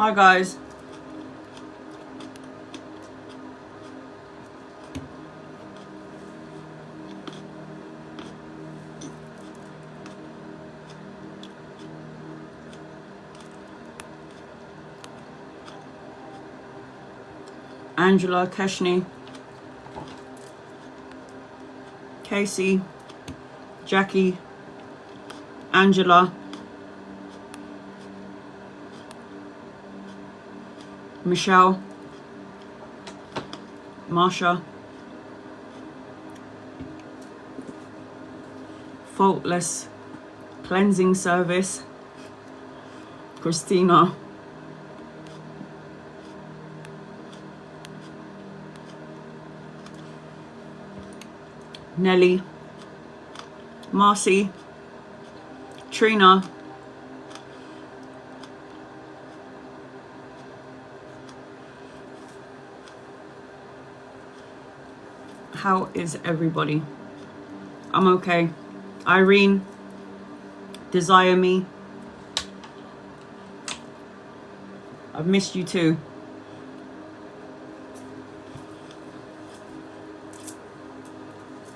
Hi guys. Angela, Keshni, Casey, Jackie, Angela, Michelle, Marsha, Faultless Cleansing Service, Christina, Nelly, Marcy, Trina, how is everybody? I'm okay. Irene, Desire Me, I've missed you too.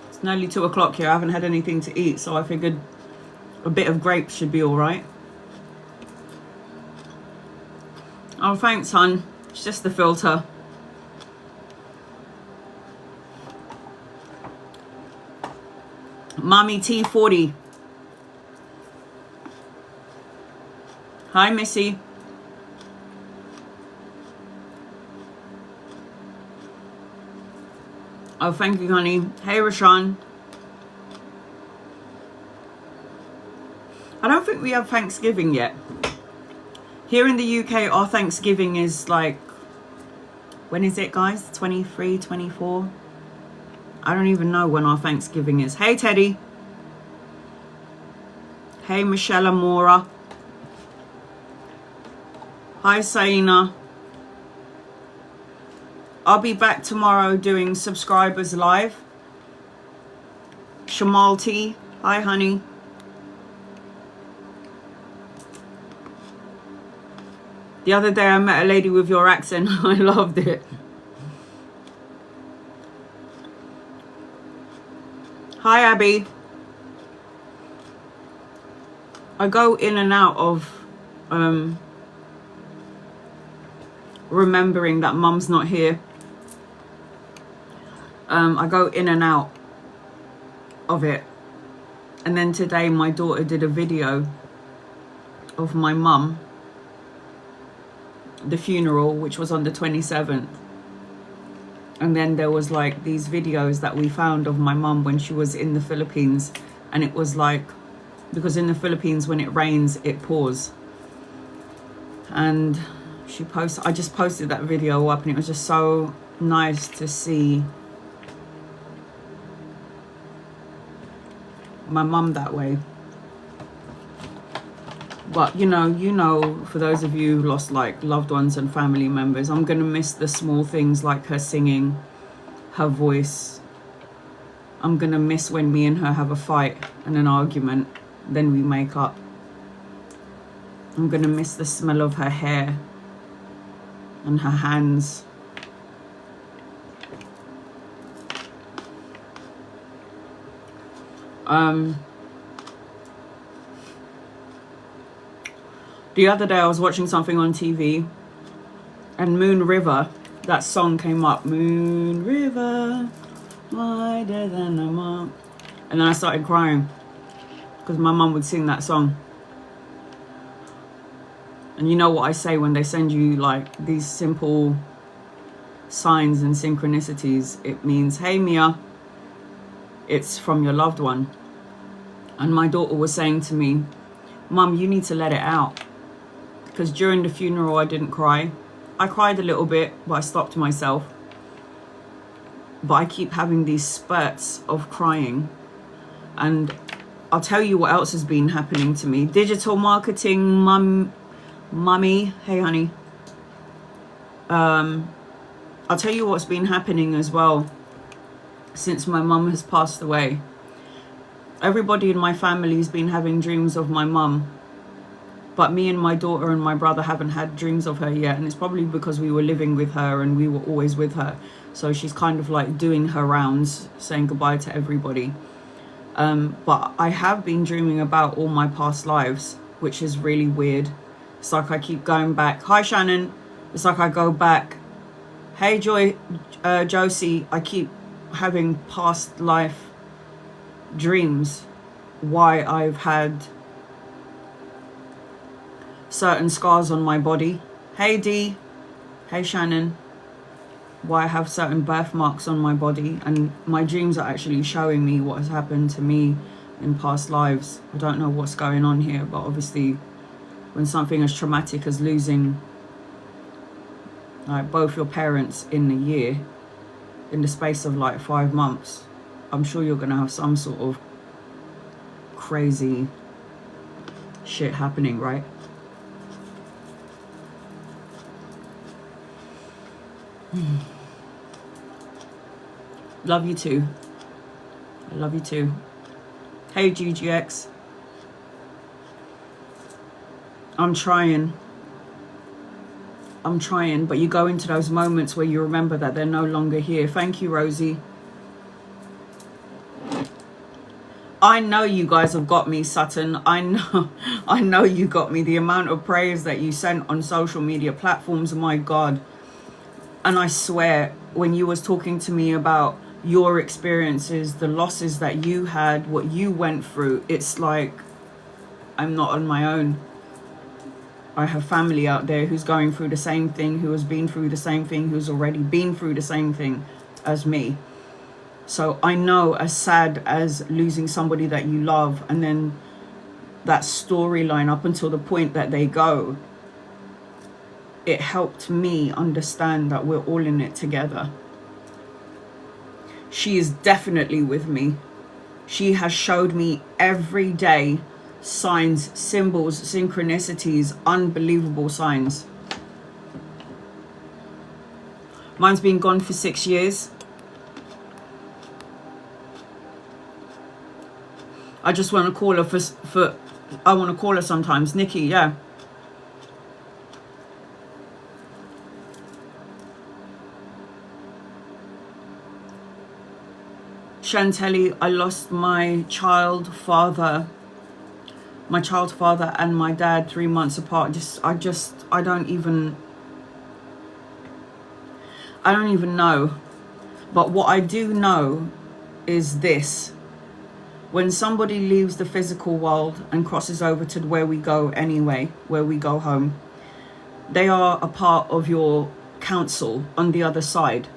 It's nearly 2 o'clock here. I haven't had anything to eat, so I figured a bit of grapes should be all right. Oh, thanks, hon. It's just the filter. Mommy T40. Hi, Missy. Oh, thank you, honey. Hey, Rashawn. I don't think we have Thanksgiving yet. Here in the UK, our Thanksgiving is like, when is it, guys? 23, 24? I don't even know when our Thanksgiving is. Hey, Teddy. Hey, Michelle Amora. Hi, Saina. I'll be back tomorrow doing subscribers live. Shamal T. Hi, honey. The other day I met a lady with your accent. I loved it. Hi, Abby. I go in and out of remembering that mum's not here. I go in and out of it. And then today my daughter did a video of my mum, the funeral, which was on the 27th. And then there was like these videos that we found of my mum when she was in the Philippines. And it was like, because in the Philippines when it rains it pours. And I just posted that video up, and it was just so nice to see my mum that way. But you know, for those of you who lost like loved ones and family members, I'm gonna miss the small things like her singing, her voice. I'm gonna miss when me and her have a fight and an argument, then we make up. I'm gonna miss the smell of her hair and her hands. The other day I was watching something on TV and Moon River, that song came up. Moon River, wider than a mile. And then I started crying because my mum would sing that song. And you know what I say when they send you like these simple signs and synchronicities? It means, hey Mia, it's from your loved one. And my daughter was saying to me, Mum, you need to let it out. Because during the funeral I didn't cry. I cried a little bit, but I stopped myself. But I keep having these spurts of crying. And I'll tell you what else has been happening to me. Digital marketing, mummy, hey honey. I'll tell you what's been happening as well since my mum has passed away. Everybody in my family has been having dreams of my mum. But me and my daughter and my brother haven't had dreams of her yet, and it's probably because we were living with her and we were always with her. So she's kind of like doing her rounds, saying goodbye to everybody. But I have been dreaming about all my past lives, which is really weird. It's like I keep going back. Hi, Shannon. It's like I go back. Hey, Josie. I keep having past life dreams. Why I've had certain scars on my body. Hey, Dee. Hey, Shannon. Why I have certain birthmarks on my body, and my dreams are actually showing me what has happened to me in past lives. I don't know what's going on here, but obviously when something as traumatic as losing like both your parents in a year, in the space of like 5 months, I'm sure you're gonna have some sort of crazy shit happening, right? Love you too. I love you too. Hey, GGX. I'm trying, but you go into those moments where you remember that they're no longer here. Thank you, Rosie. I know you guys have got me, Sutton. I know you got me. The amount of prayers that you sent on social media platforms, my God. And I swear, when you was talking to me about your experiences, the losses that you had, what you went through, it's like I'm not on my own. I have family out there who's going through the same thing, who has been through the same thing, who's already been through the same thing as me. So I know, as sad as losing somebody that you love, and then that storyline up until the point that they go, it helped me understand that we're all in it together. She is definitely with me. She has showed me every day signs, symbols, synchronicities, unbelievable signs. Mine's been gone for 6 years. I just want to call her I want to call her sometimes. Nikki, yeah. Chantelli, I lost my child father and my dad 3 months apart. I don't even know. But what I do know is this: when somebody leaves the physical world and crosses over to where we go anyway, where we go home, they are a part of your council on the other side,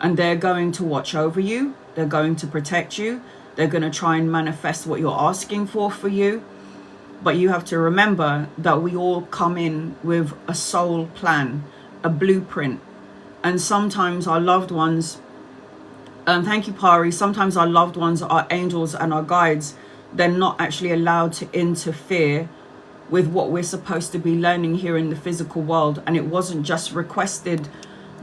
and they're going to watch over you. They're going to protect you. They're going to try and manifest what you're asking for you. But you have to remember that we all come in with a soul plan, a blueprint. And sometimes our loved ones, thank you, Pari, sometimes our loved ones, our angels and our guides, they're not actually allowed to interfere with what we're supposed to be learning here in the physical world. And it wasn't just requested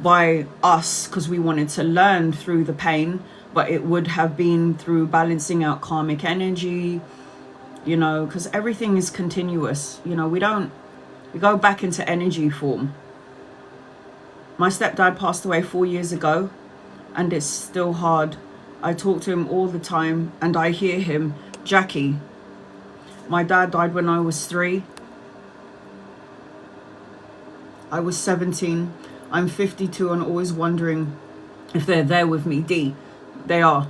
by us because we wanted to learn through the pain, but it would have been through balancing out karmic energy, you know, because everything is continuous. You know, we go back into energy form. My stepdad passed away 4 years ago, and it's still hard. I talk to him all the time, and I hear him. Jackie, my dad died when I was 3. I was 17. I'm 52 and always wondering if they're there with me. D, they are.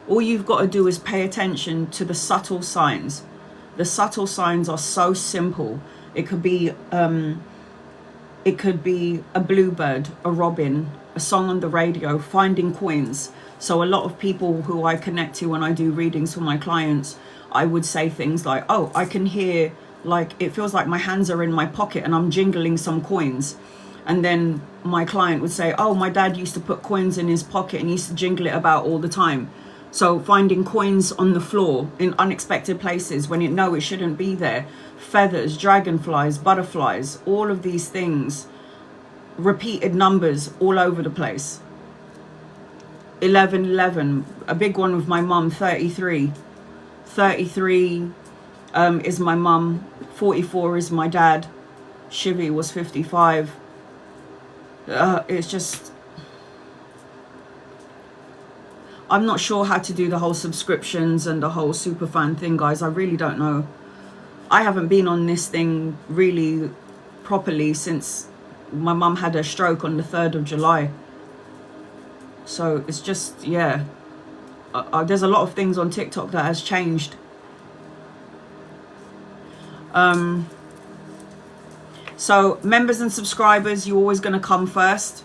All you've got to do is pay attention to the subtle signs. The subtle signs are so simple. It could be a bluebird, a robin, a song on the radio, finding coins. So a lot of people who I connect to when I do readings for my clients, I would say things like, oh, I can hear, like, it feels like my hands are in my pocket and I'm jingling some coins. And then my client would say, oh, my dad used to put coins in his pocket and he used to jingle it about all the time. So finding coins on the floor in unexpected places when you know it shouldn't be there. Feathers, dragonflies, butterflies, all of these things. Repeated numbers all over the place. 1111, a big one with my mum, 33. 33, is my mum. 44 is my dad. Shivi was 55. It's just, I'm not sure how to do the whole subscriptions and the whole super fan thing, guys. I really don't know. I haven't been on this thing really properly since my mum had a stroke on the 3rd of July. So it's just, yeah. There's a lot of things on TikTok that has changed. So members and subscribers, you're always going to come first.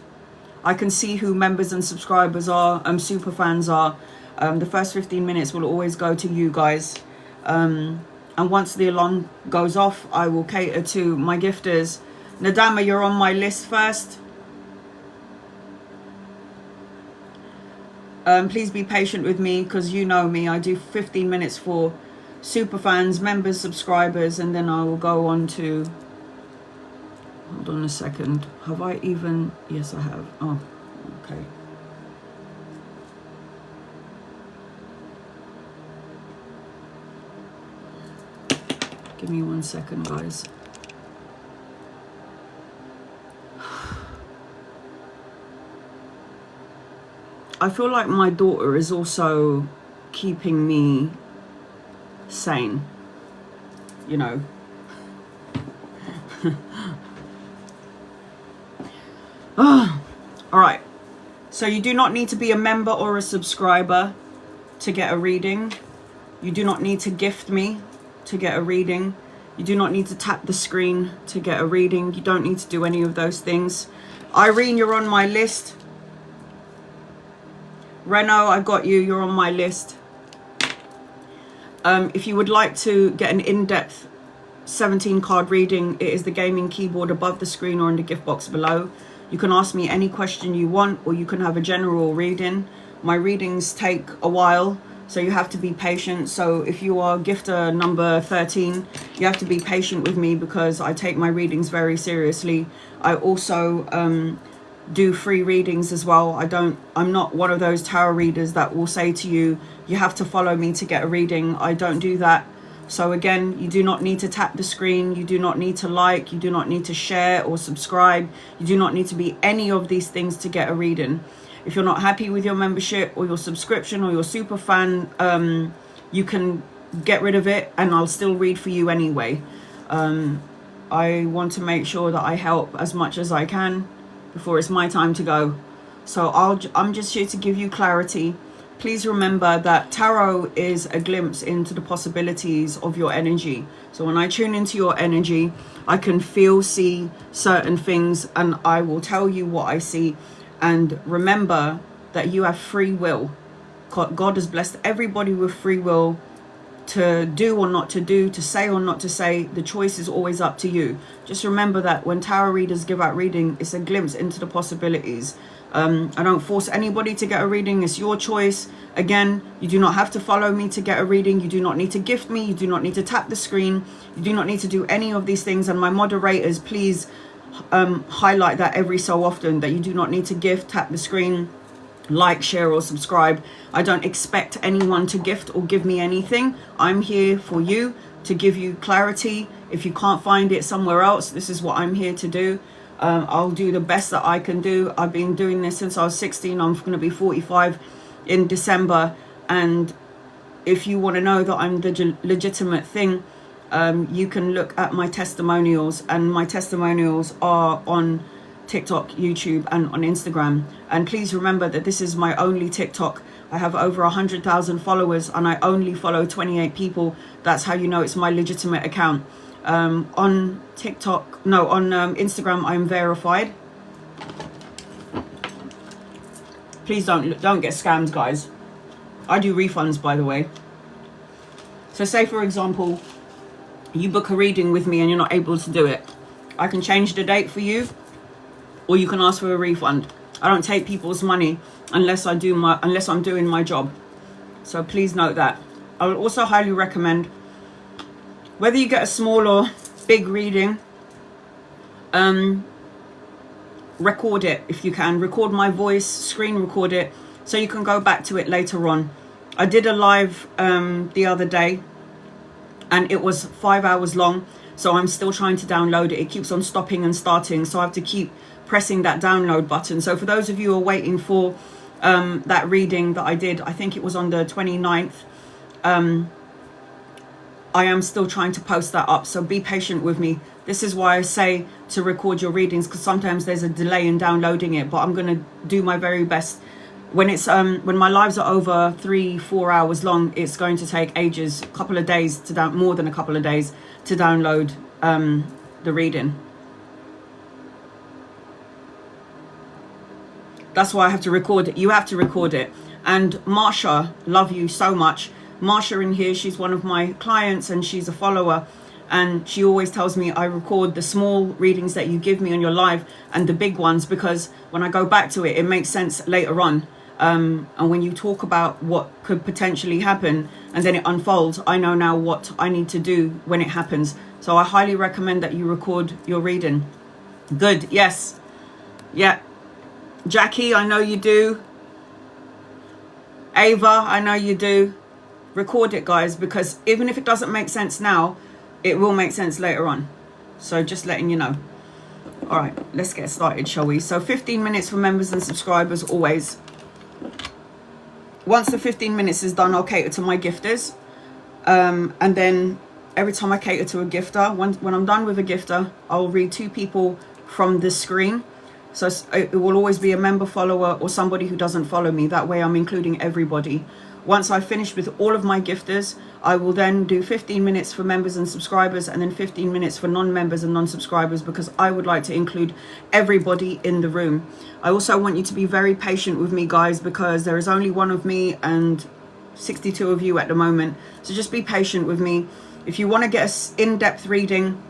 I can see who members and subscribers are, super fans are. The first 15 minutes will always go to you guys. And once the alarm goes off, I will cater to my gifters. Nadama, you're on my list first. Please be patient with me, because you know me. I do 15 minutes for super fans, members, subscribers, and then I will go on to... Hold on a second. Have I even... Yes, I have. Oh, okay. Give me 1 second, guys. I feel like my daughter is also keeping me sane, you know. All right, so you do not need to be a member or a subscriber to get a reading. You do not need to gift me to get a reading. You do not need to tap the screen to get a reading. You don't need to do any of those things. Irene, you're on my list. Reno, I got you. You're on my list. If you would like to get an in-depth 17 card reading, it is the gaming keyboard above the screen or in the gift box below. You can ask me any question you want, or you can have a general reading. My readings take a while, so you have to be patient. So if you are gifter number 13, you have to be patient with me, because I take my readings very seriously. I also do free readings as well. I'm not one of those tarot readers that will say to you, you have to follow me to get a reading. I don't do that. So again, you do not need to tap the screen. You do not need to like. You do not need to share or subscribe. You do not need to be any of these things to get a reading. If you're not happy with your membership or your subscription or your super fan, you can get rid of it and I'll still read for you anyway. I want to make sure that I help as much as I can before it's my time to go. So I'm just here to give you clarity. Please remember that tarot is a glimpse into the possibilities of your energy. So when I tune into your energy, I can see certain things, and I will tell you what I see. And remember that you have free will. God has blessed everybody with free will to do or not to do, to say or not to say. The choice is always up to you. Just remember that when tarot readers give out reading, it's a glimpse into the possibilities. I don't force anybody to get a reading. It's your choice. Again, you do not have to follow me to get a reading. You do not need to gift me. You do not need to tap the screen. You do not need to do any of these things. And my moderators, please highlight that every so often, that you do not need to gift, tap the screen, like, share or subscribe. I don't expect anyone to gift or give me anything. I'm here for you to give you clarity. If you can't find it somewhere else, this is what I'm here to do. I'll do the best that I can do. I've been doing this since I was 16. I'm going to be 45 in December. And if you want to know that I'm the legitimate thing, you can look at my testimonials. And my testimonials are on TikTok, YouTube, and on Instagram. And please remember that this is my only TikTok. I have over 100,000 followers and I only follow 28 people. That's how you know it's my legitimate account. On TikTok, no, on Instagram, I'm verified. Please don't get scammed, guys. I do refunds, by the way. So say, for example, you book a reading with me and you're not able to do it. I can change the date for you, or you can ask for a refund. I don't take people's money unless I'm doing my job. So please note that. I would also highly recommend, whether you get a small or big reading, record it if you can. Record my voice, screen record it, so you can go back to it later on. I did a live the other day and it was 5 hours long. So I'm still trying to download it. It keeps on stopping and starting, so I have to keep pressing that download button. So for those of you who are waiting for that reading that I did, I think it was on the 29th, I am still trying to post that up, so be patient with me. This is why I say to record your readings, because sometimes there's a delay in downloading it, but I'm going to do my very best. When it's when my lives are over 3-4 hours long, it's going to take ages, a couple of days to more than a couple of days to download the reading. That's why I have to record it. You have to record it. And Marsha, love you so much. Marsha in here, she's one of my clients and she's a follower, and she always tells me I record the small readings that you give me on your live and the big ones, because when I go back to it, it makes sense later on. And when you talk about what could potentially happen and then it unfolds, I know now what I need to do when it happens. So I highly recommend that you record your reading. Good. Yes. Yeah. Jackie, I know you do. Ava, I know you do. Record it, guys, because even if it doesn't make sense now, it will make sense later on. So just letting you know. All right, let's get started, shall we? So 15 minutes for members and subscribers always. Once the 15 minutes is done, I'll cater to my gifters. And then every time I cater to a gifter, when I'm done with a gifter, I'll read 2 people from the screen. So it will always be a member, follower, or somebody who doesn't follow me. That way I'm including everybody. Once I've finished with all of my gifters, I will then do 15 minutes for members and subscribers, and then 15 minutes for non-members and non-subscribers, because I would like to include everybody in the room. I also want you to be very patient with me, guys, because there is only one of me and 62 of you at the moment. So just be patient with me. If you want to get an in-depth reading,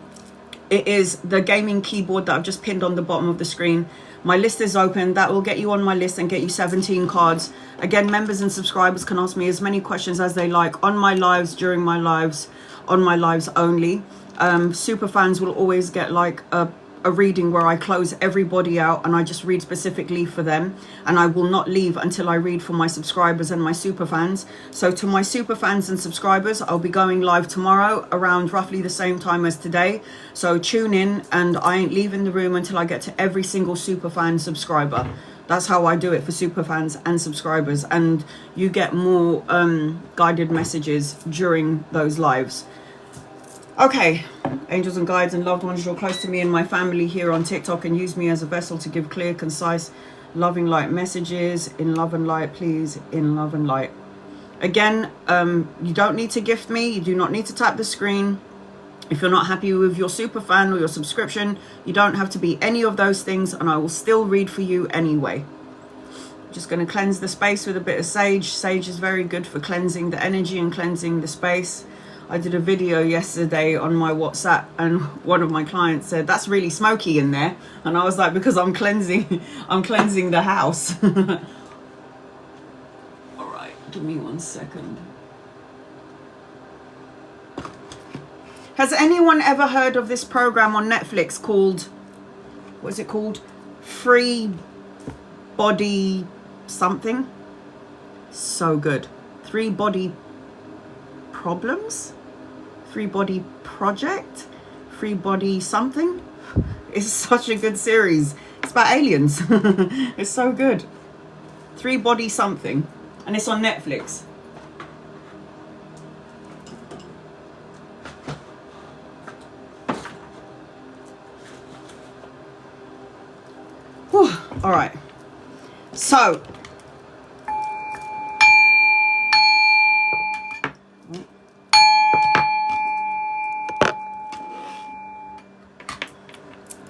it is the gaming keyboard that I've just pinned on the bottom of the screen. My list is open. That will get you on my list and get you 17 cards. Again, members and subscribers can ask me as many questions as they like on my lives, during my lives, on my lives only. Super fans will always get like a reading where I close everybody out and I just read specifically for them, and I will not leave until I read for my subscribers and my super fans. So to my super fans and subscribers, I'll be going live tomorrow around roughly the same time as today, so tune in, and I ain't leaving the room until I get to every single super fan subscriber. That's how I do it for super fans and subscribers, and you get more guided messages during those lives. Okay, angels and guides and loved ones, draw close to me and my family here on TikTok and use me as a vessel to give clear, concise, loving light messages. In love and light, please, in love and light. Again, you don't need to gift me. You do not need to tap the screen. If you're not happy with your super fan or your subscription, you don't have to be any of those things, and I will still read for you anyway. Just going to cleanse the space with a bit of sage. Sage is very good for cleansing the energy and cleansing the space. I did a video yesterday on my WhatsApp, and one of my clients said, that's really smoky in there. And I was like, because I'm cleansing the house. All right, give me 1 second. Has anyone ever heard of this program on Netflix called, what is it called? Free Body something? So good. 3 Body Problems? 3 Body Project? 3 Body something? It's such a good series. It's about aliens. It's so good. 3 Body something. And it's on Netflix. Whew. All right. So,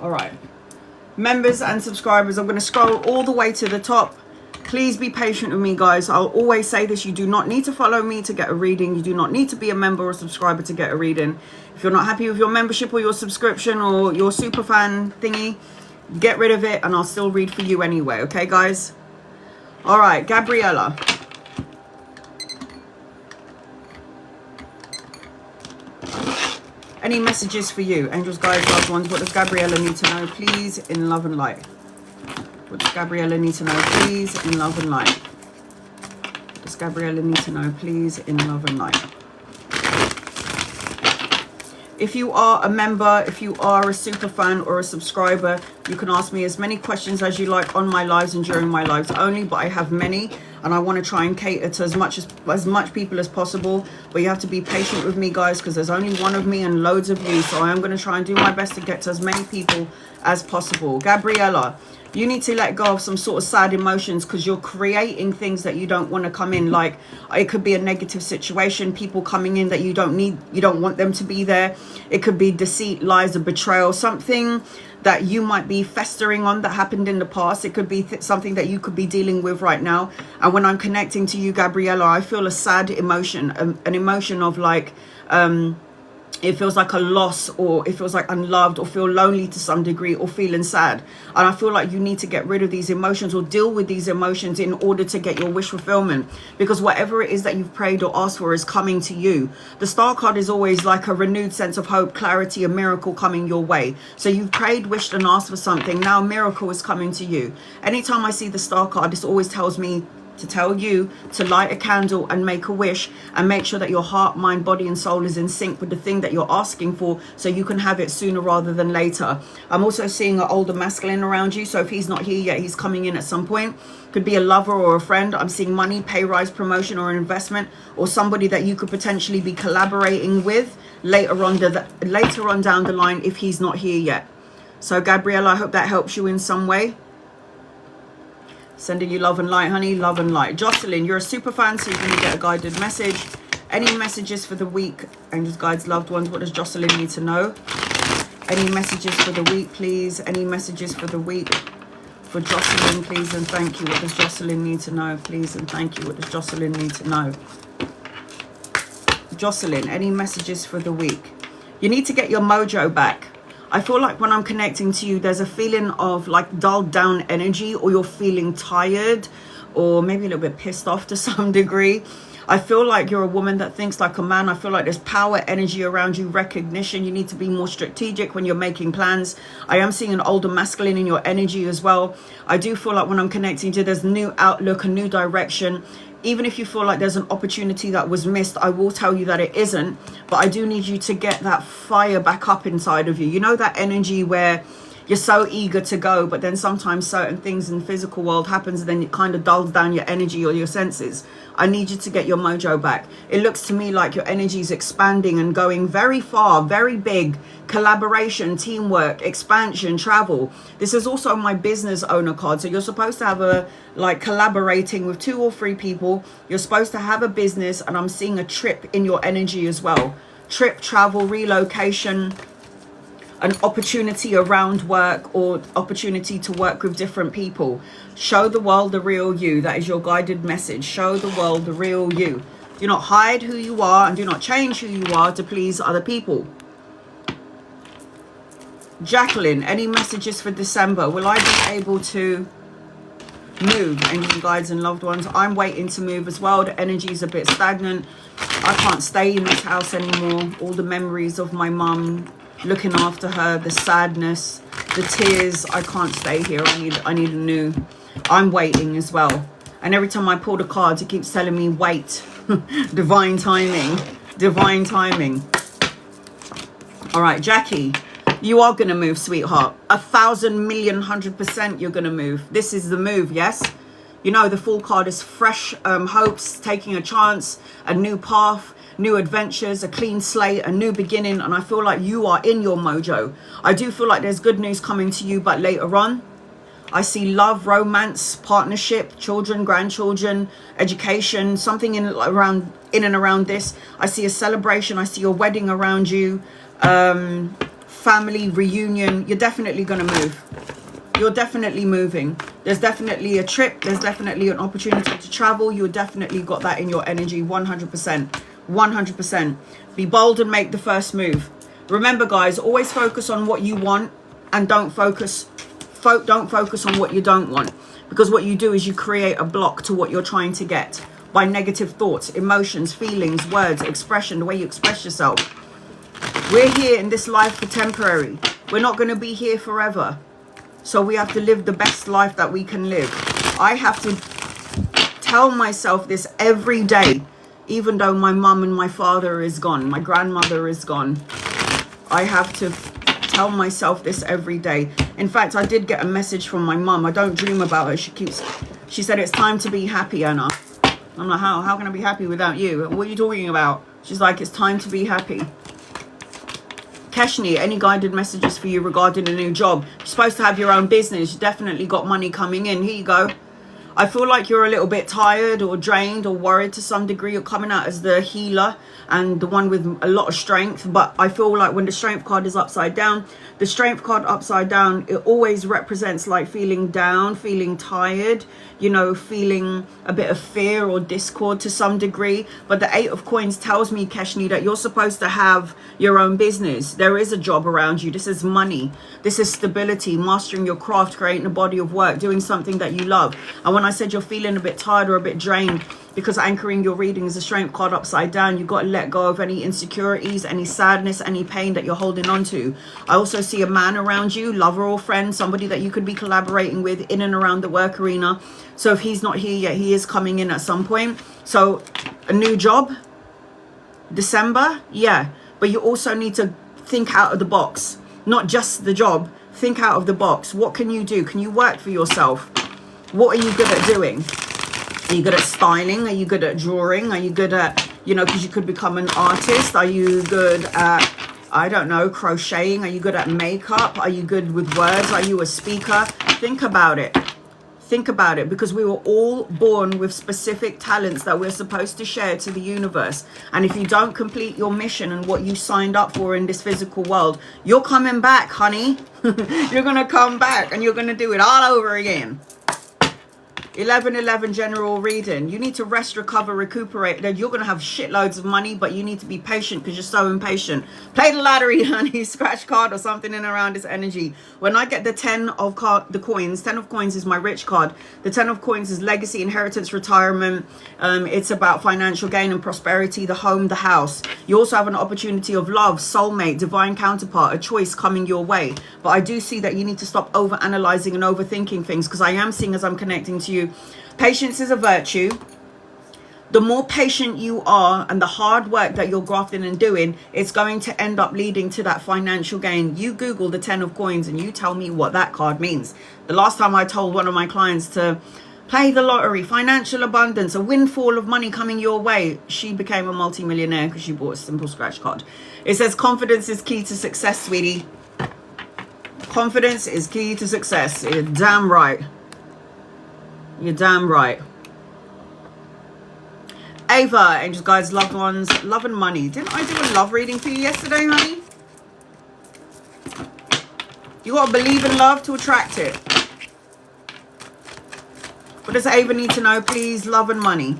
all right, members and subscribers, I'm going to scroll all the way to the top. Please be patient with me, guys. I'll always say this: you do not need to follow me to get a reading. You do not need to be a member or subscriber to get a reading. If you're not happy with your membership or your subscription or your super fan thingy, get rid of it and I'll still read for you anyway. Okay, guys? All right, Gabriella. Any messages for you? Angels, guides, loved ones. What does Gabriella need to know, please, in love and light? What does Gabriella need to know, please, in love and light? What does Gabriella need to know, please, in love and light? If you are a member, if you are a super fan or a subscriber, you can ask me as many questions as you like on my lives and during my lives only, but I have many and I want to try and cater to as much people as possible. But you have to be patient with me, guys, because there's only one of me and loads of you. So I am going to try and do my best to get to as many people as possible. Gabriella, you need to let go of some sort of sad emotions because you're creating things that you don't want to come in. Like, it could be a negative situation, people coming in that you don't need, you don't want them to be there. It could be deceit, lies, or betrayal, something that you might be festering on that happened in the past. It could be something that you could be dealing with right now. And when I'm connecting to you, Gabriella, I feel a sad emotion, an emotion of like, it feels like a loss, or it feels like unloved, or feel lonely to some degree, or feeling sad. And I feel like you need to get rid of these emotions or deal with these emotions in order to get your wish fulfillment, because whatever it is that you've prayed or asked for is coming to you. The star card is always like a renewed sense of hope, clarity, a miracle coming your way. So you've prayed, wished, and asked for something. Now a miracle is coming to you. Anytime I see the star card, this always tells me to tell you to light a candle and make a wish, and make sure that your heart, mind, body and soul is in sync with the thing that you're asking for, so you can have it sooner rather than later. I'm also seeing an older masculine around you, so if he's not here yet, he's coming in at some point. Could be a lover or a friend. I'm seeing money, pay rise, promotion, or an investment, or somebody that you could potentially be collaborating with later on down the line if he's not here yet. So Gabriella, I hope that helps you in some way. Sending you love and light, honey. Love and light. Jocelyn, you're a super fan, so you're going to get a guided message. Any messages for the week? Angels, guides, loved ones. What does Jocelyn need to know? Any messages for the week, please? Any messages for the week for Jocelyn, please and thank you? What does Jocelyn need to know, please and thank you? What does Jocelyn need to know? Jocelyn, any messages for the week? You need to get your mojo back. I feel like when I'm connecting to you, there's a feeling of like dulled down energy, or you're feeling tired, or maybe a little bit pissed off to some degree. I feel like you're a woman that thinks like a man. I feel like there's power, energy around you, recognition. You need to be more strategic when you're making plans. I am seeing an older masculine in your energy as well. I do feel like when I'm connecting to you, there's a new outlook, a new direction. Even if you feel like there's an opportunity that was missed, I will tell you that it isn't. But I do need you to get that fire back up inside of you. You know, that energy where you're so eager to go, but then sometimes certain things in the physical world happens, and then it kind of dulls down your energy or your senses. I need you to get your mojo back. It looks to me like your energy is expanding and going very far, very big. Collaboration, teamwork, expansion, travel. This is also my business owner card. So you're supposed to have a, like, collaborating with 2 or 3 people. You're supposed to have a business, and I'm seeing a trip in your energy as well. Trip, travel, relocation, an opportunity around work, or opportunity to work with different people. Show the world the real you. That is your guided message. Show the world the real you. Do not hide who you are, and do not change who you are to please other people. Jacqueline, any messages for December? Will I be able to move? Angels, guides and loved ones, I'm waiting to move as well. The energy is a bit stagnant. I can't stay in this house anymore. All the memories of my mum, looking after her, the sadness, the tears. I can't stay here. I need a new. I'm waiting as well. And every time I pull the cards, it keeps telling me wait. Divine timing. Divine timing. All right, Jackie, you are going to move, sweetheart. 1,000,000,100% you're going to move. This is the move, yes? You know, the Fool card is fresh hopes, taking a chance, a new path, new adventures, a clean slate, a new beginning. And I feel like you are in your mojo. I do feel like there's good news coming to you, but later on. I see love, romance, partnership, children, grandchildren, education, something in and around this. I see a celebration. I see a wedding around you. Family reunion. You're definitely going to move. You're definitely moving. There's definitely a trip. There's definitely an opportunity to travel. You definitely got that in your energy. 100%. 100%. Be bold and make the first move. Remember, guys, always focus on what you want, and don't focus on what you don't want, because what you do is you create a block to what you're trying to get by negative thoughts, emotions, feelings, words, expression, the way you express yourself. We're here in this life for temporary. We're not going to be here forever. So we have to live the best life that we can live. I have to tell myself this every day, even though my mum and my father is gone, my grandmother is gone. I have to tell myself this every day. In fact, I did get a message from my mum. I don't dream about her. She said, it's time to be happy, Anna. I'm like, how can I be happy without you? What are you talking about? She's like, it's time to be happy. Keshni, any guided messages for you regarding a new job? You're supposed to have your own business. You definitely got money coming in. Here you go. I feel like you're a little bit tired or drained or worried to some degree. You're coming out as the healer and the one with a lot of strength. But I feel like when the strength card is upside down, the strength card upside down, it always represents like feeling down, feeling tired, you know, feeling a bit of fear or discord to some degree. But the 8 of coins tells me, Keshni, that you're supposed to have your own business. There is a job around you. This is money. This is stability, mastering your craft, creating a body of work, doing something that you love. And when I said you're feeling a bit tired or a bit drained, because anchoring your reading is a strength card upside down, you've got to let go of any insecurities, any sadness, any pain that you're holding on to. I also see a man around you, lover or friend, somebody that you could be collaborating with in and around the work arena. So if he's not here yet, he is coming in at some point. So a new job, December, yeah. But you also need to think out of the box, not just the job. Think out of the box. What can you do? Can you work for yourself? What are you good at doing? Are you good at styling? Are you good at drawing? Are you good at, you know, because you could become an artist? Are you good at, I don't know, crocheting? Are you good at makeup? Are you good with words? Are you a speaker? Think about it. Think about it, because we were all born with specific talents that we're supposed to share to the universe. And if you don't complete your mission and what you signed up for in this physical world, you're coming back, honey. You're going to come back and you're going to do it all over again. 11/11 general reading. You need to rest, recover, recuperate. Then you're going to have shitloads of money, but you need to be patient because you're so impatient. Play the lottery, honey. Scratch card or something in around this energy. When I get the 10 of coins, 10 of coins is my rich card. The 10 of coins is legacy, inheritance, retirement. It's about financial gain and prosperity, the home, the house. You also have an opportunity of love, soulmate, divine counterpart, a choice coming your way. But I do see that you need to stop over analyzing and overthinking things, because I am seeing, as I'm connecting to you, patience is a virtue. The more patient you are and the hard work that you're grafting and doing, it's going to end up leading to that financial gain. You Google the 10 of coins and you tell me what that card means. The last time I told one of my clients to play the lottery, financial abundance, a windfall of money coming your way, she became a multi-millionaire because she bought a simple scratch card. It says confidence is key to success, sweetie. Confidence is key to success. You're damn right. You're damn right. Ava, angels, guides, loved ones, love and money. Didn't I do a love reading for you yesterday, honey? You got to believe in love to attract it. What does Ava need to know, please? Love and money.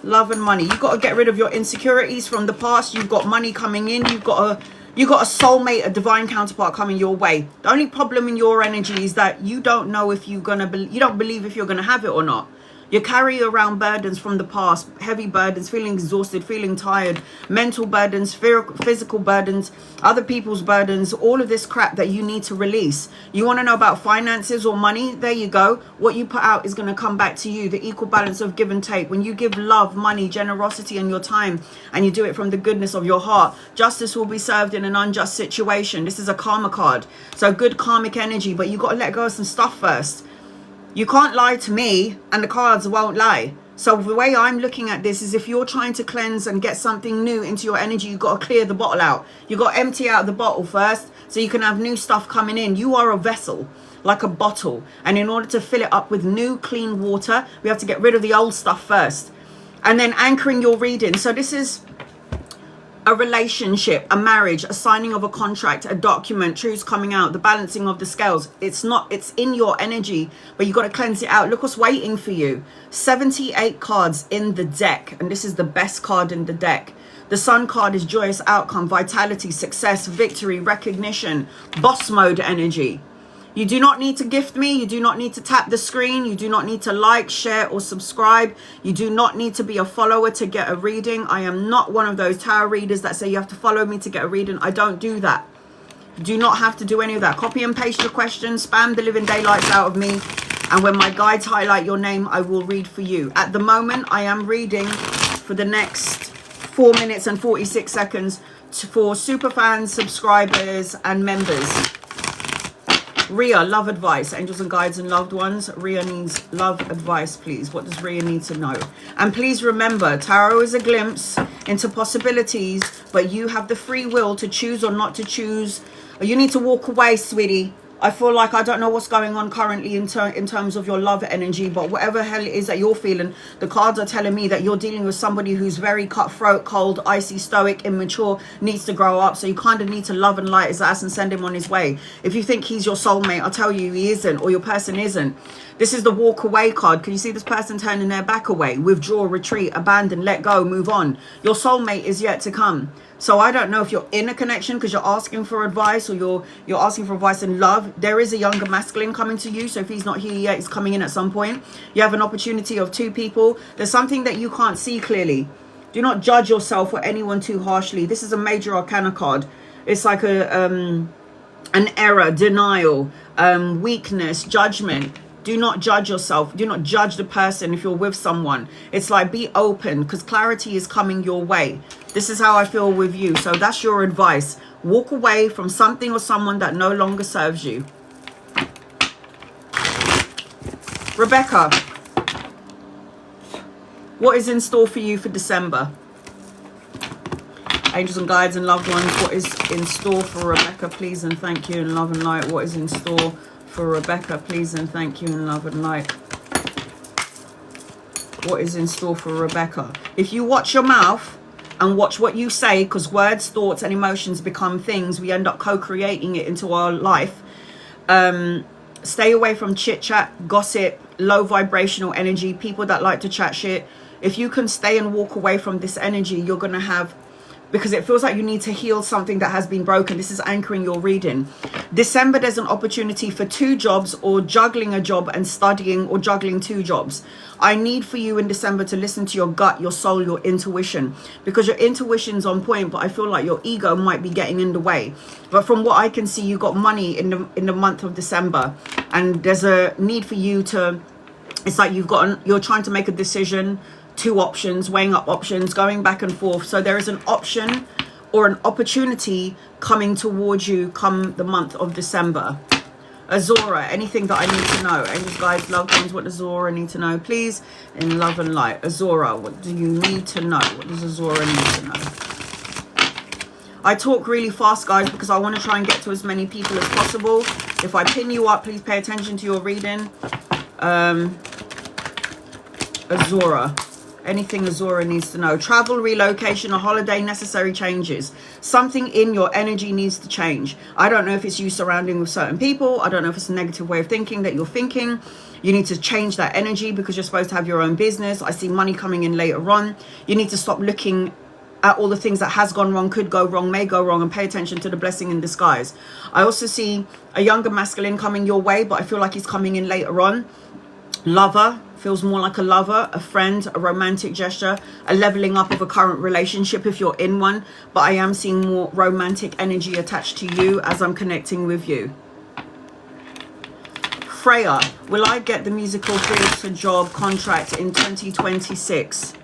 Love and money. You've got to get rid of your insecurities from the past. You've got money coming in. You've got a soulmate, a divine counterpart coming your way. The only problem in your energy is that you don't know if you're going to, you don't believe if you're going to have it or not. You carry around burdens from the past, heavy burdens, feeling exhausted, feeling tired, mental burdens, physical burdens, other people's burdens, all of this crap that you need to release. You want to know about finances or money? There you go. What you put out is going to come back to you. The equal balance of give and take. When you give love, money, generosity, and your time, and you do it from the goodness of your heart, justice will be served in an unjust situation. This is a karma card. So good karmic energy, but you got to let go of some stuff first. You can't lie to me and the cards won't lie. So the way I'm looking at this is, if you're trying to cleanse and get something new into your energy, you've got to clear the bottle out. You've got to empty out the bottle first so you can have new stuff coming in. You are a vessel, like a bottle. And in order to fill it up with new clean water, we have to get rid of the old stuff first. And then anchoring your reading. So this is a relationship, a marriage, a signing of a contract, a document, truths coming out, the balancing of the scales. It's in your energy, but you got to cleanse it out. Look what's waiting for you. 78 cards in the deck, and this is the best card in the deck. The Sun card is joyous outcome, vitality, success, victory, recognition, boss mode energy. You do not need to gift me. You do not need to tap the screen. You do not need to like, share, or subscribe. You do not need to be a follower to get a reading. I am not one of those tarot readers that say you have to follow me to get a reading. I don't do that. You do not have to do any of that. Copy and paste your questions. Spam the living daylights out of me. And when my guides highlight your name, I will read for you. At the moment, I am reading for the next 4 minutes and 46 seconds for super fans, subscribers, and members. Rhea, love advice. Angels and guides and loved ones. Rhea needs love advice, please. What does Rhea need to know? And please remember, tarot is a glimpse into possibilities, but you have the free will to choose or not to choose. You need to walk away, sweetie. I feel like I don't know what's going on currently in terms of your love energy, but whatever hell it is that you're feeling, the cards are telling me that you're dealing with somebody who's very cutthroat, cold, icy, stoic, immature, needs to grow up. So you kind of need to love and light his ass and send him on his way. If you think he's your soulmate, I'll tell you he isn't, or your person isn't. This is the walk away card. Can you see this person turning their back away? Withdraw, retreat, abandon, let go, move on. Your soulmate is yet to come. So I don't know if you're in a connection because you're asking for advice, or you're asking for advice in love. There is a younger masculine coming to you. So if he's not here yet, he's coming in at some point. You have an opportunity of 2 people. There's something that you can't see clearly. Do not judge yourself or anyone too harshly. This is a major arcana card. It's like an error, denial, weakness, judgment. Do not judge yourself. Do not judge the person if you're with someone. It's like, be open, because clarity is coming your way. This is how I feel with you. So that's your advice. Walk away from something or someone that no longer serves you. Rebecca, what is in store for you for December? Angels and guides and loved ones, what is in store for Rebecca, please and thank you, and love and light. What is in store for Rebecca, please and thank you, and love and light. What is in store for Rebecca? If you watch your mouth and watch what you say, because words, thoughts, and emotions become things, we end up co-creating it into our life. Stay away from chit-chat, gossip, low vibrational energy, people that like to chat shit. If you can stay and walk away from this energy, you're going to have, because it feels like you need to heal something that has been broken. This is anchoring your reading. December, there's an opportunity for 2 jobs, or juggling a job and studying, or juggling 2 jobs. I need for you in December to listen to your gut, your soul, your intuition, because your intuition's on point, but I feel like your ego might be getting in the way. But from what I can see, you got money in the month of December, and there's a need for you to, it's like you're trying to make a decision, 2 options, weighing up options, going back and forth. So there is an option or an opportunity coming towards you come the month of December. Azora, anything that I need to know? Angels, guides, loved ones, what does Azora need to know, please? In love and light. Azora, what do you need to know? What does Azora need to know? I talk really fast, guys, because I want to try and get to as many people as possible. If I pin you up, please pay attention to your reading. Azora. Anything Azora needs to know. Travel, relocation, a holiday, necessary changes. Something in your energy needs to change. I don't know if it's you surrounding with certain people. I don't know if it's a negative way of thinking that you're thinking. You need to change that energy because you're supposed to have your own business. I see money coming in later on. You need to stop looking at all the things that has gone wrong, could go wrong, may go wrong, and pay attention to the blessing in disguise. I also see a younger masculine coming your way, but I feel like he's coming in later on. Lover, feels more like a lover, a friend, a romantic gesture, a leveling up of a current relationship if you're in one. But I am seeing more romantic energy attached to you as I'm connecting with you. Freya, will I get the musical theatre job contract in 2026?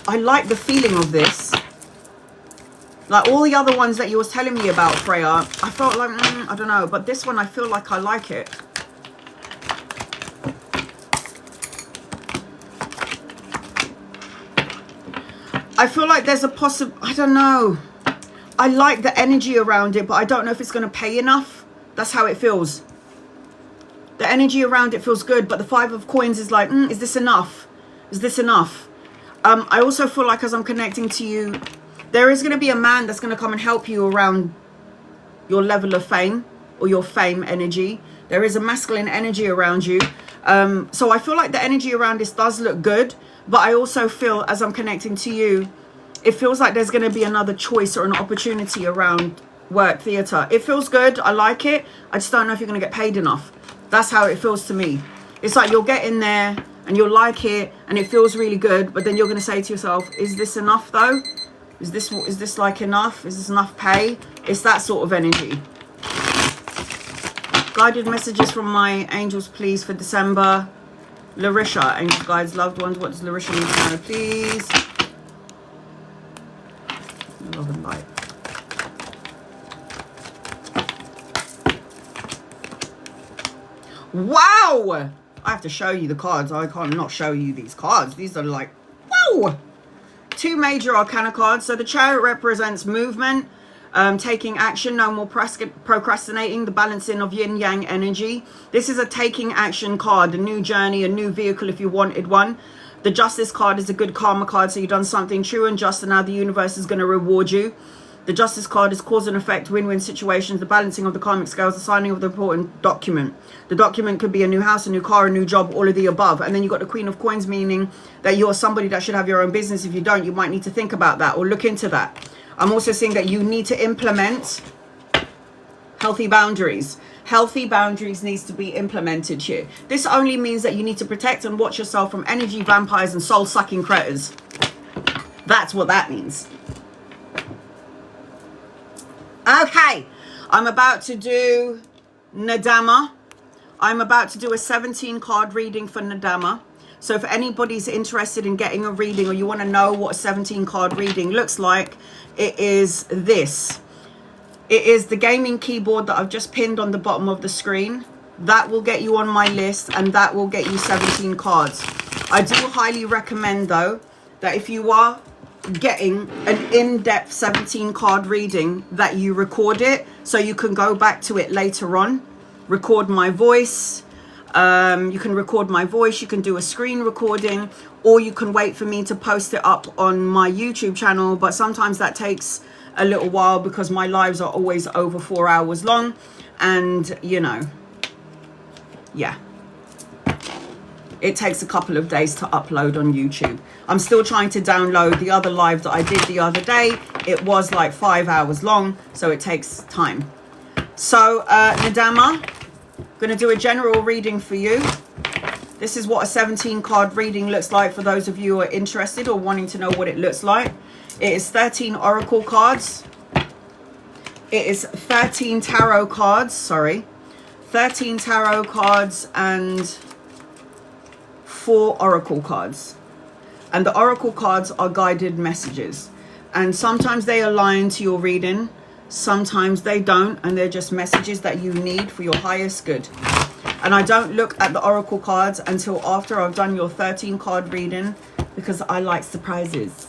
I like the feeling of this. Like all the other ones that you was telling me about, Freya, I felt like, I don't know. But this one, I feel like I like it. I feel like there's a I don't know. I like the energy around it, but I don't know if it's going to pay enough. That's how it feels. The energy around it feels good, but the 5 of coins is like, is this enough? Is this enough? I also feel like as I'm connecting to you, there is going to be a man that's going to come and help you around your level of fame or your fame energy. There is a masculine energy around you. So I feel like the energy around this does look good, but I also feel as I'm connecting to you, it feels like there's going to be another choice or an opportunity around work, theatre. It feels good. I like it. I just don't know if you're going to get paid enough. That's how it feels to me. It's like you'll get in there and you'll like it and it feels really good, but then you're going to say to yourself, is this enough though? Is this like enough? Is this enough pay? It's that sort of energy. Guided messages from my angels, please, for December. Larissa, angel guides, loved ones, what does Larissa need to know, please? Love and light. Wow! I have to show you the cards. I can't not show you these cards. These are like, wow! 2 major arcana cards. So the Chariot represents movement, taking action, no more procrastinating, the balancing of yin yang energy. This is a taking action card, a new journey, a new vehicle if you wanted one. The Justice card is a good karma card, so you've done something true and just, and now the universe is going to reward you. The Justice card is cause and effect, win-win situations, the balancing of the karmic scales, the signing of the important document. The document could be a new house, a new car, a new job, all of the above. And then you've got the Queen of Coins, meaning that you're somebody that should have your own business. If you don't, you might need to think about that or look into that. I'm also seeing that you need to implement healthy boundaries. Healthy boundaries needs to be implemented here. This only means that you need to protect and watch yourself from energy vampires and soul-sucking critters. That's what that means. Okay, I'm about to do Nadama. I'm about to do a 17 card reading for Nadama. So if anybody's interested in getting a reading or you want to know what a 17 card reading looks like, it is this. It is the gaming keyboard that I've just pinned on the bottom of the screen. That will get you on my list and that will get you 17 cards. I do highly recommend though that if you are getting an in-depth 17 card reading that you record it so you can go back to it later on. Record my voice. You can record my voice, you can do a screen recording, or you can wait for me to post it up on my YouTube channel, but sometimes that takes a little while because my lives are always over 4 hours long, and you know, yeah, it takes a couple of days to upload on YouTube. I'm still trying to download the other live that I did the other day. It was like 5 hours long, so it takes time. So Nadama, going to do a general reading for you. This is what a 17 card reading looks like for those of you who are interested or wanting to know what it looks like. It is 13 oracle cards. It is 13 tarot cards, sorry. 13 tarot cards and 4 oracle cards. And the oracle cards are guided messages. And sometimes they align to your reading. Sometimes they don't, and they're just messages that you need for your highest good. And I don't look at the oracle cards until after I've done your 13 card reading, because I like surprises.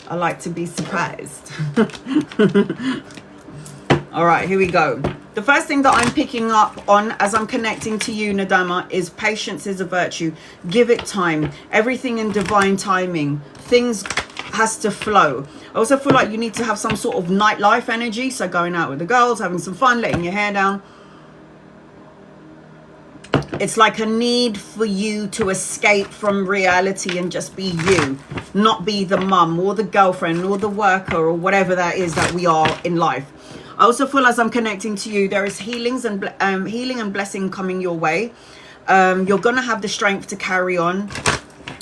I like to be surprised. All right, here we go. The first thing that I'm picking up on as I'm connecting to you, Nadama, is patience is a virtue. Give it time. Everything in divine timing. Things has to flow. I also feel like you need to have some sort of nightlife energy. So going out with the girls, having some fun, letting your hair down. It's like a need for you to escape from reality and just be you. Not be the mum or the girlfriend or the worker or whatever that is that we are in life. I also feel as I'm connecting to you, there is healing and blessing coming your way. You're going to have the strength to carry on.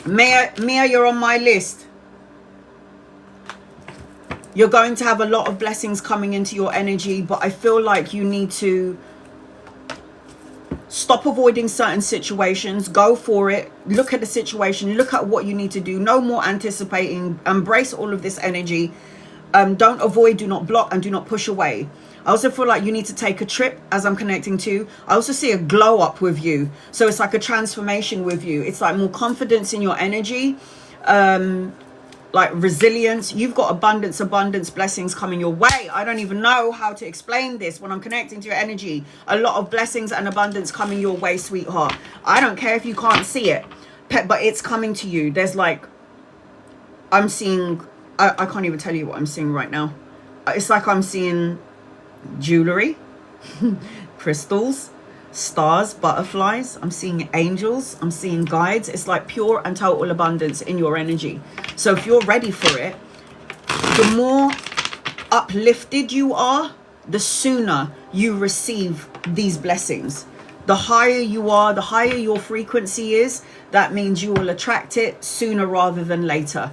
Mia, you're on my list. You're going to have a lot of blessings coming into your energy, but I feel like you need to stop avoiding certain situations. Go for it. Look at the situation. Look at what you need to do. No more anticipating. Embrace all of this energy. Don't avoid, do not block, and do not push away. I also feel like you need to take a trip as I'm connecting to. I also see a glow up with you. So it's like a transformation with you. It's like more confidence in your energy. Like resilience. You've got abundance blessings coming your way. I don't even know how to explain this when I'm connecting to your energy. A lot of blessings and abundance coming your way, sweetheart. I don't care if you can't see it, but it's coming to you. There's like, I'm seeing, I can't even tell you what I'm seeing right now. It's like I'm seeing jewelry, crystals, stars, butterflies. I'm seeing angels. I'm seeing guides. It's like pure and total abundance in your energy. So if you're ready for it, the more uplifted you are, the sooner you receive these blessings. The higher you are, the higher your frequency is, that means you will attract it sooner rather than later.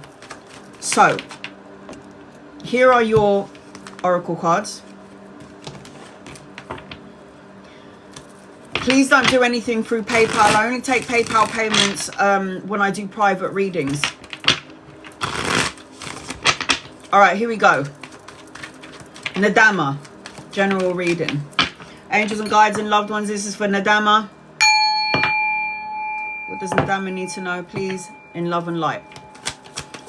So here are your oracle cards. Please don't do anything through PayPal. I only take PayPal payments when I do private readings. All right, here we go. Nadama, general reading. Angels and guides and loved ones, this is for Nadama. What does Nadama need to know, please, in love and light?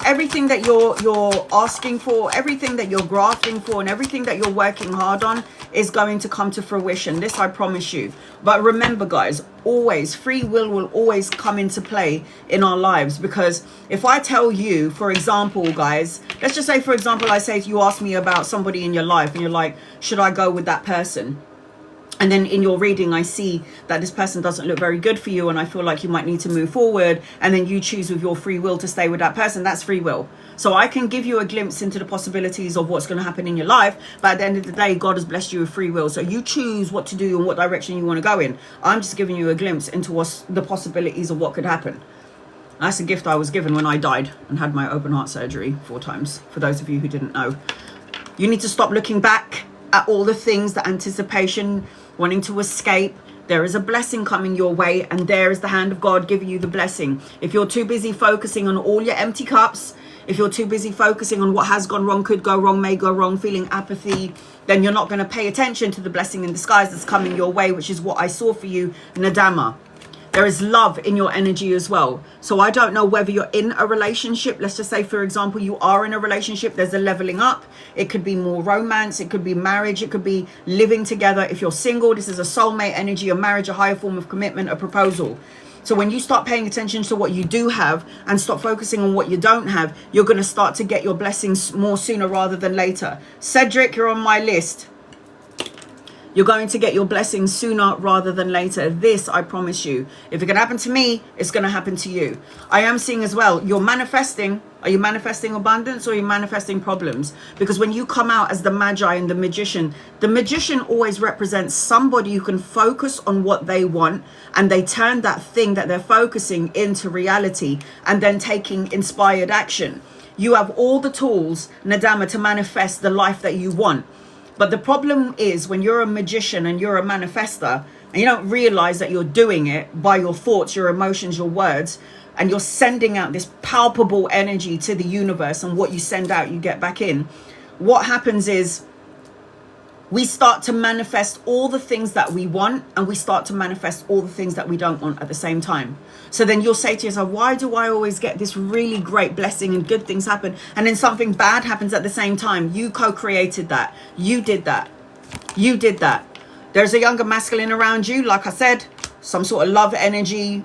Everything that you're asking for, everything that you're grafting for, and everything that you're working hard on is going to come to fruition. This I promise you. But remember, guys, always, free will always come into play in our lives. Because if I tell you, for example, guys, let's just say, for example, I say you ask me about somebody in your life and you're like, should I go with that person? And then in your reading, I see that this person doesn't look very good for you and I feel like you might need to move forward. And then you choose with your free will to stay with that person. That's free will. So I can give you a glimpse into the possibilities of what's going to happen in your life. But at the end of the day, God has blessed you with free will. So you choose what to do and what direction you want to go in. I'm just giving you a glimpse into what's the possibilities of what could happen. That's a gift I was given when I died and had my open heart surgery 4 times. For those of you who didn't know. You need to stop looking back at all the things, the anticipation, wanting to escape. There is a blessing coming your way, and there is the hand of God giving you the blessing. If you're too busy focusing on all your empty cups, if you're too busy focusing on what has gone wrong, could go wrong, may go wrong, feeling apathy, then you're not going to pay attention to the blessing in disguise that's coming your way, which is what I saw for you, Nadama. There is love in your energy as well. So I don't know whether you're in a relationship. Let's just say, for example, you are in a relationship. There's a leveling up. It could be more romance. It could be marriage. It could be living together. If you're single, this is a soulmate energy, a marriage, a higher form of commitment, a proposal. So when you start paying attention to what you do have and stop focusing on what you don't have, you're going to start to get your blessings more sooner rather than later. Cedric, you're on my list. You're going to get your blessings sooner rather than later. This, I promise you. If it can happen to me, it's going to happen to you. I am seeing as well, you're manifesting. Are you manifesting abundance or are you manifesting problems? Because when you come out as the magi and the magician always represents somebody who can focus on what they want and they turn that thing that they're focusing into reality and then taking inspired action. You have all the tools, Nadama, to manifest the life that you want. But the problem is when you're a magician and you're a manifester and you don't realize that you're doing it by your thoughts, your emotions, your words, and you're sending out this palpable energy to the universe, and what you send out, you get back in. What happens is we start to manifest all the things that we want, and we start to manifest all the things that we don't want at the same time. So then you'll say to yourself, why do I always get this really great blessing and good things happen, and then something bad happens at the same time? You co-created that. You did that. You did that. There's a younger masculine around you, like I said, some sort of love energy,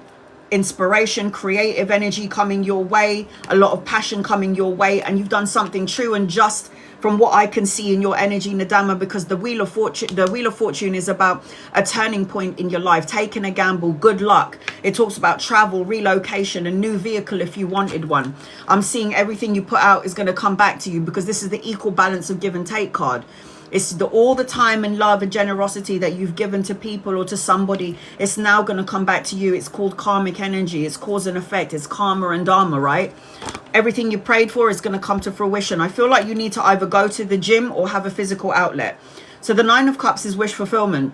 inspiration, creative energy coming your way, a lot of passion coming your way, and you've done something true and just from what I can see in your energy, Nadama, because the Wheel of Fortune is about a turning point in your life, taking a gamble, good luck. It talks about travel, relocation, a new vehicle if you wanted one. I'm seeing everything you put out is going to come back to you, because this is the equal balance of give and take card. It's all the time and love and generosity that you've given to people or to somebody, it's now going to come back to you. It's called karmic energy. It's cause and effect. It's karma and dharma, right? Everything you prayed for is going to come to fruition. I feel like you need to either go to the gym or have a physical outlet. So the 9 of Cups is wish fulfillment.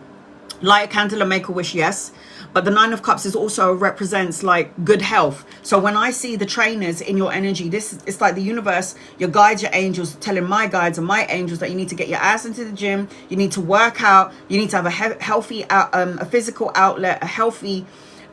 Light a candle and make a wish, yes. But the 9 of Cups is also represents like good health. So when I see the trainers in your energy, it's like the universe, your guides, your angels, telling my guides and my angels that you need to get your ass into the gym. You need to work out. You need to have a healthy, a physical outlet, a healthy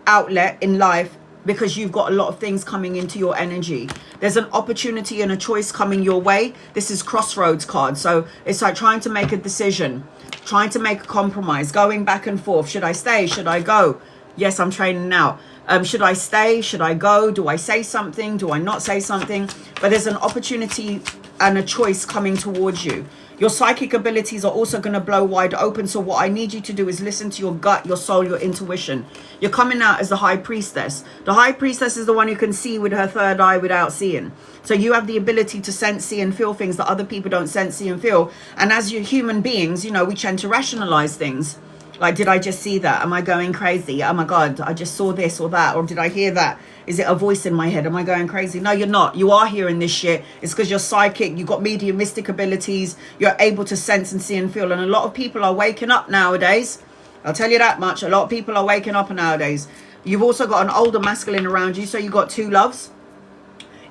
outlet in life, because you've got a lot of things coming into your energy. There's an opportunity and a choice coming your way. This is crossroads card. So it's like trying to make a decision, trying to make a compromise, going back and forth. Should I stay? Should I go? Yes, I'm training now. Should I stay? Should I go? Do I say something? Do I not say something? But there's an opportunity and a choice coming towards you. Your psychic abilities are also going to blow wide open. So what I need you to do is listen to your gut, your soul, your intuition. You're coming out as the high priestess. The high priestess is the one who can see with her third eye without seeing. So you have the ability to sense, see, and feel things that other people don't sense, see, and feel. And as you're human beings, you know, we tend to rationalize things. Like, did I just see that? Am I going crazy? Oh my God, I just saw this or that. Or did I hear that? Is it a voice in my head? Am I going crazy? No, you're not. You are hearing this shit. It's because you're psychic. You've got mediumistic abilities. You're able to sense and see and feel. And a lot of people are waking up nowadays. I'll tell you that much. A lot of people are waking up nowadays. You've also got an older masculine around you, so you've got two loves.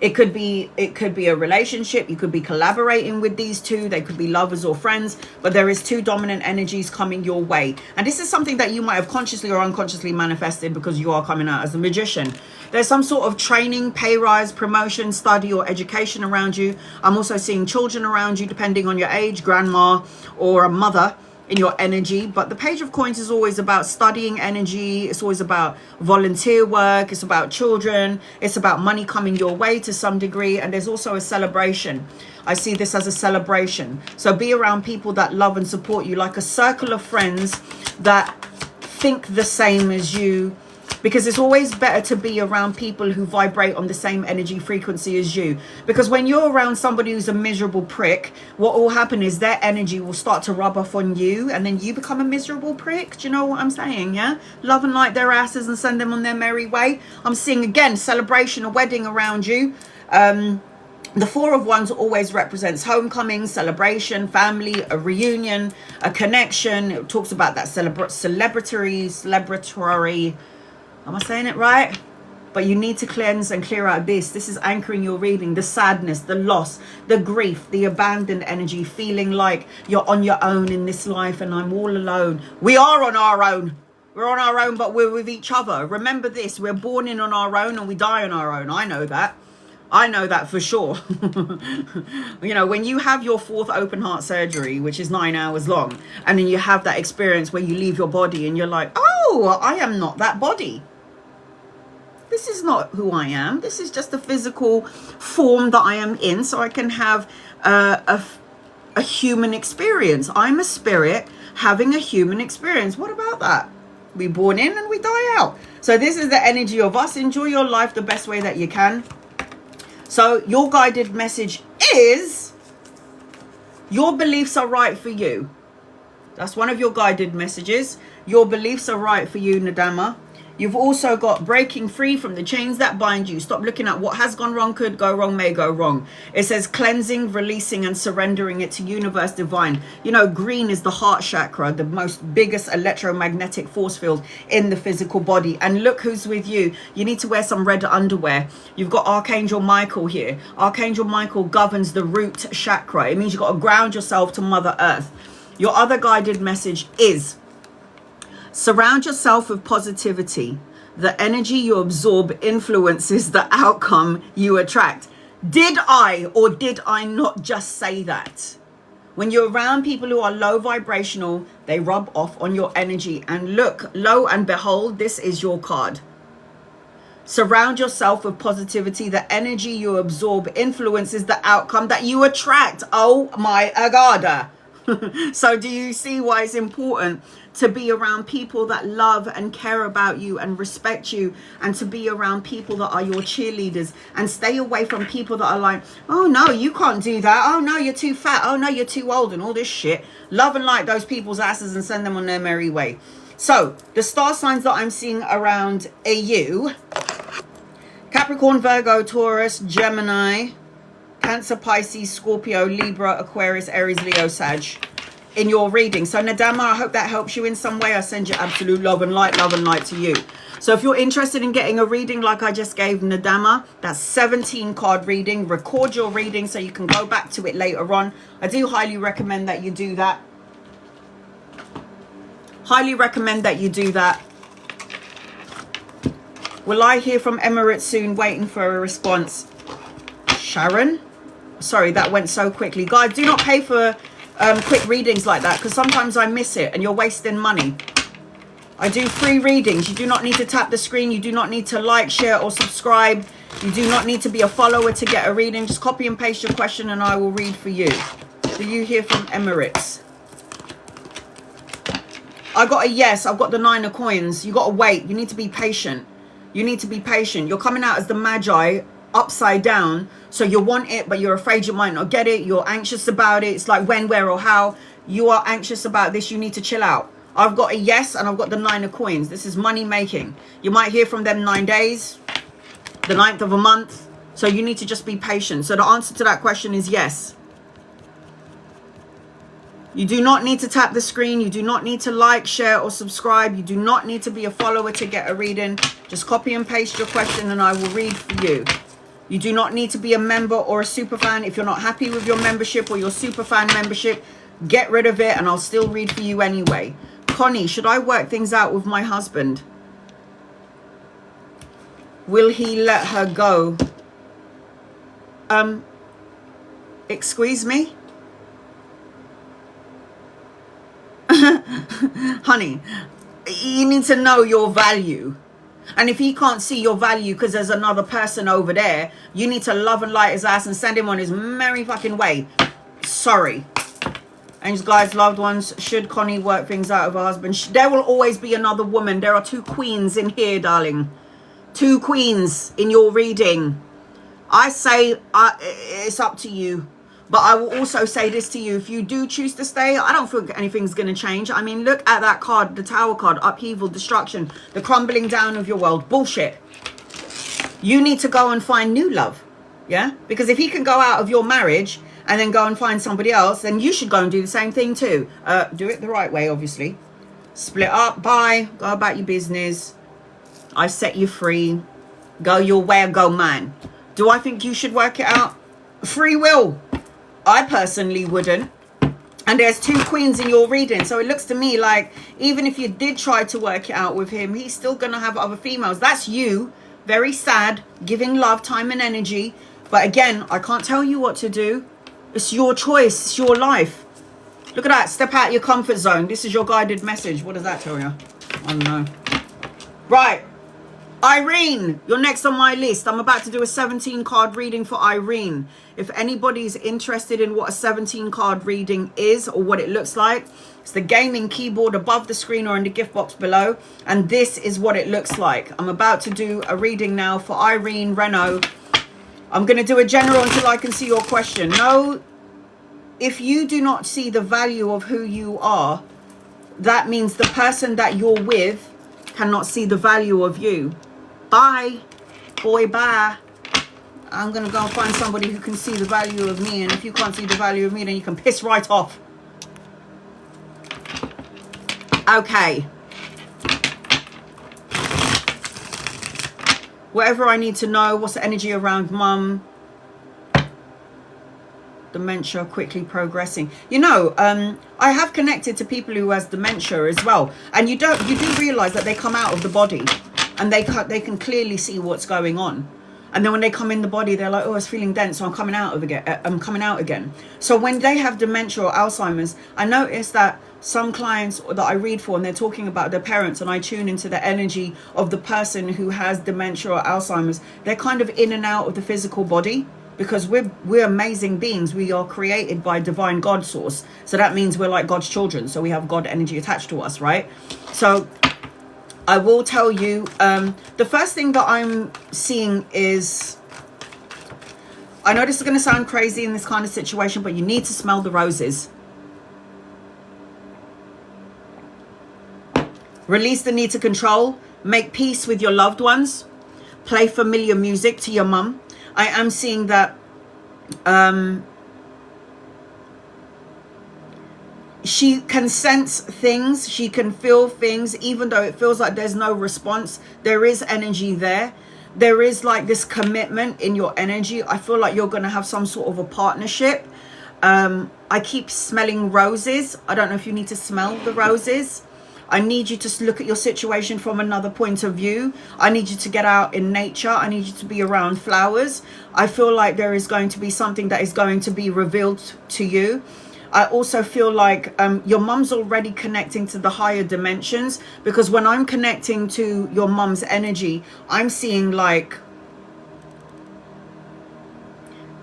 It could be a relationship. You could be collaborating with these two. They could be lovers or friends, but there is two dominant energies coming your way. And this is something that you might have consciously or unconsciously manifested because you are coming out as a magician. There's some sort of training, pay rise, promotion, study or education around you. I'm also seeing children around you, depending on your age, grandma or a mother in your energy. But the Page of Coins is always about studying energy. It's always about volunteer work. It's about children. It's about money coming your way to some degree. And there's also a celebration. I see this as a celebration. So be around people that love and support you, like a circle of friends that think the same as you, because it's always better to be around people who vibrate on the same energy frequency as you. Because when you're around somebody who's a miserable prick, what will happen is their energy will start to rub off on you, and then you become a miserable prick. Do you know what I'm saying? Yeah, love and light their asses and send them on their merry way. I'm seeing again celebration, a wedding around you. The Four of Wands always represents homecoming, celebration, family, a reunion, a connection. It talks about that celebratory. Am I saying it right? But you need to cleanse and clear out this. This is anchoring your reading. The sadness, the loss, the grief, the abandoned energy, feeling like you're on your own in this life and I'm all alone. We are on our own. We're on our own, but we're with each other. Remember this. We're born in on our own and we die on our own. I know that. I know that for sure. You know, when you have your 4th open heart surgery, which is 9 hours long, and then you have that experience where you leave your body and you're like, oh, I am not that body. This is not who I am. This is just a physical form that I am in, so I can have a human experience. I'm a spirit having a human experience. What about that? We born in and we die out. So this is the energy of us. Enjoy your life the best way that you can. So your guided message is your beliefs are right for you. That's one of your guided messages. Your beliefs are right for you, Nadama. You've also got breaking free from the chains that bind you. Stop looking at what has gone wrong, could go wrong, may go wrong. It says cleansing, releasing and surrendering it to universe divine. You know, green is the heart chakra, the most biggest electromagnetic force field in the physical body. And look who's with you. You need to wear some red underwear. You've got Archangel Michael here. Archangel Michael governs the root chakra. It means you've got to ground yourself to Mother Earth. Your other guided message is surround yourself with positivity. The energy you absorb influences the outcome you attract. Did I or did I not just say that? When you're around people who are low vibrational, they rub off on your energy. And look, lo and behold, this is your card. Surround yourself with positivity. The energy you absorb influences the outcome that you attract. Oh my God. So do you see why it's important to be around people that love and care about you and respect you, and to be around people that are your cheerleaders, and stay away from people that are like, oh no, you can't do that. Oh no, you're too fat. Oh no, you're too old and all this shit. Love and light those people's asses and send them on their merry way. So the star signs that I'm seeing around you: Capricorn, Virgo, Taurus, Gemini, Cancer, Pisces, Scorpio, Libra, Aquarius, Aries, Leo, Sag in your reading. So Nadama, I hope that helps you in some way. I send you absolute love and light to you. So if you're interested in getting a reading like I just gave Nadama, that's 17 card reading. Record your reading so you can go back to it later on. I do highly recommend that you do that. Highly recommend that you do that. Will I hear from Emirates soon? Waiting for a response. Sharon? Sorry, that went so quickly. Guys, do not pay for quick readings like that, because sometimes I miss it and you're wasting money. I do free readings. You do not need to tap the screen. You do not need to like, share or subscribe. You do not need to be a follower to get a reading. Just copy and paste your question and I will read for you. Do you hear from Emirates? I got a yes. I've got the 9 of coins. You got to wait. You need to be patient. You need to be patient. You're coming out as the Magi upside down. So you want it, but you're afraid you might not get it. You're anxious about it. It's like when, where or how. You are anxious about this. You need to chill out. I've got a yes and I've got the 9 of coins. This is money making. You might hear from them 9 days, the 9th of a month. So you need to just be patient. So the answer to that question is yes. You do not need to tap the screen. You do not need to like, share, or subscribe. You do not need to be a follower to get a reading. Just copy and paste your question and I will read for you. You do not need to be a member or a super fan. If you're not happy with your membership or your super fan membership, get rid of it and I'll still read for you anyway. Connie, should I work things out with my husband? Will he let her go? Excuse me? Honey, you need to know your value. And if he can't see your value because there's another person over there, you need to love and light his ass and send him on his merry fucking way. Sorry. And guys, loved ones, should Connie work things out with her husband? There will always be another woman. There are 2 queens in here, darling. 2 queens in your reading. I say it's up to you. But I will also say this to you. If you do choose to stay, I don't think anything's going to change. I mean, look at that card, the Tower card, upheaval, destruction, the crumbling down of your world. Bullshit. You need to go and find new love. Yeah? Because if he can go out of your marriage and then go and find somebody else, then you should go and do the same thing too. Do it the right way, obviously. Split up, bye, go about your business. I set you free. Go your way or go mine. Do I think you should work it out? Free will. I personally wouldn't. And there's 2 queens in your reading. So it looks to me like even if you did try to work it out with him, he's still going to have other females. That's you. Very sad. Giving love, time and energy. But again, I can't tell you what to do. It's your choice. It's your life. Look at that. Step out your comfort zone. This is your guided message. What does that tell you? I don't know. Right. Irene, you're next on my list. I'm about to do a 17 card reading for Irene. If anybody's interested in what a 17 card reading is or what it looks like, it's the gaming keyboard above the screen or in the gift box below. And this is what it looks like. I'm about to do a reading now for Irene Renault. I'm going to do a general until I can see your question. No, if you do not see the value of who you are, that means the person that you're with cannot see the value of you. Bye. Boy, bye. I'm going to go and find somebody who can see the value of me. And if you can't see the value of me, then you can piss right off. Okay. Whatever I need to know. What's the energy around mum? Dementia quickly progressing. You know, I have connected to people who has dementia as well. And you do realize that they come out of the body. And they can clearly see what's going on. And then when they come in the body, they're like, oh, it's feeling dense, so I'm coming out again. So when they have dementia or Alzheimer's, I notice that some clients that I read for, and they're talking about their parents, and I tune into the energy of the person who has dementia or Alzheimer's, they're kind of in and out of the physical body. Because we're amazing beings. We are created by divine God source. So that means we're like God's children. So we have God energy attached to us, right? So I will tell you, the first thing that I'm seeing is, I know this is going to sound crazy in this kind of situation, but you need to smell the roses. Release the need to control. Make peace with your loved ones. Play familiar music to your mum. I am seeing that she can sense things, she can feel things, even though it feels like there's no response. There is energy there. There is like this commitment in your energy. I feel like you're going to have some sort of a partnership. I keep smelling roses. I don't know if you need to smell the roses. I need you to look at your situation from another point of view. I need you to get out in nature. I need you to be around flowers. I feel like there is going to be something that is going to be revealed to you. I also feel like your mum's already connecting to the higher dimensions, because when I'm connecting to your mum's energy, I'm seeing like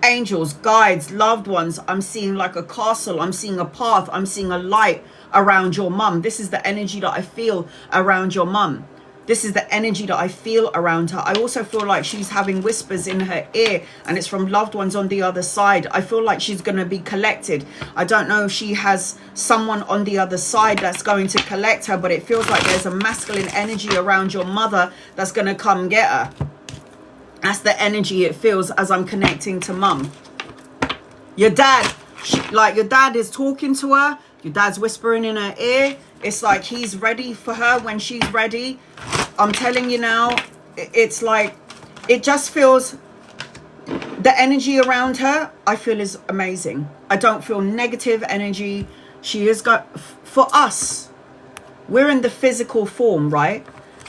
angels, guides, loved ones. I'm seeing like a castle. I'm seeing a path. I'm seeing a light around your mum. This is the energy that I feel around your mum. This is the energy that I feel around her. I also feel like she's having whispers in her ear, and it's from loved ones on the other side. I feel like she's going to be collected. I don't know if she has someone on the other side that's going to collect her, but it feels like there's a masculine energy around your mother that's going to come get her. That's the energy it feels as I'm connecting to mum. Your dad, your dad is talking to her. Your dad's whispering in her ear. It's like he's ready for her when she's ready. I'm telling you now, it's like, it just feels, the energy around her, I feel, is amazing. I don't feel negative energy. She has got, for us, we're in the physical form, right?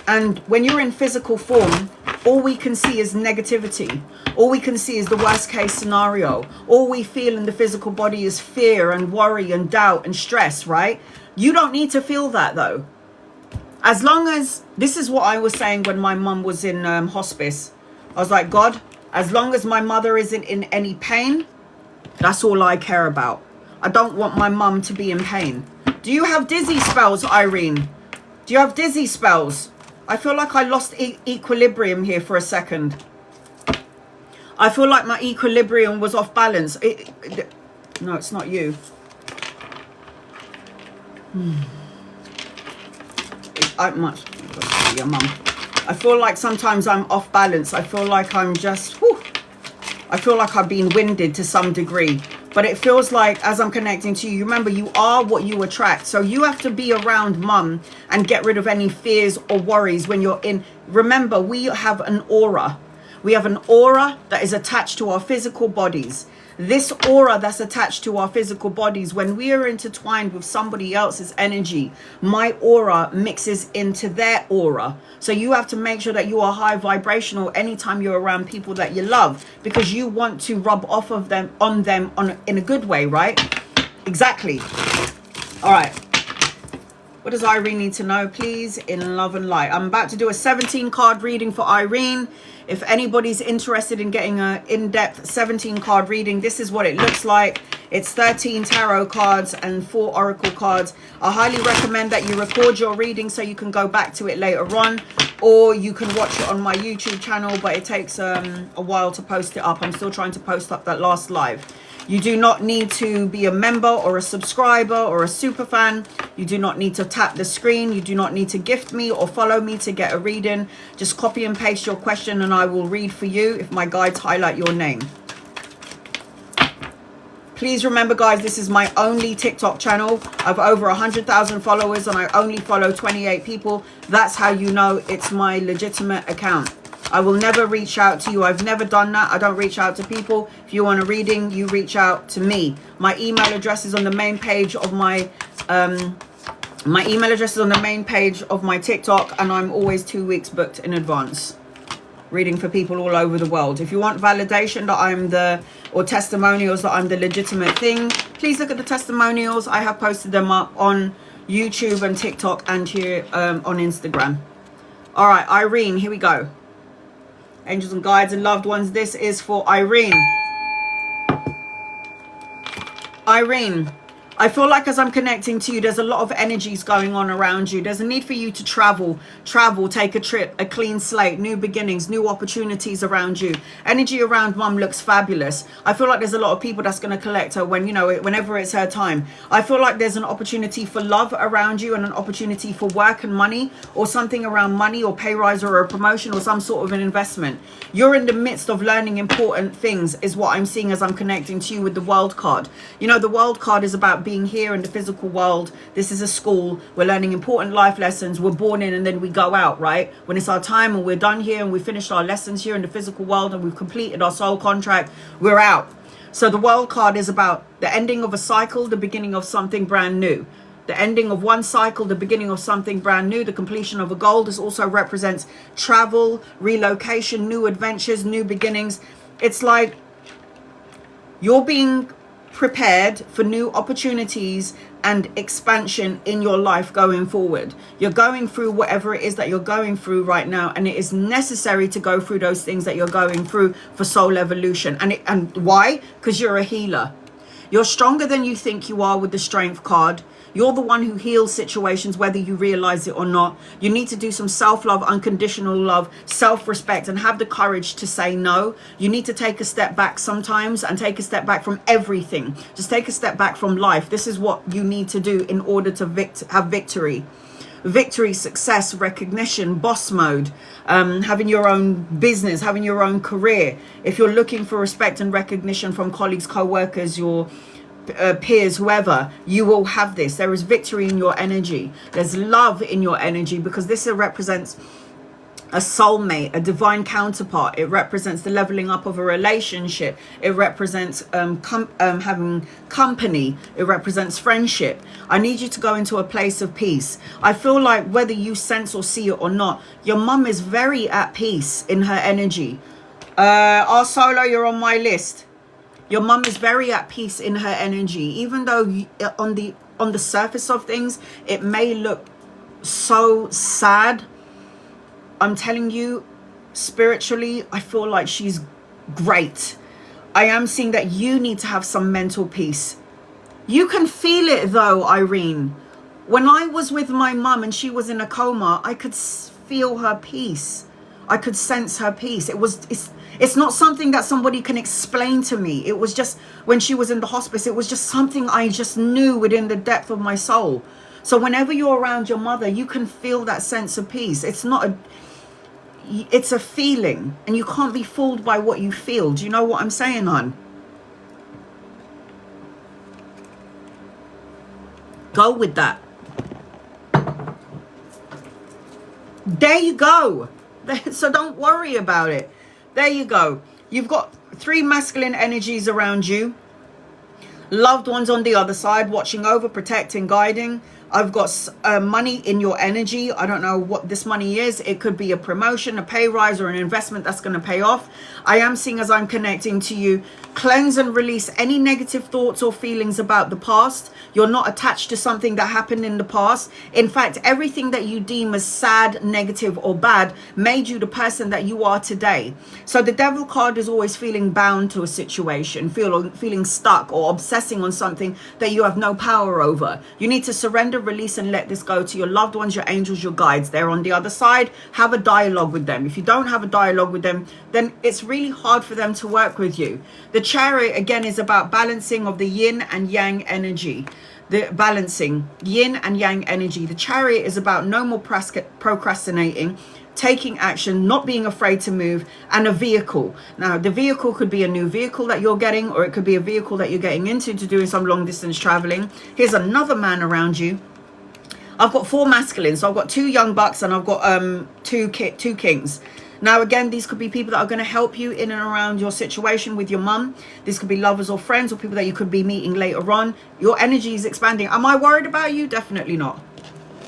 And when you're in physical form, all we can see is negativity. All we can see is the worst case scenario. All we feel in the physical body is fear and worry and doubt and stress, right? You don't need to feel that though. As long as, this is what I was saying when my mum was in hospice. I was like, God, as long as my mother isn't in any pain, that's all I care about. I don't want my mum to be in pain. Do you have dizzy spells, Irene? Do you have dizzy spells? I feel like I lost equilibrium here for a second. I feel like my equilibrium was off balance. No, it's not you. I must be your mum. I feel like sometimes I'm off balance. I feel like I'm just, whew, I feel like I've been winded to some degree. But it feels like as I'm connecting to you, remember, you are what you attract. So you have to be around mum and get rid of any fears or worries when you're in. Remember, we have an aura. We have an aura that is attached to our physical bodies. This aura that's attached to our physical bodies, when we are intertwined with somebody else's energy, my aura mixes into their aura. So you have to make sure that you are high vibrational anytime you're around people that you love, because you want to rub off of them in a good way, right? Exactly. All right. What does Irene need to know, please, in love and light? I'm about to do a 17 card reading for Irene. If anybody's interested in getting an in-depth 17 card reading, this is what it looks like. It's 13 tarot cards and 4 oracle cards. I highly recommend that you record your reading so you can go back to it later on, or you can watch it on my YouTube channel, but it takes a while to post it up. I'm still trying to post up that last live. You do not need to be a member or a subscriber or a super fan. You do not need to tap the screen. You do not need to gift me or follow me to get a reading. Just copy and paste your question and I will read for you if my guides highlight your name. Please remember, guys, this is my only TikTok channel. I have over 100,000 followers and I only follow 28 people. That's how you know it's my legitimate account. I will never reach out to you. I've never done that. I don't reach out to people. If you want a reading, you reach out to me. My email address is on the main page of my TikTok, and I'm always 2 weeks booked in advance. Reading for people all over the world. If you want validation that I'm or testimonials that I'm the legitimate thing, please look at the testimonials. I have posted them up on YouTube and TikTok and here on Instagram. All right, Irene, here we go. Angels and guides and loved ones, this is for Irene. Irene, I feel like as I'm connecting to you, there's a lot of energies going on around you. There's a need for you to travel, take a trip, a clean slate, new beginnings, new opportunities around you. Energy around mum looks fabulous. I feel like there's a lot of people that's going to collect her when, you know, whenever it's her time. I feel like there's an opportunity for love around you and an opportunity for work and money, or something around money or pay rise or a promotion or some sort of an investment. You're in the midst of learning important things is what I'm seeing as I'm connecting to you with the world card. You know, the world card is about being here in the physical world. This is a school. We're learning important life lessons. We're born in and then we go out, right? When it's our time and we're done here and we finished our lessons here in the physical world and we've completed our soul contract, we're out. So the world card is about the ending of a cycle, the beginning of something brand new. The ending of one cycle, the beginning of something brand new. The completion of a goal. This also represents travel, relocation, new adventures, new beginnings. It's like you're being prepared for new opportunities and expansion in your life going forward. You're going through whatever it is that you're going through right now, and it is necessary to go through those things that you're going through for soul evolution. And why? Because you're a healer. You're stronger than you think you are with the strength card. You're the one who heals situations, whether you realize it or not. You need to do some self-love, unconditional love, self-respect, and have the courage to say no. You need to take a step back sometimes and take a step back from everything. Just take a step back from life. This is what you need to do in order to have victory. Victory, success, recognition, boss mode, having your own business, having your own career. If you're looking for respect and recognition from colleagues, co-workers, your peers, whoever, you will have this. There is victory in your energy. There's love in your energy, because this represents a soulmate, a divine counterpart. It represents the leveling up of a relationship. It represents having company. It represents friendship. I need you to go into a place of peace. I feel like whether you sense or see it or not, your mum is very at peace in her energy. Our Solo, you're on my list. Your mum is very at peace in her energy, even though on the surface of things, it may look so sad. I'm telling you, spiritually, I feel like she's great. I am seeing that you need to have some mental peace. You can feel it though, Irene. When I was with my mum and she was in a coma, I could feel her peace. I could sense her peace. It's not something that somebody can explain to me. It was just, when she was in the hospice, it was just something I just knew within the depth of my soul. So whenever you're around your mother, you can feel that sense of peace. It's a feeling, and you can't be fooled by what you feel. Do you know what I'm saying, hon? Go with that. There you go. So don't worry about it. There you go. You've got 3 masculine energies around you. Loved ones on the other side, watching over, protecting, guiding. I've got money in your energy. I don't know what this money is. It could be a promotion, a pay rise, or an investment that's going to pay off. I am seeing, as I'm connecting to you, cleanse and release any negative thoughts or feelings about the past. You're not attached to something that happened in the past. In fact, everything that you deem as sad, negative, or bad made you the person that you are today. So the Devil card is always feeling bound to a situation, feeling stuck, or obsessing on something that you have no power over. You need to surrender, release, and let this go to your loved ones, your angels, your guides. They're on the other side. Have a dialogue with them. If you don't have a dialogue with them, then it's really hard for them to work with you. The Chariot, again, is about balancing of the yin and yang energy. The balancing yin and yang energy. The Chariot is about no more procrastinating, taking action, not being afraid to move, and a vehicle. Now, the vehicle could be a new vehicle that you're getting, or it could be a vehicle that you're getting into to doing some long distance traveling. Here's another man around you. I've got 4 masculines. So I've got 2 young bucks, and I've got two kings. Now, again, these could be people that are going to help you in and around your situation with your mum. This could be lovers or friends, or people that you could be meeting later on. Your energy is expanding. Am I worried about you? Definitely not.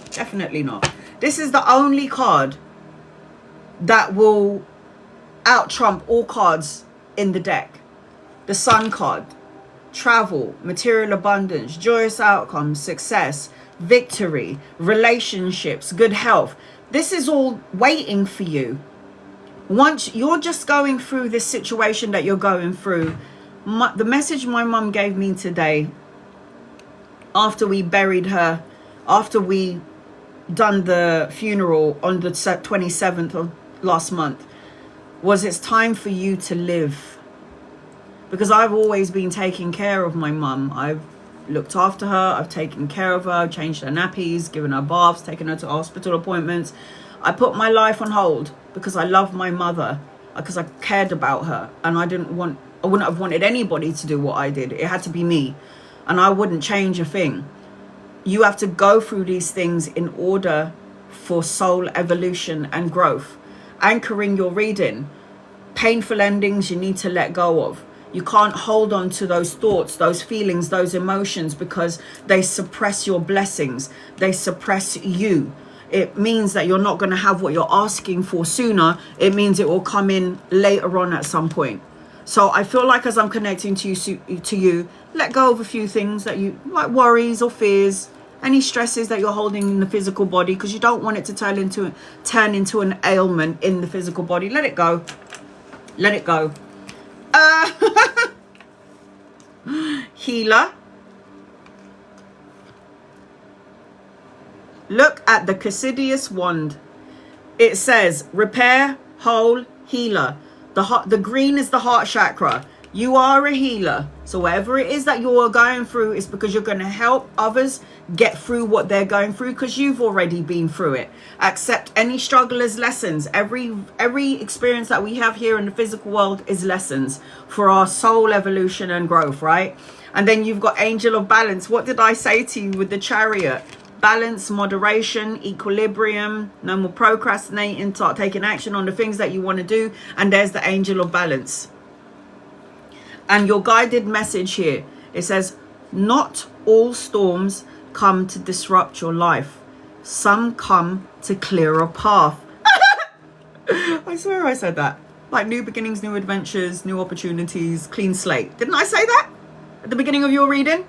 Definitely not. This is the only card that will out-trump all cards in the deck. The Sun card. Travel, material abundance, joyous outcomes, success, victory, relationships, good health. This is all waiting for you. Once you're just going through this situation that you're going through, the message my mum gave me today, after we buried her, after we done the funeral on the 27th of last month, was it's time for you to live. Because I've always been taking care of my mum. I've looked after her, I've taken care of her, I've changed her nappies, given her baths, taken her to hospital appointments. I put my life on hold because I love my mother, because I cared about her, and I wouldn't have wanted anybody to do what I did. It had to be me, and I wouldn't change a thing. You have to go through these things in order for soul evolution and growth. Anchoring your reading. Painful endings you need to let go of. You can't hold on to those thoughts, those feelings, those emotions, because they suppress your blessings. They suppress you. It means that you're not going to have what you're asking for sooner. It means it will come in later on at some point. So I feel like, as I'm connecting to you, let go of a few things that you like, worries or fears, any stresses that you're holding in the physical body, because you don't want it to turn into an ailment in the physical body. Let it go. Let it go. Healer. Look at the Cassidius wand. It says repair, whole, healer. The green is the heart chakra. You are a healer. So whatever it is that you're going through is because you're going to help others get through what they're going through, because you've already been through it. Accept any struggle as lessons. Every experience that we have here in the physical world is lessons for our soul evolution and growth, right? And then you've got Angel of Balance. What did I say to you with the Chariot? Balance, moderation, equilibrium, no more procrastinating, start taking action on the things that you want to do. And there's the Angel of Balance. And your guided message here, it says, not all storms come to disrupt your life. Some come to clear a path. I swear I said that. Like new beginnings, new adventures, new opportunities, clean slate. Didn't I say that at the beginning of your reading?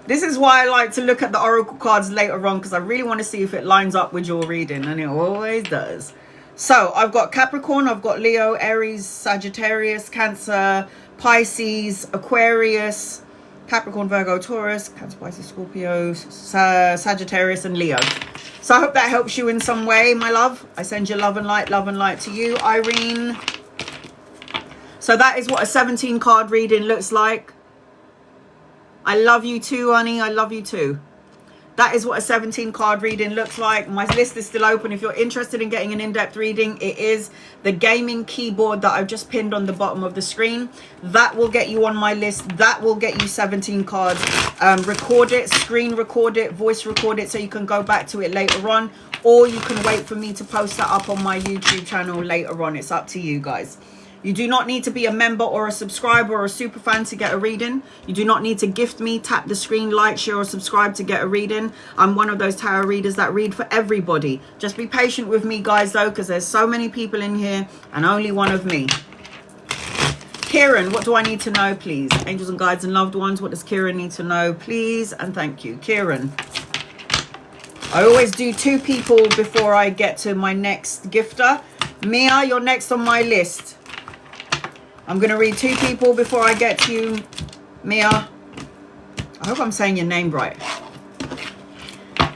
This is why I like to look at the oracle cards later on, because I really want to see if it lines up with your reading, and it always does. So I've got Capricorn, I've got Leo, Aries, Sagittarius, Cancer, Pisces, Aquarius, Capricorn, Virgo, Taurus, Cancer, Pisces, Scorpio, Sagittarius, and Leo. So I hope that helps you in some way, my love. I send you love and light to you, Irene. So that is what a 17 card reading looks like. I love you too, honey. I love you too. That is what a 17 card reading looks like. My list is still open. If you're interested in getting an in-depth reading, it is the gaming keyboard that I've just pinned on the bottom of the screen. That will get you on my list. That will get you 17 cards. Record it, screen record it, voice record it, so you can go back to it later on. Or you can wait for me to post that up on my YouTube channel later on. It's up to you guys. You do not need to be a member or a subscriber or a super fan to get a reading. You do not need to gift me, tap the screen, like, share or subscribe to get a reading. I'm one of those tarot readers that read for everybody. Just be patient with me, guys, though, because there's so many people in here and only one of me. Kieran, what do I need to know, please? Angels and guides and loved ones, what does Kieran need to know, please? And thank you. Kieran. I always do 2 people before I get to my next gifter. Mia, you're next on my list. I'm going to read 2 people before I get to you, Mia. I hope I'm saying your name right.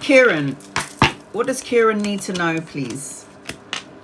Kieran. What does Kieran need to know, please?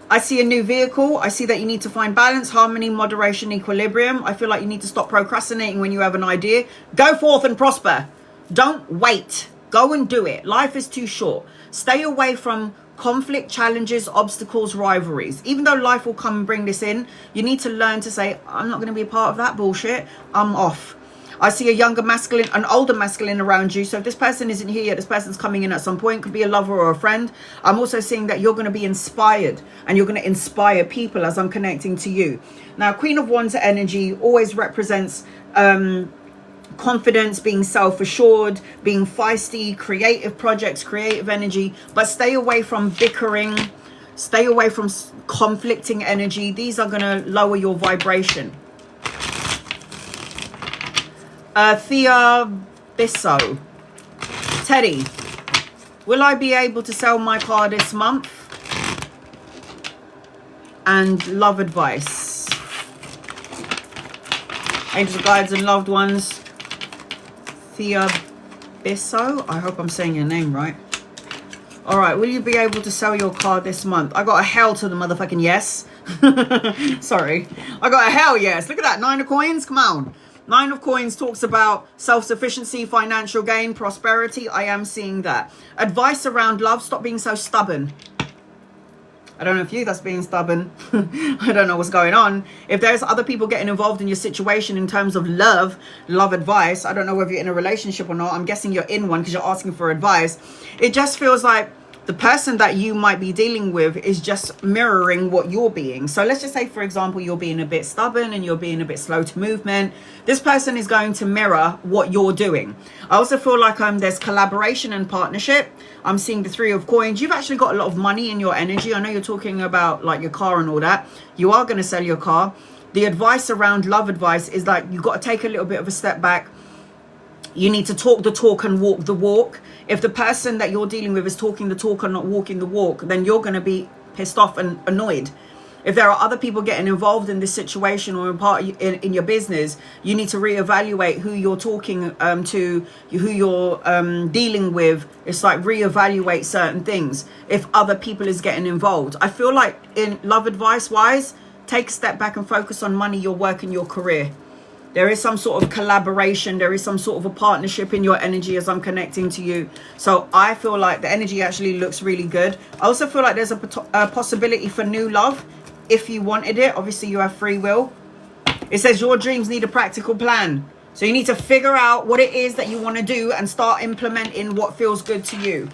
I see a new vehicle. I see that you need to find balance, harmony, moderation, equilibrium. I feel like you need to stop procrastinating when you have an idea. Go forth and prosper. Don't wait. Go and do it. Life is too short. Stay away from conflict, challenges, obstacles, rivalries. Even though life will come and bring this in, you need to learn to say, I'm not going to be a part of that bullshit. I'm off. I see a younger masculine, an older masculine around you. So if this person isn't here yet, this person's coming in at some point. Could be a lover or a friend. I'm also seeing that you're going to be inspired and you're going to inspire people as I'm connecting to you. Now, Queen of Wands energy always represents confidence, being self-assured, being feisty, creative projects, creative energy. But stay away from bickering. Stay away from conflicting energy. These are going to lower your vibration. Thea Bisso. Teddy, will I be able to sell my car this month? And love advice. Angels, guides and loved ones. Thea Bisso. I hope I'm saying your name right. All right, will you be able to sell your car this month? I got a hell to the motherfucking yes. Sorry. I got a hell yes. Look at that. 9 of coins. Come on. 9 of coins talks about self-sufficiency, financial gain, prosperity. I am seeing that. Advice around love. Stop being so stubborn. I don't know if that's being stubborn. I don't know what's going on. If there's other people getting involved in your situation in terms of love advice, I don't know whether you're in a relationship or not. I'm guessing you're in one because you're asking for advice. It just feels like the person that you might be dealing with is just mirroring what you're being. So let's just say, for example, you're being a bit stubborn and you're being a bit slow to movement. This person is going to mirror what you're doing. I also feel like there's collaboration and partnership. I'm seeing the 3 of coins. You've actually got a lot of money in your energy. I know you're talking about like your car and all that. You are going to sell your car. The advice around love advice is like you've got to take a little bit of a step back. You need to talk the talk and walk the walk. If the person that you're dealing with is talking the talk and not walking the walk, then you're going to be pissed off and annoyed. If there are other people getting involved in this situation or in your business, you need to reevaluate who you're talking to, who you're dealing with. It's like reevaluate certain things if other people is getting involved. I feel like in love advice wise, take a step back and focus on money, your work and your career. There is some sort of collaboration. There is some sort of a partnership in your energy as I'm connecting to you. So I feel like the energy actually looks really good. I also feel like there's a possibility for new love if you wanted it. Obviously, you have free will. It says your dreams need a practical plan. So you need to figure out what it is that you want to do and start implementing what feels good to you.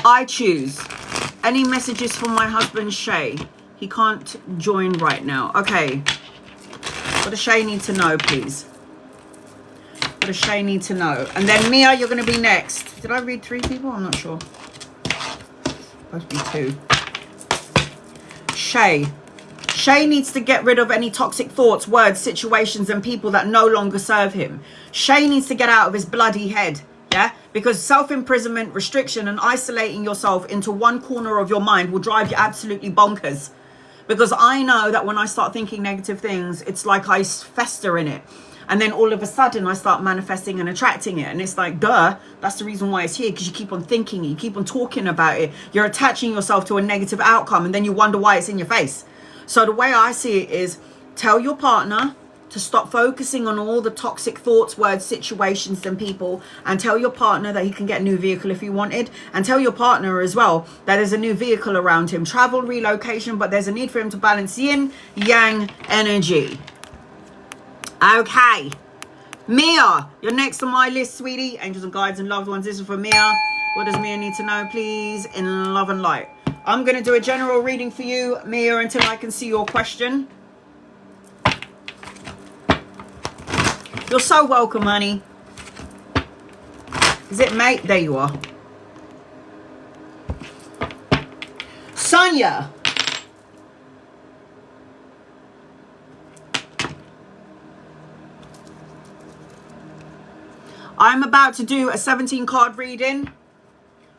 I choose. Any messages from my husband, Shay? He can't join right now. Okay. What does Shay need to know, please? What does Shay need to know? And then Mia, you're going to be next. Did I read 3 people? I'm not sure. Supposed to be 2. Shay. Shay needs to get rid of any toxic thoughts, words, situations, and people that no longer serve him. Shay needs to get out of his bloody head. Yeah? Because self-imprisonment, restriction, and isolating yourself into one corner of your mind will drive you absolutely bonkers. Because I know that when I start thinking negative things, it's like I fester in it. And then all of a sudden I start manifesting and attracting it. And it's like, duh, that's the reason why it's here. Because you keep on thinking it, you keep on talking about it. You're attaching yourself to a negative outcome. And then you wonder why it's in your face. So the way I see it is, tell your partner to stop focusing on all the toxic thoughts, words, situations, and people, and tell your partner that he can get a new vehicle if he wanted, and tell your partner as well that there's a new vehicle around him, travel, relocation, but there's a need for him to balance yin yang energy. Okay, Mia, you're next on my list, sweetie. Angels and guides and loved ones. This is for Mia. What does Mia need to know, please, in love and light? I'm going to do a general reading for you, Mia, until I can see your question. You're so welcome, honey. Is it, mate? There you are. Sonia. I'm about to do a 17 card reading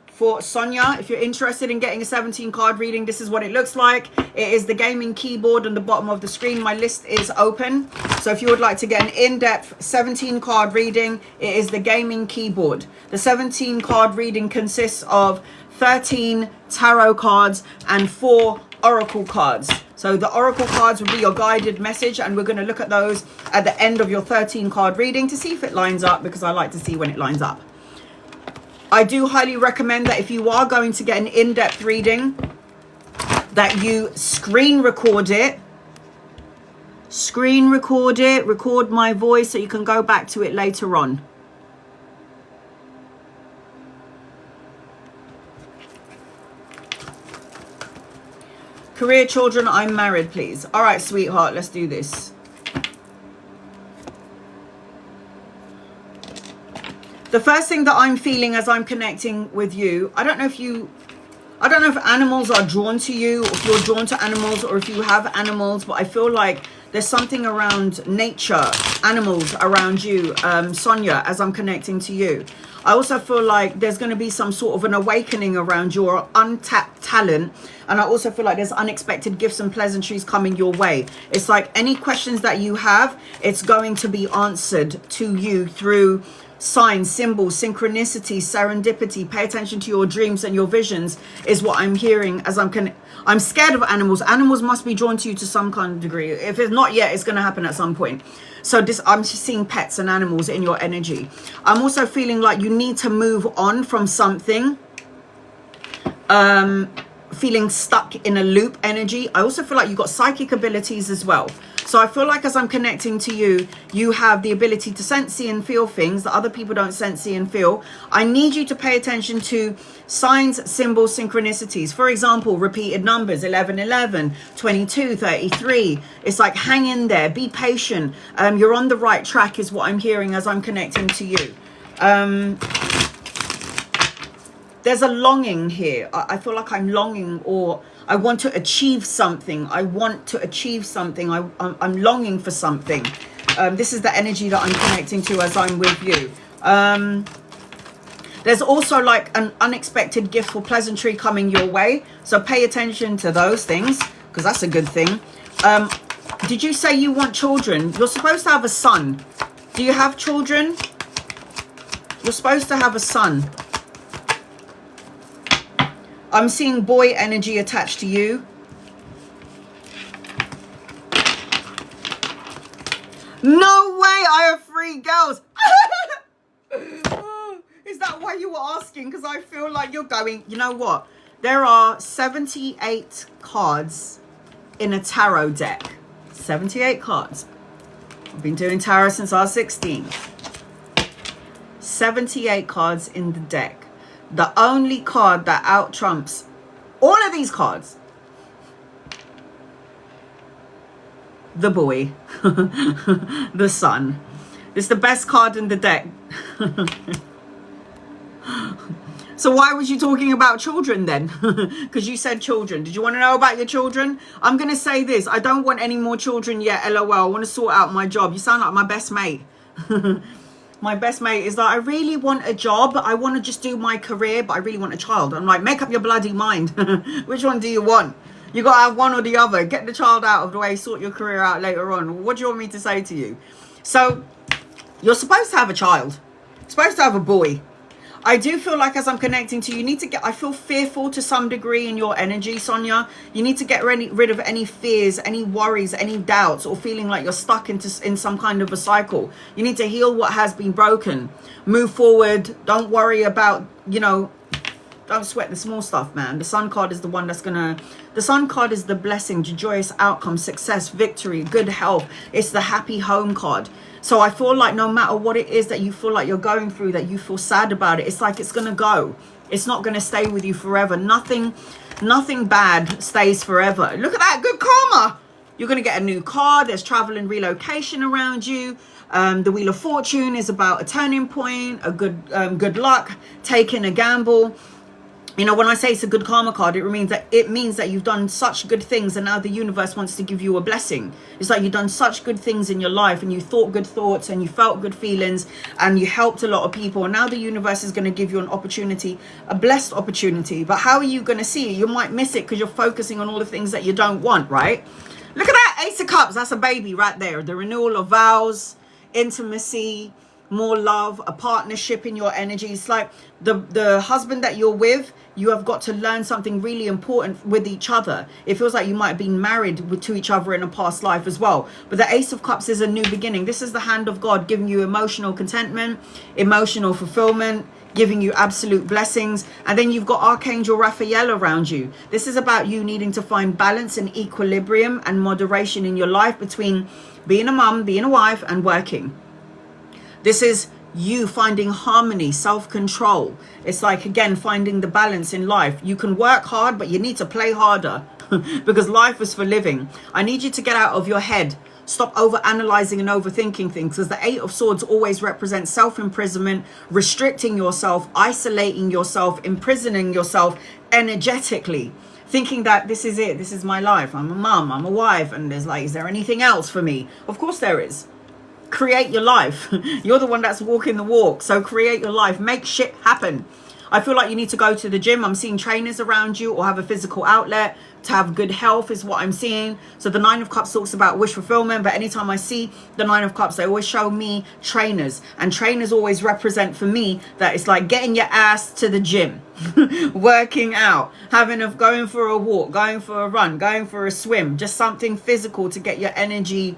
for Sonia. If you're interested in getting a 17 card reading, this is what it looks like. It is the gaming keyboard on the bottom of the screen. My list is open. So if you would like to get an in-depth 17 card reading, it is the gaming keyboard. The 17 card reading consists of 13 tarot cards and 4 oracle cards. So the oracle cards will be your guided message, and we're going to look at those at the end of your 13 card reading to see if it lines up, because I like to see when it lines up. I do highly recommend that if you are going to get an in-depth reading, that you screen record it. Screen record it, record my voice so you can go back to it later on. Career, children, I'm married, please. All right, sweetheart, let's do this. The first thing that I'm feeling as I'm connecting with you, I don't know if animals are drawn to you, or if you're drawn to animals, or if you have animals, but I feel like there's something around nature, animals around you, Sonia, as I'm connecting to you. I also feel like there's going to be some sort of an awakening around your untapped talent. And I also feel like there's unexpected gifts and pleasantries coming your way. It's like any questions that you have, it's going to be answered to you through signs, symbols, synchronicity, serendipity. Pay attention to your dreams and your visions is what I'm hearing as I'm scared of animals. Animals must be drawn to you to some kind of degree. If it's not yet, it's going to happen at some point. So I'm just seeing pets and animals in your energy. I'm also feeling like you need to move on from something. Feeling stuck in a loop energy. I also feel like you've got psychic abilities as well. So I feel like as I'm connecting to you, you have the ability to sense, see, and feel things that other people don't sense, see, and feel. I need you to pay attention to signs, symbols, synchronicities. For example, repeated numbers, 1111, 22, 33. It's like, hang in there, be patient. You're on the right track is what I'm hearing as I'm connecting to you. There's a longing here. I feel like I'm longing, or I want to achieve something. I want to achieve something. I'm longing for something. This is the energy that I'm connecting to as I'm with you. There's also like an unexpected gift or pleasantry coming your way. So pay attention to those things, because that's a good thing. Did you say you want children? You're supposed to have a son. Do you have children? You're supposed to have a son. I'm seeing boy energy attached to you. No way, I have 3 girls. Is that why you were asking? Because I feel like you're going, you know what? There are 78 cards in a tarot deck. 78 cards. I've been doing tarot since I was 16. 78 cards in the deck. The only card that out trumps all of these cards, the boy, the sun. It's the best card in the deck. So why was you talking about children then? Because you said children. Did you want to know about your children? I'm going to say this. I don't want any more children yet, LOL. I want to sort out my job. You sound like my best mate. My best mate is like, I really want a job. I want to just do my career, but I really want a child. I'm like, make up your bloody mind. Which one do you want? You got to have one or the other. Get the child out of the way. Sort your career out later on. What do you want me to say to you? So you're supposed to have a child. You're supposed to have a boy. I do feel like as I'm connecting to you, you need to get, I feel fearful to some degree in your energy, Sonia. You need to get rid of any fears, any worries, any doubts, or feeling like you're stuck in some kind of a cycle. You need to heal what has been broken. Move forward. Don't worry about, you know, don't sweat the small stuff, man. The sun card is the one that's gonna, the sun card is the blessing, joyous outcome, success, victory, good health. It's the happy home card. So I feel like no matter what it is that you feel like you're going through, that you feel sad about it, it's like it's gonna go. It's not gonna stay with you forever. Nothing bad stays forever. Look at that, good karma. You're gonna get a new car. There's travel and relocation around you. The Wheel of Fortune is about a turning point, a good luck, taking a gamble. You know, when I say it's a good karma card, it means that you've done such good things, and now the universe wants to give you a blessing. It's like you've done such good things in your life, and you thought good thoughts, and you felt good feelings, and you helped a lot of people. And now the universe is going to give you an opportunity, a blessed opportunity. But how are you going to see it? You might miss it because you're focusing on all the things that you don't want, right? Look at that, Ace of Cups. That's a baby right there. The renewal of vows, intimacy, more love, a partnership in your energy. It's like the husband that you're with, you have got to learn something really important with each other. It feels like you might have been married to each other in a past life as well. But the Ace of Cups is a new beginning. This is the hand of God giving you emotional contentment, emotional fulfillment, giving you absolute blessings. And then you've got Archangel Raphael around you. This is about you needing to find balance and equilibrium and moderation in your life between being a mum, being a wife, and working. This is you finding harmony, self-control. It's like, again, finding the balance in life. You can work hard, but you need to play harder because life is for living. I need you to get out of your head. Stop over-analyzing and overthinking things, because the Eight of Swords always represents self-imprisonment, restricting yourself, isolating yourself, imprisoning yourself energetically, thinking that this is it, this is my life, I'm a mum, I'm a wife, and there's like, is there anything else for me? Of course there is. Create your life. You're the one that's walking the walk. So create your life. Make shit happen. I feel like you need to go to the gym. I'm seeing trainers around you, or have a physical outlet to have good health is what I'm seeing. So the Nine of Cups talks about wish fulfillment, but anytime I see the Nine of Cups, they always show me trainers, and trainers always represent for me that it's like getting your ass to the gym, working out, going for a walk, going for a run, going for a swim, just something physical to get your energy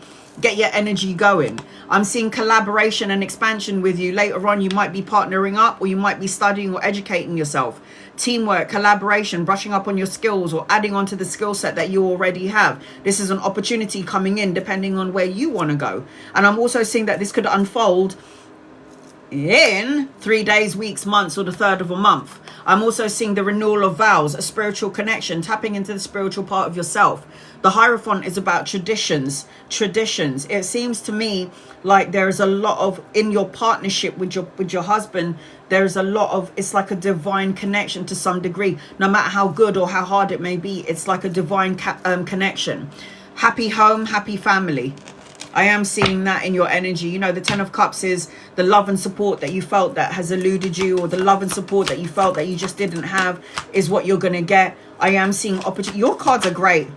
going. I'm seeing collaboration and expansion with you. Later on, you might be partnering up, or you might be studying or educating yourself. Teamwork, collaboration, brushing up on your skills, or adding on to the skill set that you already have. This is an opportunity coming in depending on where you want to go. And I'm also seeing that this could unfold in 3 days, weeks, months, or the third of a month. I'm also seeing the renewal of vows, a spiritual connection, tapping into the spiritual part of yourself. The Hierophant is about traditions. It seems to me like there's a lot of, in your partnership with your husband, there's a lot of, it's like a divine connection to some degree. No matter how good or how hard it may be, it's like a divine connection. Happy home, happy family. I am seeing that in your energy. You know, the Ten of Cups is the love and support that you felt that has eluded you, or the love and support that you felt that you just didn't have is what you're going to get. I am seeing opportunity. Your cards are great.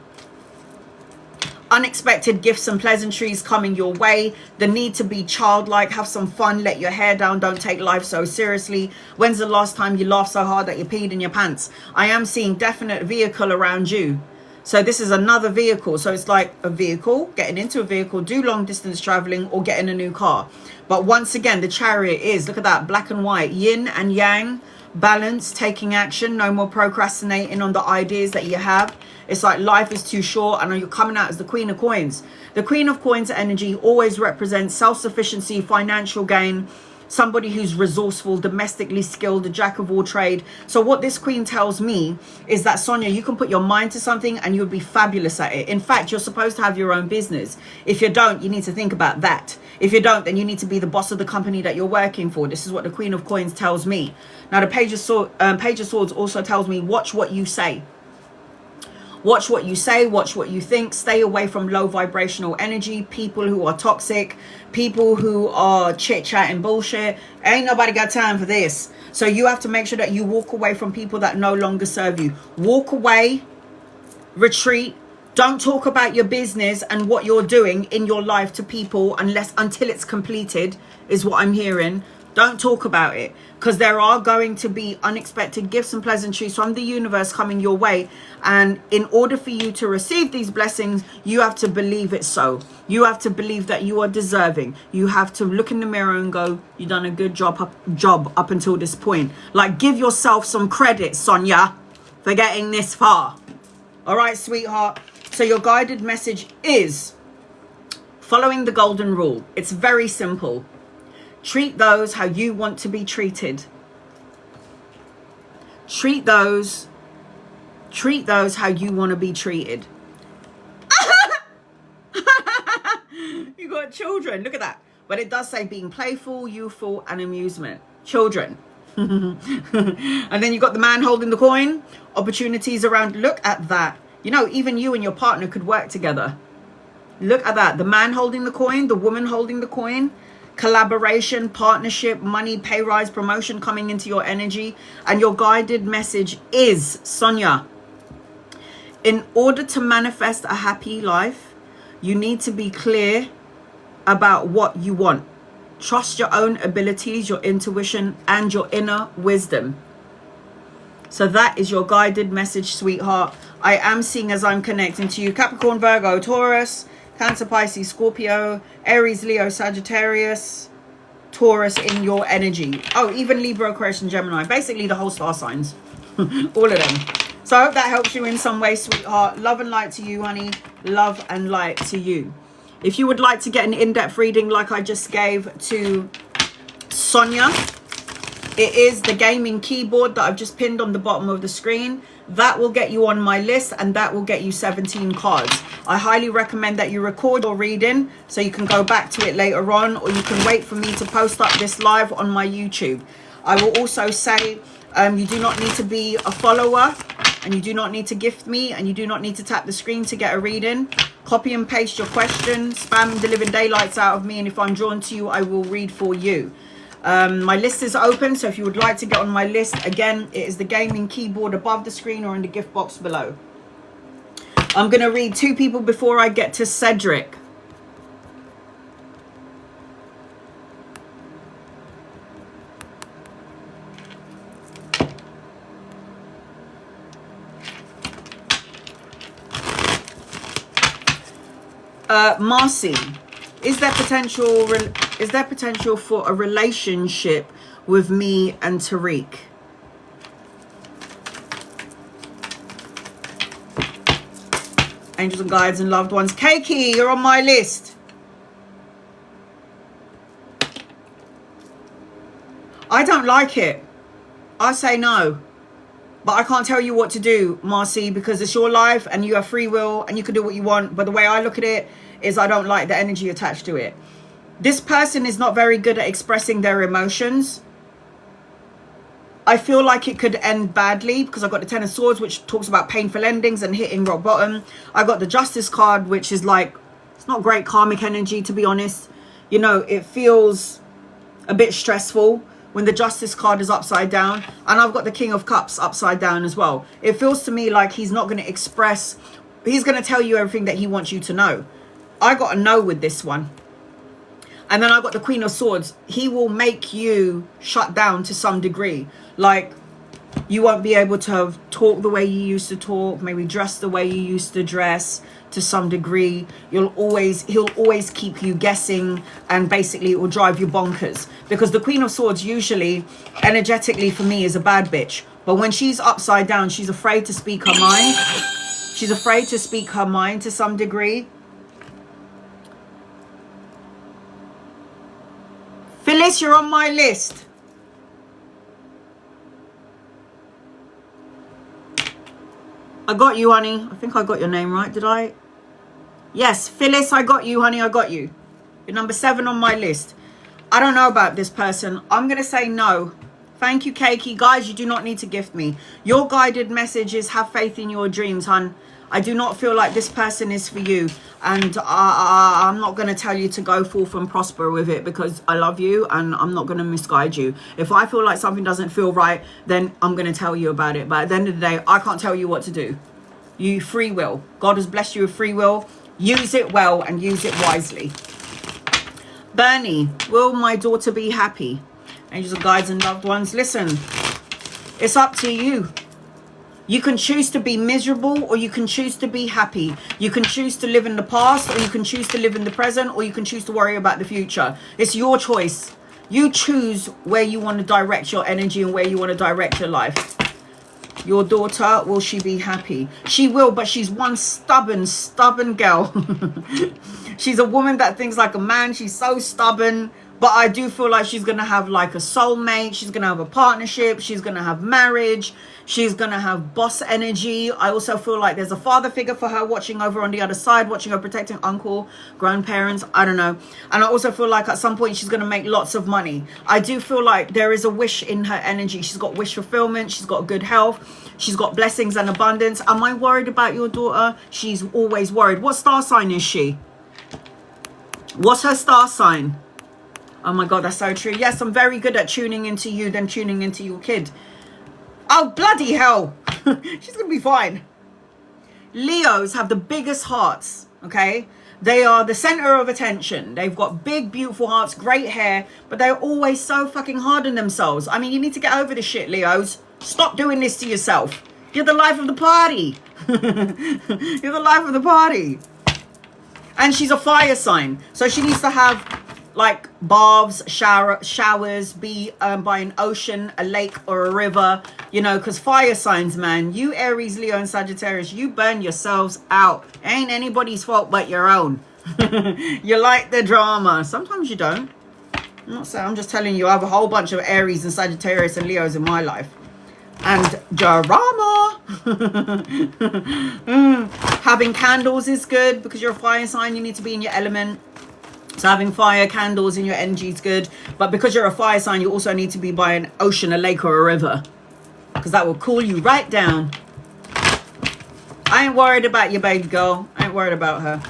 Unexpected gifts and pleasantries coming your way. The need to be childlike, have some fun, let your hair down, don't take life so seriously. When's the last time you laughed so hard that you peed in your pants? I am seeing definite vehicle around you. So this is another vehicle. So it's like a vehicle, getting into a vehicle, do long distance traveling, or getting a new car. But once again, the Chariot is, look at that, black and white, yin and yang, balance, taking action, no more procrastinating on the ideas that you have. It's like life is too short, and you're coming out as the Queen of Coins. The Queen of Coins energy always represents self-sufficiency, financial gain, somebody who's resourceful, domestically skilled, a jack of all trade. So what this queen tells me is that, Sonia, you can put your mind to something and you'll be fabulous at it. In fact, you're supposed to have your own business. If you don't, you need to think about that. If you don't, then you need to be the boss of the company that you're working for. This is what the Queen of Coins tells me. Now, the Page of Swords also tells me, watch what you say. Watch what you say, watch what you think. Stay away from low vibrational energy, people who are toxic, people who are chit-chatting bullshit. Ain't nobody got time for this. So you have to make sure that you walk away from people that no longer serve you. Walk away, retreat. Don't talk about your business and what you're doing in your life to people until it's completed, is what I'm hearing. Don't talk about it, because there are going to be unexpected gifts and pleasantries from the universe coming your way. And in order for you to receive these blessings, you have to believe it so. You have to believe that you are deserving. You have to look in the mirror and go, you've done a good job up until this point. Like, give yourself some credit, Sonia, for getting this far. All right, sweetheart. So your guided message is following the golden rule. It's very simple. Treat those how you want to be treated. Treat those how you want to be treated. You got children, look at that. But it does say being playful, youthful, and amusement. Children. And then you got the man holding the coin. Opportunities around, look at that. You know, even you and your partner could work together. Look at that. The man holding the coin, the woman holding the coin. Collaboration, partnership, money, pay rise, promotion coming into your energy. And your guided message is, Sonia, in order to manifest a happy life, you need to be clear about what you want. Trust your own abilities, your intuition, and your inner wisdom. So that is your guided message, sweetheart. I am seeing, as I'm connecting to you, Capricorn, Virgo, Taurus, Cancer, Pisces, Scorpio, Aries, Leo, Sagittarius, Taurus in your energy. Oh, even Libra, Aquarius, and Gemini. Basically the whole star signs. All of them. So I hope that helps you in some way, sweetheart. Love and light to you, honey. Love and light to you. If you would like to get an in-depth reading like I just gave to Sonia, it is the gaming keyboard that I've just pinned on the bottom of the screen. That will get you on my list, and that will get you 17 cards. I highly recommend that you record your reading so you can go back to it later on, or you can wait for me to post up this live on my YouTube. I will also say you do not need to be a follower, and you do not need to gift me, and you do not need to tap the screen to get a reading. Copy and paste your question, spam the living daylights out of me, and if I'm drawn to you, I will read for you. My list is open, so if you would like to get on my list, again, it is the gaming keyboard above the screen or in the gift box below. I'm going to read 2 people before I get to Cedric. Marcy, is there potential for a relationship with me and Tariq? Angels and guides and loved ones. Keiki, you're on my list. I don't like it. I say no. But I can't tell you what to do, Marcy, because it's your life and you have free will and you can do what you want. But the way I look at it is I don't like the energy attached to it. This person is not very good at expressing their emotions. I feel like it could end badly because I got the Ten of Swords, which talks about painful endings and hitting rock bottom. I got the Justice card, which is like, it's not great karmic energy, to be honest. You know, it feels a bit stressful when the Justice card is upside down. And I've got the King of Cups upside down as well. It feels to me like he's not going to express, he's going to tell you everything that he wants you to know. I got a no with this one. And then I got the Queen of Swords. He will make you shut down to some degree. Like, You won't be able to talk the way you used to talk, maybe dress the way you used to dress to some degree. He'll always keep you guessing, and basically it will drive you bonkers. Because the Queen of Swords usually, energetically for me, is a bad bitch. But when she's upside down, she's afraid to speak her mind. She's afraid to speak her mind to some degree. Phyllis, you're on my list. I got you, honey. I think I got your name right, did I? Yes, Phyllis, I got you, honey. I got you. You're number 7 on my list. I don't know about this person. I'm going to say no. Thank you, Keiki. Guys, you do not need to gift me. Your guided message is have faith in your dreams, hon. I do not feel like this person is for you. And I'm not going to tell you to go forth and prosper with it, because I love you and I'm not going to misguide you. If I feel like something doesn't feel right, then I'm going to tell you about it. But at the end of the day, I can't tell you what to do. You free will. God has blessed you with free will. Use it well and use it wisely. Bernie, will my daughter be happy? Angels and guides and loved ones, listen. It's up to you. You can choose to be miserable, or you can choose to be happy. You can choose to live in the past, or you can choose to live in the present, or you can choose to worry about the future. It's your choice. You choose where you want to direct your energy and where you want to direct your life. Your daughter, will she be happy? She will, but she's one stubborn girl. She's a woman that thinks like a man. She's so stubborn. But I do feel like she's going to have like a soulmate. She's going to have a partnership. She's going to have marriage. She's going to have boss energy. I also feel like there's a father figure for her watching over on the other side, watching her, protecting uncle, grandparents. I don't know. And I also feel like at some point she's going to make lots of money. I do feel like there is a wish in her energy. She's got wish fulfillment. She's got good health. She's got blessings and abundance. Am I worried about your daughter? She's always worried. What star sign is she? What's her star sign? Oh my God, that's so true. Yes, I'm very good at tuning into you than tuning into your kid. Oh, bloody hell. She's going to be fine. Leos have the biggest hearts, okay? They are the center of attention. They've got big, beautiful hearts, great hair, but they're always so fucking hard on themselves. I mean, you need to get over this shit, Leos. Stop doing this to yourself. You're the life of the party. You're the life of the party. And she's a fire sign. So she needs to have like baths, showers, be by an ocean, a lake, or a river, you know, because fire signs, man, you Aries, Leo, and Sagittarius, you burn yourselves out. Ain't anybody's fault but your own. You like the drama. Sometimes you don't. I'm not saying, I'm just telling you, I have a whole bunch of Aries and Sagittarius and Leos in my life. And drama. Having candles is good because you're a fire sign. You need to be in your element. So having fire, candles in your energy is good. But because you're a fire sign, you also need to be by an ocean, a lake, or a river. Because that will cool you right down. I ain't worried about your baby girl. I ain't worried about her.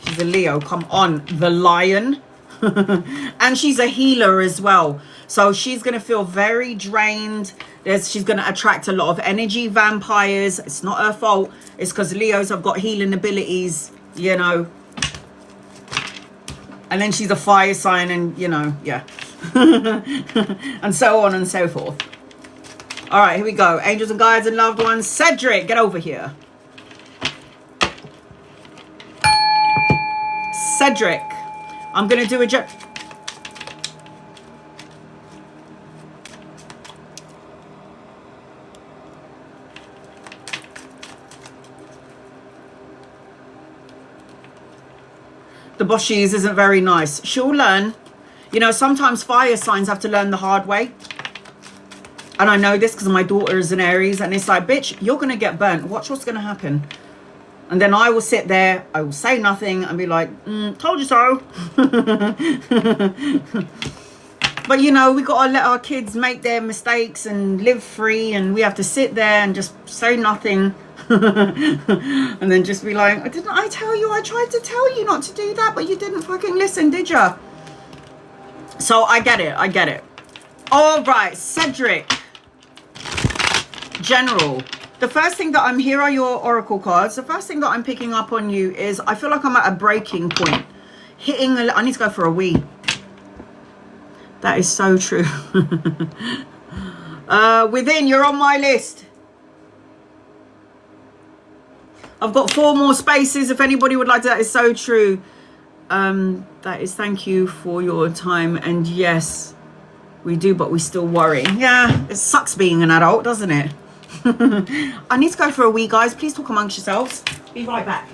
She's a Leo. Come on. The lion. And she's a healer as well. So she's going to feel very drained. She's going to attract a lot of energy vampires. It's not her fault. It's because Leos have got healing abilities, you know. And then she's a fire sign and, you know, yeah. And so on and so forth. All right, here we go. Angels and guides and loved ones. Cedric, get over here. Cedric, I'm going to do a... The Boshies isn't very nice. She'll learn. You know, sometimes fire signs have to learn the hard way. And I know this because my daughter is an Aries. And it's like, bitch, you're going to get burnt. Watch what's going to happen. And then I will sit there. I will say nothing and be like, told you so. But, you know, we got to let our kids make their mistakes and live free. And we have to sit there and just say nothing. And then just be like, didn't I tell you? I tried to tell you not to do that, but you didn't fucking listen, did you? So I get it. I get it. All right, Cedric. General. The first thing that I'm here are your oracle cards. The first thing that I'm picking up on you is I feel like I'm at a breaking point. I need to go for a wee. That is so true. Within, you're on my list. I've got 4 more spaces if anybody would like to. That is so true. That is, thank you for your time. And yes, we do, but we still worry. Yeah, it sucks being an adult, doesn't it? I need to go for a wee, guys. Please talk amongst yourselves. Be right back.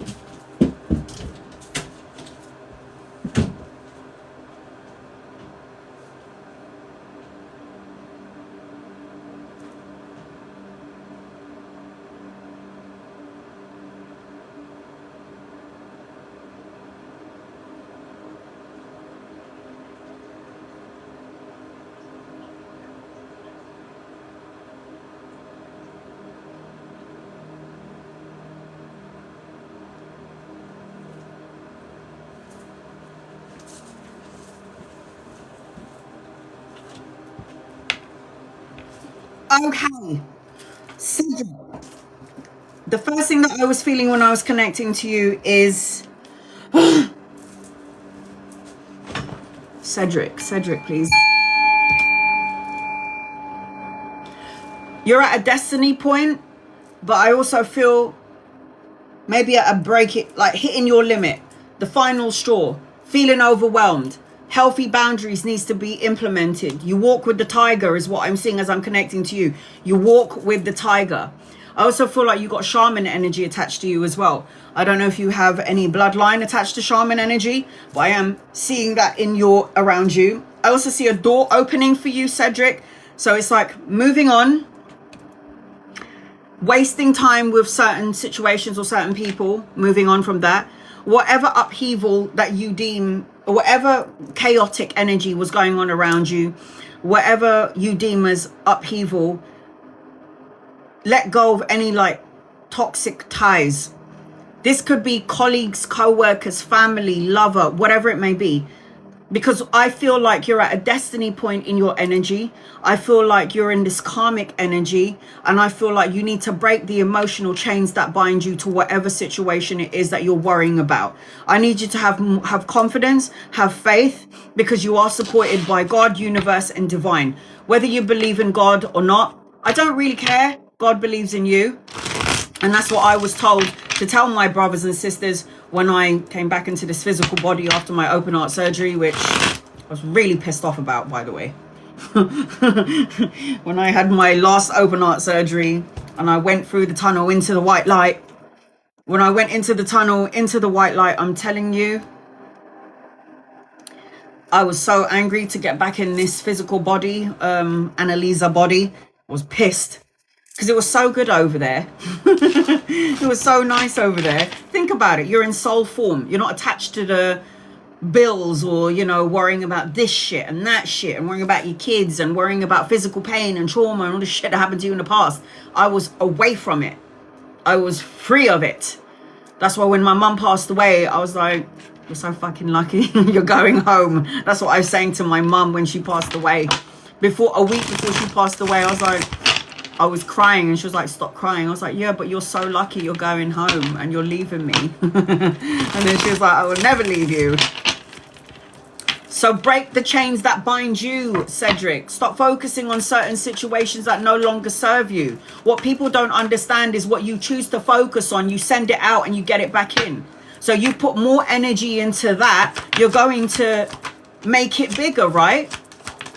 Okay, Cedric. The first thing that I was feeling when I was connecting to you is Cedric, please. You're at a destiny point, but I also feel maybe at a break, it like hitting your limit, the final straw, feeling overwhelmed. Healthy boundaries needs to be implemented. You walk with the tiger is what I'm seeing as I'm connecting to you. You walk with the tiger. I also feel like you got shaman energy attached to you as well. I don't know if you have any bloodline attached to shaman energy, but I am seeing that in your around you. I also see a door opening for you, Cedric. So it's like moving on, wasting time with certain situations or certain people, moving on from that. Whatever upheaval that you deem, or whatever chaotic energy was going on around you, whatever you deem as upheaval, let go of any like toxic ties. This could be colleagues, co-workers, family, lover, whatever it may be. Because I feel like you're at a destiny point in your energy. I feel like you're in this karmic energy. And I feel like you need to break the emotional chains that bind you to whatever situation it is that you're worrying about. I need you to have confidence, have faith, because you are supported by God, universe, and divine. Whether you believe in God or not, I don't really care. God believes in you. And that's what I was told to tell my brothers and sisters when I came back into this physical body after my open heart surgery, which I was really pissed off about, by the way. When I had my last open heart surgery and I went through the tunnel into the white light. When I went into the tunnel, into the white light, I'm telling you, I was so angry to get back in this physical body, Annalisa body. I was pissed. Because it was so good over there. It was so nice over there. Think about it. You're in soul form. You're not attached to the bills or, you know, worrying about this shit and that shit and worrying about your kids and worrying about physical pain and trauma and all the shit that happened to you in the past. I was away from it. I was free of it. That's why when my mum passed away, I was like, you're so fucking lucky. You're going home. That's what I was saying to my mum when she passed away. A week before she passed away, I was like, I was crying and she was like, stop crying. I was like, yeah, but you're so lucky you're going home and you're leaving me. And then she was like, I will never leave you. So break the chains that bind you, Cedric. Stop focusing on certain situations that no longer serve you. What people don't understand is what you choose to focus on, you send it out and you get it back in. So you put more energy into that, you're going to make it bigger, right?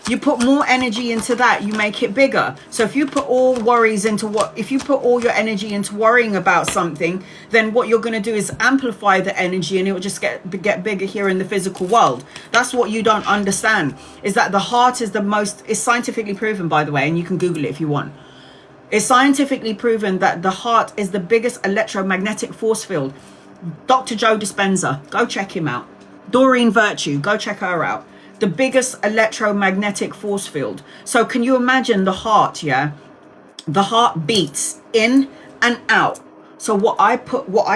You put more energy into that, you make it bigger. So if you put all worries into if you put all your energy into worrying about something, then what you're going to do is amplify the energy and it will just get bigger here in the physical world. That's what you don't understand, is that the heart is it's scientifically proven, by the way, and you can Google it if you want. It's scientifically proven that the heart is the biggest electromagnetic force field. Dr. Joe Dispenza, go check him out. Doreen Virtue, go check her out. The biggest electromagnetic force field. So can you imagine the heart? Yeah, the heart beats in and out. So what I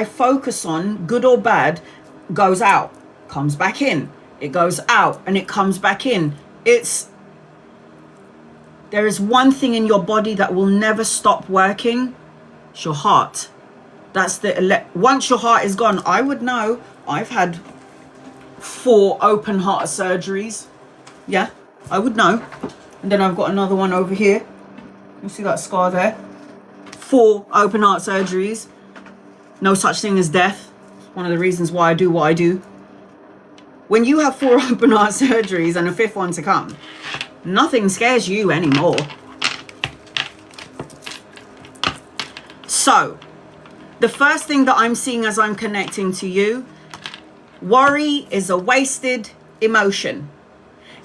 focus on, good or bad, goes out, comes back in, it goes out and it comes back in. There is one thing in your body that will never stop working. It's your heart. That's once your heart is gone, I would know. I've had 4 open heart surgeries. Yeah, I would know. And then I've got another one over here. You see that scar there? 4 open heart surgeries. No such thing as death. One of the reasons why I do what I do. When you have 4 open heart surgeries and a 5th one to come, nothing scares you anymore. So, the first thing that I'm seeing as I'm connecting to you, worry is a wasted emotion.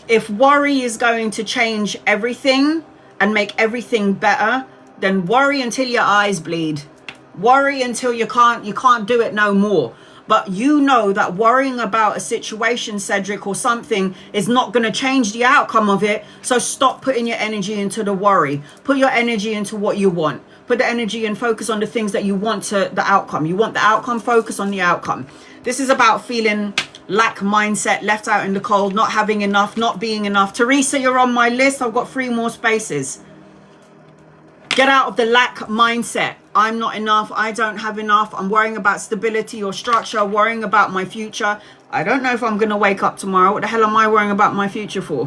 If worry is going to change everything and make everything better, then worry until your eyes bleed. Worry until you can't do it no more. But you know that worrying about a situation, Cedric, or something is not going to change the outcome of it. So stop putting your energy into the worry. Put your energy into what you want. Put the energy and focus on the things that you want to the outcome. You want the outcome, focus on the outcome. This is about feeling lack mindset, left out in the cold, not having enough, not being enough. Teresa, you're on my list. I've got 3 more spaces. Get out of the lack mindset. I'm not enough. I don't have enough. I'm worrying about stability or structure, worrying about my future. I don't know if I'm going to wake up tomorrow. What the hell am I worrying about my future for?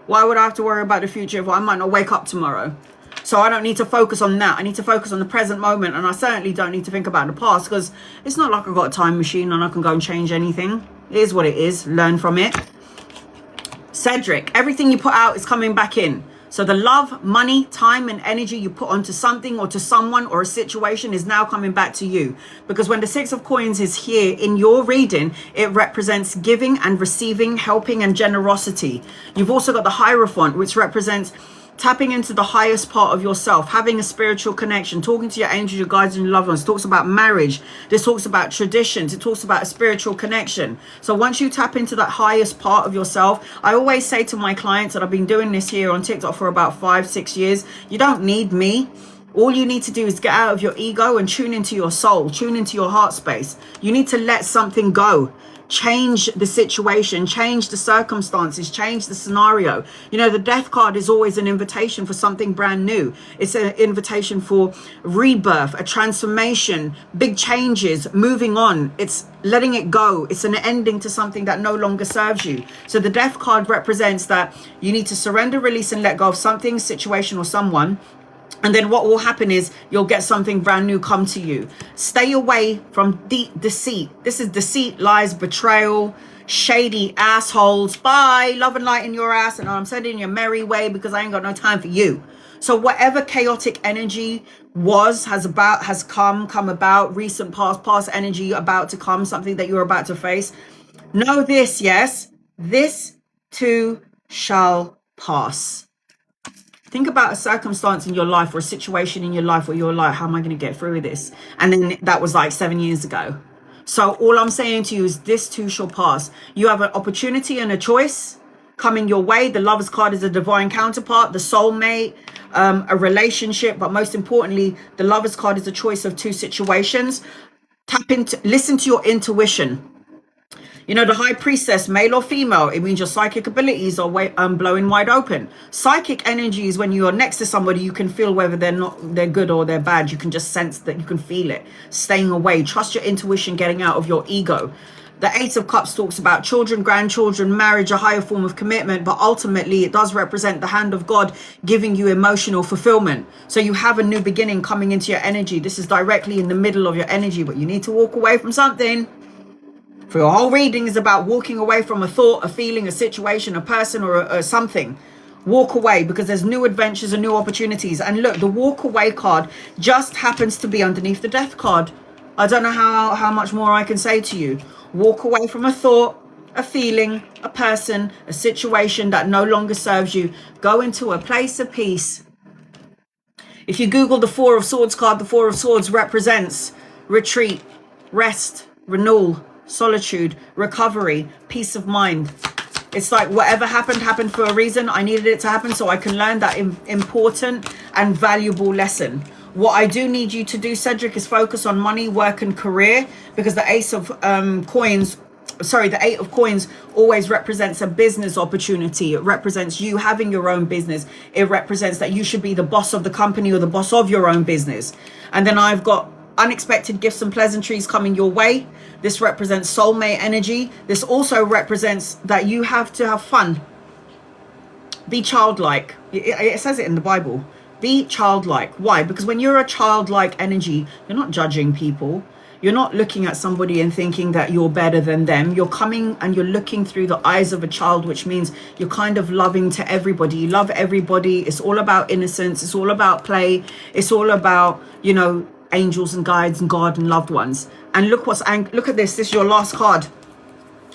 Why would I have to worry about the future if I might not wake up tomorrow? So I don't need to focus on that. I need to focus on the present moment. And I certainly don't need to think about the past, because it's not like I've got a time machine and I can go and change anything. It is what it is. Learn from it. Cedric, everything you put out is coming back in. So the love, money, time and energy you put onto something or to someone or a situation is now coming back to you. Because when the 6 of coins is here in your reading, it represents giving and receiving, helping and generosity. You've also got the Hierophant, which represents tapping into the highest part of yourself, having a spiritual connection, talking to your angels, your guides and your loved ones. It talks about marriage. This talks about traditions. It talks about a spiritual connection. So once you tap into that highest part of yourself, I always say to my clients, and I've been doing this here on TikTok for about 5-6 years, you don't need me. All you need to do is get out of your ego and tune into your soul, tune into your heart space. You need to let something go. Change the situation, change the circumstances, change the scenario. You know, the death card is always an invitation for something brand new. It's an invitation for rebirth, a transformation, big changes, moving on. It's letting it go. It's an ending to something that no longer serves you. So the death card represents that you need to surrender, release and let go of something, situation or someone. And then what will happen is you'll get something brand new come to you. Stay away from deep deceit. This is deceit, lies, betrayal, shady assholes. Bye. Love and light in your ass. And I'm sending you a merry way because I ain't got no time for you. So whatever chaotic energy has come about, recent past energy about to come, something that you're about to face. Know this, yes, this too shall pass. Think about a circumstance in your life or a situation in your life where you're like, how am I going to get through this? And then that was like 7 years ago. So all I'm saying to you is this too shall pass. You have an opportunity and a choice coming your way. The Lover's card is a divine counterpart, the soulmate, a relationship. But most importantly, the Lover's card is a choice of 2 situations. Listen to your intuition. You know, the High Priestess, male or female, it means your psychic abilities are blowing wide open. Psychic energy is when you are next to somebody, you can feel whether they're good or they're bad. You can just sense that, you can feel it. Staying away, trust your intuition, getting out of your ego. The 8 of Cups talks about children, grandchildren, marriage, a higher form of commitment, but ultimately it does represent the hand of God giving you emotional fulfillment. So you have a new beginning coming into your energy. This is directly in the middle of your energy, but you need to walk away from something. For your whole reading is about walking away from a thought, a feeling, a situation, a person, or something. Walk away because there's new adventures and new opportunities. And look, the walk away card just happens to be underneath the death card. I don't know how much more I can say to you. Walk away from a thought, a feeling, a person, a situation that no longer serves you. Go into a place of peace. If you Google the 4 of Swords card, the 4 of Swords represents retreat, rest, renewal, solitude, recovery, peace of mind. It's like whatever happened for a reason. I needed it to happen so I can learn that important and valuable lesson. What I do need you to do, Cedric, is focus on money, work and career, because the Ace of Coins, the 8 of Coins always represents a business opportunity. It represents you having your own business. It represents that you should be the boss of the company or the boss of your own business. And then I've got unexpected gifts and pleasantries coming your way. This represents soulmate energy. This also represents that you have to have fun. Be childlike. It says it in the Bible. Be childlike. Why? Because when you're a childlike energy, you're not judging people. You're not looking at somebody and thinking that you're better than them. You're coming and you're looking through the eyes of a child, which means you're kind of loving to everybody. You love everybody. It's all about innocence. It's all about play. It's all about, you know, angels and guides and God and loved ones. And look at this. This is your last card.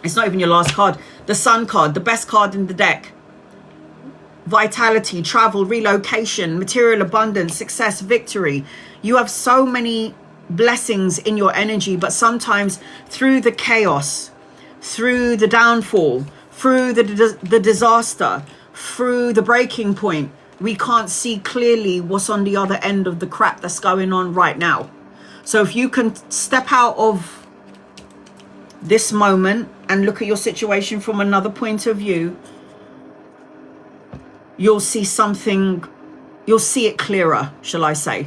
It's not even your last card. The Sun card, the best card in the deck. Vitality, travel, relocation, material abundance, success, victory. You have so many blessings in your energy, but sometimes through the chaos, through the downfall, through the disaster, through the breaking point, we can't see clearly what's on the other end of the crap that's going on right now. So if you can step out of this moment and look at your situation from another point of view, you'll see something, you'll see it clearer, shall I say.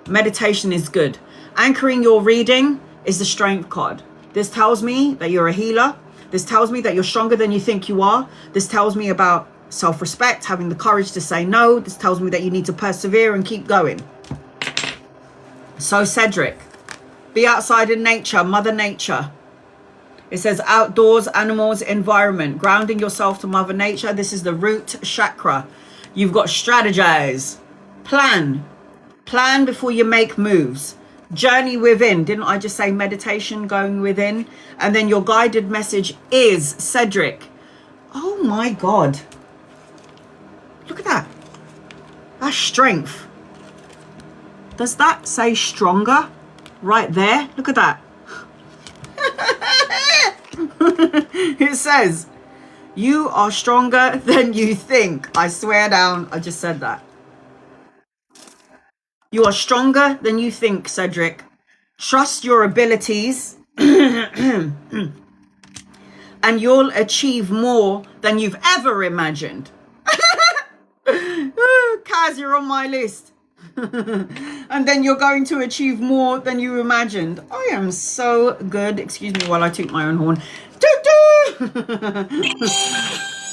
Meditation is good. Anchoring your reading is the Strength card. This tells me that you're a healer. This tells me that you're stronger than you think you are. This tells me about self-respect, having the courage to say no. This tells me that you need to persevere and keep going. So Cedric, be outside in nature, Mother Nature. It says outdoors, animals, environment, grounding yourself to Mother Nature. This is the root chakra. You've got strategize, plan before you make moves. Journey within. Didn't I just say meditation, going within? And then your guided message is Cedric. Oh my God. Look at that. That's strength. Does that say stronger? Right there. Look at that. It says, you are stronger than you think. I swear down, I just said that. You are stronger than you think, Cedric. Trust your abilities and you'll achieve more than you've ever imagined. Kaz, you're on my list. And then you're going to achieve more than you imagined. I am so good. Excuse me while I toot my own horn.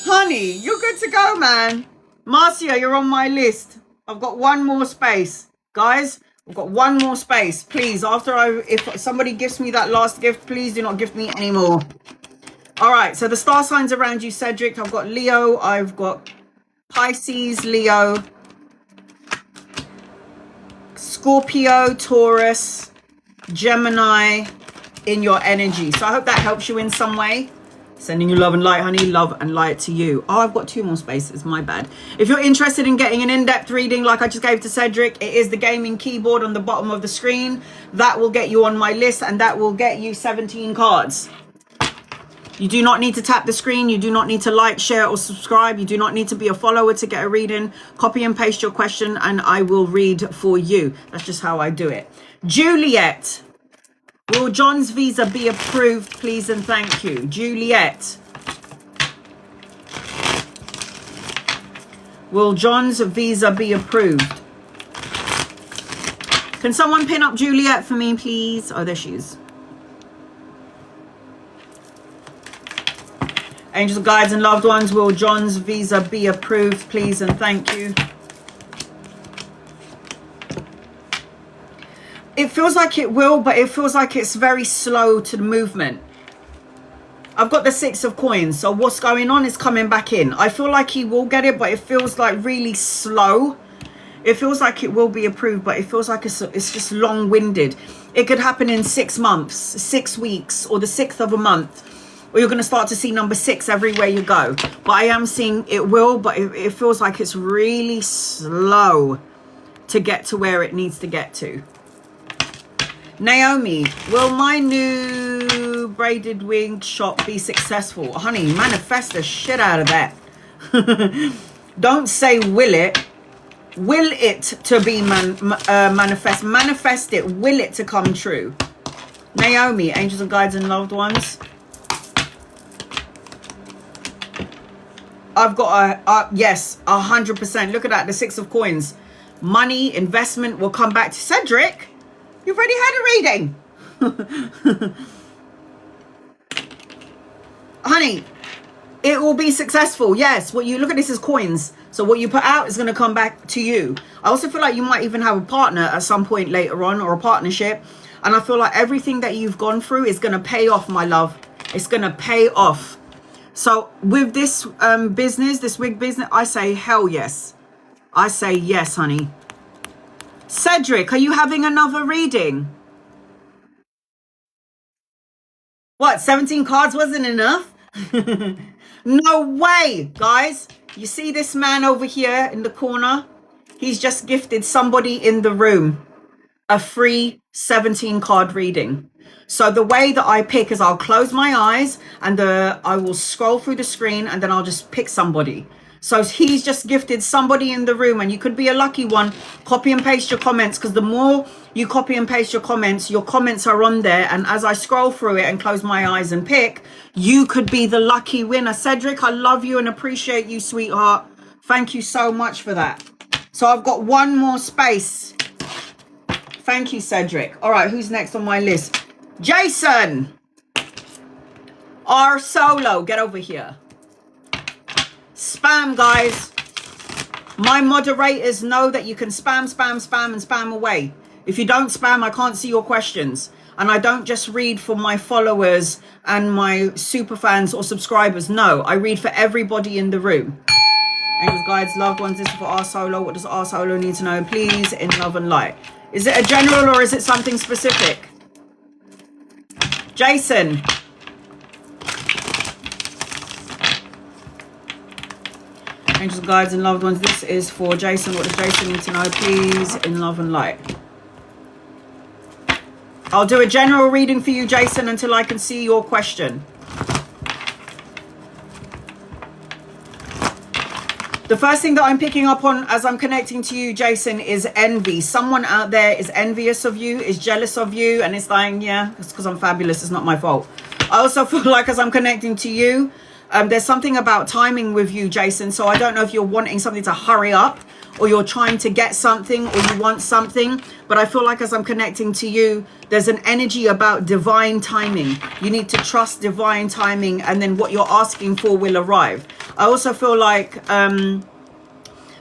Honey, you're good to go, man. Marcia, you're on my list. I've got one more space. Guys, I've got one more space. Please, if somebody gives me that last gift, please do not give me any more. All right, so the star signs around you, Cedric. I've got Leo. I've got Pisces, Leo, Scorpio, Taurus, Gemini in your energy. So I hope that helps you in some way. Sending you love and light, honey. Love and light to you. Oh, I've got 2 more spaces. My bad. If you're interested in getting an in-depth reading like I just gave to Cedric, it is the gaming keyboard on the bottom of the screen. That will get you on my list and that will get you 17 cards. You do not need to tap the screen. You do not need to like, share or subscribe. You do not need to be a follower to get a reading. Copy and paste your question and I will read for you. That's just how I do it. Juliet. Will John's visa be approved, please and thank you? Juliet. Will John's visa be approved? Can someone pin up Juliet for me, please? Oh, there she is. Angels, guides and loved ones, will John's visa be approved, please and thank you? It feels like it will, but it feels like it's very slow to the movement. I've got the 6 of coins, so what's going on is coming back in. I feel like he will get it, but it feels like really slow. It feels like it will be approved, but it feels like it's just long-winded. It could happen in 6 months, 6 weeks, or the 6th of a month. Or you're going to start to see number 6 everywhere you go. But I am seeing it will, but it feels like it's really slow to get to where it needs to get to. Naomi, will my new braided wig shop be successful? Honey, manifest the shit out of that. Don't say will it. Will it to be manifest. Manifest it. Will it to come true. Naomi, angels and guides and loved ones. I've got yes, 100%. Look at that, the 6 of coins. Money, investment will come back to Cedric. You've already had a reading. Honey, it will be successful. Yes, well, you look at this as coins. So what you put out is going to come back to you. I also feel like you might even have a partner at some point later on, or a partnership. And I feel like everything that you've gone through is going to pay off, my love. It's going to pay off. So with this business, this wig business, I say hell yes. I say yes, honey. Cedric, are you having another reading? What, 17 cards wasn't enough? No way, guys. You see this man over here in the corner? He's just gifted somebody in the room a free 17 card reading. So the way that I pick is I'll close my eyes and I will scroll through the screen, and then I'll just pick somebody. So he's just gifted somebody in the room, and you could be a lucky one. Copy and paste your comments, because the more you copy and paste your comments are on there. And as I scroll through it and close my eyes and pick, you could be the lucky winner. Cedric, I love you and appreciate you, sweetheart. Thank you so much for that. So I've got one more space. Thank you, Cedric. All right, who's next on my list? Jason. R Solo, get over here. Spam, guys. My moderators know that you can spam, spam, spam, and spam away. If you don't spam, I can't see your questions. And I don't just read for my followers and my super fans or subscribers. No, I read for everybody in the room. Angels, guides, loved ones, this is for R Solo. What does R Solo need to know? Please, in love and light. Is it a general or is it something specific? Jason. Angels, guides, and loved ones, this is for Jason. What does Jason need to know? Please, in love and light. I'll do a general reading for you, Jason, until I can see your question. The first thing that I'm picking up on as I'm connecting to you, Jason, is envy. Someone out there is envious of you, is jealous of you, and it's like, yeah, it's because I'm fabulous. It's not my fault. I also feel like as I'm connecting to you, there's something about timing with you, Jason. So I don't know if you're wanting something to hurry up, or you're trying to get something, or you want something. But I feel like as I'm connecting to you, there's an energy about divine timing. You need to trust divine timing, and then what you're asking for will arrive. I also feel like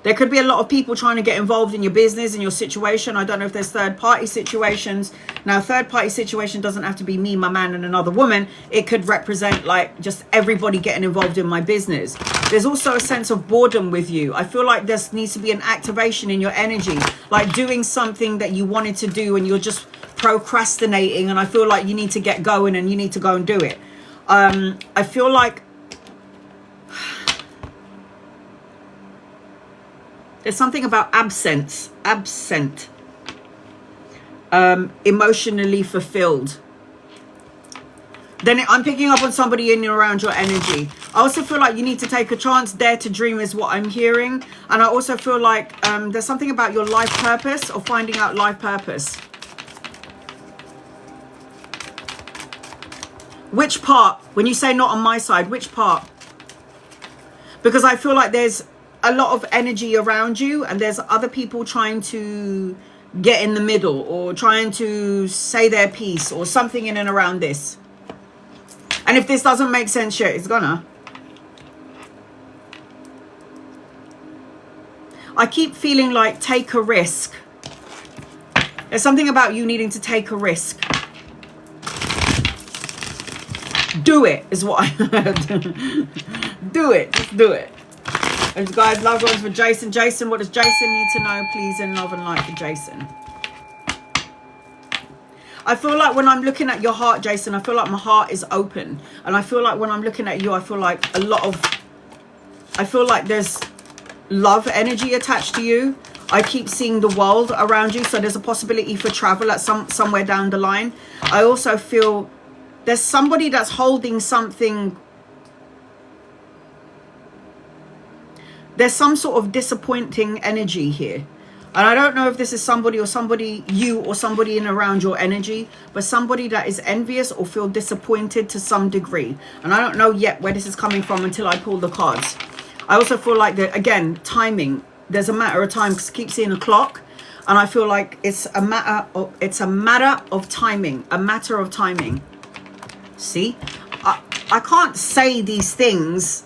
there could be a lot of people trying to get involved in your business, in your situation. I don't know if there's third-party situations. Now, third-party situation doesn't have to be me, my man, and another woman. It could represent like just everybody getting involved in my business. There's also a sense of boredom with you. I feel like there needs to be an activation in your energy, like doing something that you wanted to do and you're just procrastinating. And I feel like you need to get going and you need to go and do it. I feel like there's something about absent, emotionally fulfilled. Then I'm picking up on somebody in and around your energy. I also feel like you need to take a chance, dare to dream is what I'm hearing. And I also feel like there's something about your life purpose, or finding out life purpose. Which part? When you say not on my side, which part? Because I feel like there's a lot of energy around you, and there's other people trying to get in the middle, or trying to say their piece, or something in and around this. And if this doesn't make sense, shit, it's gonna. I keep feeling like take a risk. There's something about you needing to take a risk. Do it is what I heard. Do it. Just do it. And guys, loved ones for Jason. Jason, what does Jason need to know? Please, in love and light for Jason. I feel like when I'm looking at your heart, Jason, I feel like my heart is open. And I feel like when I'm looking at you, I feel like I feel like there's love energy attached to you. I keep seeing the world around you. So there's a possibility for travel at somewhere down the line. I also feel there's somebody that's holding something. There's some sort of disappointing energy here. And I don't know if this is somebody or somebody, you or somebody in around your energy, but somebody that is envious or feel disappointed to some degree. And I don't know yet where this is coming from until I pull the cards. I also feel like that, again, timing. There's a matter of time, because I keep seeing a clock. And I feel like it's a matter of timing, a matter of timing. See, I can't say these things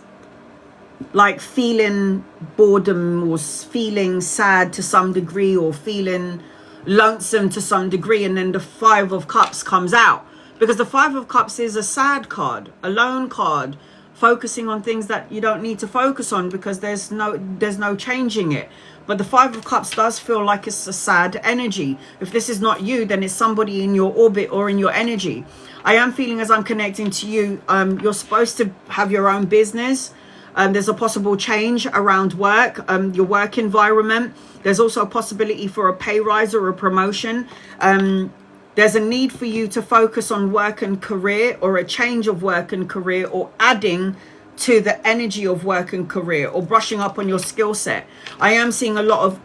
like feeling boredom or feeling sad to some degree or feeling lonesome to some degree, and then the Five of Cups comes out, because the Five of Cups is a sad card, a lone card, focusing on things that you don't need to focus on because there's no changing it. But the Five of Cups does feel like it's a sad energy. If this is not you, then it's somebody in your orbit or in your energy. I am feeling, as I'm connecting to you, you're supposed to have your own business. There's a possible change around work, your work environment. There's also a possibility for a pay rise or a promotion. There's a need for you to focus on work and career, or a change of work and career, or adding to the energy of work and career, or brushing up on your skill set. I am seeing a lot of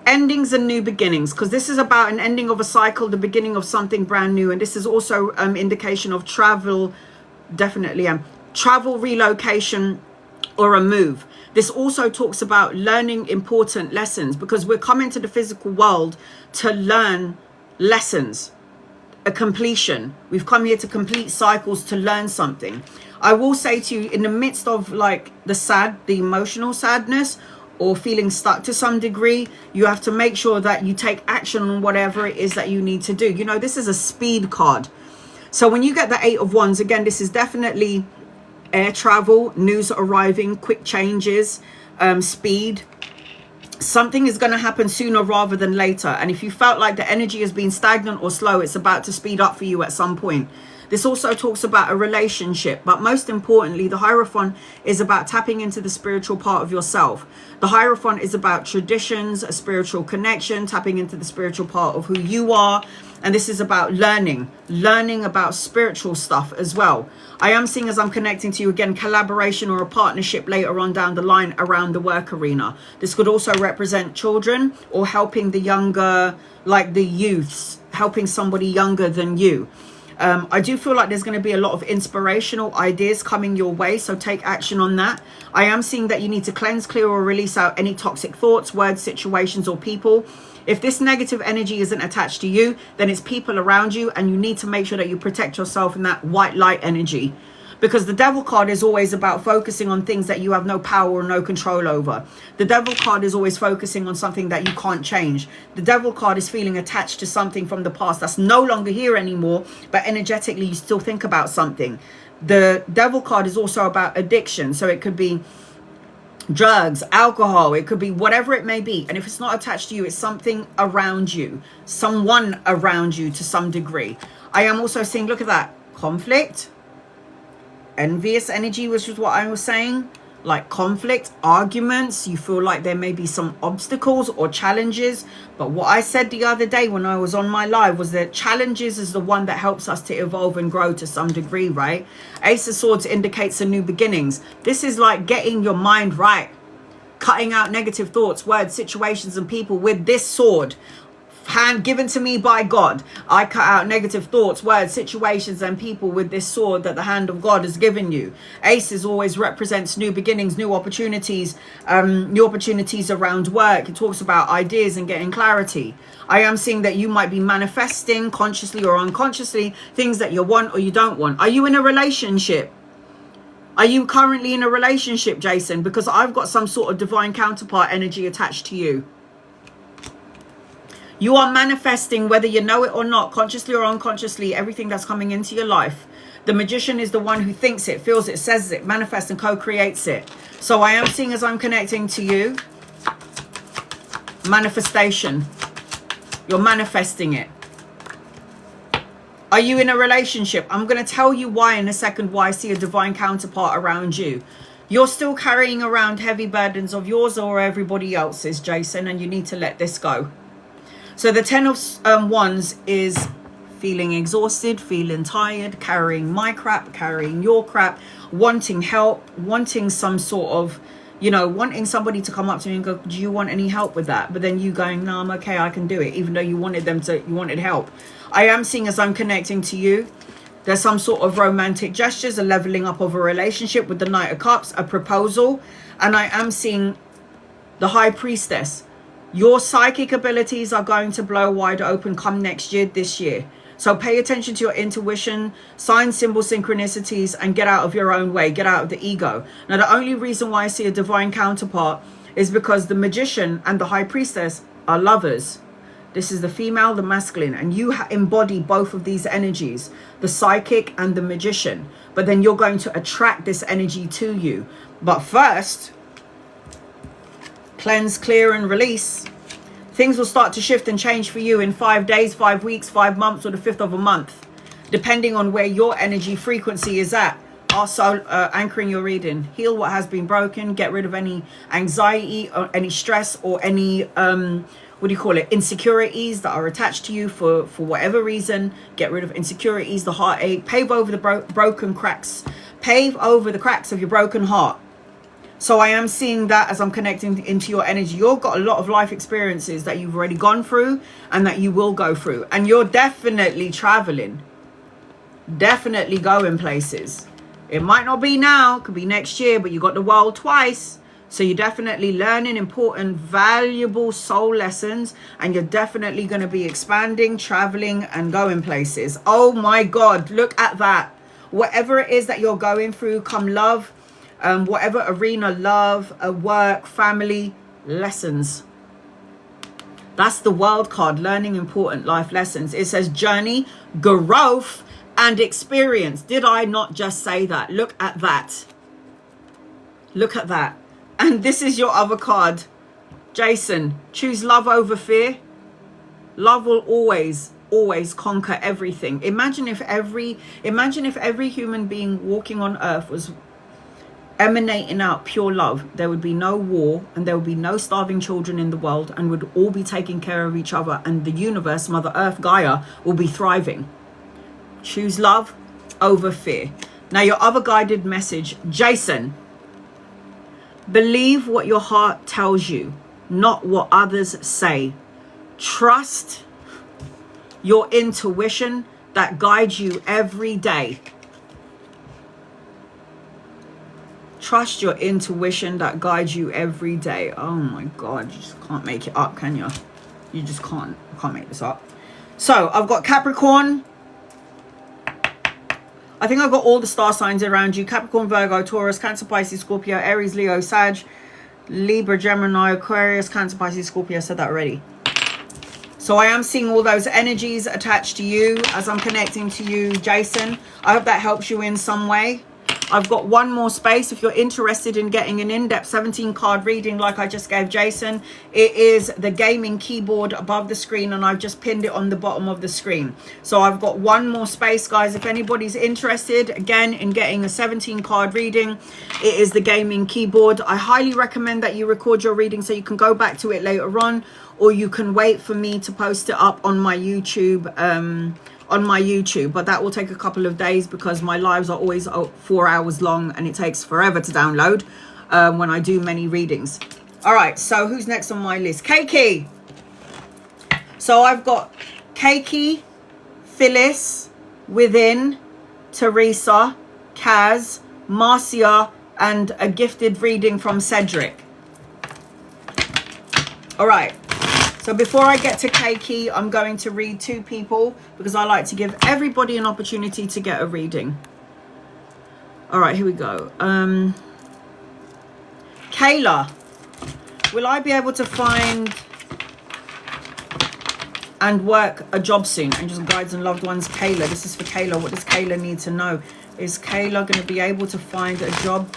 endings and new beginnings, because this is about an ending of a cycle, the beginning of something brand new. And this is also indication of travel, definitely travel, relocation, or a move. This also talks about learning important lessons, because we're coming to the physical world to learn lessons, a completion. We've come here to complete cycles, to learn something. I will say to you, in the midst of like the emotional sadness or feeling stuck to some degree, you have to make sure that you take action on whatever it is that you need to do. You know, this is a speed card. So when you get the Eight of Wands, again, this is definitely air travel, news arriving, quick changes, speed. Something is going to happen sooner rather than later. And if you felt like the energy has been stagnant or slow, it's about to speed up for you at some point. This also talks about a relationship, but most importantly, the Hierophant is about tapping into the spiritual part of yourself. The Hierophant is about traditions, a spiritual connection, tapping into the spiritual part of who you are. And this is about learning about spiritual stuff as well. I am seeing, as I'm connecting to you again, collaboration or a partnership later on down the line around the work arena. This could also represent children, or helping the younger, like the youths, helping somebody younger than you. I do feel like there's going to be a lot of inspirational ideas coming your way, so take action on that. I am seeing that you need to cleanse, clear, or release out any toxic thoughts, words, situations, or people. If this negative energy isn't attached to you, then it's people around you, and you need to make sure that you protect yourself in that white light energy. Because the Devil card is always about focusing on things that you have no power or no control over. The Devil card is always focusing on something that you can't change. The Devil card is feeling attached to something from the past that's no longer here anymore, but energetically you still think about something. The Devil card is also about addiction. So it could be drugs, alcohol, it could be whatever it may be. And if it's not attached to you, it's something around you, someone around you to some degree. I am also seeing, look at that, conflict, envious energy, which is what I was saying, like conflict, arguments. You feel like there may be some obstacles or challenges, but what I said the other day when I was on my live was that challenges is the one that helps us to evolve and grow to some degree, right? Ace of Swords indicates a new beginnings. This is like getting your mind right, cutting out negative thoughts, words, situations, and people with this sword. Hand given to me by God. I cut out negative thoughts, words, situations, and people with this sword that the hand of God has given you. Aces always represents new beginnings, new opportunities around work. It talks about ideas and getting clarity. I am seeing that you might be manifesting consciously or unconsciously things that you want or you don't want. Are you in a relationship? Are you currently in a relationship, Jason? Because I've got some sort of divine counterpart energy attached to you. You are manifesting, whether you know it or not, consciously or unconsciously, everything that's coming into your life. The magician is the one who thinks it, feels it, says it, manifests and co-creates it. So I am seeing, as I'm connecting to you, manifestation. You're manifesting it. Are you in a relationship? I'm going to tell you why in a second, why I see a divine counterpart around you. You're still carrying around heavy burdens of yours or everybody else's, Jason, and you need to let this go. So the Ten of Wands is feeling exhausted, feeling tired, carrying my crap, carrying your crap, wanting help, wanting some sort of, you know, wanting somebody to come up to me and go, do you want any help with that? But then you going, no, I'm okay, I can do it. Even though you wanted help. I am seeing, as I'm connecting to you, there's some sort of romantic gestures, a leveling up of a relationship with the Knight of Cups, a proposal. And I am seeing the High Priestess. Your psychic abilities are going to blow wide open come next year, this year. So pay attention to your intuition, sign, symbol, synchronicities, and get out of your own way. Get out of the ego. Now, the only reason why I see a divine counterpart is because the magician and the high priestess are lovers. This is the female, the masculine, and you embody both of these energies, the psychic and the magician. But then you're going to attract this energy to you. But first, cleanse, clear, and release. Things will start to shift and change for you in 5 days, 5 weeks, 5 months, or the 5th of a month, depending on where your energy frequency is at. Also, anchoring your reading. Heal what has been broken. Get rid of any anxiety or any stress or any, insecurities that are attached to you for whatever reason. Get rid of insecurities, the heartache. Pave over the broken cracks. Pave over the cracks of your broken heart. So I am seeing that as I'm connecting into your energy. You've got a lot of life experiences that you've already gone through and that you will go through. And you're definitely traveling. Definitely going places. It might not be now, could be next year, but you got the world twice. So you're definitely learning important, valuable soul lessons. And you're definitely going to be expanding, traveling, and going places. Oh my God, look at that. Whatever it is that you're going through, come love. Whatever arena, love, work, family, lessons. That's the world card, learning important life lessons. It says journey, growth, and experience. Did I not just say that? Look at that. Look at that. And this is your other card. Jason, choose love over fear. Love will always conquer everything. Imagine if every human being walking on earth was emanating out pure love. There would be no war, and there would be no starving children in the world, and would all be taking care of each other, and the universe, Mother Earth, Gaia, will be thriving. Choose love over fear. Now, your other guided message, Jason, believe what your heart tells you, not what others say. Trust your intuition that guides you every day. Trust your intuition that guides you every day. Oh my God, you just can't make it up, can you? You just can't. I can't make this up. So I've got Capricorn. I think I've got all the star signs around you. Capricorn, Virgo, Taurus, Cancer, Pisces, Scorpio, Aries, Leo, Sag, Libra, Gemini, Aquarius, Cancer, Pisces, Scorpio. I said that already. So I am seeing all those energies attached to you as I'm connecting to you, Jason. I hope that helps you in some way. I've got one more space if you're interested in getting an in-depth 17 card reading like I just gave Jason. It is the gaming keyboard above the screen, and I've just pinned it on the bottom of the screen. So I've got one more space, guys. If anybody's interested again in getting a 17 card reading, it is the gaming keyboard. I highly recommend that you record your reading so you can go back to it later on, or you can wait for me to post it up on my YouTube but that will take a couple of days because my lives are always 4 hours long and it takes forever to download when I do many readings. All right, so who's next on my list? Keiki. So I've got Keiki, Phyllis, Within, Teresa, Kaz, Marcia, and a gifted reading from Cedric. All right. So before I get to Keiki, I'm going to read 2 people because I like to give everybody an opportunity to get a reading. All right, here we go. Kayla, will I be able to find and work a job soon? Angels and guides and loved ones. Kayla, this is for Kayla. What does Kayla need to know? Is Kayla going to be able to find a job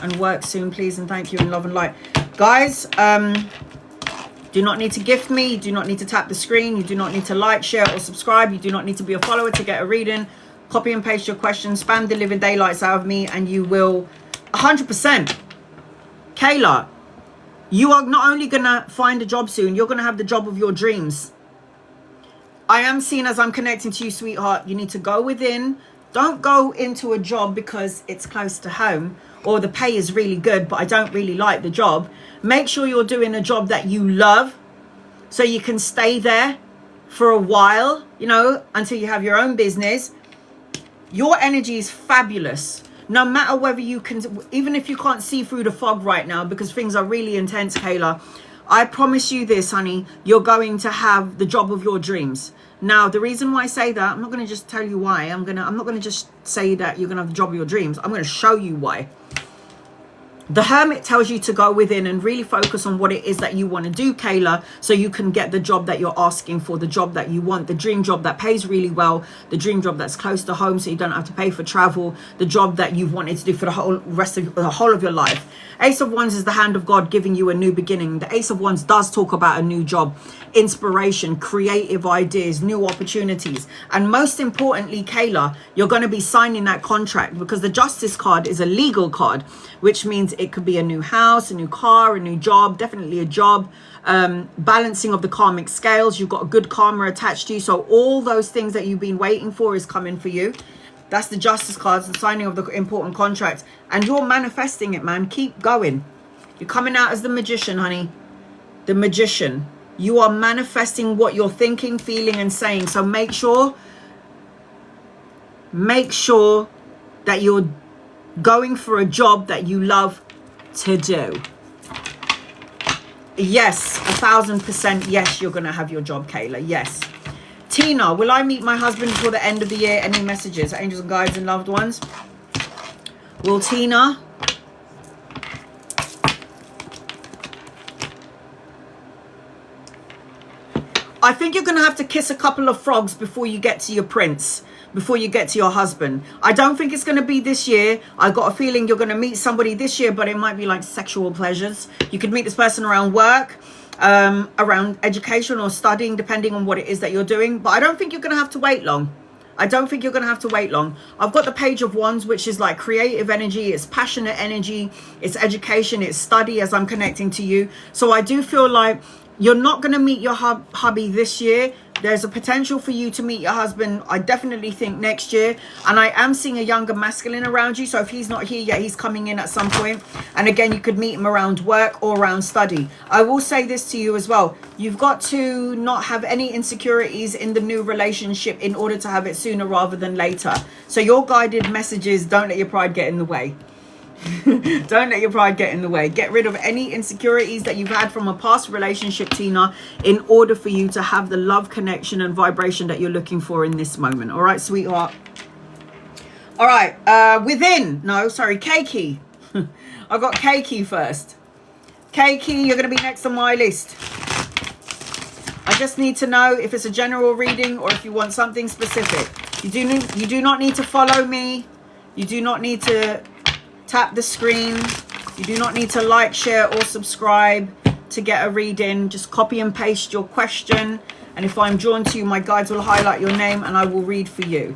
and work soon, please? And thank you in love and light. Guys, do not need to gift me. You do not need to tap the screen. You do not need to like, share, or subscribe. You do not need to be a follower to get a reading. Copy and paste your questions. Spam the living daylights out of me and you will 100%. Kayla, you are not only going to find a job soon, you're going to have the job of your dreams. I am seen as I'm connecting to you, sweetheart. You need to go within. Don't go into a job because it's close to home or the pay is really good, but I don't really like the job. Make sure you're doing a job that you love so you can stay there for a while, you know, until you have your own business. Your energy is fabulous. No matter whether you can, even if you can't see through the fog right now because things are really intense, Kayla, I promise you this, honey, you're going to have the job of your dreams. Now, the reason why I say that, I'm not going to just tell you why. I'm not going to just say that you're going to have the job of your dreams. I'm going to show you why. The Hermit tells you to go within and really focus on what it is that you want to do, Kayla, so you can get the job that you're asking for, the job that you want, the dream job that pays really well, the dream job that's close to home so you don't have to pay for travel, the job that you've wanted to do for the whole of your life. Ace of Wands is the hand of God giving you a new beginning. The Ace of Wands does talk about a new job, inspiration, creative ideas, new opportunities. And most importantly, Kayla, you're going to be signing that contract, because the Justice card is a legal card, which means it could be a new house, a new car, a new job, definitely a job, balancing of the karmic scales. You've got a good karma attached to you. So all those things that you've been waiting for is coming for you. That's the Justice cards, the signing of the important contract. And you're manifesting it, man. Keep going. You're coming out as the Magician, honey. The Magician. You are manifesting what you're thinking, feeling, and saying. So make sure that you're going for a job that you love to do. Yes, 1000% yes, you're going to have your job, Kayla. Yes. Tina, will I meet my husband before the end of the year? Any messages? Angels and guides and loved ones. Will Tina? I think you're going to have to kiss a couple of frogs before you get to your prince, before you get to your husband. I don't think it's going to be this year. I got a feeling you're going to meet somebody this year, but it might be like sexual pleasures. You could meet this person around work, around education or studying, depending on what it is that you're doing. But I don't think you're going to have to wait long. I don't think you're going to have to wait long. I've got the Page of Wands, which is like creative energy. It's passionate energy. It's education. It's study as I'm connecting to you. So I do feel like you're not going to meet your hubby this year. There's a potential for you to meet your husband, I definitely think, next year. And I am seeing a younger masculine around you. So if he's not here yet, he's coming in at some point. And again, you could meet him around work or around study. I will say this to you as well. You've got to not have any insecurities in the new relationship in order to have it sooner rather than later. So your guided messages, don't let your pride get in the way. Don't let your pride get in the way. Get rid of any insecurities that you've had from a past relationship, Tina, in order for you to have the love, connection and vibration that you're looking for in this moment. All right, sweetheart. All right, Keiki. I've got Keiki first. Keiki, you're going to be next on my list. I just need to know if it's a general reading or if you want something specific. You do not need to follow me. You do not need to tap the screen. You do not need to like, share or subscribe to get a reading. Just copy and paste your question, and if I'm drawn to you, my guides will highlight your name and I will read for you.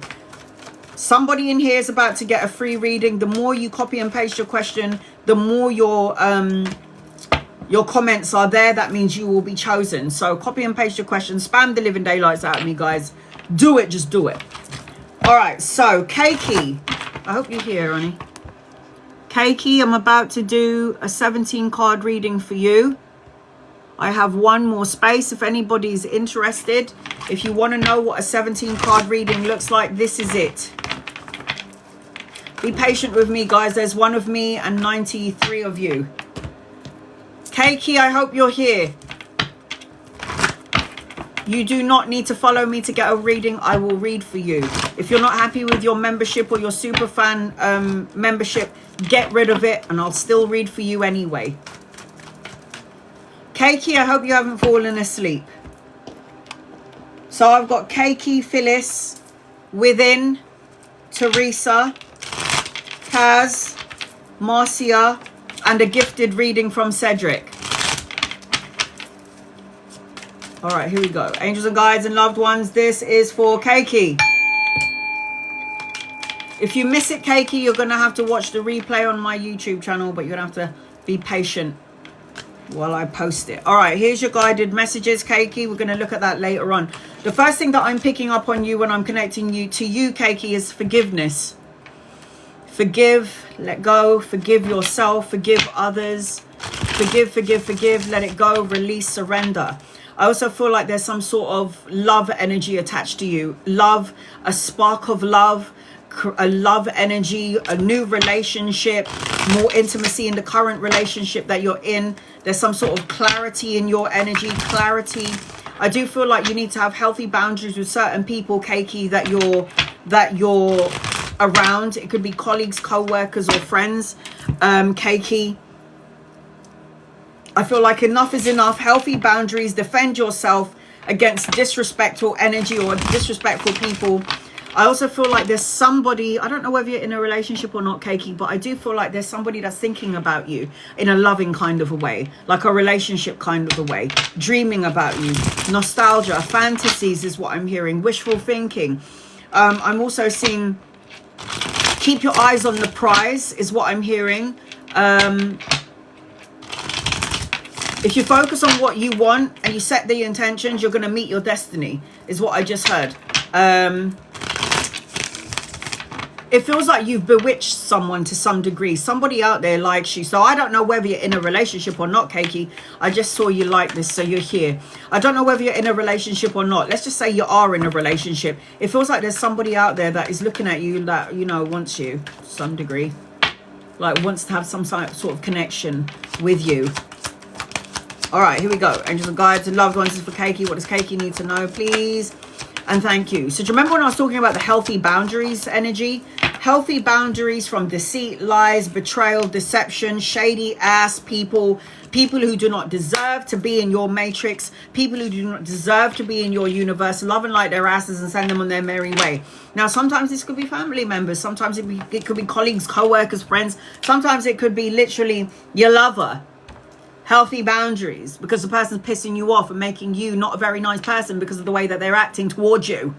Somebody in here is about to get a free reading. The more you copy and paste your question, the more your comments are there. That means you will be chosen. So copy and paste your question. Spam the living daylights out of me, guys. Do it. Just do it. All right, so Keiki, I hope you're here, honey. Keiki, I'm about to do a 17 card reading for you. I have one more space if anybody's interested. If you want to know what a 17 card reading looks like, this is it. Be patient with me, guys. There's one of me and 93 of you. Keiki, I hope you're here. You do not need to follow me to get a reading. I will read for you. If you're not happy with your membership or your super fan membership, get rid of it and I'll still read for you anyway. Keiki, I hope you haven't fallen asleep. So I've got Keiki, Phyllis, Within, Teresa, Kaz, Marcia, and a gifted reading from Cedric. All right, here we go. Angels and guides and loved ones, this is for Keiki. If you miss it, Keiki, you're going to have to watch the replay on my YouTube channel, but you're going to have to be patient while I post it. All right, here's your guided messages, Keiki. We're going to look at that later on. The first thing that I'm picking up on you when I'm connecting you to you, Keiki, is forgiveness. Forgive, let go, forgive yourself, forgive others. Forgive, forgive, forgive, let it go, release, surrender. I also feel like there's some sort of love energy attached to you. Love, a spark of love, a love energy, a new relationship, more intimacy in the current relationship that you're in. There's some sort of clarity in your energy, clarity. I do feel like you need to have healthy boundaries with certain people, Keiki, that you're around. It could be colleagues, co-workers, or friends, Keiki. I feel like enough is enough. Healthy boundaries. Defend yourself against disrespectful energy or disrespectful people. I also feel like there's somebody, I don't know whether you're in a relationship or not, Keiki, but I do feel like there's somebody that's thinking about you in a loving kind of a way, like a relationship kind of a way, dreaming about you. Nostalgia, fantasies is what I'm hearing, wishful thinking. I'm also seeing keep your eyes on the prize is what I'm hearing. If you focus on what you want and you set the intentions, you're going to meet your destiny, is what I just heard. It feels like you've bewitched someone to some degree. Somebody out there likes you. So I don't know whether you're in a relationship or not, Keiki. I just saw you like this, so you're here. I don't know whether you're in a relationship or not. Let's just say you are in a relationship. It feels like there's somebody out there that is looking at you that, you know, wants you to some degree. Like wants to have some sort of connection with you. All right, here we go. Angels and guides and loved ones is for Keiki. What does Keiki need to know, please? And thank you. So do you remember when I was talking about the healthy boundaries energy? Healthy boundaries from deceit, lies, betrayal, deception, shady ass people, people who do not deserve to be in your matrix, people who do not deserve to be in your universe, love and light their asses and send them on their merry way. Now, sometimes this could be family members. Sometimes it could be colleagues, co-workers, friends. Sometimes it could be literally your lover. Healthy boundaries because the person's pissing you off and making you not a very nice person because of the way that they're acting towards you.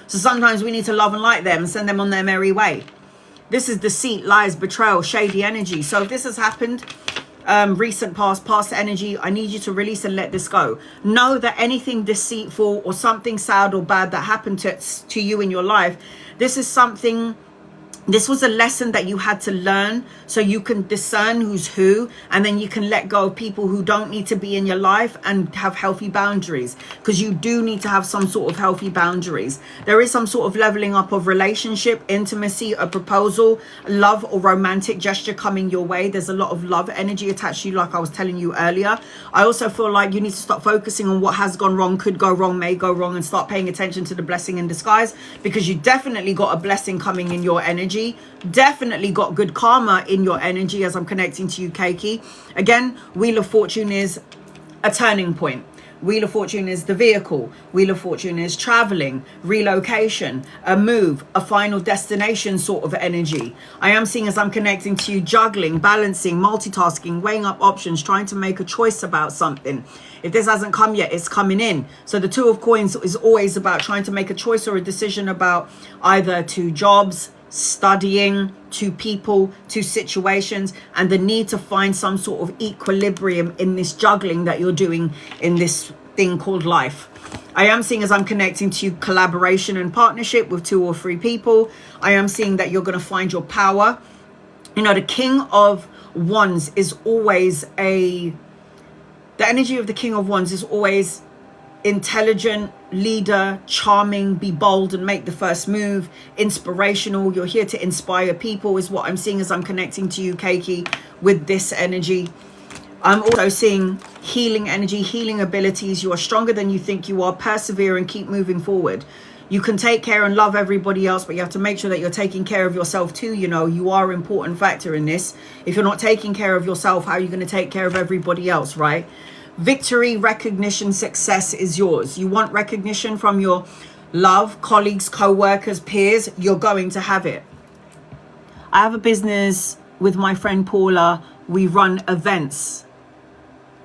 So sometimes we need to love and light them and send them on their merry way. This is deceit, lies, betrayal, shady energy. So if this has happened, recent past energy, I need you to release and let this go. Know that anything deceitful or something sad or bad that happened to you in your life, this was a lesson that you had to learn so you can discern who's who, and then you can let go of people who don't need to be in your life and have healthy boundaries, because you do need to have some sort of healthy boundaries. There is some sort of leveling up of relationship, intimacy, a proposal, love or romantic gesture coming your way. There's a lot of love energy attached to you, like I was telling you earlier. I also feel like you need to stop focusing on what has gone wrong, could go wrong, may go wrong, and start paying attention to the blessing in disguise, because you definitely got a blessing coming in your energy. Definitely got good karma in your energy as I'm connecting to you, Keiki. Again, Wheel of Fortune is a turning point. Wheel of Fortune is the vehicle. Wheel of Fortune is traveling, relocation, a move, a final destination sort of energy. I am seeing, as I'm connecting to you, juggling, balancing, multitasking, weighing up options, trying to make a choice about something. If this hasn't come yet, it's coming in. So the Two of Coins is always about trying to make a choice or a decision about either two jobs, studying, to people, to situations, and the need to find some sort of equilibrium in this juggling that you're doing in this thing called life. I am seeing, as I'm connecting to you, collaboration and partnership with 2 or 3 people. I am seeing that you're going to find your power. You know, the King of Wands is always the energy of the King of Wands is always intelligent, leader, charming, be bold and make the first move, inspirational. You're here to inspire people is what I'm seeing as I'm connecting to you, Keiki, with this energy. I'm also seeing healing energy, healing abilities. You are stronger than you think you are. Persevere and keep moving forward. You can take care and love everybody else, but you have to make sure that you're taking care of yourself too. You know, you are an important factor in this. If you're not taking care of yourself, how are you going to take care of everybody else, right? Victory, recognition, success is yours. You want recognition from your love, colleagues, co-workers, peers, you're going to have it. I have a business with my friend Paula. We run events.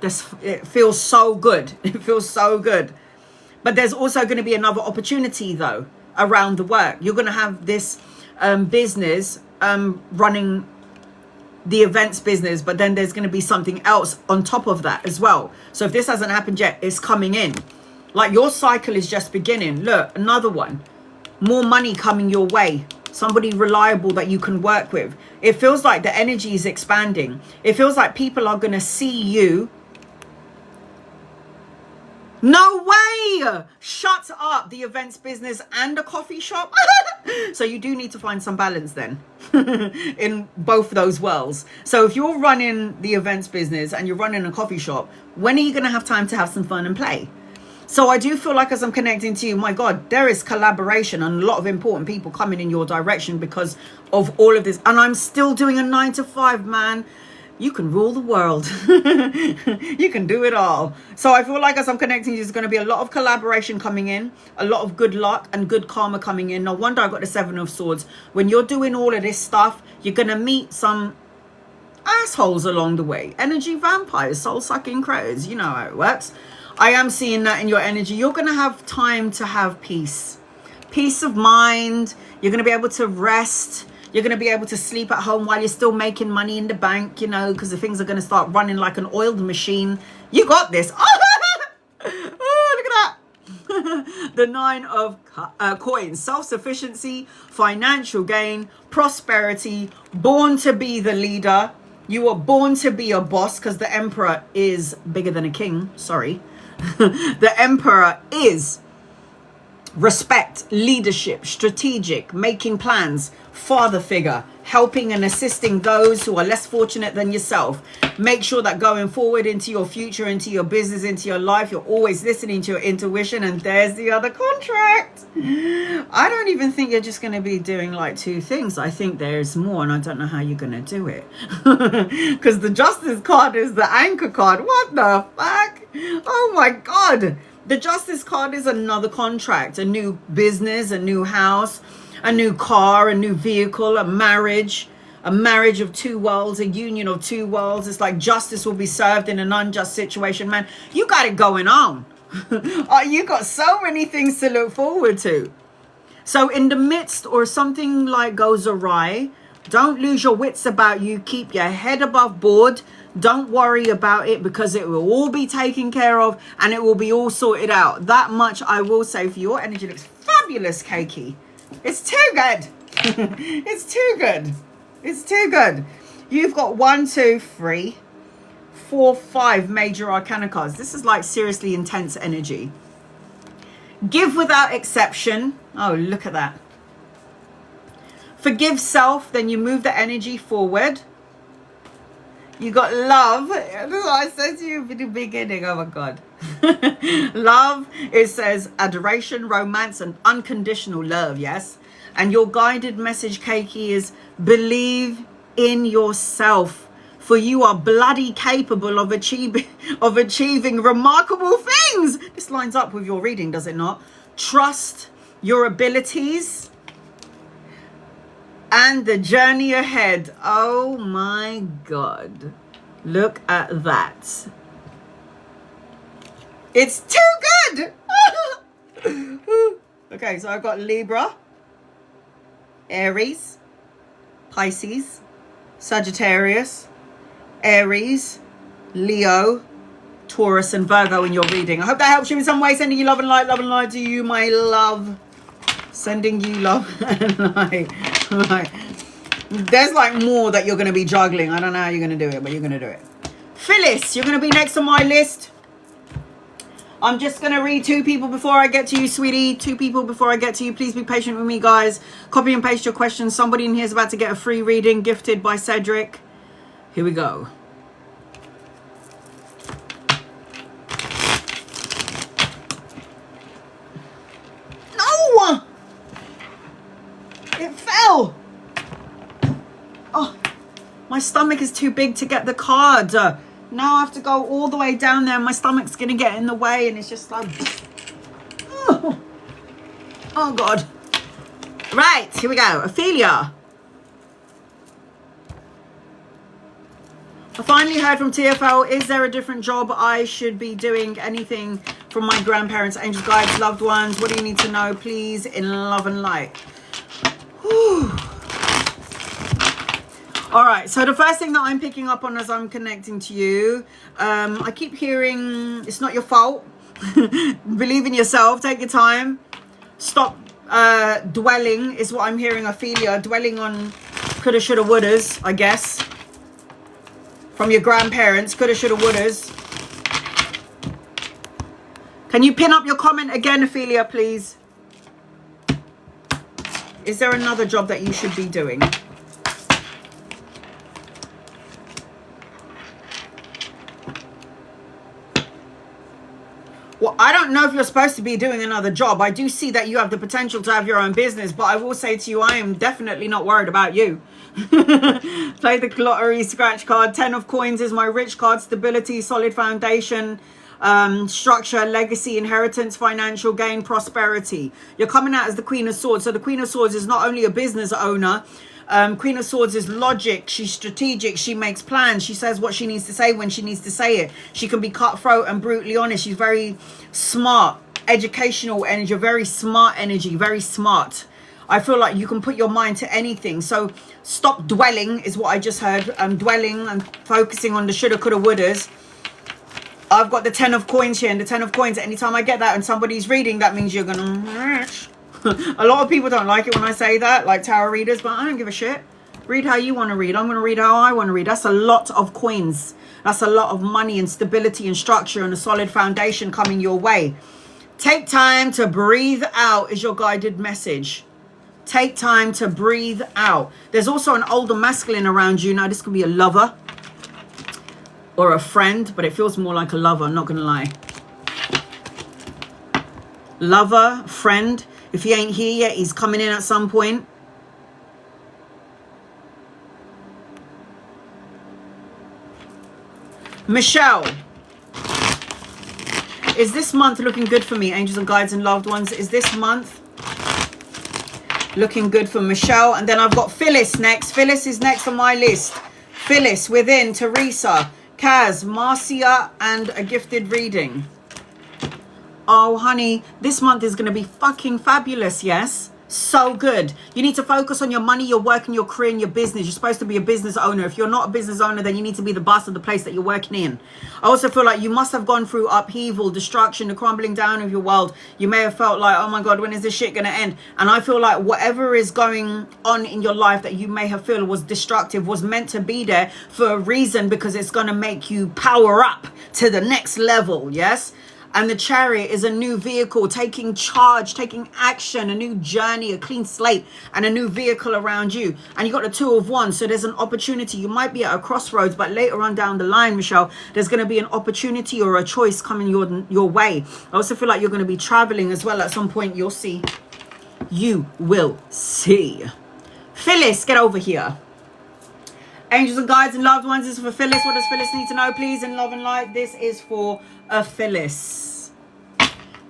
It feels so good. It feels so good. But there's also going to be another opportunity though around the work. You're going to have this business running the events business, but then there's going to be something else on top of that as well. So if this hasn't happened yet, it's coming in. Like your cycle is just beginning. Look, another one. More money coming your way. Somebody reliable that you can work with. It feels like the energy is expanding. It feels like people are going to see you No way! Shut up, the events business and a coffee shop. So you do need to find some balance then in both those worlds. So if you're running the events business and you're running a coffee shop, when are you going to have time to have some fun and play? So I do feel like as I'm connecting to you, my God, there is collaboration and a lot of important people coming in your direction because of all of this. And I'm still doing a 9 to 5, man. You can rule the world. You can do it all. So I feel like as I'm connecting, there's going to be a lot of collaboration coming in, a lot of good luck and good karma coming in. No wonder I got the 7 of Swords. When you're doing all of this stuff, you're going to meet some assholes along the way. Energy vampires, soul-sucking crows. You know how it works. I am seeing that in your energy. You're going to have time to have peace. Peace of mind. You're going to be able to rest. You're going to be able to sleep at home while you're still making money in the bank, you know, because the things are going to start running like an oiled machine. You got this. Oh, look at that. The 9 of coins. Self-sufficiency, financial gain, prosperity, born to be the leader. You were born to be a boss because the emperor is bigger than a king. Sorry. The emperor is respect, leadership, strategic, making plans, father figure, helping and assisting those who are less fortunate than yourself. Make sure that going forward into your future, into your business, into your life, you're always listening to your intuition. And there's the other contract. I don't even think you're just going to be doing like 2 things. I think there's more, and I don't know how you're going to do it. Because the Justice card is the anchor card. What the fuck? Oh my God. The Justice card is another contract, a new business, a new house, a new car, a new vehicle, a marriage of 2 worlds, a union of 2 worlds. It's like justice will be served in an unjust situation. Man, you got it going on. You got so many things to look forward to. So in the midst or something like goes awry, don't lose your wits about you. Keep your head above board. Don't worry about it because it will all be taken care of and it will be all sorted out. That much I will say for your energy. Looks fabulous, Keiki. It's too good. It's too good. It's too good. You've got 1, 2, 3, 4, 5 major arcana cards. This is like seriously intense energy. Give without exception. Oh, look at that. Forgive self. Then you move the energy forward. You got love. That's what I said to you in the beginning. Oh my God. Love, it says adoration, romance, and unconditional love. Yes. And your guided message, Keiki, is believe in yourself, for you are bloody capable of achieving remarkable things. This lines up with your reading, does it not? Trust your abilities and the journey ahead. Oh my God. Look at that. It's too good. Okay, so I've got Libra, Aries, Pisces, Sagittarius, Aries, Leo, Taurus, and Virgo in your reading. I hope that helps you in some way. Sending you love and light to you, my love. Sending you love and light. There's like more that you're going to be juggling. I don't know how you're going to do it, but you're going to do it. Phyllis, you're going to be next on my list. I'm just going to read 2 people before I get to you, sweetie. 2 people before I get to you. Please be patient with me, guys. Copy and paste your questions. Somebody in here is about to get a free reading gifted by Cedric. Here we go. No! It fell. Oh, my stomach is too big to get the card. Now I have to go all the way down there. My stomach's going to get in the way. And it's just like... Oh, God. Right, here we go. Ophelia. I finally heard from TFL. Is there a different job I should be doing? Anything from my grandparents, angels, guides, loved ones? What do you need to know? Please, in love and light. Whew. All right, so the first thing that I'm picking up on as I'm connecting to you, I keep hearing it's not your fault. Believe in yourself. Take your time. Stop dwelling is what I'm hearing, Ophelia. Dwelling on coulda, shoulda, wouldas, I guess. From your grandparents, coulda, shoulda, wouldas. Can you pin up your comment again, Ophelia, please? Is there another job that you should be doing? Well, I don't know if you're supposed to be doing another job. I do see that you have the potential to have your own business, but I will say to you, I am definitely not worried about you. Play the lottery scratch card. 10 of coins is my rich card. Stability, solid foundation, structure, legacy, inheritance, financial gain, prosperity. You're coming out as the Queen of Swords. So the Queen of Swords is not only a business owner. Queen of Swords is logic. She's strategic. She makes plans. She says what she needs to say when she needs to say it. She can be cutthroat and brutally honest. She's very smart, educational energy, very smart energy, very smart. I feel like you can put your mind to anything. So stop dwelling is what I just heard. Dwelling and focusing on the shoulda, coulda, wouldas. I've got the 10 of coins here, and the 10 of coins, anytime I get that and somebody's reading, that means you're gonna... A lot of people don't like it when I say that, like tarot readers, but I don't give a shit. Read how you want to read. I'm going to read how I want to read. That's a lot of coins. That's a lot of money and stability and structure and a solid foundation coming your way. Take time to breathe out is your guided message. Take time to breathe out. There's also an older masculine around you. Now, this could be a lover or a friend, but it feels more like a lover, I'm not going to lie. Lover, friend. If he ain't here yet, he's coming in at some point. Michelle. Is this month looking good for me? Angels and guides and loved ones. Is this month looking good for Michelle? And then I've got Phyllis next. Phyllis is next on my list. Phyllis, within, Teresa, Kaz, Marcia, and a gifted reading. Oh, honey, this month is going to be fucking fabulous, yes? So good. You need to focus on your money, your work, and your career and your business. You're supposed to be a business owner. If you're not a business owner, then you need to be the boss of the place that you're working in. I also feel like you must have gone through upheaval, destruction, the crumbling down of your world. You may have felt like, oh my God, when is this shit going to end? And I feel like whatever is going on in your life that you may have felt was destructive was meant to be there for a reason, because it's going to make you power up to the next level, yes? And the Chariot is a new vehicle, taking charge, taking action, a new journey, a clean slate, and a new vehicle around you. And you got the 2 of Wands, so there's an opportunity. You might be at a crossroads, but later on down the line, Michelle, there's going to be an opportunity or a choice coming your way. I also feel like you're going to be traveling as well at some point. You'll see. You will see. Phyllis, get over here. Angels and guides and loved ones, this is for Phyllis. What does Phyllis need to know, please? In love and light, this is for a Phyllis.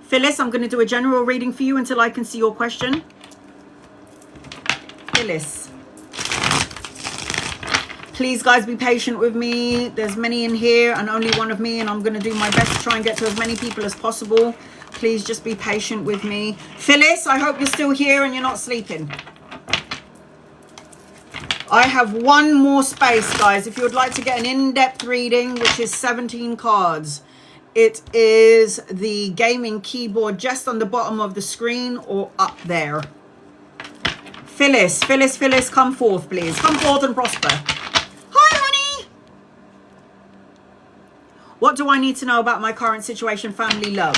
Phyllis, I'm going to do a general reading for you until I can see your question. Phyllis. Please, guys, be patient with me. There's many in here and only one of me, and I'm going to do my best to try and get to as many people as possible. Please just be patient with me. Phyllis, I hope you're still here and you're not sleeping. I have one more space, guys. If you would like to get an in-depth reading, which is 17 cards, it is the gaming keyboard just on the bottom of the screen or up there. Phyllis, Phyllis, Phyllis, come forth, please. Come forth and prosper. Hi, honey. What do I need to know about my current situation, family, love?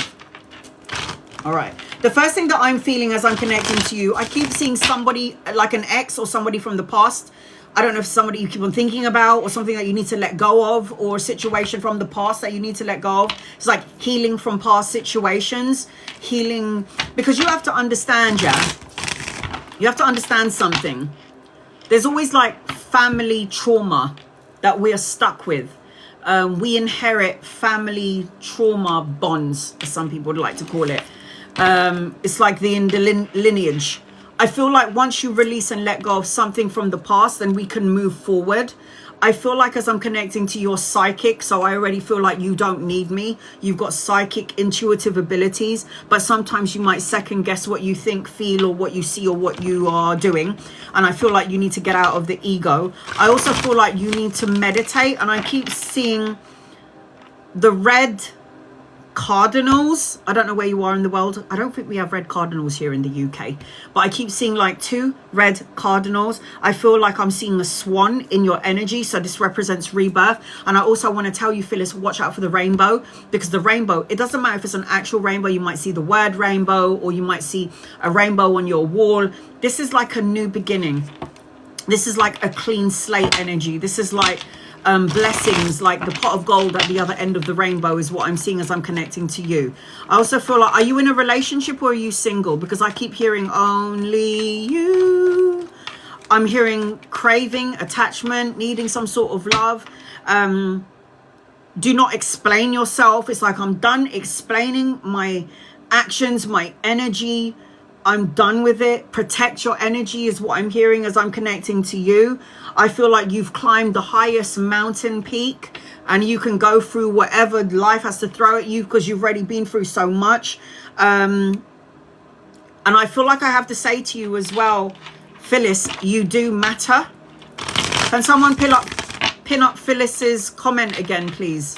All right. The first thing that I'm feeling as I'm connecting to you, I keep seeing somebody like an ex or somebody from the past. I don't know if somebody you keep on thinking about or something that you need to let go of, or a situation from the past that you need to let go of. It's like healing from past situations, healing, because you have to understand, yeah, you have to understand something. There's always like family trauma that we're stuck with. We inherit family trauma bonds, as some people would like to call it. It's like in the lineage. I feel like once you release and let go of something from the past, then we can move forward. I feel like as I'm connecting to your psychic, so I already feel like you don't need me. You've got psychic, intuitive abilities, but sometimes you might second guess what you think, feel, or what you see, or what you are doing. And I feel like you need to get out of the ego. I also feel like you need to meditate, and I keep seeing the red cardinals. I don't know where you are in the world. I don't think we have red cardinals here in the UK, but I keep seeing like 2 red cardinals. I feel like I'm seeing a swan in your energy, so this represents rebirth. And I also want to tell you, Phyllis, watch out for the rainbow, because the rainbow, it doesn't matter if it's an actual rainbow. You might see the word rainbow, or you might see a rainbow on your wall. This is like a new beginning. This is like a clean slate energy. This is like blessings, like the pot of gold at the other end of the rainbow is what I'm seeing as I'm connecting to you. I also feel like, are you in a relationship or are you single? Because I keep hearing only you. I'm hearing craving, attachment, needing some sort of love. Do not explain yourself. It's like, I'm done explaining my actions, my energy. I'm done with it. Protect your energy is what I'm hearing as I'm connecting to you. I feel like you've climbed the highest mountain peak, and you can go through whatever life has to throw at you because you've already been through so much. And I feel like I have to say to you as well, Phyllis, you do matter. Can someone pin up Phyllis's comment again, please?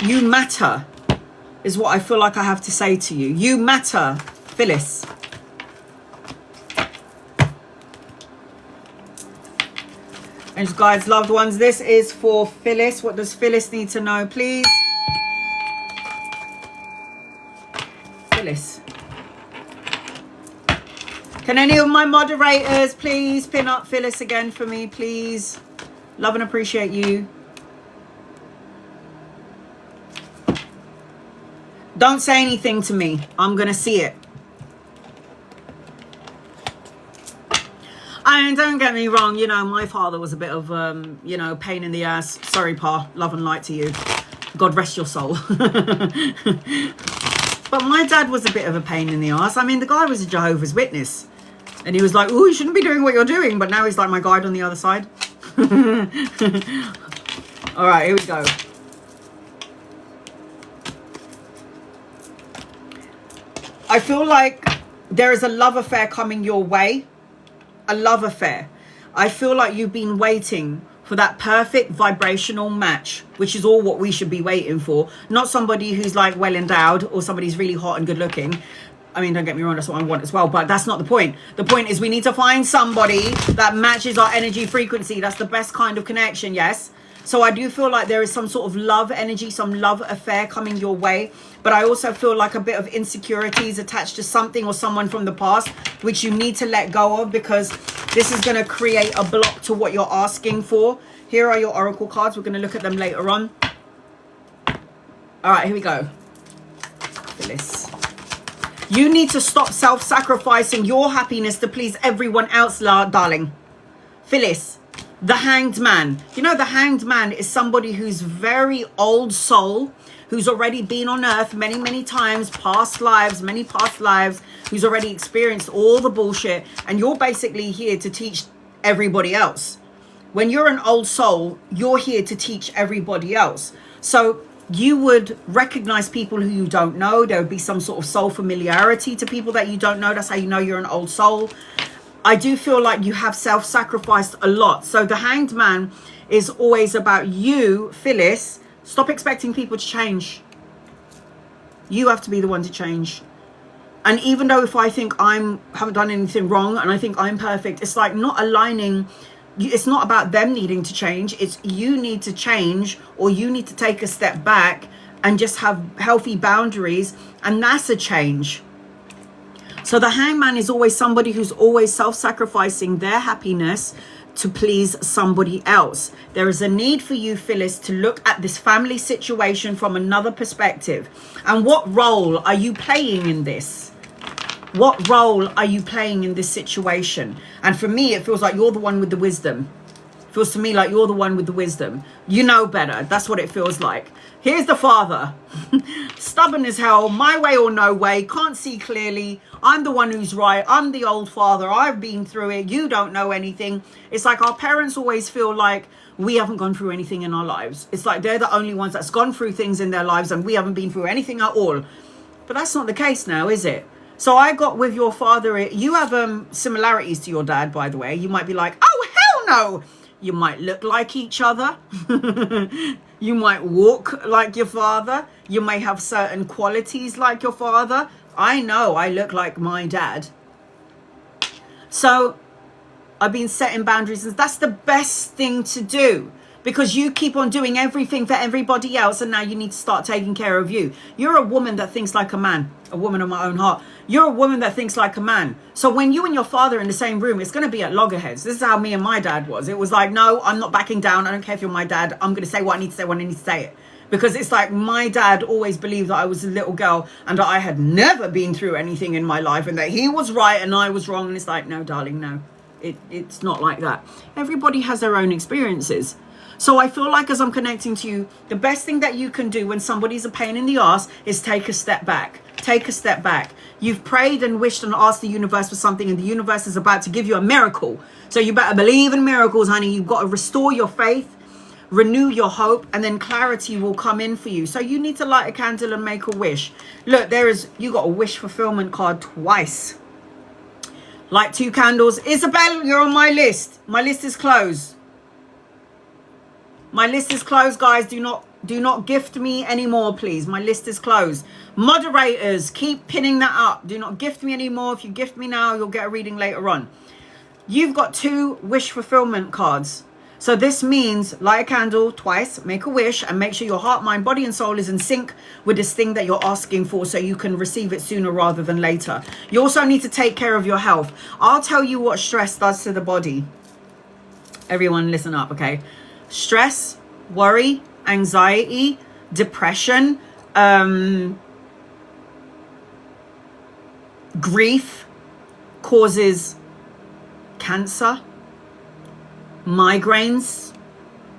You matter is what I feel like I have to say to you. You matter, Phyllis. And guys, loved ones, this is for Phyllis. What does Phyllis need to know, please? Phyllis. Can any of my moderators please pin up Phyllis again for me, please? Love and appreciate you. Don't say anything to me. I'm going to see it. And don't get me wrong, you know, my father was a bit of, you know, pain in the ass. Sorry, Pa. Love and light to you. God rest your soul. But my dad was a bit of a pain in the ass. I mean, the guy was a Jehovah's Witness. And he was like, oh, you shouldn't be doing what you're doing. But now he's like my guide on the other side. All right, here we go. I feel like there is a love affair coming your way. A love affair. I feel like you've been waiting for that perfect vibrational match, which is all what we should be waiting for. Not somebody who's like well endowed or somebody who's really hot and good looking. I mean, don't get me wrong, that's what I want as well, but that's not the point. The point is we need to find somebody that matches our energy frequency. That's the best kind of connection, yes? So I do feel like there is some sort of love energy, some love affair coming your way. But I also feel like a bit of insecurities attached to something or someone from the past, which you need to let go of, because this is going to create a block to what you're asking for. Here are your oracle cards. We're going to look at them later on. All right, here we go. Phyllis. You need to stop self-sacrificing your happiness to please everyone else, darling. Phyllis. The Hanged Man. You know, the Hanged Man is somebody who's very old soul, who's already been on earth many, many times, past lives, many past lives, who's already experienced all the bullshit. And you're basically here to teach everybody else. When you're an old soul, you're here to teach everybody else. So you would recognize people who you don't know. There would be some sort of soul familiarity to people that you don't know. That's how you know you're an old soul. I do feel like you have self-sacrificed a lot. So the Hanged Man is always about you, Phyllis. Stop expecting people to change. You have to be the one to change. And even though if I think I haven't done anything wrong and I think I'm perfect, it's like not aligning. It's not about them needing to change. It's you need to change, or you need to take a step back and just have healthy boundaries. And that's a change. So the hangman is always somebody who's always self-sacrificing their happiness to please somebody else. There is a need for you, Phyllis, to look at this family situation from another perspective. And what role are you playing in this? What role are you playing in this situation? And for me, it feels like you're the one with the wisdom. It feels to me like you're the one with the wisdom. You know better. That's what it feels like. Here's the father. Stubborn as hell. My way or no way. Can't see clearly. I'm the one who's right. I'm the old father. I've been through it. You don't know anything. It's like our parents always feel like we haven't gone through anything in our lives. It's like they're the only ones that's gone through things in their lives and we haven't been through anything at all. But that's not the case now, is it? So I got with your father. You have similarities to your dad, by the way. You might be like, oh, hell no. You might look like each other. You might walk like your father. You may have certain qualities like your father. I know I look like my dad. So I've been setting boundaries, and that's the best thing to do, because you keep on doing everything for everybody else, and now you need to start taking care of you. You're a woman that thinks like a man, a woman of my own heart. You're a woman that thinks like a man. So when you and your father are in the same room, it's going to be at loggerheads. This is how me and my dad was. It was like, no, I'm not backing down. I don't care if you're my dad. I'm going to say what I need to say when I need to say it. Because it's like my dad always believed that I was a little girl and that I had never been through anything in my life and that he was right and I was wrong. And it's like, no, darling, no. It's not like that. Everybody has their own experiences. So I feel like as I'm connecting to you, the best thing that you can do when somebody's a pain in the ass is take a step back. Take a step back. You've prayed and wished and asked the universe for something, and the universe is about to give you a miracle. So you better believe in miracles, honey. You've got to restore your faith, renew your hope, and then clarity will come in for you. So you need to light a candle and make a wish. Look, you got a wish fulfillment card twice. Light 2 candles. Isabel, you're on my list. My list is closed. My list is closed, guys. Do not gift me anymore, please. My list is closed. Moderators, keep pinning that up. Do not gift me anymore. If you gift me now, you'll get a reading later on. You've got 2 wish fulfillment cards. So this means light a candle twice, make a wish, and make sure your heart, mind, body, and soul is in sync with this thing that you're asking for so you can receive it sooner rather than later. You also need to take care of your health. I'll tell you what stress does to the body. Everyone listen up, okay? Stress, worry, anxiety, depression, grief causes cancer, migraines,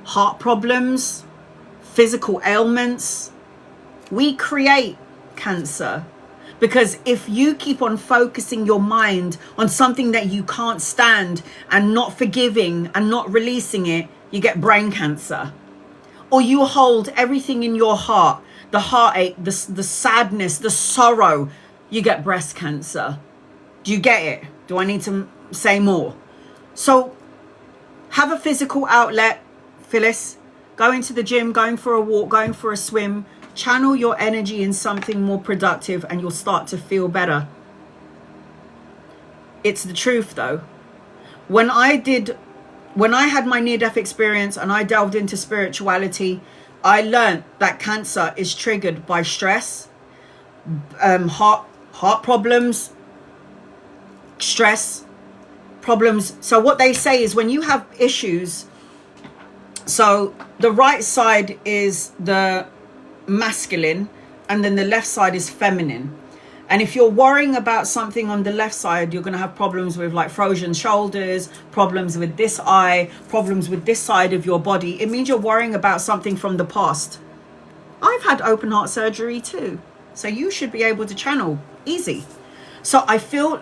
heart problems, physical ailments. We create cancer because if you keep on focusing your mind on something that you can't stand and not forgiving and not releasing it, you get brain cancer. Or you hold everything in your heart, the heartache, the sadness, the sorrow, you get breast cancer. Do you get it? Do I need to say more? So have a physical outlet, Phyllis. Going to the gym, going for a walk, going for a swim. Channel your energy in something more productive and you'll start to feel better. It's the truth though. When I had my near-death experience and I delved into spirituality, I learned that cancer is triggered by stress, heart problems, stress problems. So what they say is when you have issues, so the right side is the masculine and then the left side is feminine. And if you're worrying about something on the left side, you're going to have problems with like frozen shoulders, problems with this eye, problems with this side of your body. It means you're worrying about something from the past. I've had open heart surgery too. So you should be able to channel easy. So I feel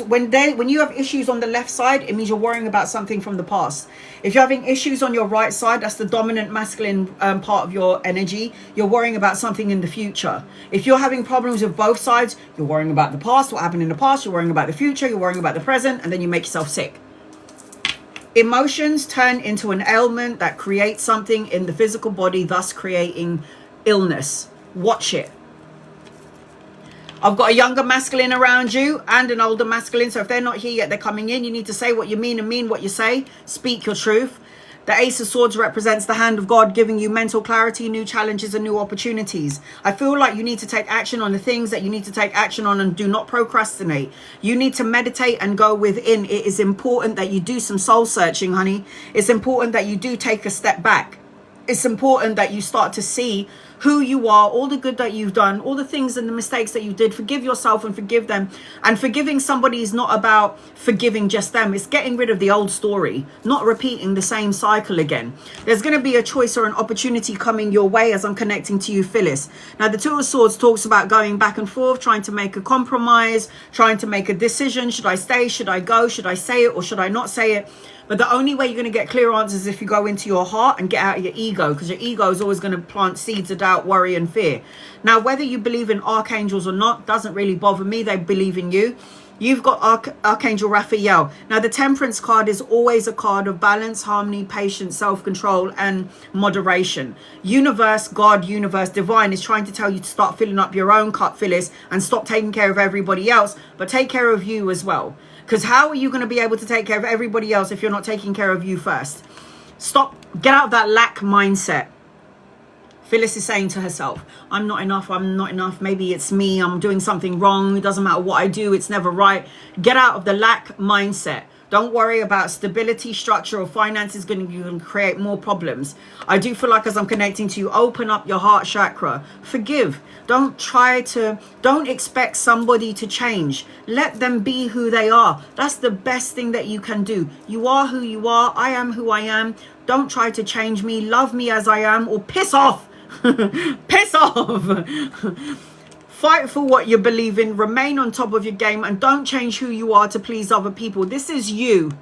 when you have issues on the left side, it means you're worrying about something from the past. If you're having issues on your right side, that's the dominant masculine part of your energy. You're worrying about something in the future. If you're having problems with both sides, you're worrying about the past, what happened in the past, you're worrying about the future, you're worrying about the present, and then you make yourself sick. Emotions turn into an ailment that creates something in the physical body, thus creating illness. Watch it. I've got a younger masculine around you and an older masculine. So if they're not here yet, they're coming in. You need to say what you mean and mean what you say. Speak your truth. The Ace of Swords represents the hand of God, giving you mental clarity, new challenges and new opportunities. I feel like you need to take action on the things that you need to take action on and do not procrastinate. You need to meditate and go within. It is important that you do some soul searching, honey. It's important that you do take a step back. It's important that you start to see who you are, all the good that you've done, all the things and the mistakes that you did. Forgive yourself and forgive them. And forgiving somebody is not about forgiving just them. It's getting rid of the old story, not repeating the same cycle again. There's going to be a choice or an opportunity coming your way as I'm connecting to you, Phyllis. Now, the Two of Swords talks about going back and forth, trying to make a compromise, trying to make a decision. Should I stay? Should I go? Should I say it or should I not say it? But the only way you're going to get clear answers is if you go into your heart and get out of your ego, because your ego is always going to plant seeds of doubt, worry and fear. Now, whether you believe in archangels or not doesn't really bother me. They believe in you. You've got Archangel Raphael. Now, the Temperance card is always a card of balance, harmony, patience, self-control, and moderation. Universe, God, universe, divine is trying to tell you to start filling up your own cup, Phyllis, and stop taking care of everybody else, but take care of you as well. Because how are you going to be able to take care of everybody else if you're not taking care of you first? Stop, get out of that lack mindset. Phyllis is saying to herself, I'm not enough, maybe it's me, I'm doing something wrong, it doesn't matter what I do, it's never right. Get out of the lack mindset. Don't worry about stability, structure, or finances going to create more problems. I do feel like as I'm connecting to you, open up your heart chakra. Forgive. Don't expect somebody to change. Let them be who they are. That's the best thing that you can do. You are who you are. I am who I am. Don't try to change me. Love me as I am, or piss off. Piss off. Fight for what you believe in, remain on top of your game, and don't change who you are to please other people. This is you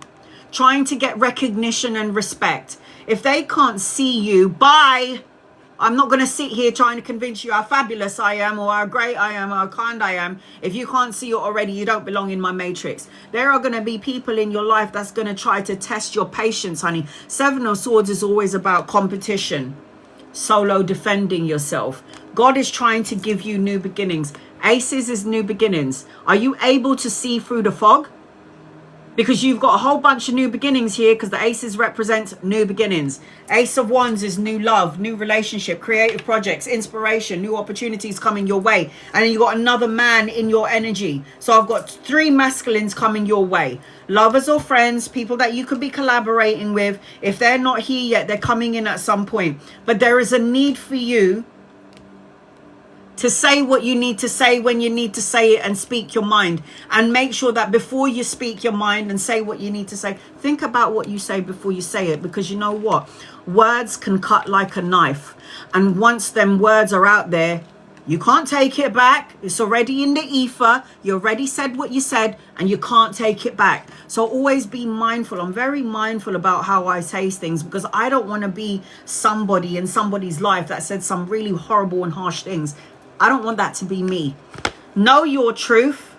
trying to get recognition and respect. If they can't see you, bye. I'm not going to sit here trying to convince you how fabulous I am, or how great I am, or how kind I am. If you can't see it already, you don't belong in my matrix. There are going to be people in your life that's going to try to test your patience, honey. Seven of Swords is always about competition. Solo defending yourself. God is trying to give you new beginnings. Aces is new beginnings. Are you able to see through the fog? Because you've got a whole bunch of new beginnings here, because the aces represent new beginnings. Ace of Wands is new love, new relationship, creative projects, inspiration, new opportunities coming your way. And then you've got another man in your energy. So I've got 3 masculines coming your way. Lovers or friends, people that you could be collaborating with. If they're not here yet, they're coming in at some point. But there is a need for you to say what you need to say when you need to say it, and speak your mind. And make sure that before you speak your mind and say what you need to say, think about what you say before you say it. Because you know what? Words can cut like a knife. And once them words are out there, you can't take it back. It's already in the ether. You already said what you said, and you can't take it back. So always be mindful. I'm very mindful about how I say things, because I don't want to be somebody in somebody's life that said some really horrible and harsh things. I don't want that to be me. Know your truth.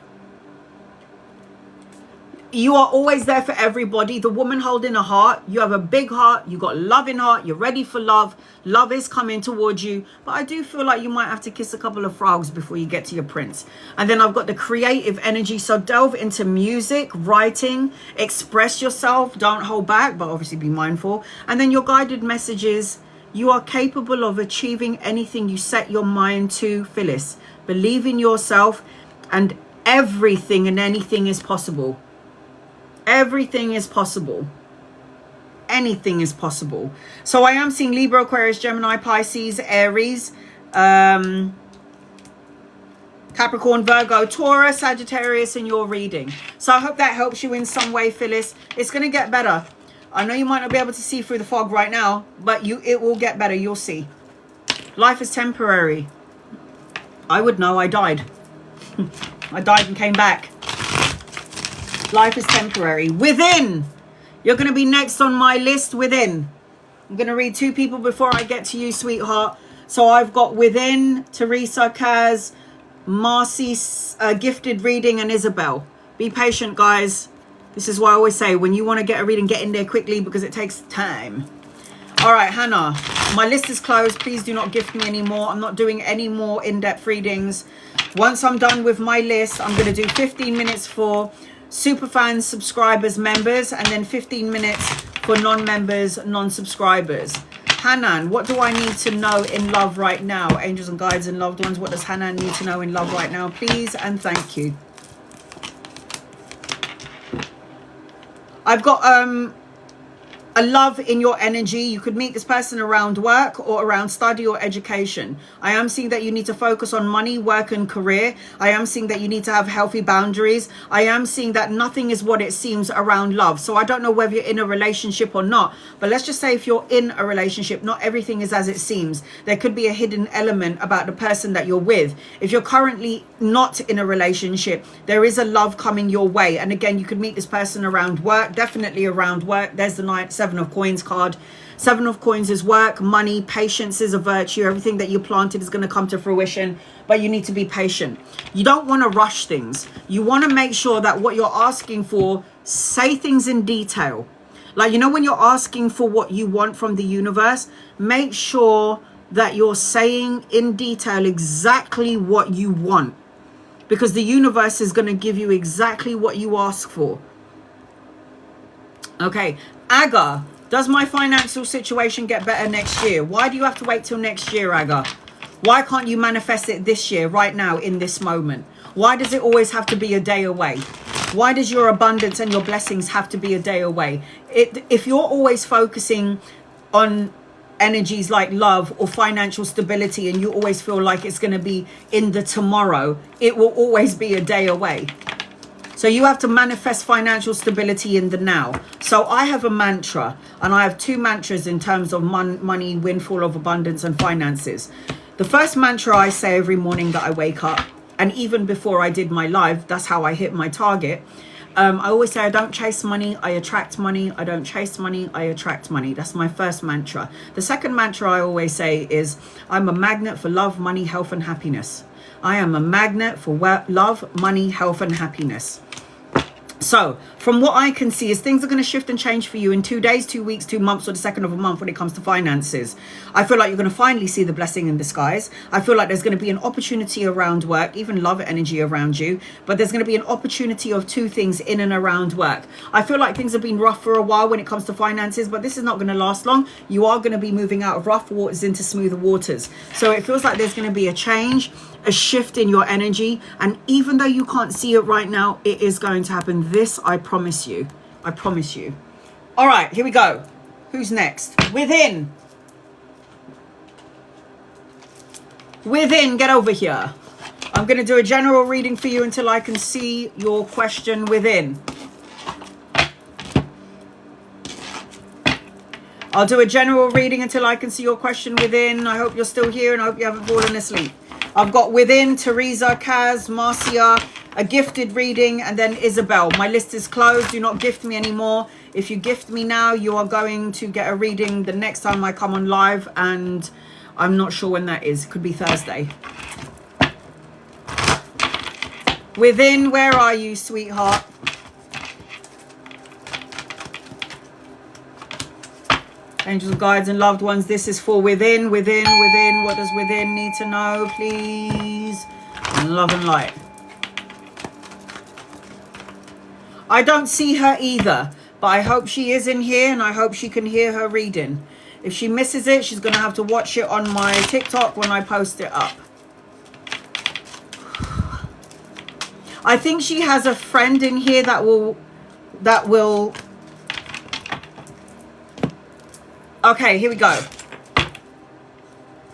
You are always there for everybody. The woman holding a heart. You have a big heart. You got love in heart. You're ready for love. Love is coming towards you. But I do feel like you might have to kiss a couple of frogs before you get to your prince. And then I've got the creative energy. So delve into music, writing, express yourself. Don't hold back, but obviously be mindful. And then your guided messages. You are capable of achieving anything you set your mind to, Phyllis. Believe in yourself, and everything and anything is possible. Everything is possible. Anything is possible. So I am seeing Libra, Aquarius, Gemini, Pisces, Aries, Capricorn, Virgo, Taurus, Sagittarius in your reading. So I hope that helps you in some way, Phyllis. It's going to get better. I know you might not be able to see through the fog right now, but it will get better. You'll see. Life is temporary. I would know. I died. I died and came back. Life is temporary. Within. You're going to be next on my list. Within. I'm going to read 2 people before I get to you, sweetheart. So I've got Within, Teresa, Kaz, Marcy, Gifted Reading, and Isabel. Be patient, guys. This is why I always say, when you want to get a reading, get in there quickly, because it takes time. All right, Hannah, my list is closed. Please do not gift me anymore. I'm not doing any more in-depth readings. Once I'm done with my list, I'm going to do 15 minutes for superfans, subscribers, members, and then 15 minutes for non-members, non-subscribers. Hanan, what do I need to know in love right now? Angels and guides and loved ones, what does Hanan need to know in love right now? Please and thank you. I've got a love in your energy. You could meet this person around work or around study or education. I am seeing that you need to focus on money, work, and career. I am seeing that you need to have healthy boundaries. I am seeing that nothing is what it seems around love. So I don't know whether you're in a relationship or not, but let's just say if you're in a relationship, not everything is as it seems. There could be a hidden element about the person that you're with. If you're currently not in a relationship, there is a love coming your way. And again, you could meet this person around work, definitely around work. There's the 7 Seven of Coins card. Seven of Coins is work, money, patience is a virtue. Everything that you planted is going to come to fruition, but you need to be patient. You don't want to rush things. You want to make sure that what you're asking for, say things in detail. Like, you know, when you're asking for what you want from the universe, make sure that you're saying in detail exactly what you want, because the universe is going to give you exactly what you ask for. Okay, Aga, does my financial situation get better next year? Why do you have to wait till next year, Aga? Why can't you manifest it this year, right now, in this moment? Why does it always have to be a day away? Why does your abundance and your blessings have to be a day away? If you're always focusing on energies like love or financial stability, and you always feel like it's going to be in the tomorrow, it will always be a day away. So you have to manifest financial stability in the now. So I have a mantra, and I have two mantras in terms of money, windfall of abundance, and finances. The first mantra I say every morning that I wake up, and even before I did my live, that's how I hit my target. I always say, I don't chase money, I attract money. I don't chase money, I attract money. That's my first mantra. The second mantra I always say is, I'm a magnet for love, money, health, and happiness. I am a magnet for love, money, health, and happiness. So from what I can see is things are going to shift and change for you in 2 days, 2 weeks, 2 months, or the second of a month when it comes to finances. I feel like you're going to finally see the blessing in disguise. I feel like there's going to be an opportunity around work, even love energy around you, but there's going to be an opportunity of two things in and around work. I feel like things have been rough for a while when it comes to finances, but this is not going to last long. You are going to be moving out of rough waters into smoother waters. So it feels like there's going to be a change, a shift in your energy, and even though you can't see it right now, it is going to happen. This I promise you. I promise you. All right, here we go. Who's next? Within, get over here. I'm going to do a general reading for you until I can see your question within. I'll do a general reading until I can see your question within. I hope you're still here, and I hope you haven't fallen asleep. I've got within, Teresa, Kaz, Marcia, a gifted reading, and then Isabel. My list is closed. Do not gift me anymore. If you gift me now, you are going to get a reading the next time I come on live, and I'm not sure when that is. It could be Thursday. Within, where are you, sweetheart? Angels, guides, and loved ones, this is for within. What does within need to know, please? And love and light. I don't see her either, but I hope she is in here, and I hope she can hear her reading. If she misses it, she's going to have to watch it on my TikTok when I post it up. I think she has a friend in here that will... Okay, here we go.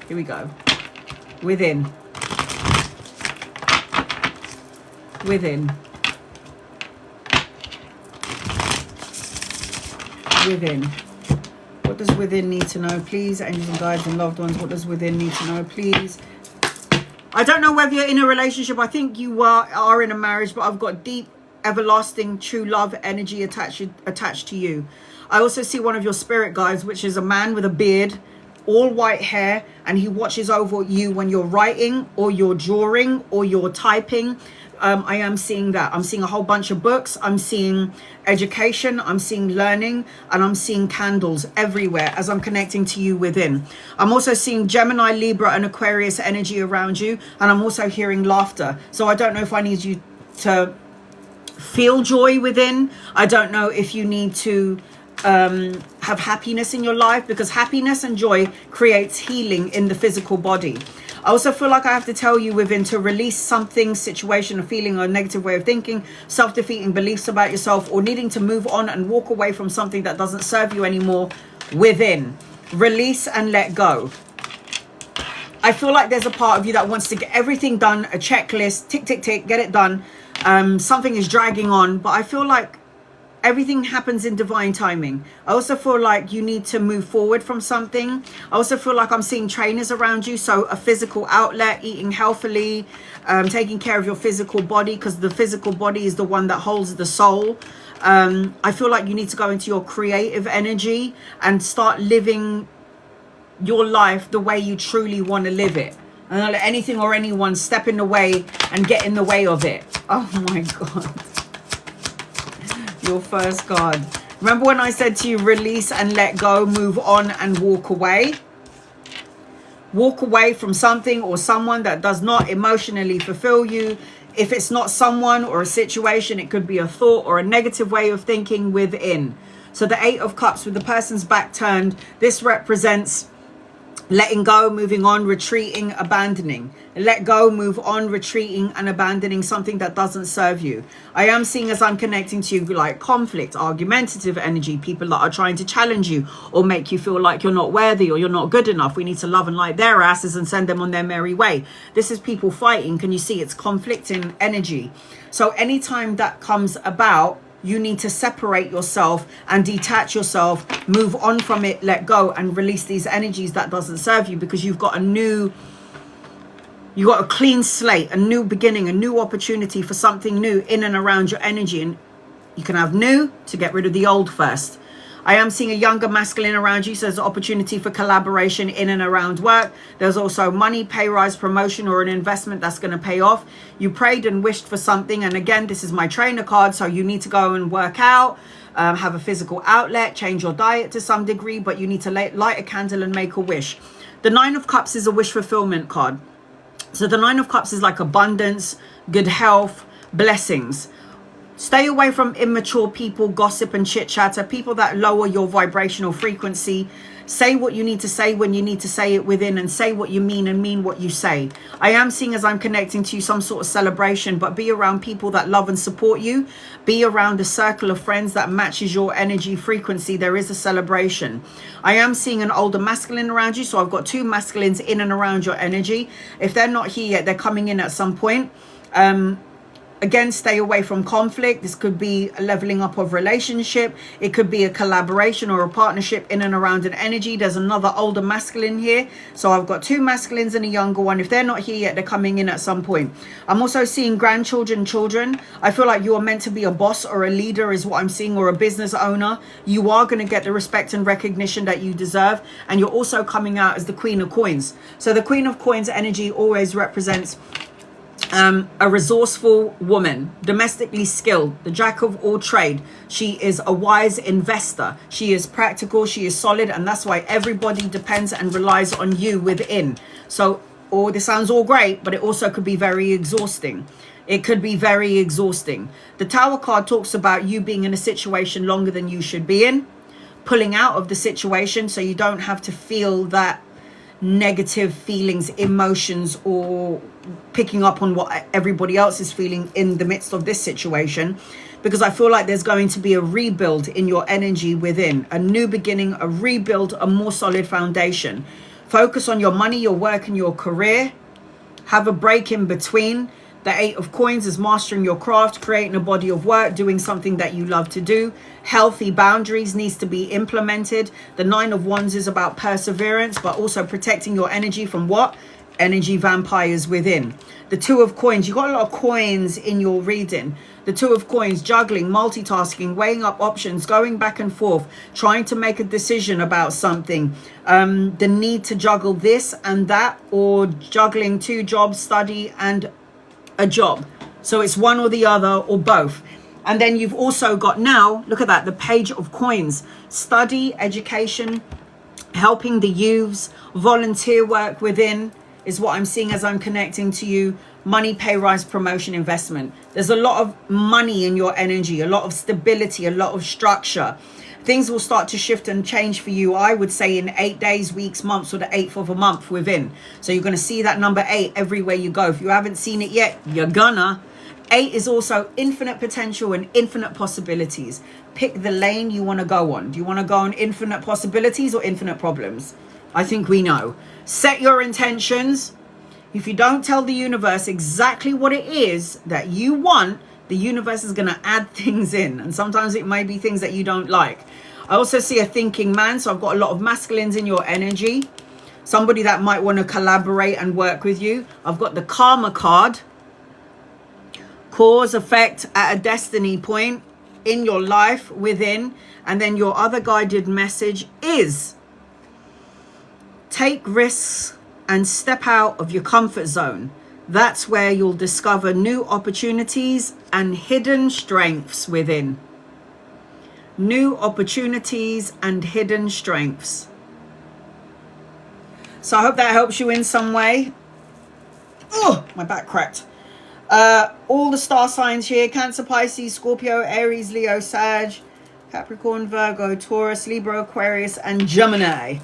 Here we go. Within. Within. Within. What does within need to know, please? Angels and guides and loved ones, what does within need to know, please? I don't know whether you're in a relationship. I think you are in a marriage, but I've got deep, everlasting, true love energy attached to you. I also see one of your spirit guides, which is a man with a beard, all white hair, and he watches over you when you're writing or you're drawing or you're typing. I am seeing that. I'm seeing a whole bunch of books. I'm seeing education. I'm seeing learning, and I'm seeing candles everywhere as I'm connecting to you within. I'm also seeing Gemini, Libra, and Aquarius energy around you, and I'm also hearing laughter. So I don't know if I need you to feel joy within. I don't know if you need to have happiness in your life, because happiness and joy creates healing in the physical body. I also feel like I have to tell you within to release something, situation, a feeling, or a negative way of thinking, self-defeating beliefs about yourself, or needing to move on and walk away from something that doesn't serve you anymore within. Release and let go. I feel like there's a part of you that wants to get everything done, a checklist, tick, tick, tick, get it done. Something is dragging on, but I feel like everything happens in divine timing. I also feel like you need to move forward from something. I also feel like I'm seeing trainers around you. So a physical outlet, eating healthily, taking care of your physical body, because the physical body is the one that holds the soul. I feel like you need to go into your creative energy and start living your life the way you truly want to live it. And don't let anything or anyone step in the way and get in the way of it. Oh my God. Your first card. Remember when I said to you, release and let go, move on and walk away? Walk away from something or someone that does not emotionally fulfill you. If it's not someone or a situation, it could be a thought or a negative way of thinking within. So the 8 of Cups with the person's back turned, this represents letting go, moving on, retreating, abandoning. Let go, move on, retreating and abandoning something that doesn't serve you. I am seeing, as I'm connecting to you, like conflict, argumentative energy, people that are trying to challenge you or make you feel like you're not worthy or you're not good enough. We need to love and light their asses and send them on their merry way. This is people fighting. Can you see it's conflicting energy? So anytime that comes about, you need to separate yourself and detach yourself, move on from it, let go and release these energies that doesn't serve you, because you've got a clean slate, a new beginning, a new opportunity for something new in and around your energy. And you can have new to get rid of the old first. I am seeing a younger masculine around you, so there's an opportunity for collaboration in and around work. There's also money, pay rise, promotion, or an investment that's going to pay off. You prayed and wished for something, and again, this is my trainer card, so you need to go and work out, have a physical outlet, change your diet to some degree, but you need to light a candle and make a wish. The 9 of Cups is a wish fulfillment card. So the 9 of Cups is like abundance, good health, blessings. Stay away from immature people, gossip and chit chatter, people that lower your vibrational frequency. Say what you need to say when you need to say it within, and say what you mean and mean what you say. I am seeing, as I'm connecting to you, some sort of celebration, but be around people that love and support you. Be around a circle of friends that matches your energy frequency. There is a celebration. I am seeing an older masculine around you. So I've got 2 masculines in and around your energy. If they're not here yet, they're coming in at some point. Again, stay away from conflict. This could be a leveling up of relationship. It could be a collaboration or a partnership in and around an energy. There's another older masculine here. So I've got 2 masculines and a younger one. If they're not here yet, they're coming in at some point. I'm also seeing grandchildren, children. I feel like you are meant to be a boss or a leader is what I'm seeing, or a business owner. You are going to get the respect and recognition that you deserve. And you're also coming out as the Queen of Coins. So the Queen of Coins energy always represents a resourceful woman, domestically skilled, the jack of all trade. She is a wise investor. She is practical. She is solid. And that's why everybody depends and relies on you within. So, this sounds all great, but it also could be very exhausting. It could be very exhausting. The Tower card talks about you being in a situation longer than you should be in, pulling out of the situation so you don't have to feel that negative feelings, emotions, or picking up on what everybody else is feeling in the midst of this situation, because I feel like there's going to be a rebuild in your energy within, a new beginning, a rebuild, a more solid foundation. Focus on your money, your work, and your career. Have a break in between. The 8 of Coins is mastering your craft, creating a body of work, doing something that you love to do. Healthy boundaries needs to be implemented. The 9 of Wands is about perseverance, but also protecting your energy from what? Energy vampires within. The 2 of Coins, you got a lot of coins in your reading. The 2 of Coins, juggling, multitasking, weighing up options, going back and forth, trying to make a decision about something. The need to juggle this and that, or juggling 2 jobs, study and a job. So it's one or the other or both. And then you've also got now, look at that, the Page of Coins. Study, education, helping the youths, volunteer work within is what I'm seeing as I'm connecting to you. Money, pay rise, promotion, investment. There's a lot of money in your energy, a lot of stability, a lot of structure. Things will start to shift and change for you, I would say, in 8 days, weeks, months, or the 8th of a month within. So you're going to see that number 8 everywhere you go. If you haven't seen it yet, you're gonna. 8 is also infinite potential and infinite possibilities. Pick the lane you want to go on. Do you want to go on infinite possibilities or infinite problems? I think we know. Set your intentions. If you don't tell the universe exactly what it is that you want, the universe is going to add things in. And sometimes it may be things that you don't like. I also see a thinking man. So I've got a lot of masculines in your energy. Somebody that might want to collaborate and work with you. I've got the Karma card. Cause, effect at a destiny point. in your life within. And then your other guided message is take risks and step out of your comfort zone. That's where you'll discover new opportunities and hidden strengths within. New opportunities and hidden strengths. So I hope that helps you in some way. Oh, my back cracked. All the star signs here: Cancer, Pisces, Scorpio, Aries, Leo, Sag, Capricorn, Virgo, Taurus, Libra, Aquarius, and Gemini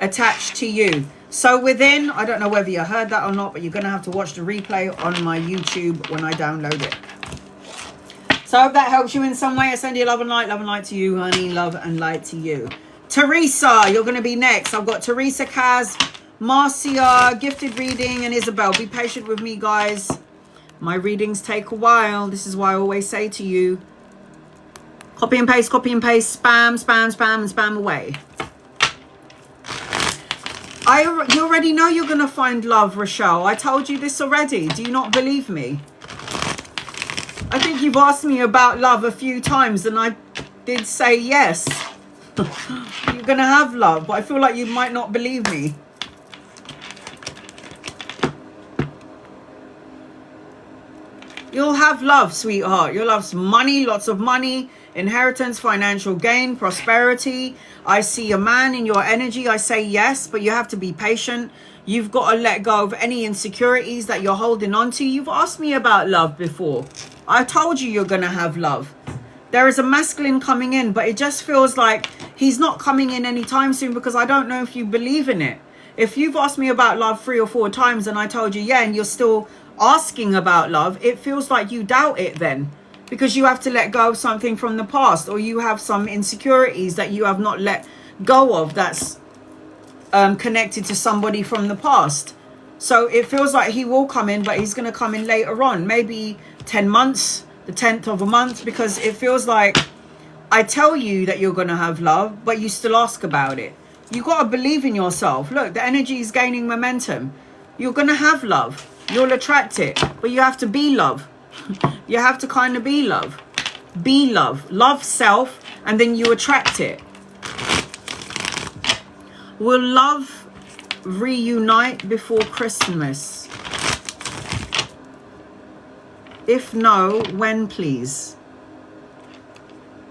attached to you. So within, I don't know whether you heard that or not, but you're going to have to watch the replay on my YouTube when I download it. So I hope that helps you in some way. I send you love and light to you, honey. Love and light to you. Teresa, you're going to be next. I've got Teresa, Kaz, Marcia, Gifted Reading, and Isabel. Be patient with me, guys. My readings take a while. This is why I always say to you, copy and paste, spam, spam, spam, and spam away. You already know you're going to find love, Rochelle. I told you this already. Do you not believe me? I think you've asked me about love a few times, and I did say yes. You're going to have love, but I feel like you might not believe me. You'll have love, sweetheart. You'll have some money, lots of money, inheritance, financial gain, prosperity. I see a man in your energy. I say yes, but you have to be patient. You've got to let go of any insecurities that you're holding on to. You've asked me about love before. I told you you're going to have love. There is a masculine coming in, but it just feels like he's not coming in anytime soon, because I don't know if you believe in it. If you've asked me about love 3 or 4 times and I told you yeah, and you're still asking about love, it feels like you doubt it then, because you have to let go of something from the past, or you have some insecurities that you have not let go of that's connected to somebody from the past. So it feels like he will come in, but he's going to come in later on, maybe 10 months, the 10th of a month, because it feels like I tell you that you're going to have love, but you still ask about it. You got to believe in yourself. Look, the energy is gaining momentum. You're going to have love. You'll attract it, but you have to be love. You have to kind of be love. Be love. Love self, and then you attract it. Will love reunite before Christmas? If no, when, please?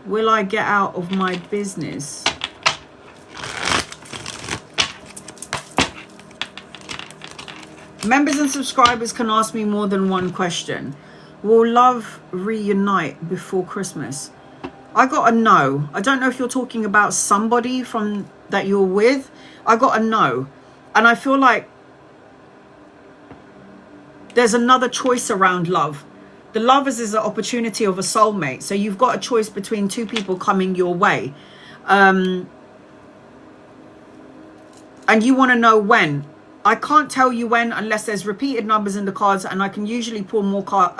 Will I get out of my business? Members and subscribers can ask me more than one question. Will love reunite before Christmas? I got a no. I don't know if you're talking about somebody from that you're with. I got a no. And I feel like there's another choice around love. The lovers is an opportunity of a soulmate. So you've got a choice between 2 people coming your way. And you want to know when. I can't tell you when unless there's repeated numbers in the cards, and I can usually pull more cards.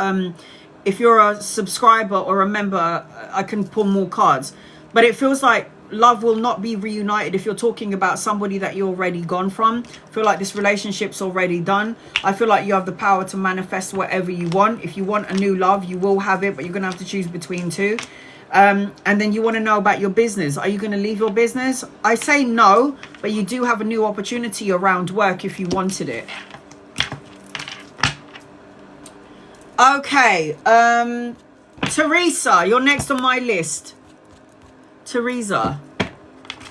If you're a subscriber or a member, I can pull more cards. But it feels like love will not be reunited if you're talking about somebody that you're already gone from. I feel like this relationship's already done. I feel like you have the power to manifest whatever you want. If you want a new love, you will have it, but you're going to have to choose between 2. And then you want to know about your business. Are you going to leave your business? I say no, but you do have a new opportunity around work if you wanted it. Okay. Teresa, you're next on my list. Teresa.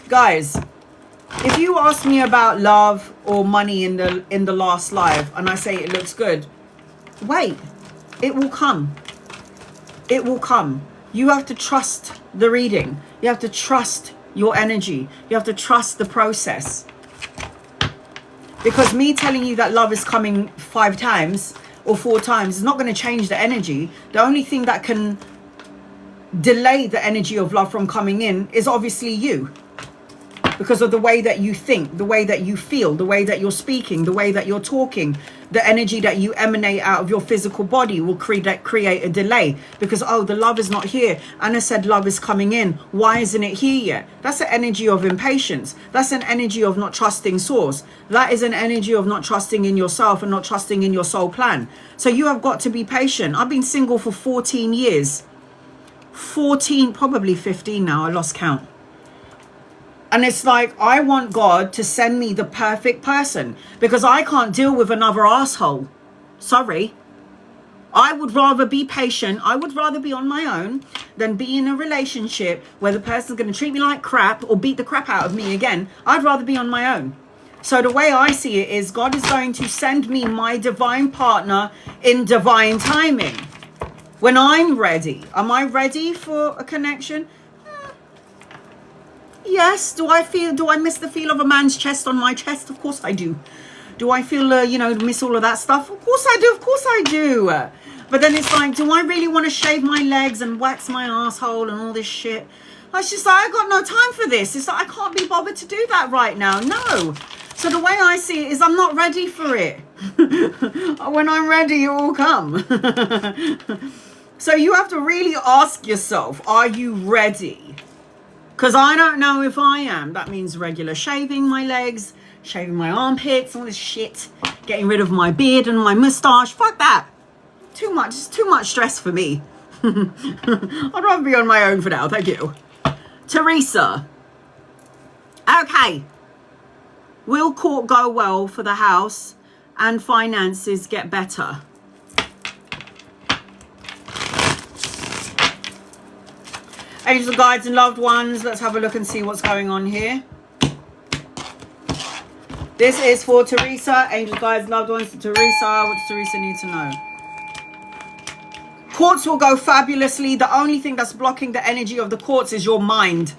Guys, if you ask me about love or money in the last live and I say it looks good, wait. It will come. It will come. You have to trust the reading. You have to trust your energy. You have to trust the process. Because me telling you that love is coming 5 times or 4 times is not going to change the energy. The only thing that can delay the energy of love from coming in is obviously you. Because of the way that you think, the way that you feel, the way that you're speaking, the way that you're talking, the energy that you emanate out of your physical body will create a delay. Because, oh, the love is not here. Anna said love is coming in. Why isn't it here yet? That's an energy of impatience. That's an energy of not trusting source. That is an energy of not trusting in yourself and not trusting in your soul plan. So you have got to be patient. I've been single for 14 years. 14, probably 15 now. I lost count. And it's like, I want God to send me the perfect person because I can't deal with another asshole. Sorry. I would rather be patient. I would rather be on my own than be in a relationship where the person's going to treat me like crap or beat the crap out of me again. I'd rather be on my own. So the way I see it is God is going to send me my divine partner in divine timing. When I'm ready. Am I ready for a connection? Yes. Do I miss the feel of a man's chest on my chest? Of course I do. Do I feel, miss all of that stuff? Of course I do. Of course I do. But then it's like, do I really want to shave my legs and wax my asshole and all this shit? It's just like, I got no time for this. It's like, I can't be bothered to do that right now. No. So the way I see it is I'm not ready for it. When I'm ready, it will come. So you have to really ask yourself, are you ready? Because I don't know if I am. That means regular shaving my legs, shaving my armpits, all this shit, getting rid of my beard and my mustache. Fuck that. Too much. It's too much stress for me. I'd rather be on my own for now. Thank you. Teresa. Okay. Will court go well for the house and finances get better? Angels, guides and loved ones. Let's have a look and see what's going on here. This is for Teresa. Angels, guides, loved ones to Teresa. What does Teresa need to know? Courts will go fabulously. The only thing that's blocking the energy of the courts is your mind.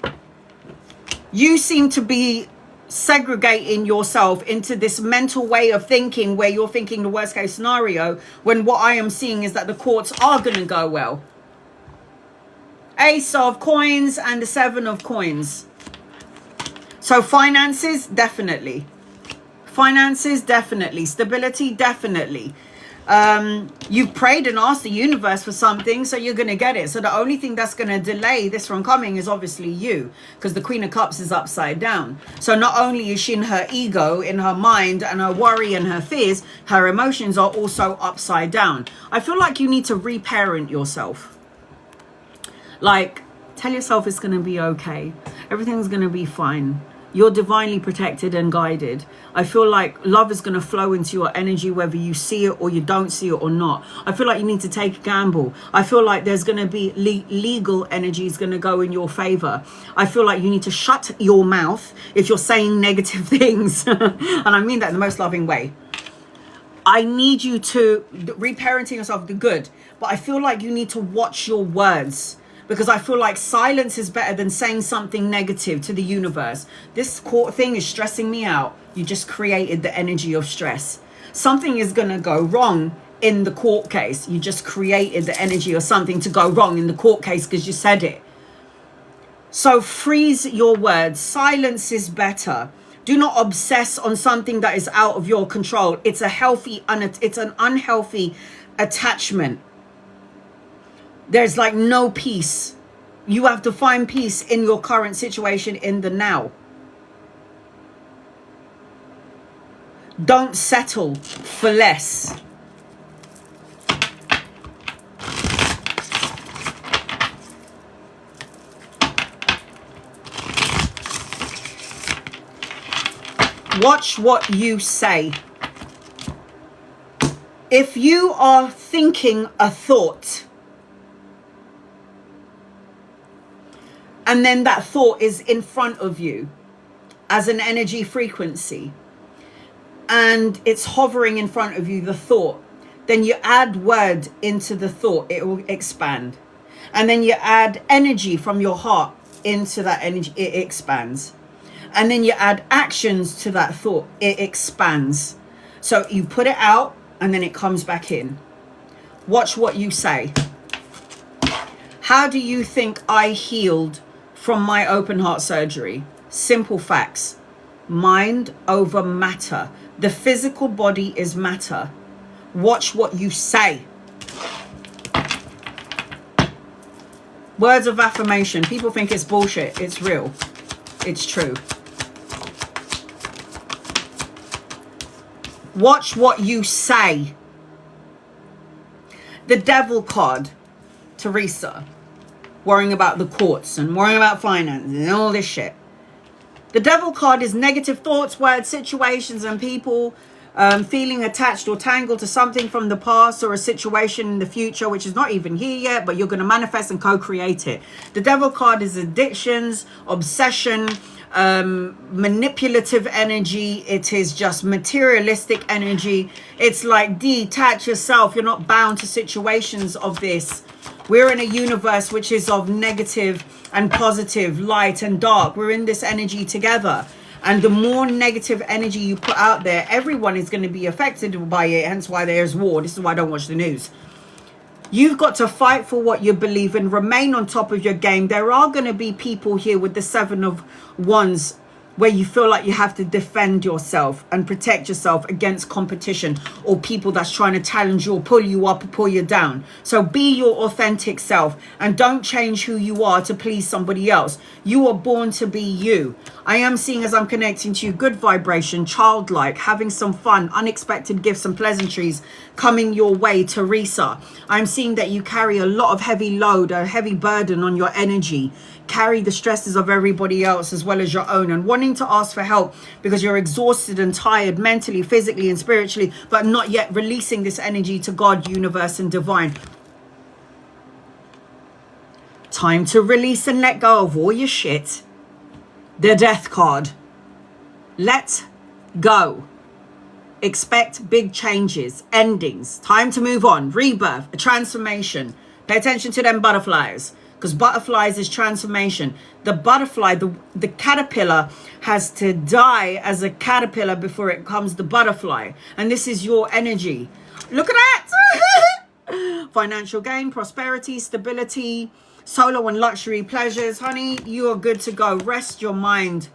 You seem to be segregating yourself into this mental way of thinking where you're thinking the worst case scenario, when what I am seeing is that the courts are going to go well. Ace of coins and the 7 of coins. So finances, definitely. Finances, definitely. Stability, definitely. You've prayed and asked the universe for something, so you're going to get it. So the only thing that's going to delay this from coming is obviously you, because the Queen of Cups is upside down. So not only is she in her ego, in her mind and her worry and her fears, her emotions are also upside down. I feel like you need to reparent yourself. Like, tell yourself it's going to be okay. Everything's going to be fine. You're divinely protected and guided. I feel like love is going to flow into your energy, whether you see it or you don't see it or not. I feel like you need to take a gamble. I feel like there's going to be legal energy is going to go in your favor. I feel like you need to shut your mouth if you're saying negative things. And I mean that in the most loving way. I need you to reparenting yourself, the good. But I feel like you need to watch your words. Because I feel like silence is better than saying something negative to the universe. This court thing is stressing me out. You just created the energy of stress. Something is going to go wrong in the court case. You just created the energy of something to go wrong in the court case because you said it. So freeze your words. Silence is better. Do not obsess on something that is out of your control. It's an unhealthy attachment. There's like no peace. You have to find peace in your current situation in the now. Don't settle for less. Watch what you say. If you are thinking a thought, and then that thought is in front of you as an energy frequency, and it's hovering in front of you, the thought, then you add word into the thought, it will expand. And then you add energy from your heart into that energy, it expands. And then you add actions to that thought, it expands. So you put it out and then it comes back in. Watch what you say. How do you think I healed from my open heart surgery? Simple facts. Mind over matter. The physical body is matter. Watch what you say. Words of affirmation. People think it's bullshit. It's real. It's true. Watch what you say. The Devil card. Teresa. worrying about the courts and worrying about finances and all this shit. The devil card is negative thoughts, words, situations, and people feeling attached or tangled to something from the past or a situation in the future, which is not even here yet, but you're going to manifest and co-create it. The devil card is addictions, obsession, manipulative energy. It is just materialistic energy. It's like, detach yourself. You're not bound to situations of this. We're in a universe which is of negative and positive, light and dark. We're in this energy together. And the more negative energy you put out there, everyone is going to be affected by it. Hence why there's war. This is why I don't watch the news. You've got to fight for what you believe in. Remain on top of your game. There are going to be people here with the 7 of Wands where you feel like you have to defend yourself and protect yourself against competition or people that's trying to challenge you or pull you up or pull you down. So be your authentic self and don't change who you are to please somebody else. You are born to be you. I am seeing, as I'm connecting to you, good vibration, childlike, having some fun, unexpected gifts and pleasantries coming your way, Teresa. I'm seeing that you carry a lot of heavy load, a heavy burden on your energy. Carry the stresses of everybody else as well as your own, and wanting to ask for help because you're exhausted and tired mentally, physically and spiritually, but not yet releasing this energy to God, universe and divine. Time to release and let go of all your shit. The death card. Let go. Expect big changes, endings, time to move on, rebirth, a transformation. Pay attention to them butterflies. Because butterflies is transformation. The butterfly, the caterpillar has to die as a caterpillar before it becomes the butterfly. And this is your energy. Look at that. Financial gain, prosperity, stability, solo and luxury pleasures. Honey, you are good to go. Rest your mind.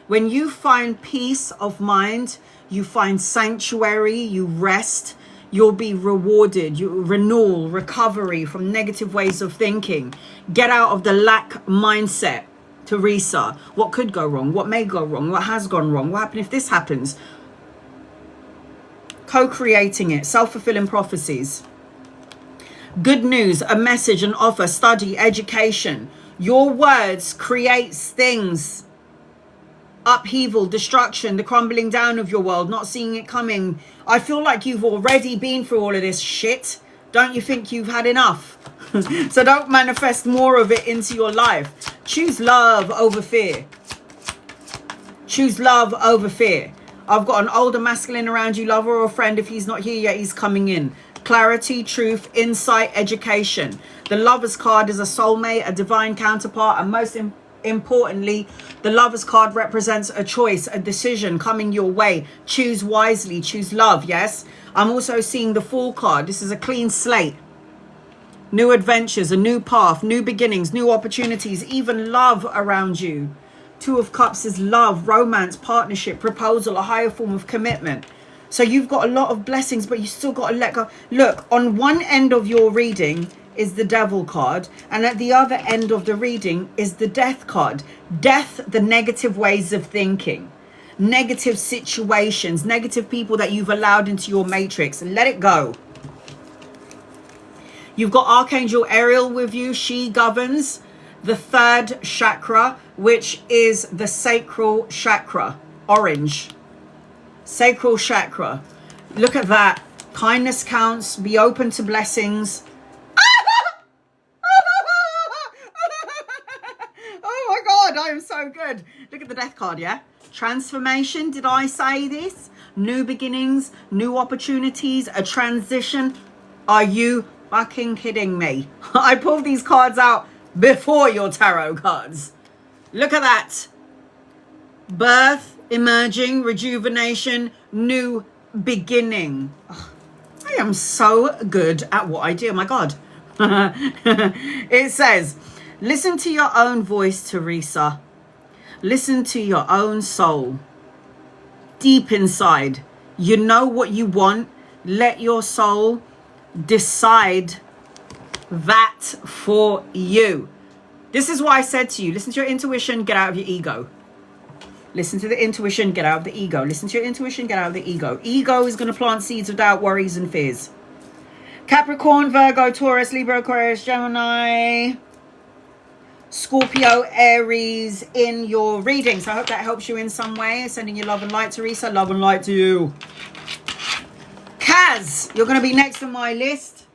When you find peace of mind, you find sanctuary, you rest. You'll be rewarded. You renewal, recovery from negative ways of thinking. Get out of the lack mindset, Teresa. What could go wrong? What may go wrong? What has gone wrong? What happened if this happens? Co-creating it. Self-fulfilling prophecies. Good news, a message, an offer, study, education. Your words creates things. Upheaval, destruction, the crumbling down of your world, not seeing it coming. I feel like you've already been through all of this shit. Don't you think you've had enough? So don't manifest more of it into your life. Choose love over fear. Choose love over fear. I've got an older masculine around you, lover or friend. If he's not here yet, he's coming in. Clarity, truth, insight, education. The Lover's card is a soulmate, a divine counterpart, and most importantly, the Lover's card represents a choice, a decision coming your way. Choose wisely, choose love. Yes, I'm also seeing the Fool card. This is a clean slate. New adventures, a new path, new beginnings, new opportunities, even love around you. 2 of Cups is love, romance, partnership, proposal, a higher form of commitment. So you've got a lot of blessings, but you still got to let go. Look, on one end of your reading is the Devil card, and at the other end of the reading is the Death card. Death, the negative ways of thinking, negative situations, negative people that you've allowed into your matrix. Let it go. You've got Archangel Ariel with you. She governs the 3rd chakra, which is the sacral chakra. Orange. Sacral chakra. Look at that. Kindness counts. Be open to blessings. Oh my God, I am so good. Look at the Death card, yeah? Transformation. Did I say this? New beginnings, new opportunities, a transition. Are you fucking kidding me? I pulled these cards out before your tarot cards. Look at that. Birth, emerging, rejuvenation, new beginning. Oh, I am so good at what I do. Oh my God. It says, listen to your own voice, Teresa. Listen to your own soul. Deep inside, you know what you want. Let your soul decide that for you. This is why I said to you, listen to your intuition, get out of your ego. Listen to the intuition, get out of the ego. Listen to your intuition, get out of the ego. Ego is going to plant seeds of doubt, worries, and fears. Capricorn, Virgo, Taurus, Libra, Aquarius, Gemini. Scorpio, Aries in your reading. So I hope that helps you in some way. Sending you love and light, Teresa. Love and light to you. Kaz, you're going to be next on my list.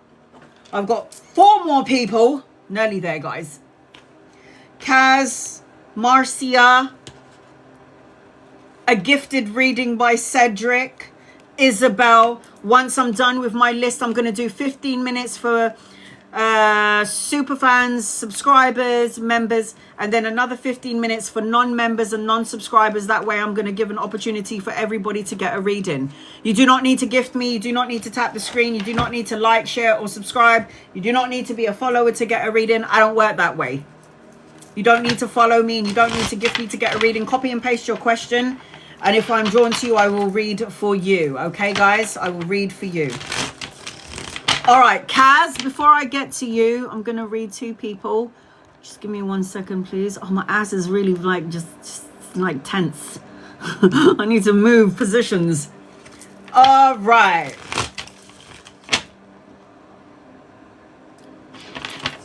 I've got 4 more people. Nearly there, guys. Kaz, Marcia, a gifted reading by Cedric, Isabel. Once I'm done with my list, I'm going to do 15 minutes for super fans, subscribers, members, and then another 15 minutes for non-members and non-subscribers. That way I'm going to give an opportunity for everybody to get a reading. You do not need to gift me. You do not need to tap the screen. You do not need to like, share, or subscribe. You do not need to be a follower to get a reading. I don't work that way. You don't need to follow me, and you don't need to gift me to get a reading. Copy and paste your question, and if I'm drawn to you, I will read for you. Okay, guys? I will read for you. All right, Kaz, before I get to you, I'm going to read 2 people. Just give me 1 second, please. Oh, my ass is really like just like tense. I need to move positions. All right.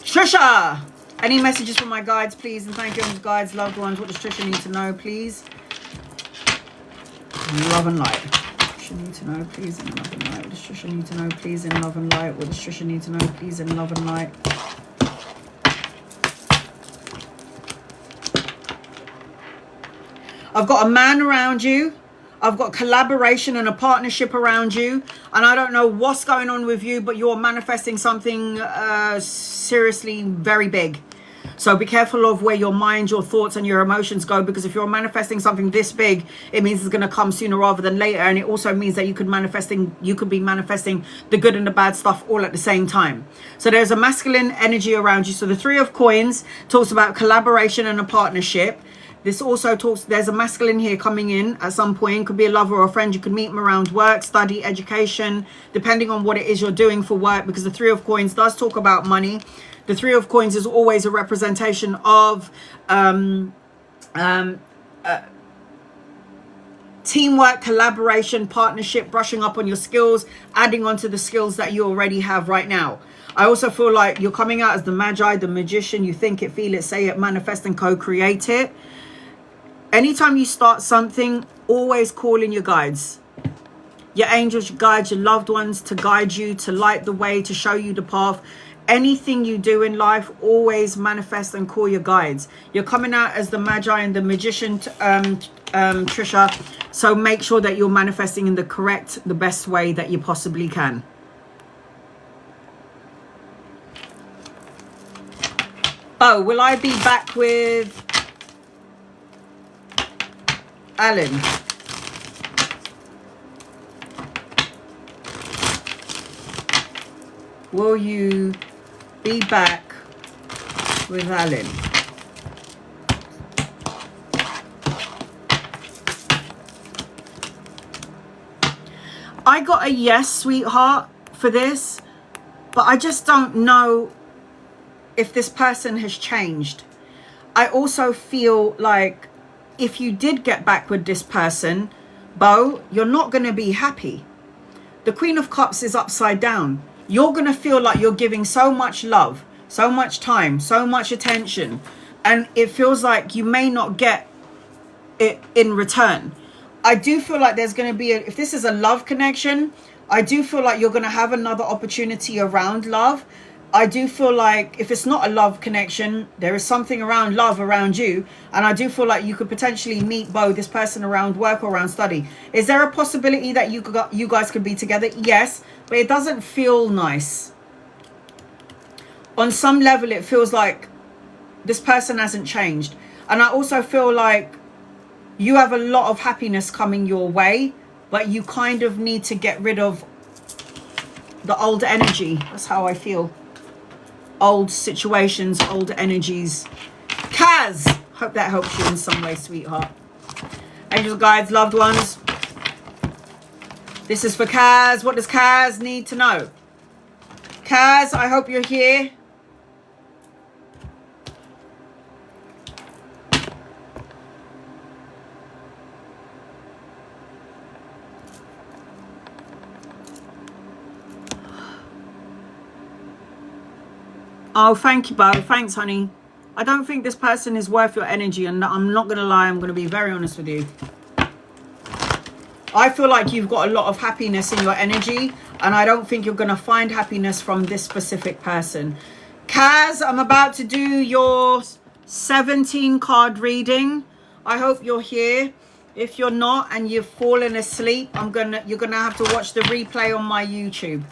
Trisha. Any messages from my guides, please? And thank you, guides, loved ones. What does Trisha need to know, please? Love and light. Trisha need to know, please, in love and light. What does Trisha need to know, please, in love and light? What does Trisha need to know, please, in love and light? I've got a man around you. I've got collaboration and a partnership around you. And I don't know what's going on with you, but you're manifesting something seriously very big. So be careful of where your mind, your thoughts, and your emotions go, because if you're manifesting something this big, it means it's going to come sooner rather than later. And it also means that you could be manifesting the good and the bad stuff all at the same time. So there's a masculine energy around you. So the 3 of Coins talks about collaboration and a partnership. This also talks, there's a masculine here coming in at some point. Could be a lover or a friend. You could meet them around work, study, education, depending on what it is you're doing for work, because the 3 of Coins does talk about money. The 3 of Coins is always a representation of teamwork, collaboration, partnership, brushing up on your skills, adding on to the skills that you already have right now. I also feel like you're coming out as the Magi, the magician. You think it, feel it, say it, manifest and co-create it. Anytime you start something, always call in your guides. Your angels, your guides, your loved ones to guide you, to light the way, to show you the path. Anything you do in life, always manifest and call your guides. You're coming out as the Magi and the magician, Trisha. So make sure that you're manifesting in the correct, the best way that you possibly can. Oh, will I be back with Alan? Will you be back with Alan? I got a yes, sweetheart, for this, but I just don't know if this person has changed. I also feel like if you did get back with this person, Bo, you're not going to be happy. The Queen of Cups is upside down. You're going to feel like you're giving so much love, so much time, so much attention, and it feels like you may not get it in return. I do feel like there's going to be, if this is a love connection, I do feel like you're going to have another opportunity around love. I do feel like if it's not a love connection, there is something around love around you. And I do feel like you could potentially meet Bo, this person, around work or around study. Is there a possibility that you guys could be together? Yes, but it doesn't feel nice. On some level, it feels like this person hasn't changed. And I also feel like you have a lot of happiness coming your way, but you kind of need to get rid of the old energy. That's how I feel. Old situations, old energies. Kaz, hope that helps you in some way, sweetheart. Angels, guides, loved ones. This is for Kaz. What does Kaz need to know? Kaz, I hope you're here. Oh, thank you, Bo. Thanks, honey. I don't think this person is worth your energy, and I'm not going to lie, I'm going to be very honest with you. I feel like you've got a lot of happiness in your energy, and I don't think you're going to find happiness from this specific person. Kaz, I'm about to do your 17 card reading. I hope you're here. If you're not and you've fallen asleep, you're gonna have to watch the replay on my YouTube.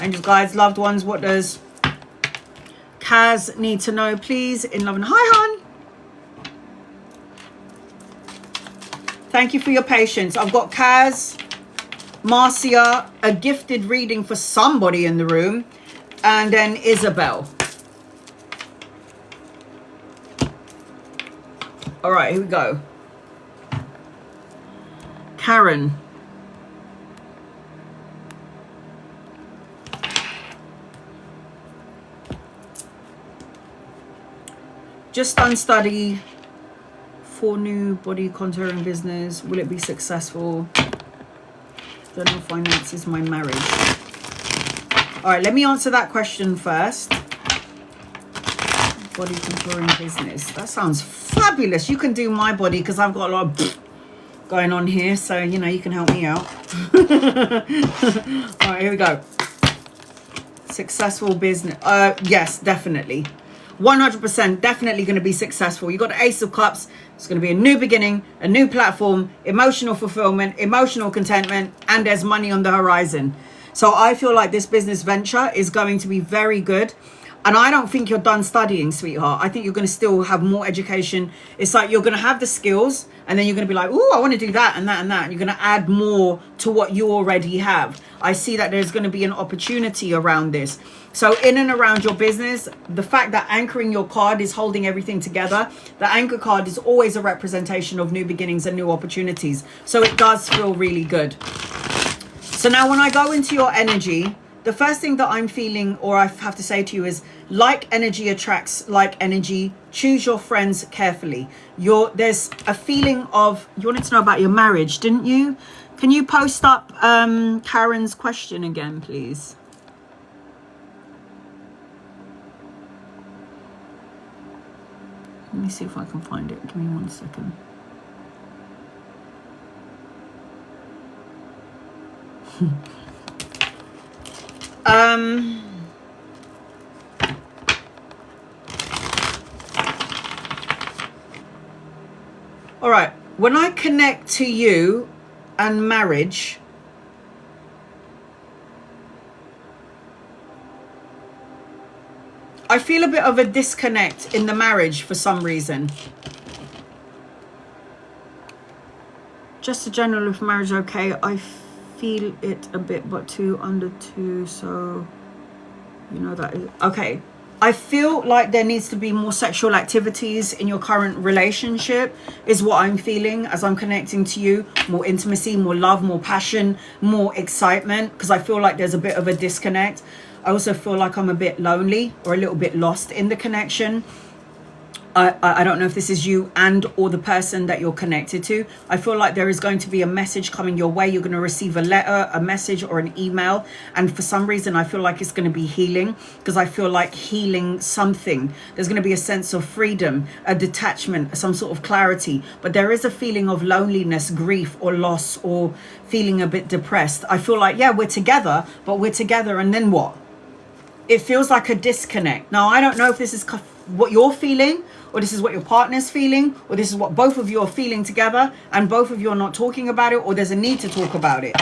Angels, guides, loved ones, what does Kaz need to know, please? In love and hi, hon. Thank you for your patience. I've got Kaz, Marcia, a gifted reading for somebody in the room, and then Isabel. All right, here we go. Karen. Just unstudy for new body contouring business. Will it be successful? General finances, my marriage. All right, let me answer that question first. Body contouring business. That sounds fabulous. You can do my body because I've got a lot of going on here, so you know you can help me out. All right, here we go. Successful business. Yes, definitely, 100%, definitely going to be successful. You got the Ace of Cups. It's going to be a new beginning, a new platform, emotional fulfillment, emotional contentment, and there's money on the horizon. So I feel like this business venture is going to be very good. And I don't think you're done studying, sweetheart. I think you're going to still have more education. It's like you're going to have the skills, and then you're going to be like, oh, I want to do that and that and that. And you're going to add more to what you already have. I see that there's going to be an opportunity around this. So in and around your business, the fact that anchoring your card is holding everything together, the anchor card is always a representation of new beginnings and new opportunities. So it does feel really good. So now when I go into your energy, the first thing that I'm feeling, or I have to say to you, is like energy attracts like energy. Choose your friends carefully. There's a feeling of, you wanted to know about your marriage, didn't you? Can you post up Karen's question again, please? Let me see if I can find it. Give me 1 second. All right, when I connect to you and marriage, I feel a bit of a disconnect in the marriage for some reason. Just a general of marriage, okay. I feel it a bit, but 2 under 2, so you know that is okay. I feel like there needs to be more sexual activities in your current relationship is what I'm feeling as I'm connecting to you. More intimacy, more love, more passion, more excitement, because I feel like there's a bit of a disconnect. I also feel like I'm a bit lonely or a little bit lost in the connection. I don't know if this is you and or the person that you're connected to. I feel like there is going to be a message coming your way. You're going to receive a letter, a message, or an email. And for some reason, I feel like it's going to be healing, because I feel like healing something. There's going to be a sense of freedom, a detachment, some sort of clarity. But there is a feeling of loneliness, grief, or loss, or feeling a bit depressed. I feel like, yeah, we're together, but we're together and then what? It feels like a disconnect. Now, I don't know if this is what you're feeling, or this is what your partner's feeling, or this is what both of you are feeling together, and both of you are not talking about it, or there's a need to talk about it.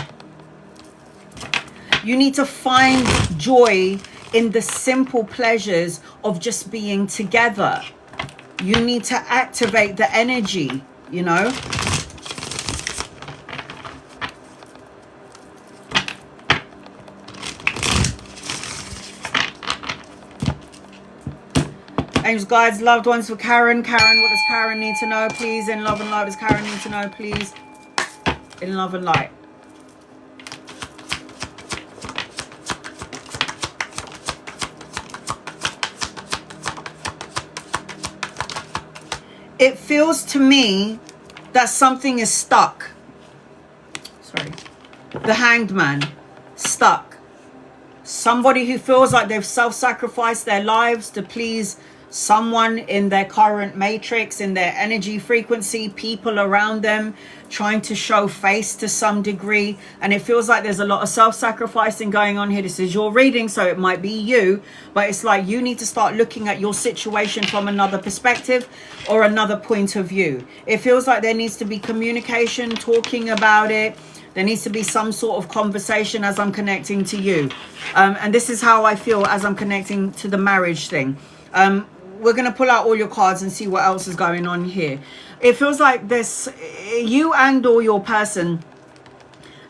You need to find joy in the simple pleasures of just being together. You need to activate the energy, you know? Angels, guides, loved ones for Karen. Karen, what does Karen need to know, please? In love and light, does Karen need to know, please? In love and light. It feels to me that something is stuck. Sorry. The Hanged Man. Stuck. Somebody who feels like they've self-sacrificed their lives to please someone in their current matrix, in their energy frequency, people around them trying to show face to some degree. And it feels like there's a lot of self-sacrificing going on here. This is your reading, so it might be you, but it's like you need to start looking at your situation from another perspective or another point of view. It feels like there needs to be communication, talking about it. There needs to be some sort of conversation as I'm connecting to you. And this is how I feel as I'm connecting to the marriage thing. We're going to pull out all your cards and see what else is going on here. It feels like this, you and or your person,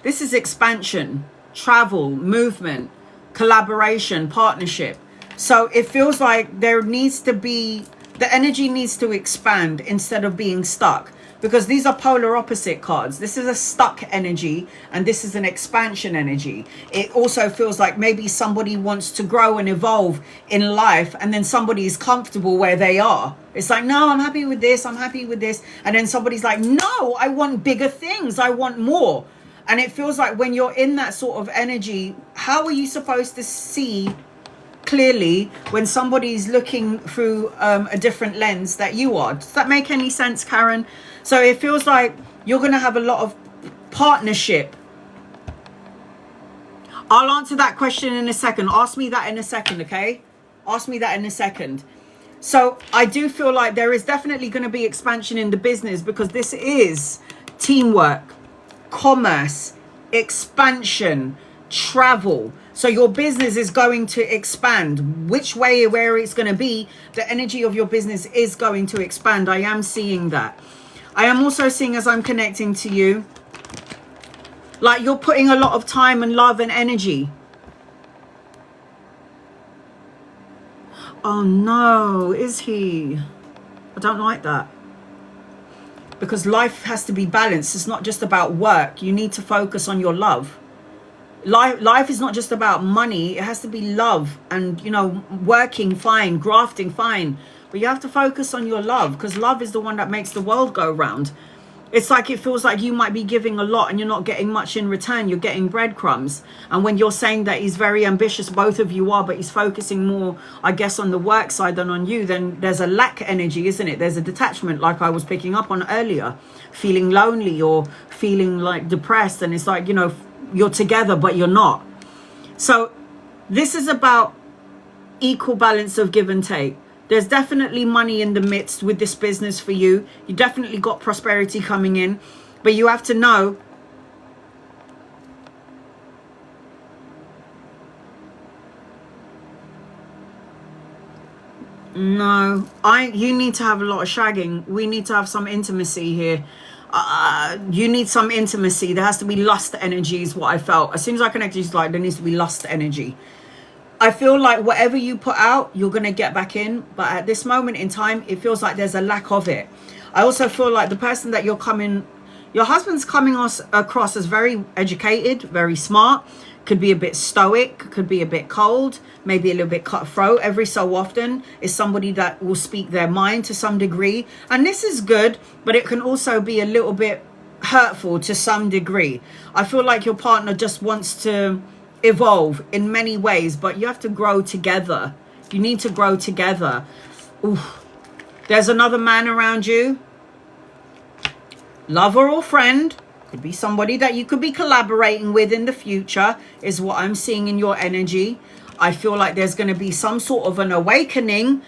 this is expansion, travel, movement, collaboration, partnership. So it feels like there needs to be, the energy needs to expand instead of being stuck. Because these are polar opposite cards. This is a stuck energy and this is an expansion energy. It also feels like maybe somebody wants to grow and evolve in life and then somebody is comfortable where they are. It's like, no, I'm happy with this. I'm happy with this. And then somebody's like, no, I want bigger things. I want more. And it feels like when you're in that sort of energy, how are you supposed to see clearly when somebody's looking through a different lens that you are? Does that make any sense, Karen? So it feels like you're going to have a lot of partnership. I'll answer that question in a second. Ask me that in a second, okay? Ask me that in a second. So I do feel like there is definitely going to be expansion in the business because this is teamwork, commerce, expansion, travel. So your business is going to expand. Which way, where it's going to be, the energy of your business is going to expand. I am seeing that. I am also seeing, as I'm connecting to you, like you're putting a lot of time and love and energy. Oh no, is he? I don't like that. Because life has to be balanced. It's not just about work. You need to focus on your love. Life is not just about money. It has to be love and, you know, working fine, grafting fine. But you have to focus on your love because love is the one that makes the world go round. It's like it feels like you might be giving a lot and you're not getting much in return. You're getting breadcrumbs. And when you're saying that he's very ambitious, both of you are, but he's focusing more, I guess, on the work side than on you, then there's a lack energy, isn't it? There's a detachment like I was picking up on earlier, feeling lonely or feeling like depressed. And it's like, you know, you're together, but you're not. So this is about equal balance of give and take. There's definitely money in the midst with this business for you. You definitely got prosperity coming in, but you have to know you need to have a lot of shagging. We need to have some intimacy here. You need some intimacy. There has to be lust energy is what I felt. As soon as I connected, it's like there needs to be lust energy. I feel like whatever you put out, you're going to get back in. But at this moment in time, it feels like there's a lack of it. I also feel like the person that your husband's coming across as very educated, very smart, could be a bit stoic, could be a bit cold, maybe a little bit cutthroat. Every so often is somebody that will speak their mind to some degree. And this is good, but it can also be a little bit hurtful to some degree. I feel like your partner just wants to evolve in many ways, but you have to grow together. You need to grow together. Oof. There's another man around you, lover or friend, could be somebody that you could be collaborating with in the future is what I'm seeing in your energy. I feel like there's going to be some sort of an awakening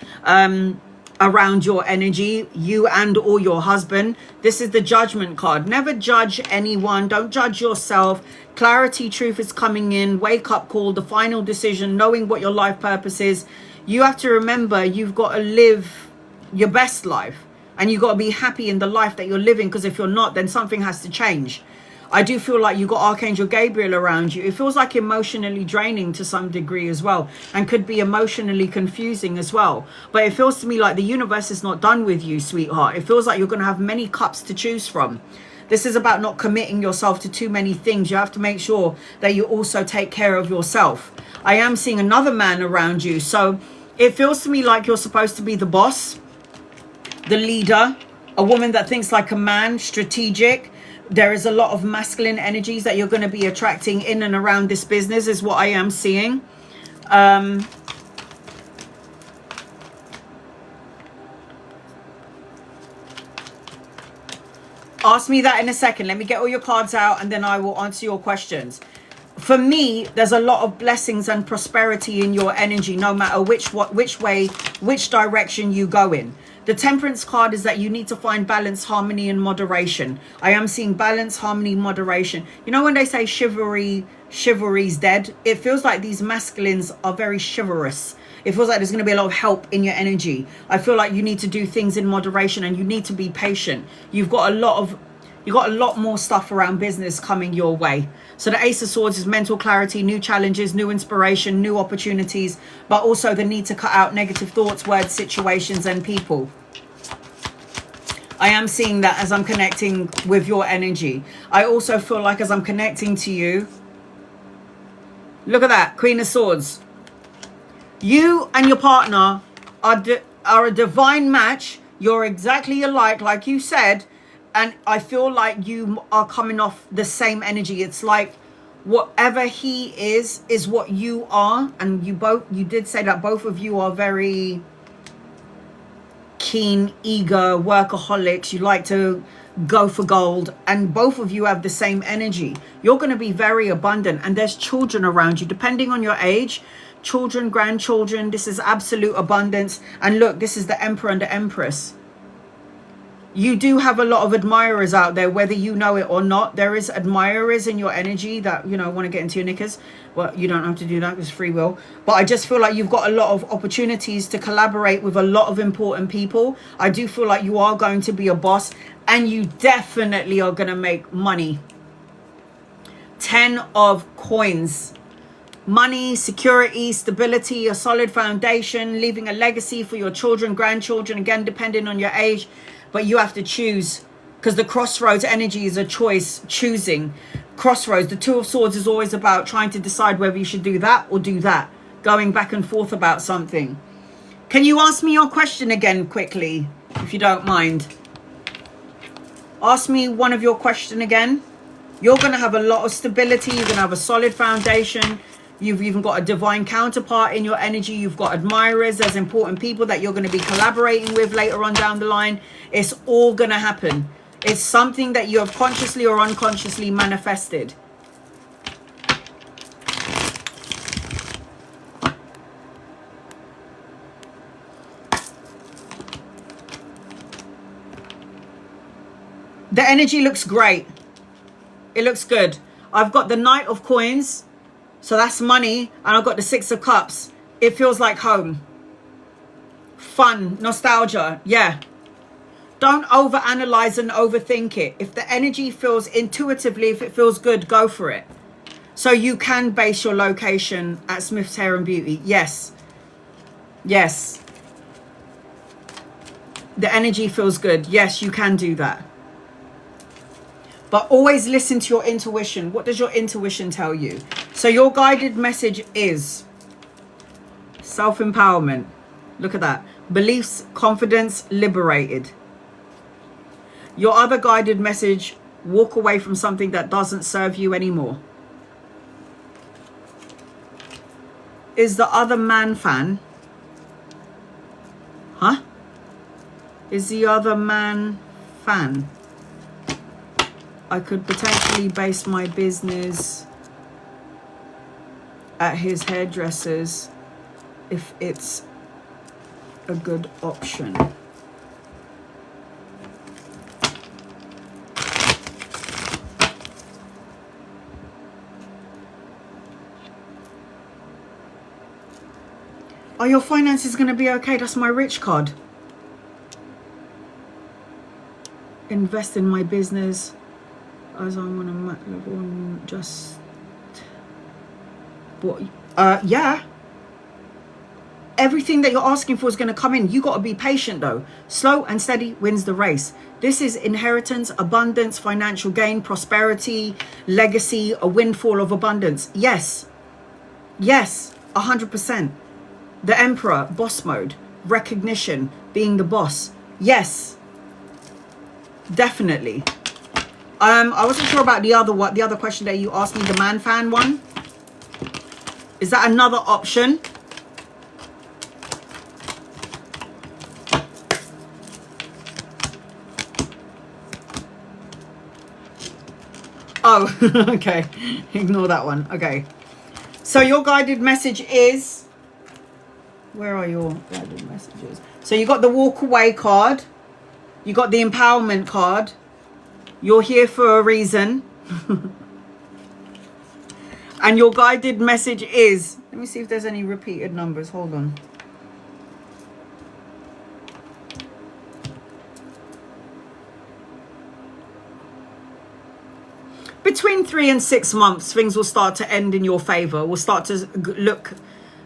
around your energy, you and or your husband. This is the Judgment card. Never judge anyone. Don't judge yourself. Clarity, truth is coming in. Wake up call, the final decision, knowing what your life purpose is. You have to remember you've got to live your best life and you've got to be happy in the life that you're living, because if you're not, then something has to change. I do feel like you got Archangel Gabriel around you. It feels like emotionally draining to some degree as well, and could be emotionally confusing as well. But it feels to me like the universe is not done with you, sweetheart. It feels like you're going to have many cups to choose from. This is about not committing yourself to too many things. You have to make sure that you also take care of yourself. I am seeing another man around you. So it feels to me like you're supposed to be the boss, the leader, a woman that thinks like a man, strategic. There is a lot of masculine energies that you're going to be attracting in and around this business is what I am seeing. Ask me that in a second. Let me get all your cards out and then I will answer your questions. For me, there's a lot of blessings and prosperity in your energy, no matter which way, which direction you go in. The Temperance card is that you need to find balance, harmony, and moderation. I am seeing balance, harmony, moderation. You know when they say chivalry's dead? It feels like these masculines are very chivalrous. It feels like there's going to be a lot of help in your energy. I feel like you need to do things in moderation and you need to be patient. You've got a lot more stuff around business coming your way. So the Ace of Swords is mental clarity, new challenges, new inspiration, new opportunities, but also the need to cut out negative thoughts, words, situations, and people. I am seeing that as I'm connecting with your energy. I also feel like as I'm connecting to you, look at that, Queen of Swords. You and your partner are a divine match. You're exactly alike, like you said. And I feel like you are coming off the same energy. It's like whatever he is what you are. And you did say that both of you are very keen, eager, workaholics. You like to go for gold. And both of you have the same energy. You're going to be very abundant. And there's children around you, depending on your age. Children, grandchildren. This is absolute abundance. And look, this is the Emperor and the Empress. You do have a lot of admirers out there, whether you know it or not. There is admirers in your energy that, you know, want to get into your knickers. Well, you don't have to do that, it's free will. But I just feel like you've got a lot of opportunities to collaborate with a lot of important people. I do feel like you are going to be a boss and you definitely are going to make money. 10 of coins. Money, security, stability, a solid foundation, leaving a legacy for your children, grandchildren, again, depending on your age. But you have to choose, because the crossroads energy is a choice, choosing. Crossroads, the Two of Swords is always about trying to decide whether you should do that or do that. Going back and forth about something. Can you ask me your question again quickly, if you don't mind? Ask me one of your question again. You're going to have a lot of stability. You're going to have a solid foundation. You've even got a divine counterpart in your energy. You've got admirers. There's important people that you're going to be collaborating with later on down the line. It's all going to happen. It's something that you have consciously or unconsciously manifested. The energy looks great. It looks good. I've got the Knight of Coins. So that's money. And I've got the Six of Cups. It feels like home. Fun. Nostalgia. Yeah. Don't overanalyze and overthink it. If the energy feels intuitively, if it feels good, go for it. So you can base your location at Smith's Hair and Beauty. Yes. Yes. The energy feels good. Yes, you can do that. But always listen to your intuition. What does your intuition tell you? So your guided message is self-empowerment. Look at that. Beliefs, confidence, liberated. Your other guided message, walk away from something that doesn't serve you anymore. Is the other man fan? Huh? Is the other man fan? I could potentially base my business at his hairdressers if it's a good option. Are your finances going to be okay? That's my rich card. Invest in my business as I'm on a Mac level and just what yeah, everything that you're asking for is going to come in. You got to be patient though. Slow and steady wins the race. This is inheritance, abundance, financial gain, prosperity, legacy, a windfall of abundance. Yes, 100%. The Emperor, boss mode, recognition, being the boss. Yes, definitely. I wasn't sure about the other question that you asked me, the man fan one. Is that another option? Oh, okay. Ignore that one. Okay. So your guided message is... Where are your guided messages? So you got the walk away card. You got the empowerment card. You're here for a reason. And your guided message is... Let me see if there's any repeated numbers. Hold on. Between 3 and 6 months, things will start to end in your favor. Will start to look...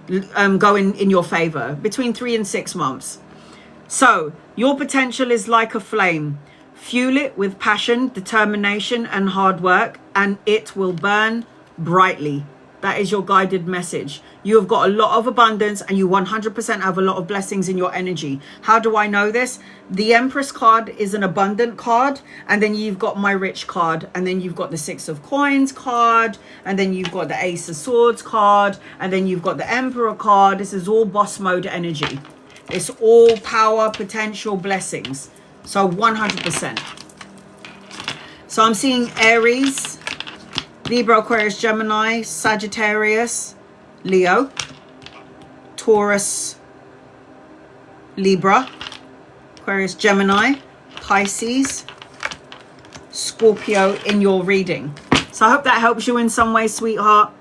go in your favor. Between 3 and 6 months. So your potential is like a flame. Fuel it with passion, determination, and hard work, and it will burn brightly. That is your guided message. You have got a lot of abundance, and you 100% have a lot of blessings in your energy. How do I know this? The Empress card is an abundant card, and then you've got my rich card, and then you've got the 6 of coins card, and then you've got the Ace of Swords card, and then you've got the Emperor card. This is all boss mode energy. It's all power, potential, blessings. So 100%. So I'm seeing Aries, Libra, Aquarius, Gemini, Sagittarius, Leo, Taurus, Libra, Aquarius, Gemini, Pisces, Scorpio in your reading. So I hope that helps you in some way, sweetheart.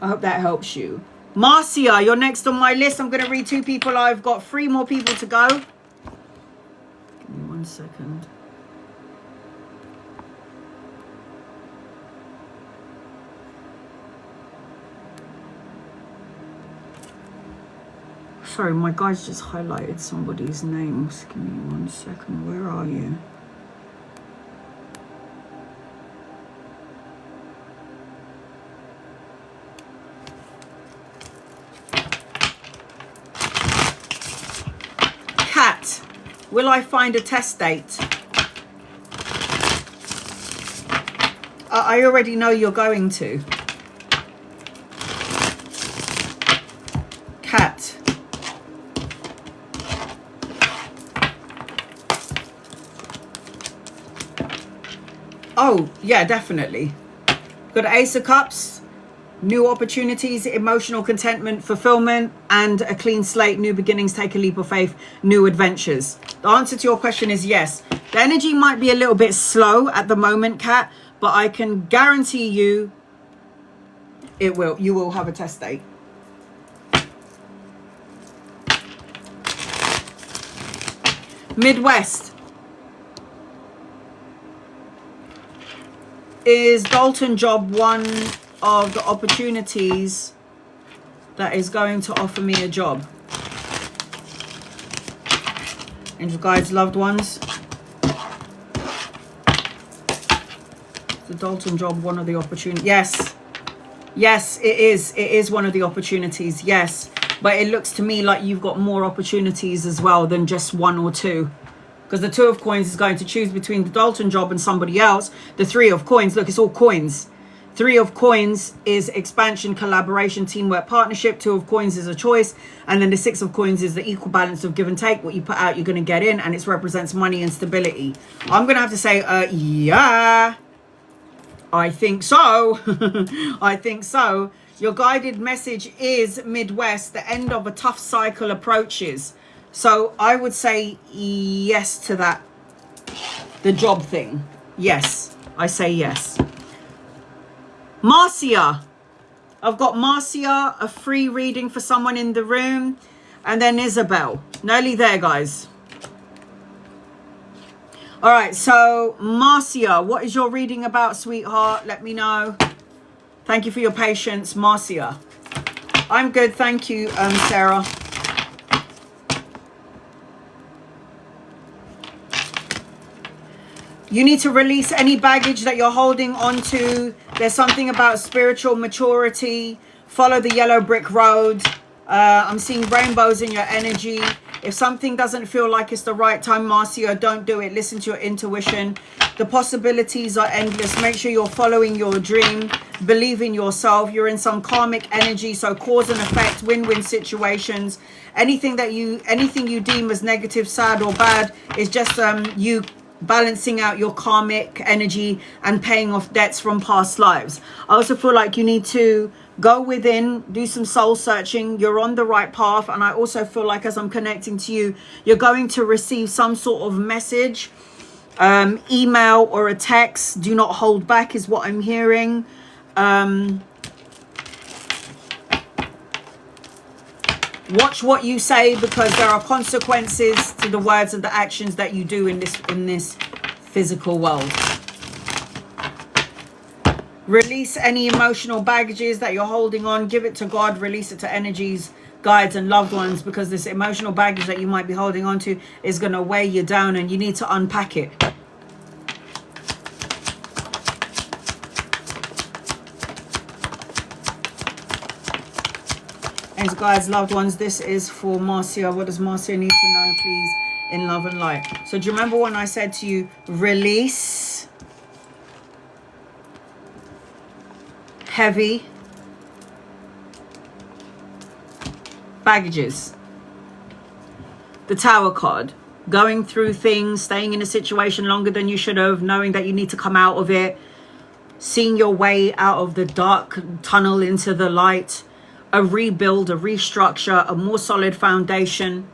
I hope that helps you. Marcia, you're next on my list. I'm going to read 2 people. I've got 3 more people to go. Give me 1 second. Sorry, my guys just highlighted somebody's names. Give me 1 second. Where are you? Cat, will I find a test date? I already know you're going to. Cat. Oh, yeah, definitely. Got Ace of Cups, new opportunities, emotional contentment, fulfillment, and a clean slate, new beginnings, take a leap of faith, new adventures. The answer to your question is yes. The energy might be a little bit slow at the moment, Kat, but I can guarantee you you will have a test date. Midwest. Is Dalton job one of the opportunities that is going to offer me a job? Angel guides, loved ones. The Dalton job one of the opportunities? Yes. Yes, it is. It is one of the opportunities. Yes. But it looks to me like you've got more opportunities as well than just 1 or 2. Because the 2 of coins is going to choose between the Dalton job and somebody else. The 3 of coins, look, it's all coins. 3 of coins is expansion, collaboration, teamwork, partnership. 2 of coins is a choice. And then the 6 of coins is the equal balance of give and take. What you put out, you're going to get in. And it represents money and stability. I'm going to have to say, yeah, I think so. I think so. Your guided message is Midwest. The end of a tough cycle approaches. So I would say yes to that. The job thing. Yes. I say yes. Marcia. I've got Marcia, a free reading for someone in the room. And then Isabel. Nearly there, guys. All right. So Marcia, what is your reading about, sweetheart? Let me know. Thank you for your patience, Marcia. I'm good. Thank you, Sarah. You need to release any baggage that you're holding on to. There's something about spiritual maturity. Follow the yellow brick road. I'm seeing rainbows in your energy. If something doesn't feel like it's the right time, Marcia, don't do it. Listen to your intuition. The possibilities are endless. Make sure you're following your dream. Believe in yourself. You're in some karmic energy, so cause and effect, win-win situations. Anything you deem as negative, sad, or bad is just you balancing out your karmic energy and paying off debts from past lives. I also feel like you need to go within, do some soul searching. You're on the right path. And I also feel like as I'm connecting to you, you're going to receive some sort of message, email or a text. Do not hold back is what I'm hearing. Watch what you say, because there are consequences to the words and the actions that you do in this physical world. Release any emotional baggages that you're holding on. Give it to God. Release it to energies, guides and loved ones, because this emotional baggage that you might be holding on to is going to weigh you down, and you need to unpack it. Thanks, guys, loved ones. This is for Marcia. What does Marcia need to know, please, in love and light? So do you remember when I said to you, release heavy baggages? The Tower card. Going through things, staying in a situation longer than you should have, knowing that you need to come out of it, seeing your way out of the dark tunnel into the light. A rebuild, a restructure, a more solid foundation.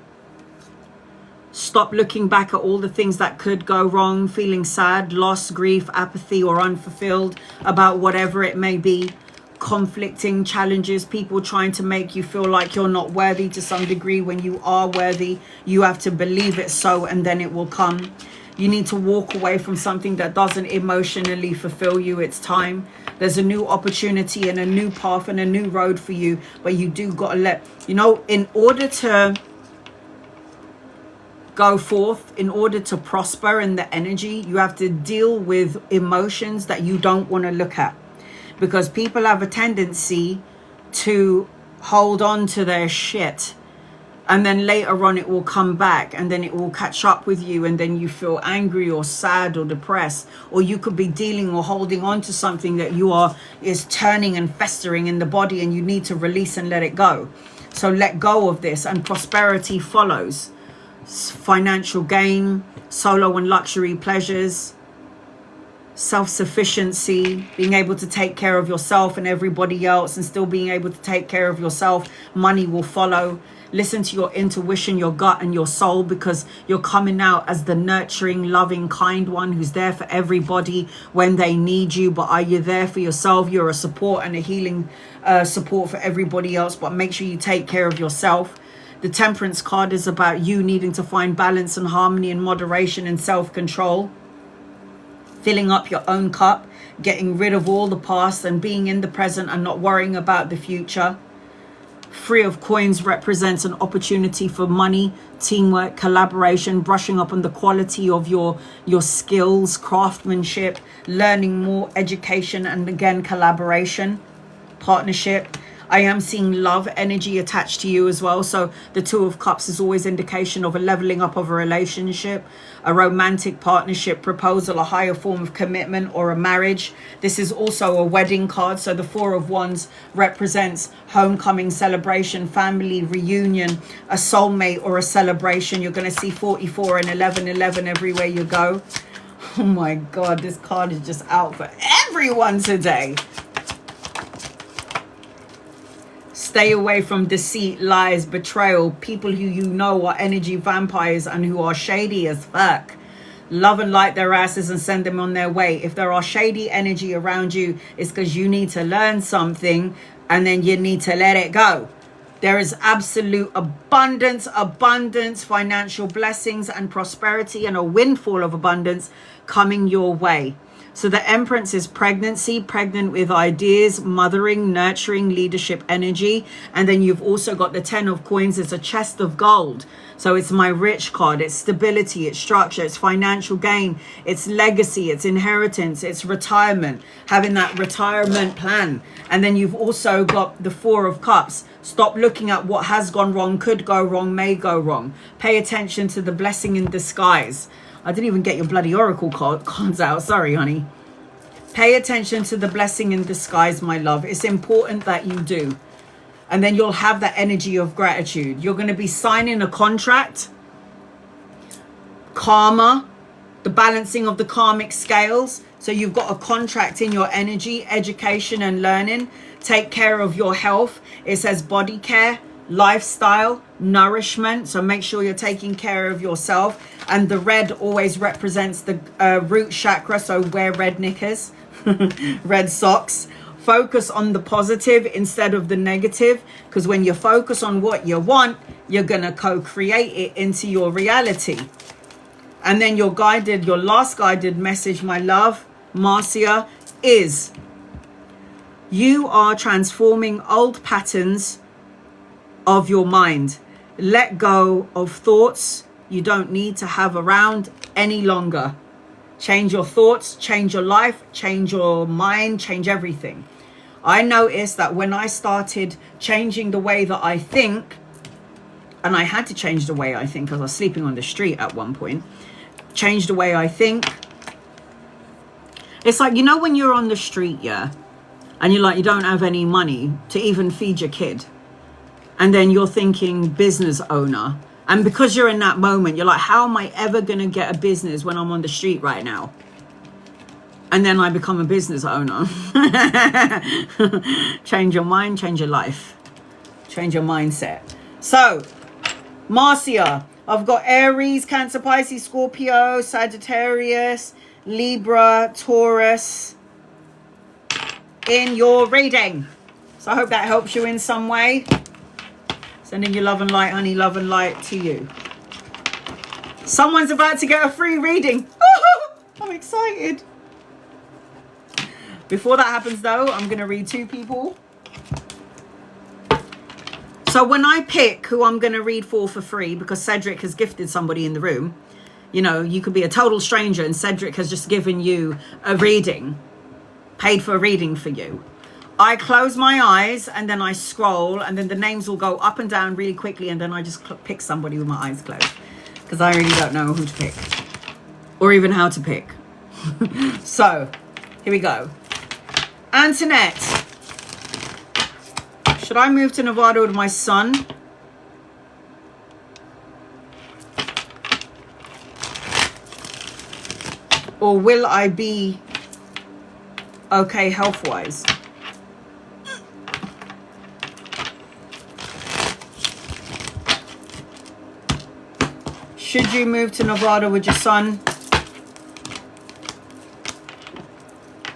Stop looking back at all the things that could go wrong, feeling sad, loss, grief, apathy, or unfulfilled about whatever it may be. Conflicting challenges, people trying to make you feel like you're not worthy to some degree when you are worthy. You have to believe it so, and then it will come. You need to walk away from something that doesn't emotionally fulfill you. It's time. There's a new opportunity and a new path and a new road for you, but you do got to let, you know, in order to go forth, in order to prosper in the energy, you have to deal with emotions that you don't want to look at, because people have a tendency to hold on to their shit. And then later on it will come back, and then it will catch up with you, and then you feel angry or sad or depressed, or you could be dealing or holding on to something that is turning and festering in the body, and you need to release and let it go. So let go of this, and prosperity follows. Financial gain, solo and luxury pleasures, self-sufficiency, being able to take care of yourself and everybody else, and still being able to take care of yourself. Money will follow. Listen to your intuition, your gut and your soul, because you're coming out as the nurturing, loving, kind one who's there for everybody when they need you. But are you there for yourself? You're a support and a healing support for everybody else, but make sure you take care of yourself. The Temperance card is about you needing to find balance and harmony and moderation and self-control. Filling up your own cup, getting rid of all the past and being in the present and not worrying about the future. Three of Coins represents an opportunity for money, teamwork, collaboration, brushing up on the quality of your skills, craftsmanship, learning more, education, and again, collaboration, partnership. I am seeing love energy attached to you as well. So the Two of Cups is always indication of a leveling up of a relationship, a romantic partnership, proposal, a higher form of commitment, or a marriage. This is also a wedding card. So the Four of Wands represents homecoming, celebration, family reunion, a soulmate, or a celebration. You're going to see 44 and 1111 everywhere you go. Oh my God, this card is just out for everyone today. Stay away from deceit, lies, betrayal, people who you know are energy vampires and who are shady as fuck. Love and light their asses and send them on their way. If there are shady energy around you, it's because you need to learn something and then you need to let it go. There is absolute abundance, financial blessings and prosperity, and a windfall of abundance coming your way. So the Empress is pregnancy, pregnant with ideas, mothering, nurturing, leadership energy. And then you've also got the 10 of Coins. It's a chest of gold. So it's my rich card. It's stability, it's structure, it's financial gain, it's legacy, it's inheritance, it's retirement, having that retirement plan. And then you've also got the Four of Cups. Stop looking at what has gone wrong, could go wrong, may go wrong. Pay attention to the blessing in disguise. I didn't even get your bloody oracle cards out. Sorry, honey. Pay attention to the blessing in disguise, my love. It's important that you do. And then you'll have that energy of gratitude. You're going to be signing a contract. Karma. the balancing of the karmic scales. So you've got a contract in your energy, education and learning. Take care of your health. It says body care, lifestyle, nourishment. So make sure you're taking care of yourself. And the red always represents the root chakra. So wear red knickers, red socks. Focus on the positive instead of the negative, because when you focus on what you want, you're going to co-create it into your reality. And then your last guided message, my love, Marcia, is you are transforming old patterns of your mind. Let go of thoughts you don't need to have around any longer. Change your thoughts, change your life, change your mind, change everything. I noticed that when I started changing the way that I think, and I had to change the way I think because I was sleeping on the street at one point, change the way I think. It's like, you know, when you're on the street, yeah, and you're like, you don't have any money to even feed your kid. And then you're thinking business owner. And because you're in that moment, you're like, how am I ever going to get a business when I'm on the street right now? And then I become a business owner. Change your mind, change your life. Change your mindset. So, Marcia, I've got Aries, Cancer, Pisces, Scorpio, Sagittarius, Libra, Taurus in your reading. So I hope that helps you in some way. Sending you love and light, honey, love and light to you. Someone's about to get a free reading. I'm excited. Before that happens, though, I'm going to read two people. So when I pick who I'm going to read for free, because Cedric has gifted somebody in the room, you know, you could be a total stranger and Cedric has just given you a reading, paid for a reading for you. I close my eyes and then I scroll and then the names will go up and down really quickly and then I just pick somebody with my eyes closed because I really don't know who to pick or even how to pick. So, here we go. Antoinette. Should I move to Nevada with my son? Or will I be okay health-wise? Should you move to Nevada with your son?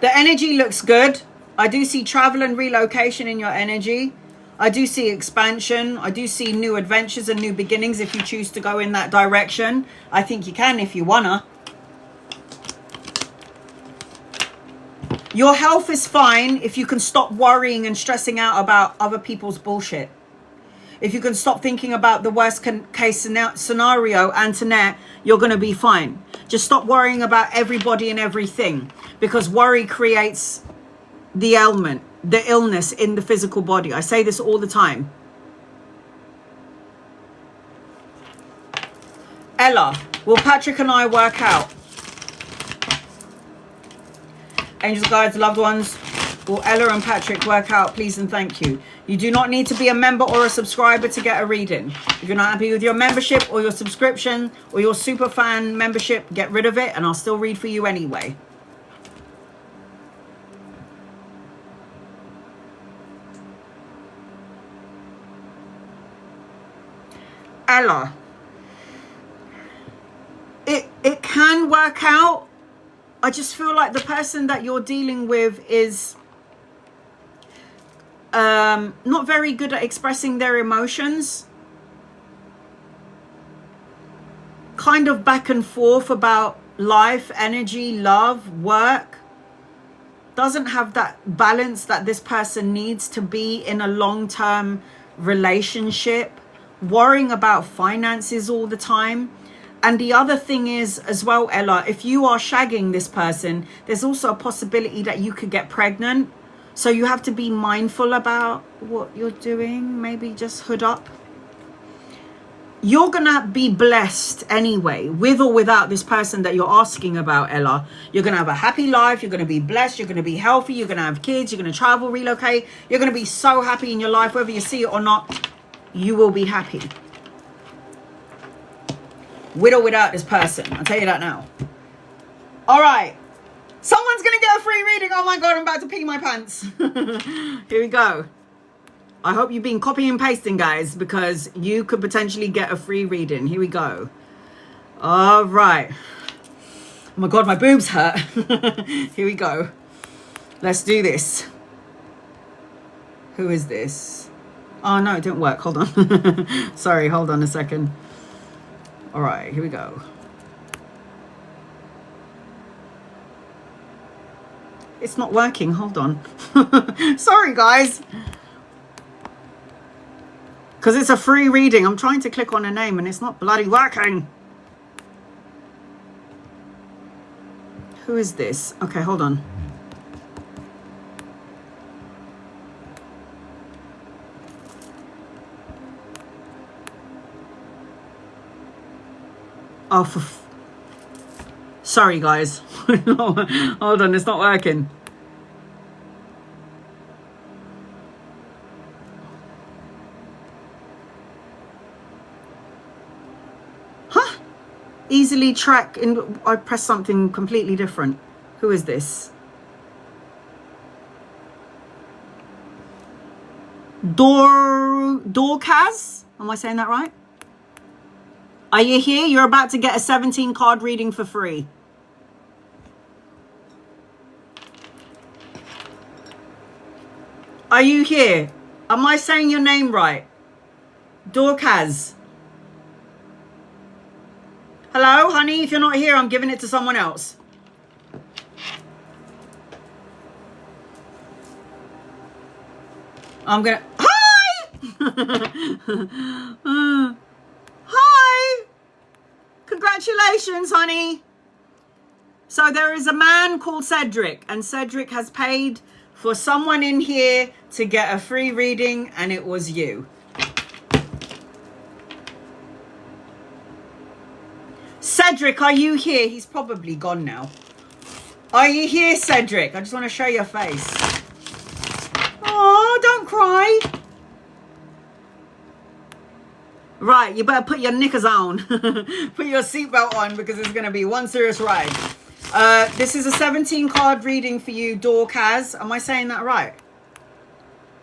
The energy looks good. I do see travel and relocation in your energy. I do see expansion. I do see new adventures and new beginnings if you choose to go in that direction. I think you can if you wanna. Your health is fine if you can stop worrying and stressing out about other people's bullshit. If you can stop thinking about the worst case scenario, Antoinette, you're going to be fine. Just stop worrying about everybody and everything, because worry creates the ailment, the illness in the physical body. I say this all the time. Ella, will Patrick and I work out? Angels, guides, loved ones, will Ella and Patrick work out, please and thank you. You do not need to be a member or a subscriber to get a reading. If you're not happy with your membership or your subscription or your super fan membership, get rid of it and I'll still read for you anyway. Ella, it can work out. I just feel like the person that you're dealing with is not very good at expressing their emotions. Kind of back and forth about life, energy, love, work. Doesn't have that balance that this person needs to be in a long-term relationship. Worrying about finances all the time. And the other thing is as well, Ella, if you are shagging this person, there's also a possibility that you could get pregnant. So you have to be mindful about what you're doing. Maybe just hood up. You're going to be blessed anyway, with or without this person that you're asking about, Ella. You're going to have a happy life. You're going to be blessed. You're going to be healthy. You're going to have kids. You're going to travel, relocate. You're going to be so happy in your life, whether you see it or not. You will be happy. With or without this person. I'll tell you that now. All right. Someone's going to get a free reading. Oh my God, I'm about to pee my pants. Here we go. I hope you've been copying and pasting, guys, because you could potentially get a free reading. Here we go. All right. Oh my God, my boobs hurt. Here we go. Let's do this. Who is this? Oh, no, it didn't work. Hold on. Sorry, hold on a second. All right, here we go. It's not working. Hold on. Sorry, guys. Because it's a free reading. I'm trying to click on a name and it's not bloody working. Who is this? Okay, hold on. Oh, sorry, guys. Hold on, it's not working. Huh? Easily track, and I pressed something completely different. Who is this? Dorcas? Am I saying that right? Are you here? You're about to get a 17 card reading for free. Are you here? Am I saying your name right? Dorcas. Hello, honey? If you're not here, I'm giving it to someone else. I'm gonna... Hi! Hi! Congratulations, honey. So there is a man called Cedric, and Cedric has paid for someone in here to get a free reading, and it was you. Cedric, are you here? He's probably gone now. Are you here, Cedric? I just want to show your face. Oh, don't cry. Right, you better put your knickers on. Put your seatbelt on, because it's going to be one serious ride. This is a 17 card reading for you, Dorcas. Am I saying that right?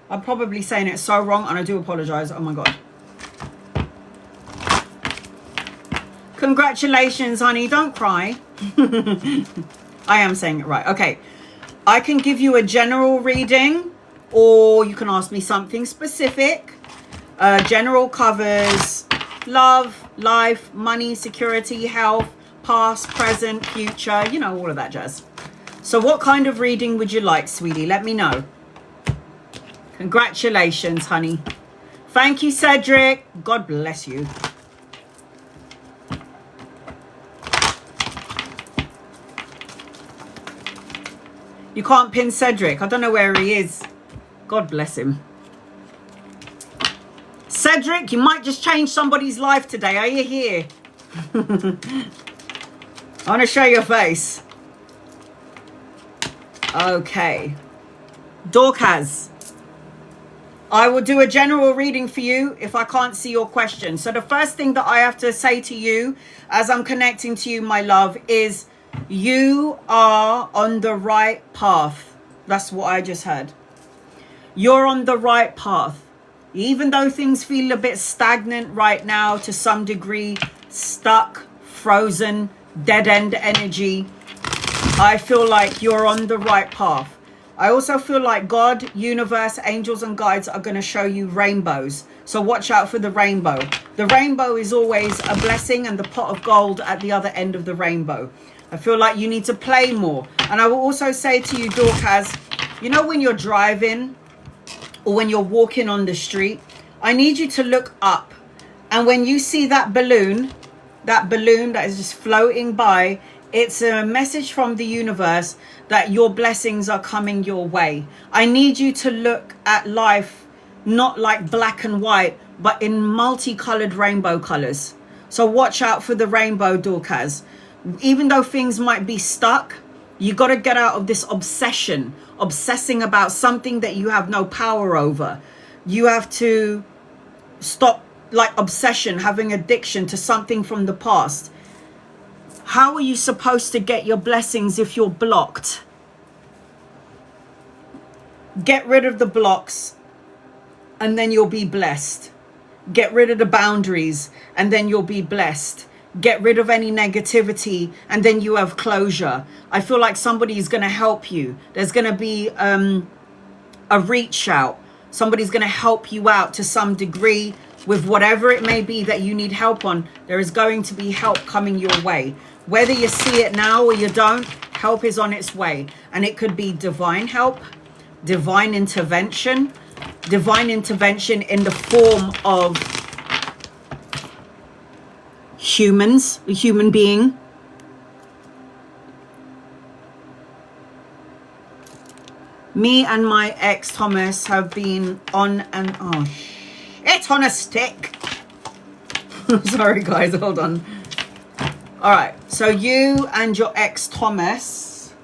I'm probably saying it so wrong, and I do apologize. Oh my God. Congratulations, honey. Don't cry. I am saying it right. Okay. I can give you a general reading, or you can ask me something specific. General covers love, life, money, security, health, past, present, future, you know, all of that jazz. So what kind of reading would you like, sweetie? Let me know. Congratulations, honey. Thank you, Cedric. God bless you. You can't pin Cedric. I don't know where he is. God bless him. Cedric, you might just change somebody's life today. Are you here? I want to show your face. Okay. Dorcas, I will do a general reading for you if I can't see your question. So the first thing that I have to say to you as I'm connecting to you, my love, is you are on the right path. That's what I just heard. You're on the right path. Even though things feel a bit stagnant right now, to some degree, stuck, frozen, dead-end energy, I feel like you're on the right path. I also feel like God, universe, angels and guides are going to show you rainbows. So watch out for the rainbow. The rainbow is always a blessing, and the pot of gold at the other end of the rainbow. I feel like you need to play more. And I will also say to you, Dorcas, you know, when you're driving or when you're walking on the street, I need you to look up. And when you see that balloon that is just floating by, it's a message from the universe that your blessings are coming your way. I need you to look at life not like black and white, but in multicolored rainbow colors. So watch out for the rainbow, Dorcas. Even though things might be stuck, you got to get out of this obsessing about something that you have no power over. You have to stop, like, obsession, having addiction to something from the past. How are you supposed to get your blessings if you're blocked? Get rid of the blocks and then you'll be blessed. Get rid of the boundaries and then you'll be blessed. Get rid of any negativity and then you have closure. I feel like somebody is going to help you. There's going to be a reach out. Somebody's going to help you out to some degree with whatever it may be that you need help on. There is going to be help coming your way. Whether you see it now or you don't, help is on its way. And it could be divine help, divine intervention in the form of humans, a human being. Me and my ex Thomas have been on and it's on a stick. Sorry guys, hold on. All right, so you and your ex Thomas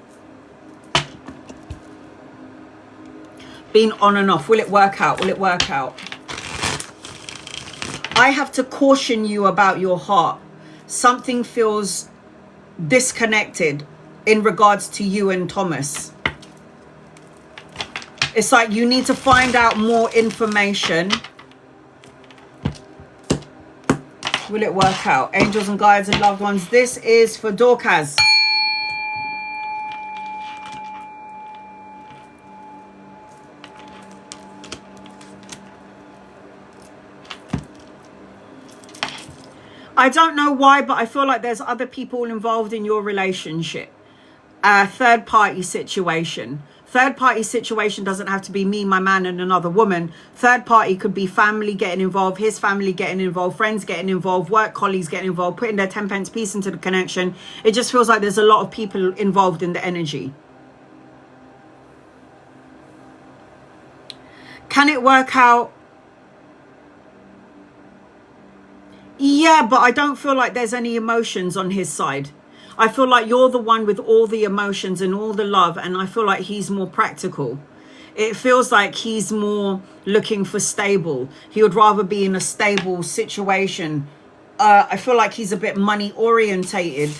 been on and off. Will it work out? Will it work out? I have to caution you about your heart. Something feels disconnected in regards to you and Thomas. It's like you need to find out more information. Will it work out? Angels and guides and loved ones. This is for Dorcas. I don't know why, but I feel like there's other people involved in your relationship. A third party situation. Third party situation doesn't have to be me, my man, and another woman. Third party could be family getting involved, his family getting involved, friends getting involved, work colleagues getting involved, putting their 10 pence piece into the connection. It just feels like there's a lot of people involved in the energy. Can it work out? Yeah, but I don't feel like there's any emotions on his side. I feel like you're the one with all the emotions and all the love, and I feel like he's more practical. It feels like he's more looking for stable. He would rather be in a stable situation. I feel like he's a bit money orientated.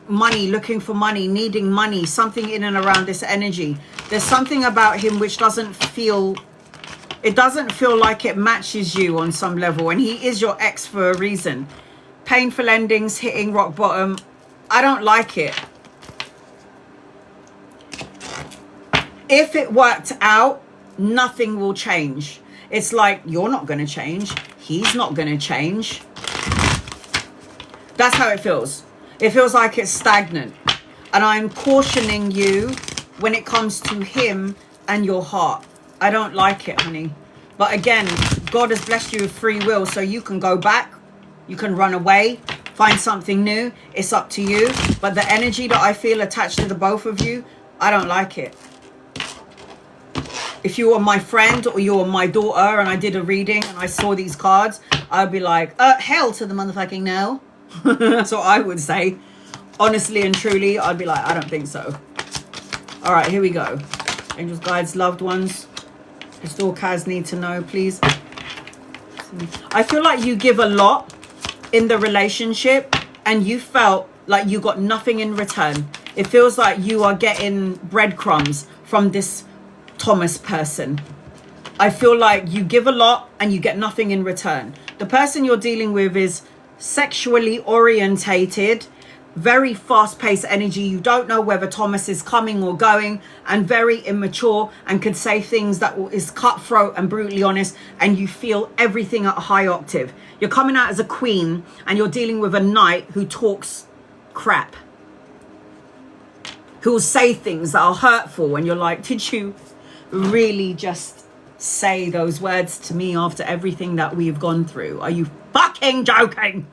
Money, looking for money, needing money, something in and around this energy. There's something about him which doesn't feel... It doesn't feel like it matches you on some level, and he is your ex for a reason. Painful endings, hitting rock bottom. I don't like it. If it worked out, nothing will change. It's like, you're not going to change. He's not going to change. That's how it feels. It feels like it's stagnant. And I'm cautioning you when it comes to him and your heart. I don't like it, honey. But again, God has blessed you with free will, so you can go back. You can run away. Find something new. It's up to you. But the energy that I feel attached to the both of you, I don't like it. If you were my friend or you were my daughter and I did a reading and I saw these cards, I'd be like, hell to the motherfucking no. That's what I would say. Honestly and truly, I'd be like, I don't think so. All right, here we go. Angels, guides, loved ones. Dorcas need to know, please. I feel like you give a lot in the relationship and you felt like you got nothing in return. It feels like you are getting breadcrumbs from this Thomas person. I feel like you give a lot and you get nothing in return. The person you're dealing with is sexually orientated, very fast-paced energy. You don't know whether Thomas is coming or going, and very immature, and could say things that is cutthroat and brutally honest, and you feel everything at a high octave. You're coming out as a queen and you're dealing with a knight who talks crap, who will say things that are hurtful, and you're like, did you really just say those words to me after everything that we've gone through? Are you fucking joking?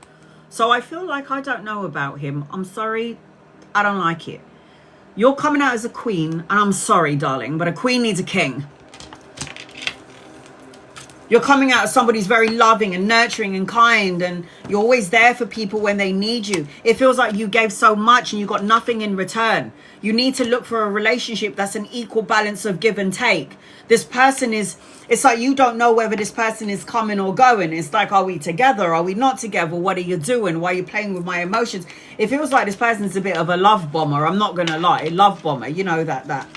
So I feel like I don't know about him. I'm sorry. I don't like it. You're coming out as a queen, and I'm sorry, darling, but a queen needs a king. You're coming out as somebody who's very loving and nurturing and kind, and you're always there for people when they need you. It feels like you gave so much and you got nothing in return. You need to look for a relationship that's an equal balance of give and take. This person is, it's like you don't know whether this person is coming or going. It's like, are we together? Are we not together? What are you doing? Why are you playing with my emotions? It feels like this person's a bit of a love bomber. I'm not going to lie. Love bomber. You know that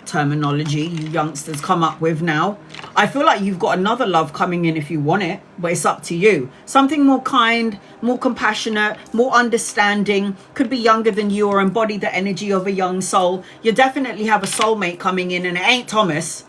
terminology you youngsters come up with now. I feel like you've got another love coming in if you want it, but it's up to you. Something more kind, more compassionate, more understanding, could be younger than you or embody the energy of a young soul. You definitely have a soulmate coming in, and it ain't Thomas.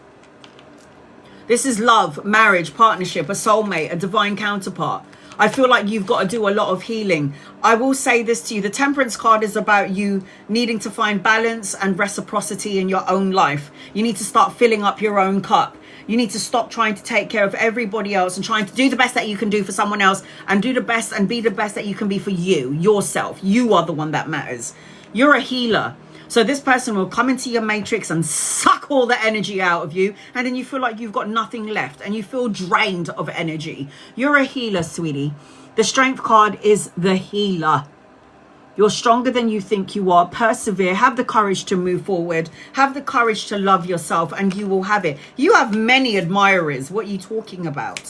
This is love, marriage, partnership, a soulmate, a divine counterpart. I feel like you've got to do a lot of healing. I will say this to you. The Temperance card is about you needing to find balance and reciprocity in your own life. You need to start filling up your own cup. You need to stop trying to take care of everybody else and trying to do the best that you can do for someone else, and do the best and be the best that you can be for you, yourself. You are the one that matters. You're a healer. So this person will come into your matrix and suck all the energy out of you. And then you feel like you've got nothing left and you feel drained of energy. You're a healer, sweetie. The Strength card is the healer. You're stronger than you think you are. Persevere. Have the courage to move forward. Have the courage to love yourself, and you will have it. You have many admirers. What are you talking about?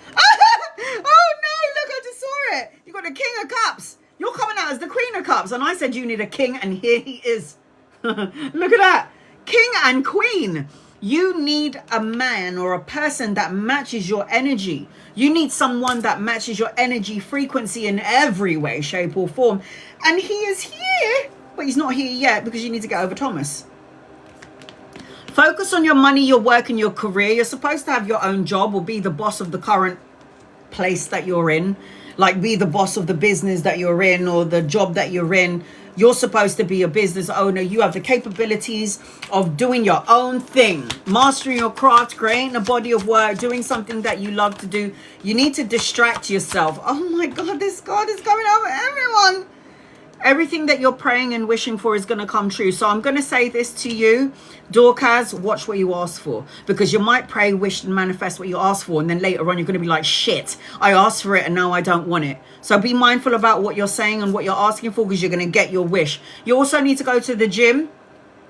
Oh no, look, I just saw it. You got the King of Cups. You're coming out as the Queen of Cups, and I said you need a king, and here he is. Look at that. King and Queen. You need a man or a person that matches your energy. You need someone that matches your energy frequency in every way, shape, or form. And he is here, but he's not here yet because you need to get over Thomas. Focus on your money, your work, and your career. You're supposed to have your own job or be the boss of the current place that you're in. Like, be the boss of the business that you're in or the job that you're in. You're supposed to be a business owner. You have the capabilities of doing your own thing, mastering your craft, creating a body of work, doing something that you love to do. You need to distract yourself. Oh my God, this card is going over everyone. Everything that you're praying and wishing for is going to come true. So I'm going to say this to you, Dorcas, watch what you ask for, because you might pray, wish, and manifest what you ask for, and then later on you're going to be like, shit, I asked for it and now I don't want it. So be mindful about what you're saying and what you're asking for, because you're going to get your wish. You also need to go to the gym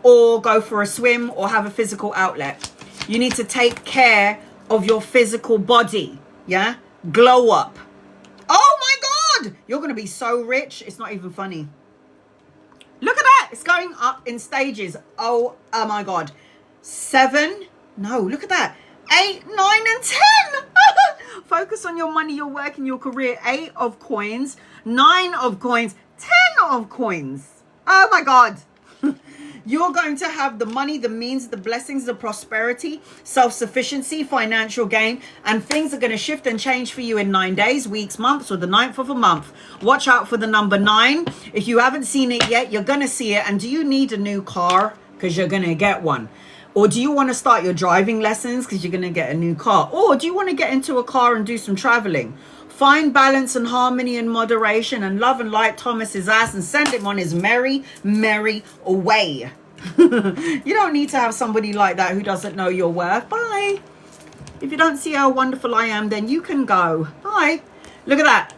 or go for a swim or have a physical outlet. You need to take care of your physical body. Yeah, glow up. Oh my God, you're going to be so rich. It's not even funny. Look at that. It's going up in stages. Oh my God. 7. No, look at that. 8, 9, and 10. Focus on your money, your work, and your career. 8 of coins, 9 of coins, 10 of coins. Oh my God. You're going to have the money, the means, the blessings, the prosperity, self-sufficiency, financial gain, and things are going to shift and change for you in 9 days, weeks, months, or the 9th of a month. Watch out for the number 9. If you haven't seen it yet, you're going to see it. And do you need a new car? Because you're going to get one. Or do you want to start your driving lessons? Because you're going to get a new car. Or do you want to get into a car and do some traveling? Find balance and harmony and moderation, and love and light Thomas's ass and send him on his merry, merry way. You don't need to have somebody like that who doesn't know your worth. Bye. If you don't see how wonderful I am, then you can go. Bye. Look at that.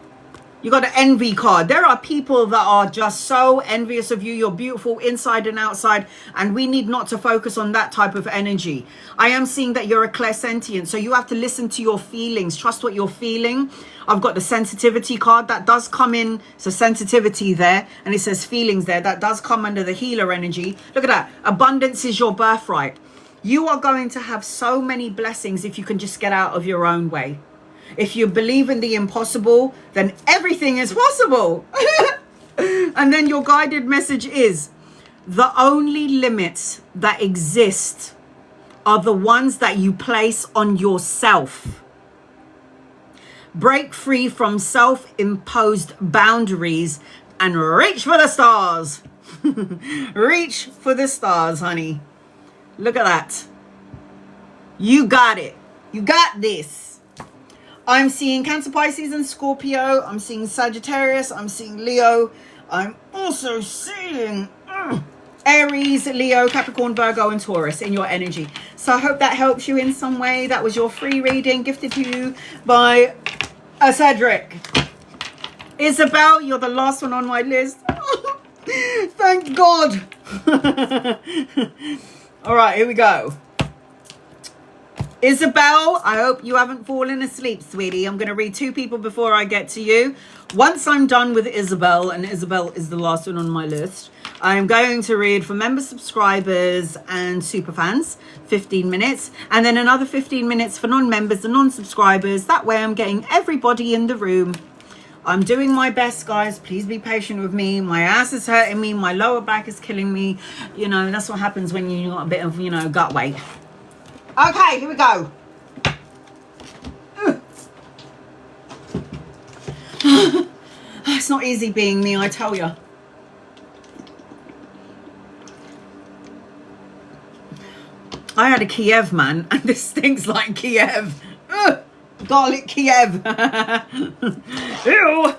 You got an envy card. There are people that are just so envious of you. You're beautiful inside and outside, and we need not to focus on that type of energy. I am seeing that you're a clairsentient, so you have to listen to your feelings. Trust what you're feeling. I've got the sensitivity card that does come in. So sensitivity there, and it says feelings there. That does come under the healer energy. Look at that. Abundance is your birthright. You are going to have so many blessings if you can just get out of your own way. If you believe in the impossible, then everything is possible. And then your guided message is, the only limits that exist are the ones that you place on yourself. Break free from self-imposed boundaries and reach for the stars. Reach for the stars, honey. Look at that. You got it. You got this. I'm seeing Cancer, Pisces, and Scorpio. I'm seeing Sagittarius. I'm seeing Leo. I'm also seeing Aries, Leo, Capricorn, Virgo, and Taurus in your energy. So I hope that helps you in some way. That was your free reading gifted to you by Cedric. Isabel, you're the last one on my list. Thank God. All right, here we go. Isabel, I hope you haven't fallen asleep, sweetie. I'm going to read 2 people before I get to you. Once I'm done with Isabel, and Isabel is the last one on my list, I'm going to read for member subscribers and super fans, 15 minutes, and then another 15 minutes for non-members and non-subscribers. That way I'm getting everybody in the room. I'm doing my best, guys. Please be patient with me. My ass is hurting me. My lower back is killing me. You know, that's what happens when you got a bit of, you know, gut weight. Okay, here we go. It's not easy being me, I tell you. I had a Kiev, man, and this stinks like Kiev. Ugh, garlic Kiev. Ew.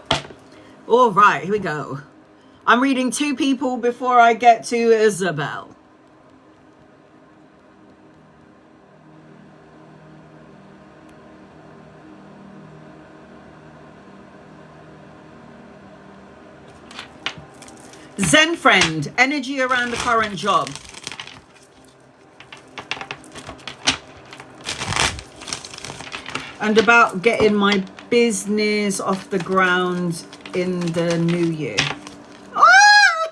All right, here we go. I'm reading 2 people before I get to Isabel. Zen friend, energy around the current job. And about getting my business off the ground in the new year. Oh!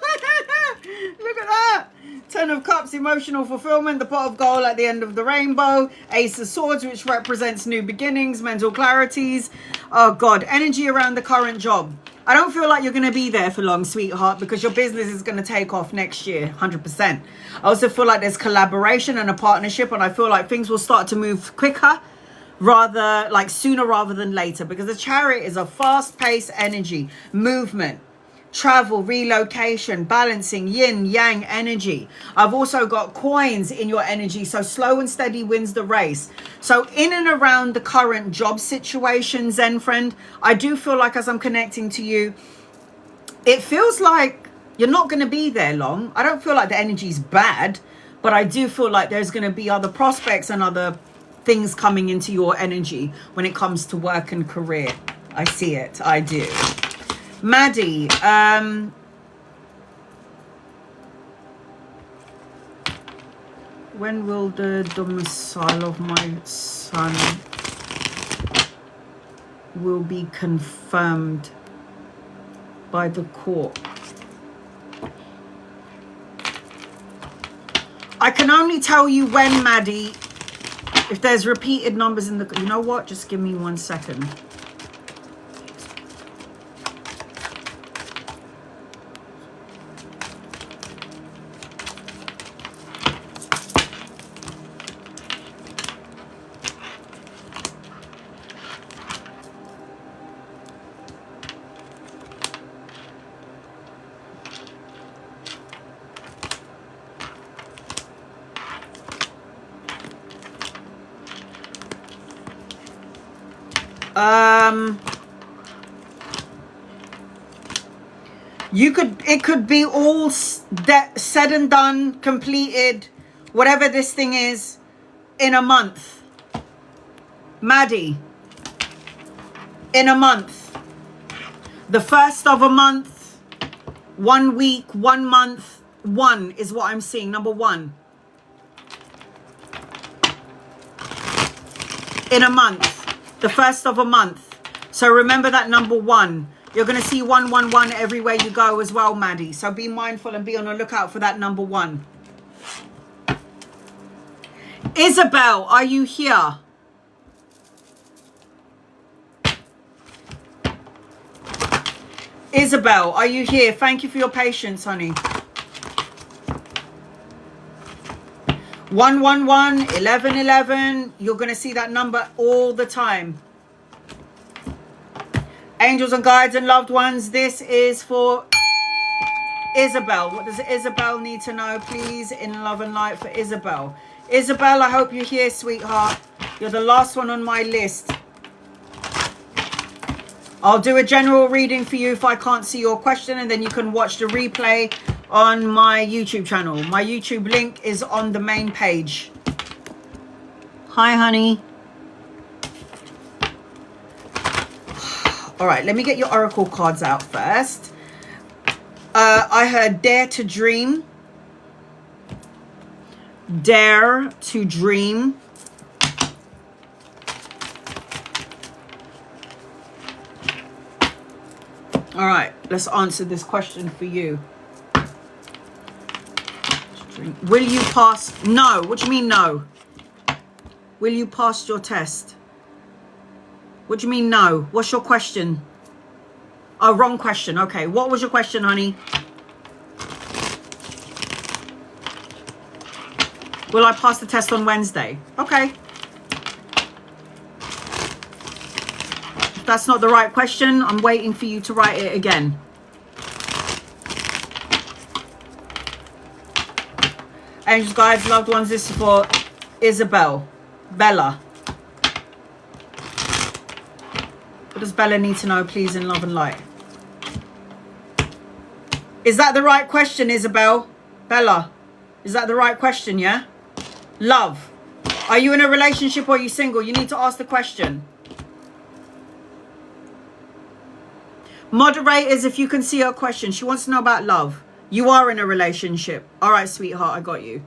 Look at that. 10 of Cups, emotional fulfillment. The pot of gold at the end of the rainbow. Ace of Swords, which represents new beginnings, mental clarities. Oh, God. Energy around the current job. I don't feel like you're going to be there for long, sweetheart, because your business is going to take off next year, 100%. I also feel like there's collaboration and a partnership, and I feel like things will start to move quicker, rather like sooner rather than later, because the Chariot is a fast-paced energy, movement, travel, relocation, balancing, yin yang energy. I've also got coins in your energy, so slow and steady wins the race. So in and around the current job situation, Zen friend, I do feel like as I'm connecting to you, it feels like you're not going to be there long. I don't feel like the energy's bad, but I do feel like there's going to be other prospects and other things coming into your energy when it comes to work and career. I see it. I do. Maddie, when will the domicile of my son will be confirmed by the court? I can only tell you when, Maddie. If there's repeated numbers in the... You know what? Just give me 1 second. It could be all said and done, completed, whatever this thing is, in a month. Maddie, in a month. The first of a month, 1 week, 1 month, 1 is what I'm seeing. Number 1. In a month. The first of a month. So remember that number 1. You're going to see 111 everywhere you go as well, Maddie. So be mindful and be on the lookout for that number 1. Isabel, are you here? Isabel, are you here? Thank you for your patience, honey. 111, 1111. You're going to see that number all the time. Angels and guides and loved ones, this is for Isabel. What does Isabel need to know, please, in love and light for Isabel? Isabel, I hope you're here, sweetheart. You're the last one on my list. I'll do a general reading for you if I can't see your question, and then you can watch the replay on my YouTube channel. My YouTube link is on the main page. Hi, honey. All right, let me get your oracle cards out first. I heard dare to dream. Dare to dream. All right, let's answer this question for you. Will you pass? No. What do you mean no? Will you pass your test? What do you mean no? What's your question? Oh, wrong question. Okay, what was your question, honey? Will I pass the test on Wednesday? Okay. If that's not the right question, I'm waiting for you to write it again. Angels, guides, loved ones, this is for Isabel. Bella. What does Bella need to know, please, in love and light? Is that the right question, Isabel? Bella, is that the right question, yeah? Love. Are you in a relationship or are you single? You need to ask the question. Moderators, if you can see her question. She wants to know about love. You are in a relationship. All right, sweetheart, I got you.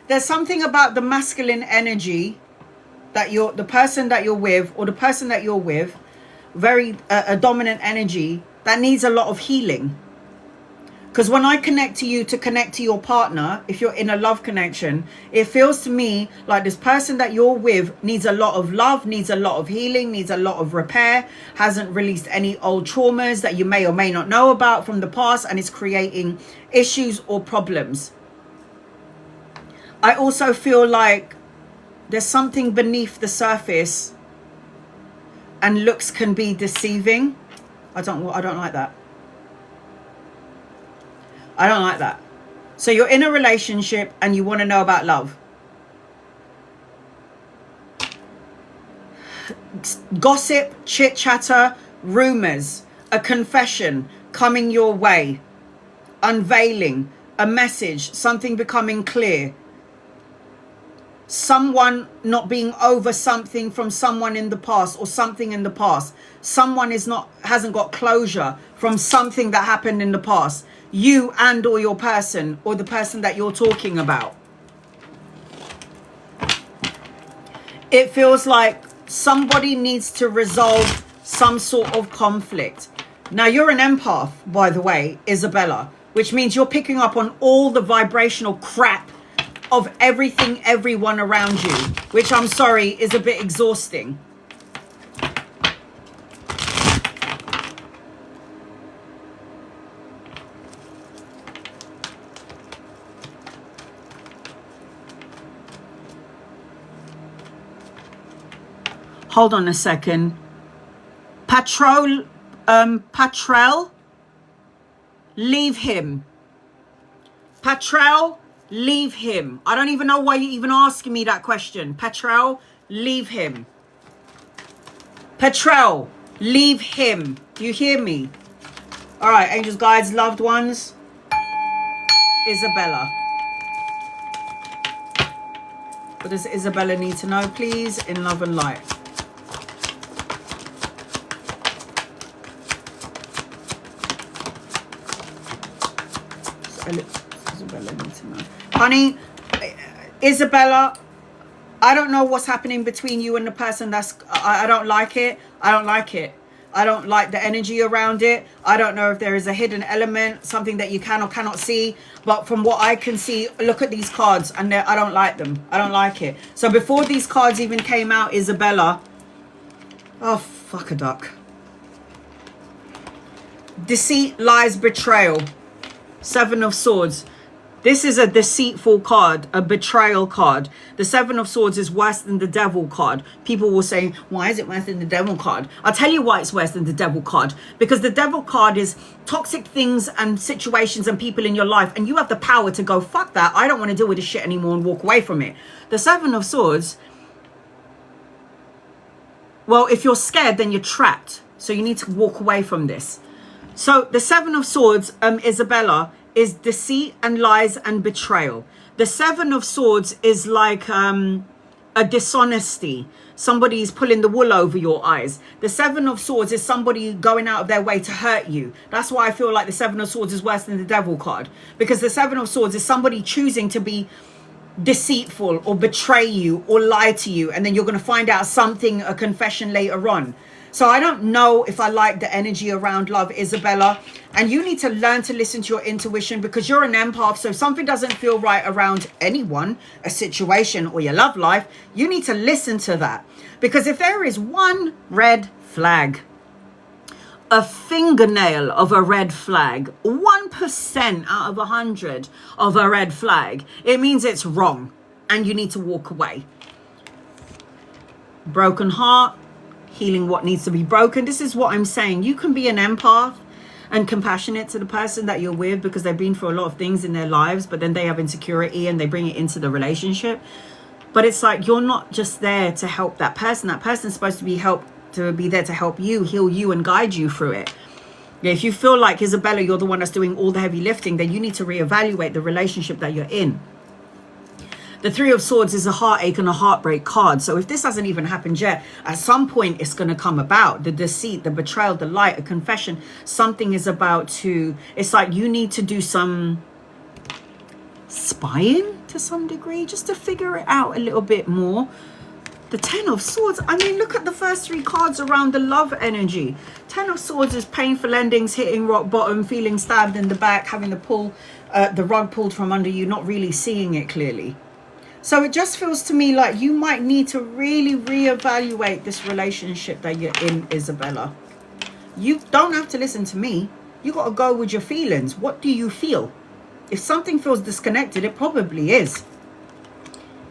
There's something about the masculine energy that the person that you're with, or the person that you're with, very a dominant energy that needs a lot of healing. Because when I connect to you to connect to your partner, if you're in a love connection, it feels to me like this person that you're with needs a lot of love, needs a lot of healing, needs a lot of repair, hasn't released any old traumas that you may or may not know about from the past, and is creating issues or problems. I also feel like there's something beneath the surface, and looks can be deceiving. I don't like that. I don't like that. So you're in a relationship and you want to know about love. Gossip, chit chatter, rumors, a confession coming your way, unveiling, a message, something becoming clear. Someone not being over something from someone in the past, or something in the past. Someone hasn't got closure from something that happened in the past. You and or your person, or the person that you're talking about. It feels like somebody needs to resolve some sort of conflict. Now, you're an empath, by the way, Isabella, which means you're picking up on all the vibrational crap of everything, everyone around you, which I'm sorry is a bit exhausting. Hold on a second. Patrol, leave him. Patrol, leave him. I don't even know why you're even asking me that question. Patrol, leave him. Patrol, leave him. Do you hear me? All right, angels, guides, loved ones. Isabella. What does Isabella need to know, please, in love and light? Isabella needs to know. Honey, Isabella, I don't know what's happening between you and the person I don't like it. I don't like it. I don't like the energy around it. I don't know if there is a hidden element, something that you can or cannot see. But from what I can see, look at these cards, and I don't like them. I don't like it. So before these cards even came out, Isabella, oh, fuck a duck. Deceit, lies, betrayal. Seven of Swords. This is a deceitful card, a betrayal card. The Seven of Swords is worse than the Devil card. People will say, why is it worse than the Devil card? I'll tell you why it's worse than the Devil card. Because the Devil card is toxic things and situations and people in your life, and you have the power to go, fuck that, I don't want to deal with this shit anymore, and walk away from it. The Seven of Swords, well, if you're scared, then you're trapped. So you need to walk away from this. So the Seven of Swords, Isabella, is deceit and lies and betrayal. The Seven of Swords is like a dishonesty. Somebody's pulling the wool over your eyes. The Seven of Swords is somebody going out of their way to hurt you. That's why I feel like the Seven of Swords is worse than the Devil card. Because the Seven of Swords is somebody choosing to be deceitful or betray you or lie to you. And then you're going to find out something, a confession later on. So I don't know if I like the energy around love, Isabella. And you need to learn to listen to your intuition, because you're an empath. So if something doesn't feel right around anyone, a situation, or your love life, you need to listen to that. Because if there is one red flag, a fingernail of a red flag, 1% out of 100 of a red flag, it means it's wrong and you need to walk away. Broken heart, healing what needs to be broken. This is what I'm saying. You can be an empath and compassionate to the person that you're with because they've been through a lot of things in their lives, but then they have insecurity and they bring it into the relationship. But it's like, you're not just there to help that person. That person's supposed to be there to help you, heal you, and guide you through it. If you feel like, Isabella, you're the one that's doing all the heavy lifting, then you need to reevaluate the relationship that you're in. The Three of Swords is a heartache and a heartbreak card. So if this hasn't even happened yet, at some point it's going to come about. The deceit, the betrayal, the lie, a confession. Something is about to... It's like you need to do some spying to some degree, just to figure it out a little bit more. The Ten of Swords. I mean, look at the first three cards around the love energy. Ten of Swords is painful endings, hitting rock bottom, feeling stabbed in the back, having the rug pulled from under you, not really seeing it clearly. So it just feels to me like you might need to really reevaluate this relationship that you're in, Isabella. You don't have to listen to me. You got to go with your feelings. What do you feel? If something feels disconnected, it probably is.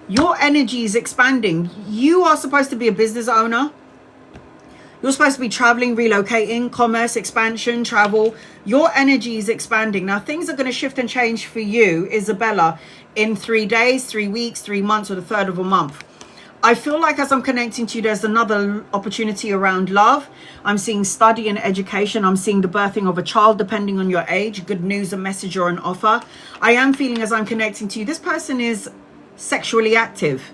Your energy is expanding. You are supposed to be a business owner. You're supposed to be traveling, relocating, commerce, expansion, travel. Your energy is expanding. Now, things are going to shift and change for you, Isabella, in 3 days, 3 weeks, 3 months, or the third of a month. I feel like as I'm connecting to you, there's another opportunity around love. I'm seeing study and education. I'm seeing the birthing of a child, depending on your age. Good news, a message, or an offer. I am feeling as I'm connecting to you, this person is sexually active.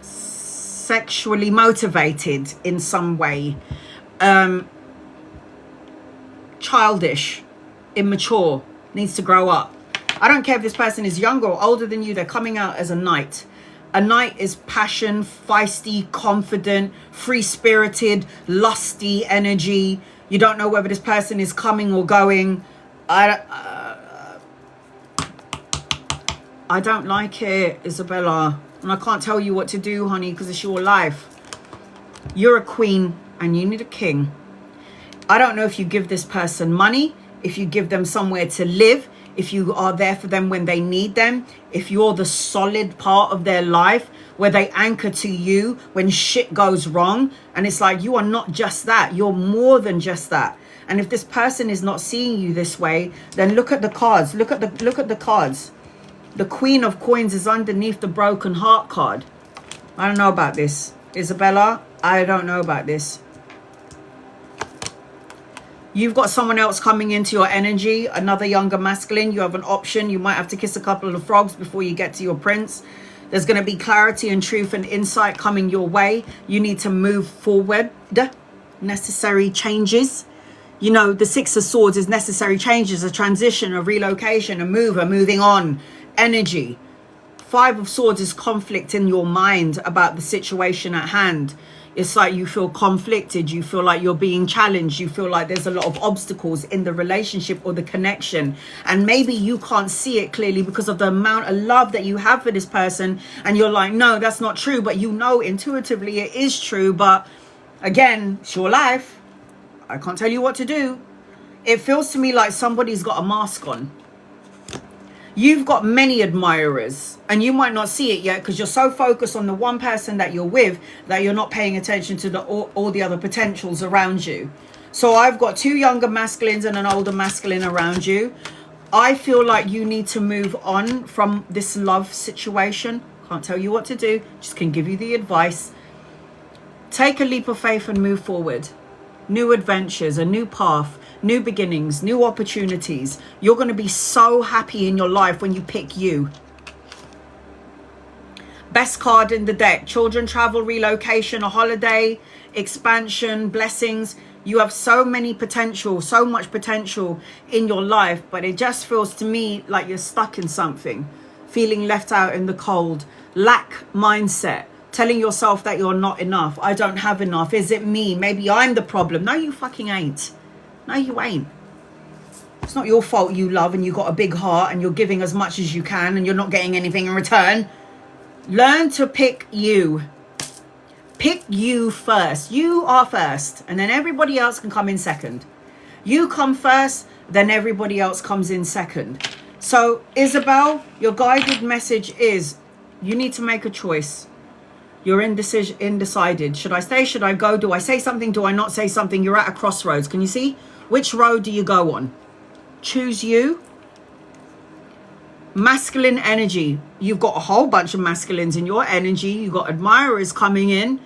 Sexually motivated in some way. Childish, immature, needs to grow up. I don't care if this person is younger or older than you, they're coming out as a knight. A knight is passion, feisty, confident, free-spirited, lusty energy. You don't know whether this person is coming or going. I don't like it, Isabella. And I can't tell you what to do, honey, because it's your life. You're a queen and you need a king. I don't know if you give this person money, if you give them somewhere to live, if you are there for them when they need them, if you're the solid part of their life where they anchor to you when shit goes wrong. And it's like, you are not just that. You're more than just that. And if this person is not seeing you this way, then look at the cards. Look at the cards. The Queen of Coins is underneath the Broken Heart card. I don't know about this, Isabella. I don't know about this. You've got someone else coming into your energy, another younger masculine. You have an option. You might have to kiss a couple of frogs before you get to your prince. There's going to be clarity and truth and insight coming your way. You need to move forward. Necessary changes. You know, the Six of Swords is necessary changes, a transition, a relocation, a move, a moving on energy. Five of Swords is conflict in your mind about the situation at hand. It's like you feel conflicted. You feel like you're being challenged. You feel like there's a lot of obstacles in the relationship or the connection. And maybe you can't see it clearly because of the amount of love that you have for this person. And you're like, no, that's not true. But you know intuitively it is true. But again, it's your life. I can't tell you what to do. It feels to me like somebody's got a mask on. You've got many admirers and you might not see it yet because you're so focused on the one person that you're with that you're not paying attention to all the other potentials around you. So I've got two younger masculines and an older masculine around you. I feel like you need to move on from this love situation. Can't tell you what to do, just can give you the advice Take a leap of faith and move forward. New adventures, a new path, new beginnings, new opportunities. You're going to be so happy in your life when you pick you. Best card in the deck. Children, travel, relocation, a holiday, expansion, blessings. You have so many potential, so much potential in your life, but it just feels to me like you're stuck in something, feeling left out in the cold, lack mindset, telling yourself that you're not enough. I don't have enough. Is it me? Maybe I'm the problem. No, you fucking ain't. No, you ain't. It's not your fault you love and you got a big heart and you're giving as much as you can and you're not getting anything in return. Learn to pick you. Pick you first. You are first, and then everybody else can come in second. You come first, then everybody else comes in second. So, Isabel, your guided message is you need to make a choice. You're undecided. Should I stay? Should I go? Do I say something? Do I not say something? You're at a crossroads. Can you see? Which road do you go on? Choose you. Masculine energy. You've got a whole bunch of masculines in your energy. You've got admirers coming in.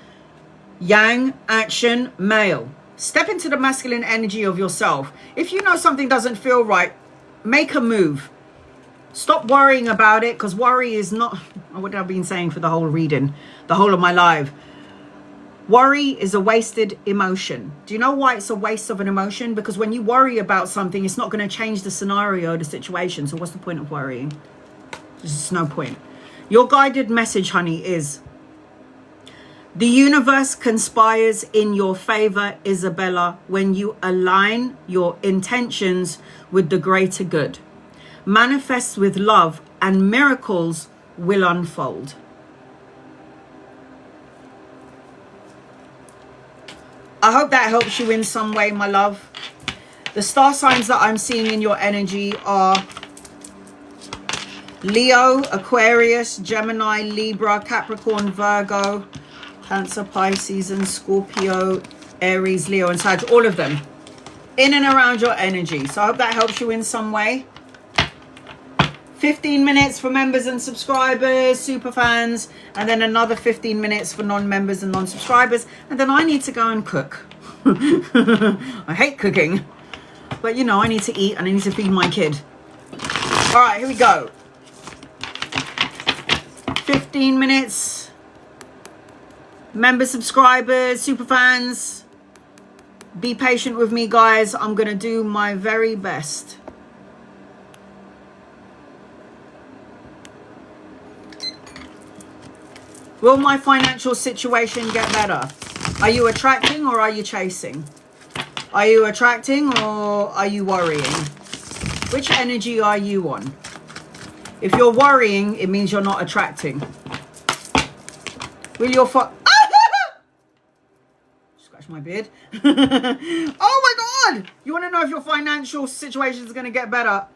Yang, action, male. Step into the masculine energy of yourself. If you know something doesn't feel right, make a move. Stop worrying about it, because worry is not what I've been saying for the whole reading, the whole of my life. Worry is a wasted emotion. Do you know why it's a waste of an emotion? Because when you worry about something, it's not going to change the scenario, the situation. So what's the point of worrying? There's just no point. Your guided message, honey, is the universe conspires in your favor, Isabella, when you align your intentions with the greater good. Manifest with love and miracles will unfold. I hope that helps you in some way, my love. The star signs that I'm seeing in your energy are Leo, Aquarius, Gemini, Libra, Capricorn, Virgo, Cancer, Pisces, and Scorpio, Aries, Leo, and Sag. All of them in and around your energy. So I hope that helps you in some way. 15 minutes for members and subscribers, super fans, and then another 15 minutes for non-members and non-subscribers. And then I need to go and cook. I hate cooking, but you know, I need to eat and I need to feed my kid. All right, here we go. 15 minutes. Members, subscribers, super fans, be patient with me, guys. I'm going to do my very best. Will my financial situation get better? Are you attracting or are you chasing? Are you attracting or are you worrying? Which energy are you on? If you're worrying, it means you're not attracting. Will your scratch my beard. Oh my God! You want to know if your financial situation is going to get better?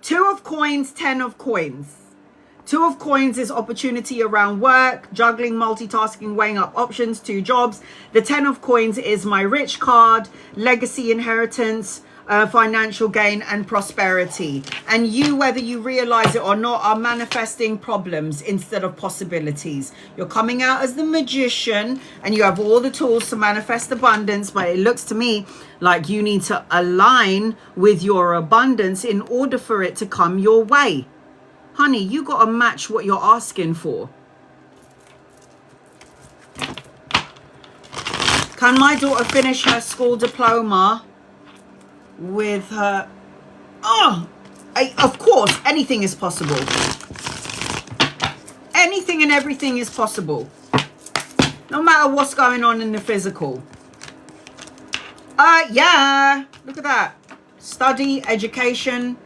2 of coins, 10 of coins. 2 of coins is opportunity around work, juggling, multitasking, weighing up options, 2 jobs. The 10 of coins is my rich card, legacy, inheritance, financial gain, and prosperity. And you, whether you realize it or not, are manifesting problems instead of possibilities. You're coming out as the magician and you have all the tools to manifest abundance, but it looks to me like you need to align with your abundance in order for it to come your way. Honey, you got to match what you're asking for. Can my daughter finish her school diploma with her... of course, anything is possible. Anything and everything is possible. No matter what's going on in the physical. Yeah. Look at that. Study, education,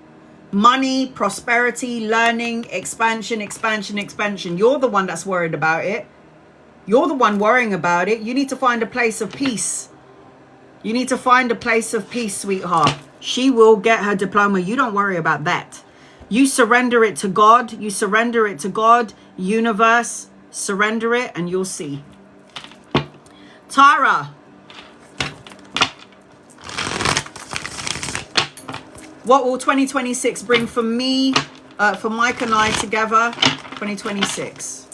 money, prosperity, learning, expansion, expansion, expansion. You're the one that's worried about it. You're the one worrying about it. You need to find a place of peace. You need to find a place of peace, sweetheart. She will get her diploma. You don't worry about that. You surrender it to God. You surrender it to God, universe. Surrender it and you'll see. Tara. What will 2026 bring for me, for Mike and I together? 2026.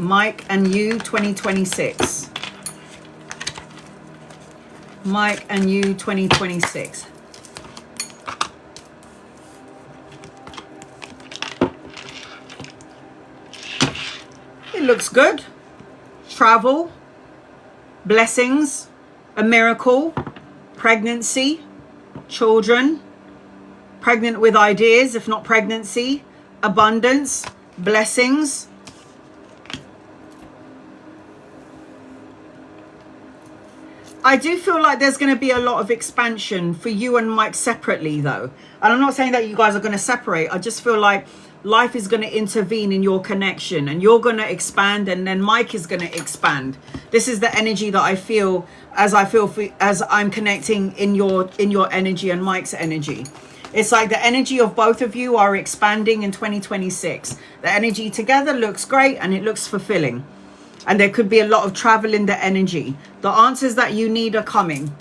Mike and you 2026. Mike and you 2026. It looks good. Travel, blessings, a miracle, pregnancy, children, pregnant with ideas, if not pregnancy, abundance, blessings. I do feel like there's going to be a lot of expansion for you and Mike separately though. And I'm not saying that you guys are going to separate. I just feel like life is going to intervene in your connection and you're going to expand and then Mike is going to expand. This is the energy that I feel as I'm connecting in your energy and Mike's energy. It's like the energy of both of you are expanding in 2026. The energy together looks great and it looks fulfilling. And there could be a lot of travel in the energy. The answers that you need are coming.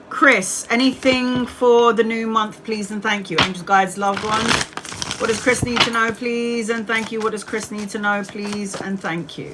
Chris, anything for the new month, please and thank you. Angels, guides, loved ones. What does Chris need to know, please and thank you? What does Chris need to know, please and thank you?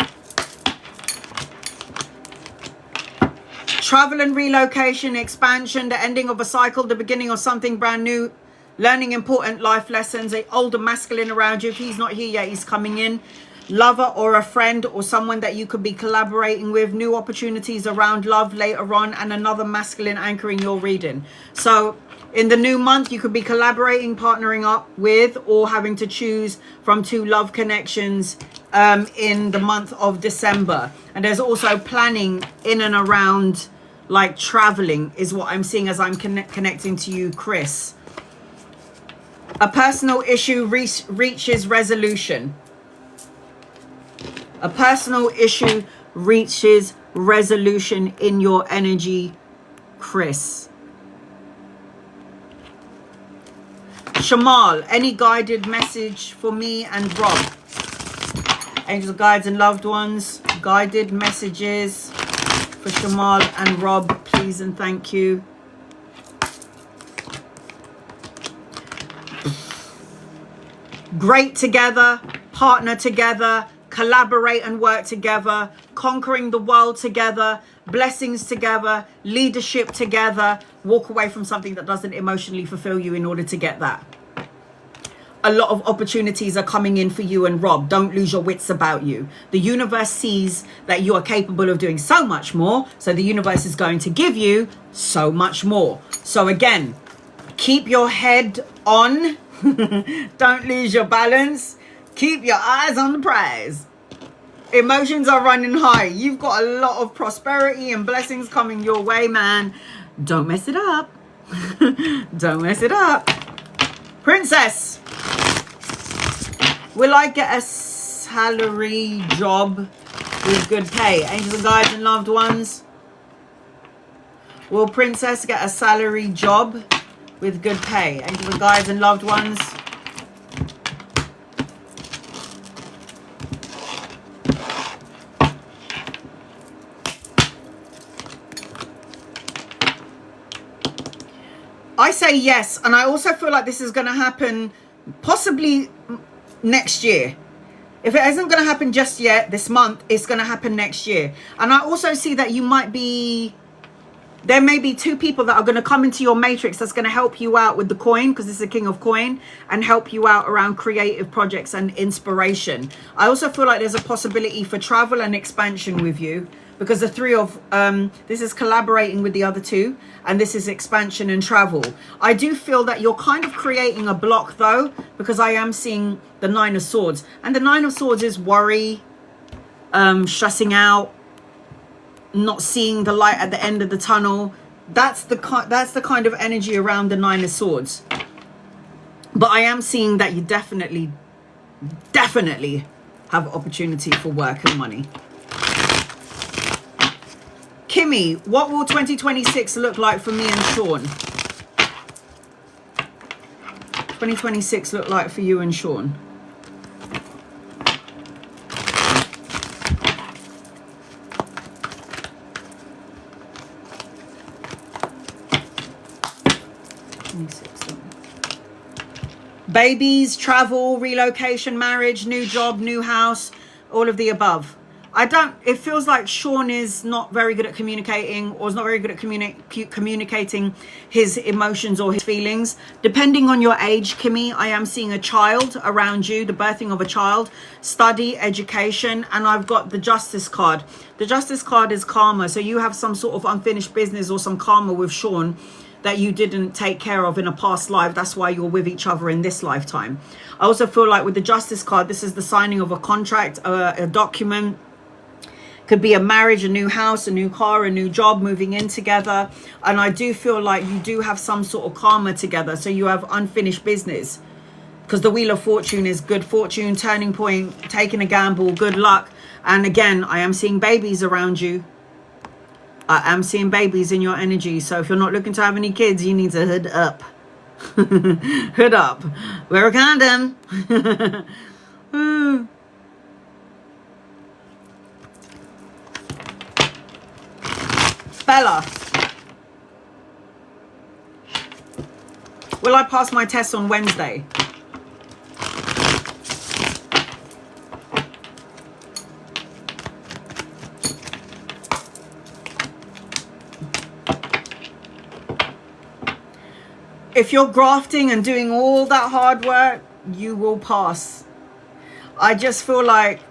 Travel and relocation, expansion, the ending of a cycle, the beginning of something brand new, learning important life lessons, an older masculine around you. If he's not here yet, he's coming in. Lover or a friend or someone that you could be collaborating with, new opportunities around love later on, and another masculine anchoring your reading. So in the new month, you could be collaborating, partnering up with, or having to choose from two love connections in the month of December. And there's also planning in and around like traveling is what I'm seeing as I'm connecting to you, Chris. A personal issue reaches resolution. A personal issue reaches resolution in your energy, Chris. Shamal, any guided message for me and Rob? Angels, guides and loved ones, guided messages for Shamal and Rob, please and thank you. Great together, partner together, collaborate and work together, conquering the world together, blessings together, leadership together, walk away from something that doesn't emotionally fulfill you in order to get that. A lot of opportunities are coming in for you and Rob. Don't lose your wits about you. The universe sees that you are capable of doing so much more. So the universe is going to give you so much more. So again, keep your head on. Don't lose your balance. Keep your eyes on the prize. Emotions are running high. You've got a lot of prosperity and blessings coming your way, man. Don't mess it up. Don't mess it up. Princess, will I get a salary job with good pay? Angels and guides and loved ones. Will Princess get a salary job with good pay? Angels and guides and loved ones. I say yes, and I also feel like this is going to happen possibly next year. If it isn't going to happen just yet this month, it's going to happen next year. And I also see that there may be two people that are going to come into your matrix that's going to help you out with the coin, because this is a king of coin, and help you out around creative projects and inspiration. I also feel like there's a possibility for travel and expansion with you, because the three of this is collaborating with the other two, and this is expansion and travel. I do feel that you're kind of creating a block though, because I am seeing the Nine of Swords, and the Nine of Swords is worry, stressing out, not seeing the light at the end of the tunnel. That's the kind of energy around the Nine of Swords. But I am seeing that you definitely have opportunity for work and money. Kimmy, what will 2026 look like for me and Sean? 2026 look like for you and Sean? Babies, travel, relocation, marriage, new job, new house, all of the above. It feels like Sean is not very good at communicating, or is not very good at communicating his emotions or his feelings. Depending on your age, Kimmy, I am seeing a child around you, the birthing of a child, study, education, and I've got the Justice card. The Justice card is karma. So you have some sort of unfinished business or some karma with Sean that you didn't take care of in a past life. That's why you're with each other in this lifetime. I also feel like with the Justice card, this is the signing of a contract, a document. Could be a marriage, a new house, a new car, a new job, moving in together. And I do feel like you do have some sort of karma together. So you have unfinished business, because the Wheel of Fortune is good fortune, turning point, taking a gamble, good luck. And again, I am seeing babies around you. I am seeing babies in your energy. So if you're not looking to have any kids, you need to hood up. Hood up. Wear a condom. Bella, will I pass my test on Wednesday? If you're grafting and doing all that hard work, you will pass. I just feel like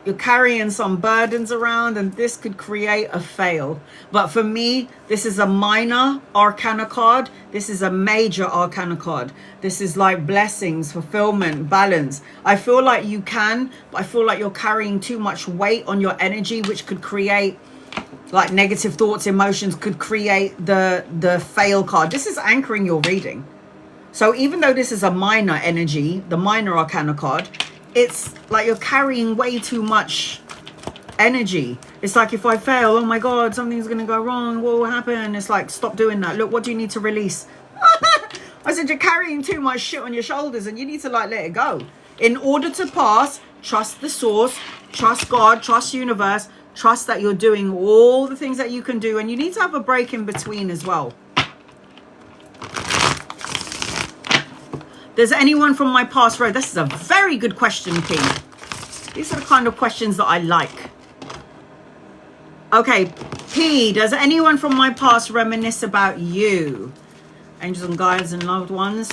you're carrying some burdens around, and this could create a fail. But for me, this is a minor arcana card. This is a major arcana card. This is like blessings, fulfillment, balance. I feel like you can, but I feel like you're carrying too much weight on your energy, which could create like negative thoughts, emotions, could create the fail card. This is anchoring your reading. So even though this is a minor energy, the minor arcana card, it's like you're carrying way too much energy. It's like, if I fail, oh my God, something's going to go wrong. What will happen? It's like, stop doing that. Look, what do you need to release? I said, you're carrying too much shit on your shoulders, and you need to like let it go. In order to pass, trust the source, trust God, trust universe, trust that you're doing all the things that you can do. And you need to have a break in between as well. Does anyone from my past road? This is a very good question, P. These are the kind of questions that I like. Okay, P, does anyone from my past reminisce about you? Angels and guides and loved ones.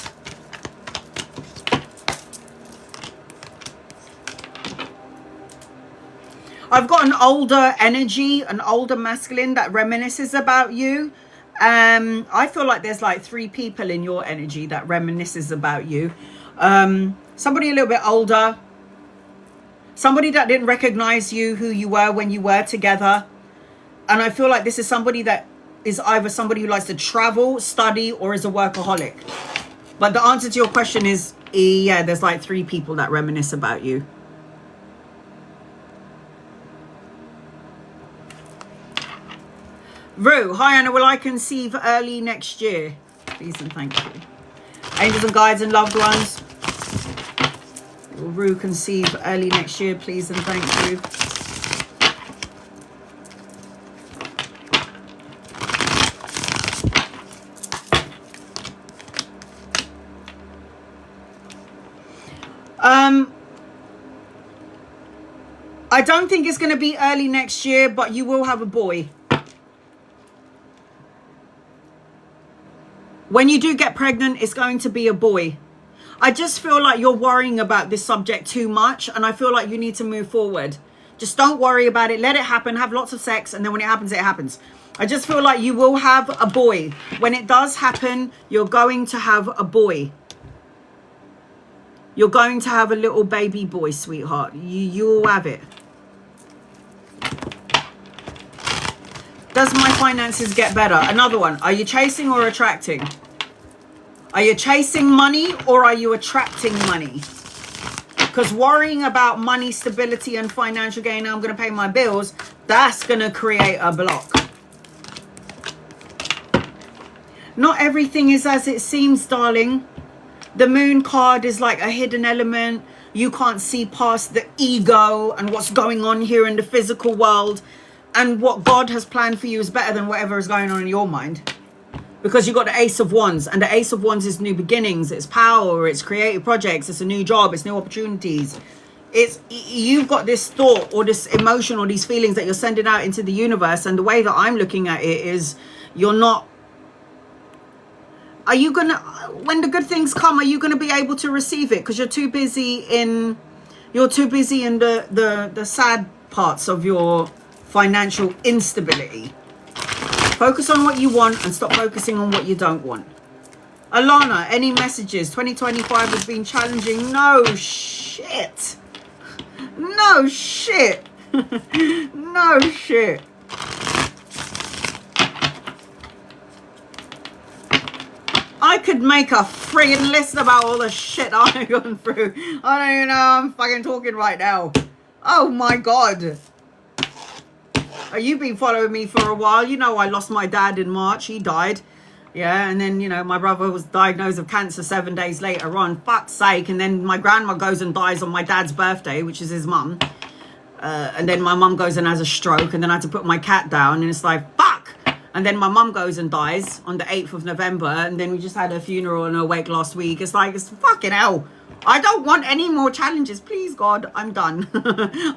I've got an older energy, an older masculine that reminisces about you. I feel like there's like 3 people in your energy that reminisces about you. Somebody a little bit older, somebody that didn't recognize you, who you were when you were together. And I feel like this is somebody that is either somebody who likes to travel, study, or is a workaholic. But the answer to your question is, yeah, there's like 3 people that reminisce about you. Rue, hi Anna, will I conceive early next year? Please and thank you. Angels and guides and loved ones. Will Rue conceive early next year? Please and thank you. I don't think it's going to be early next year, but you will have a boy. When you do get pregnant, it's going to be a boy. I just feel like you're worrying about this subject too much, and I feel like you need to move forward. Just don't worry about it. Let it happen. Have lots of sex, and then when it happens, it happens. I just feel like you will have a boy. When it does happen, you're going to have a boy. You're going to have a little baby boy, sweetheart. You'll have it. Does my finances get better? Another one. Are you chasing or attracting? Are you chasing money or are you attracting money? Because worrying about money, stability, and financial gain, I'm going to pay my bills, that's going to create a block. Not everything is as it seems, darling. The moon card is like a hidden element. You can't see past the ego and what's going on here in the physical world. And what God has planned for you is better than whatever is going on in your mind. because you've got the Ace of Wands, and the Ace of Wands is new beginnings, it's power, it's creative projects, it's a new job, it's new opportunities. It's, you've got this thought or this emotion or these feelings that you're sending out into the universe. And the way that I'm looking at it is, you're not, are you gonna, when the good things come, are you gonna be able to receive it? Because you're too busy in the sad parts of your financial instability. Focus on what you want and stop focusing on what you don't want. Alana, any messages? 2025 has been challenging. No shit. No shit. No shit. I could make a friggin' list about all the shit I've gone through. I don't even know I'm fucking talking right now. Oh my God. You've been following me for a while. You know I lost my dad in March. He died. Yeah, and then, you know, my brother was diagnosed with cancer 7 days later on. Fuck's sake. And then my grandma goes and dies on my dad's birthday, which is his mum. And then my mum goes and has a stroke. And then I had to put my cat down. And it's like, fuck. And then my mum goes and dies on the 8th of November. And then we just had a funeral and a wake last week. It's like, it's fucking hell. I don't want any more challenges. Please, God, I'm done.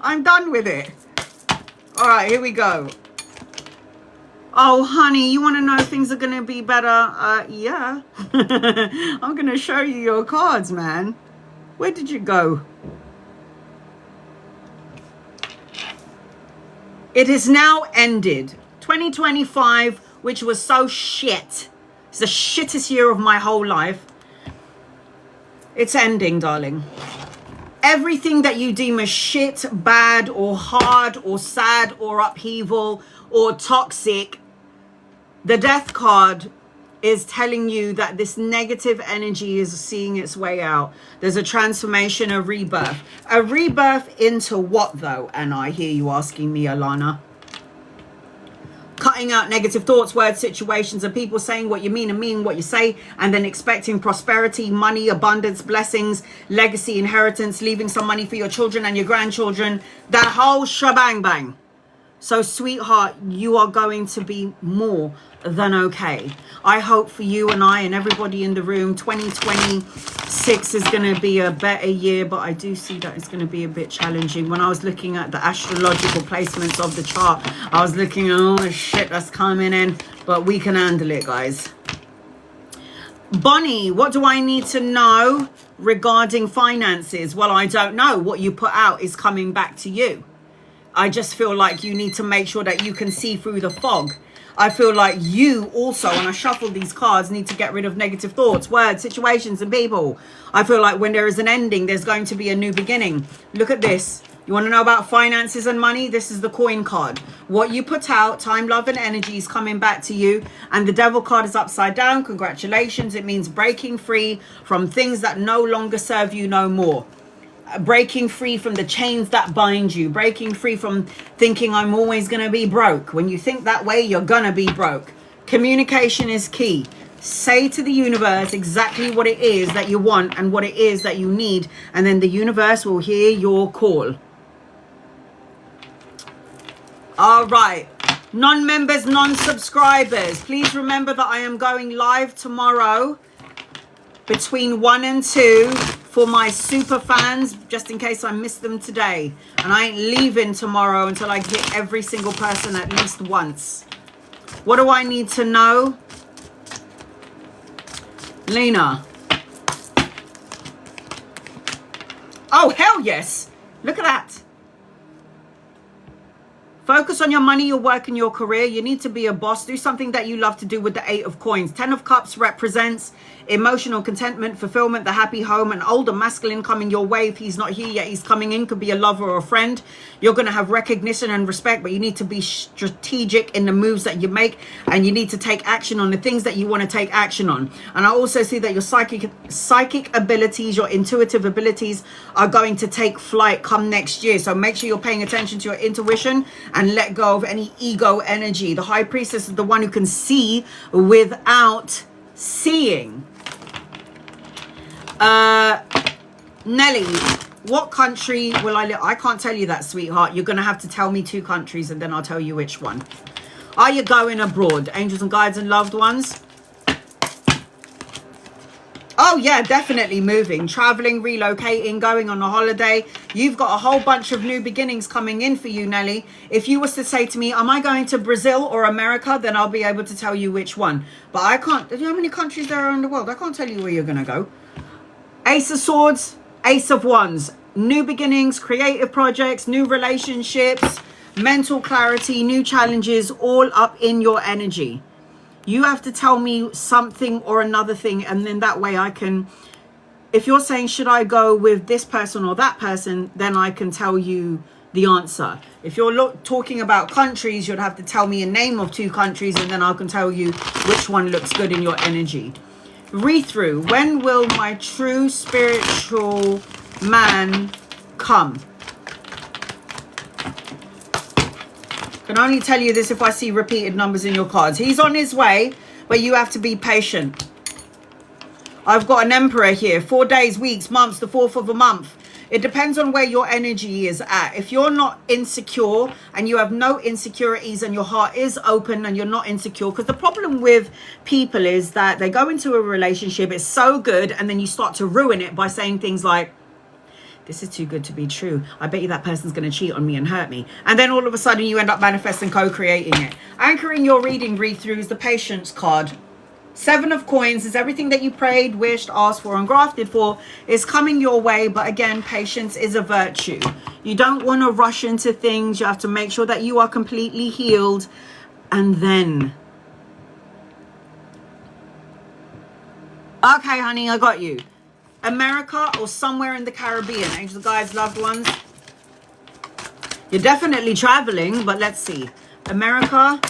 I'm done with it. All right, here we go. Oh, honey, you want to know things are going to be better? Yeah. I'm going to show you your cards, man. Where did you go? It is now ended. 2025, which was so shit. It's the shittest year of my whole life. It's ending, darling. Everything that you deem as shit, bad, or hard, or sad, or upheaval, or toxic, the death card is telling you that this negative energy is seeing its way out. There's a transformation, a rebirth. A rebirth into what, though? And I hear you asking me, Alana. Cutting out negative thoughts, words, situations, and people saying what you mean and mean what you say, and then expecting prosperity, money, abundance, blessings, legacy, inheritance, leaving some money for your children and your grandchildren, that whole shebang bang. So, sweetheart, you are going to be more than okay. I hope for you and I and everybody in the room, 2026 is going to be a better year, but I do see that it's going to be a bit challenging. When I was looking at the astrological placements of the chart, I was looking at all the shit that's coming in, but we can handle it, guys. Bonnie, what do I need to know regarding finances? Well, I don't know. What you put out is coming back to you. I just feel like you need to make sure that you can see through the fog. I feel like you also, when I shuffle these cards, need to get rid of negative thoughts, words, situations, and people. I feel like when there is an ending, there's going to be a new beginning. Look at this. You want to know about finances and money? This is the coin card. What you put out, time, love, and energy is coming back to you. And the devil card is upside down. Congratulations. It means breaking free from things that no longer serve you no more. Breaking free from the chains that bind you, breaking free from thinking I'm always going to be broke. When you think that way, you're going to be broke. Communication is key. Say to the universe exactly what it is that you want and what it is that you need, and then the universe will hear your call. All right, non-members, non-subscribers, please remember that I am going live tomorrow between 1 and 2 for my super fans, just in case I missed them today. And I ain't leaving tomorrow until I hit every single person at least once. What do I need to know? Lena. Oh, hell yes. Look at that. Focus on your money, your work, and your career. You need to be a boss. Do something that you love to do with the 8 of coins. 10 of cups represents emotional contentment, fulfillment, the happy home, an older masculine coming your way. If he's not here yet, he's coming in. Could be a lover or a friend. You're going to have recognition and respect, but you need to be strategic in the moves that you make, and you need to take action on the things that you want to take action on. And I also see that your psychic abilities, your intuitive abilities are going to take flight come next year. So make sure you're paying attention to your intuition and let go of any ego energy. The high priestess is the one who can see without seeing. Nelly, what country will I live? I can't tell you that, sweetheart. You're going to have to tell me 2 countries and then I'll tell you which one. Are you going abroad? Angels and guides and loved ones. Oh yeah, definitely moving, traveling, relocating, going on a holiday. You've got a whole bunch of new beginnings coming in for you, Nelly. If you was to say to me, am I going to Brazil or America, then I'll be able to tell you which one. But I can't. Do you know how many countries there are in the world? I can't tell you where you're going to go. Ace of Swords, Ace of Wands. New beginnings, creative projects, new relationships, mental clarity, new challenges, all up in your energy. You have to tell me something or another thing, and then that way I can, if you're saying, should I go with this person or that person, then I can tell you the answer. If you're talking about countries, you'd have to tell me a name of 2 countries, and then I can tell you which one looks good in your energy. Read through. When will my true spiritual man come? Can only tell you this if I see repeated numbers in your cards. He's on his way, but you have to be patient. I've got an emperor here. 4 days, weeks, months, the 4th of a month. It depends on where your energy is at. If you're not insecure and you have no insecurities and your heart is open and you're not insecure, because the problem with people is that they go into a relationship, it's so good, and then you start to ruin it by saying things like, this is too good to be true. I bet you that person's going to cheat on me and hurt me. And then all of a sudden you end up manifesting, co-creating it. Anchoring your reading read-through is the Patience card. 7 of Coins is everything that you prayed, wished, asked for, and grafted for is coming your way. But again, patience is a virtue. You don't want to rush into things. You have to make sure that you are completely healed. And then, okay, honey, I got you. America or somewhere in the Caribbean. Angels, guides, loved ones. You're definitely traveling, but let's see. America,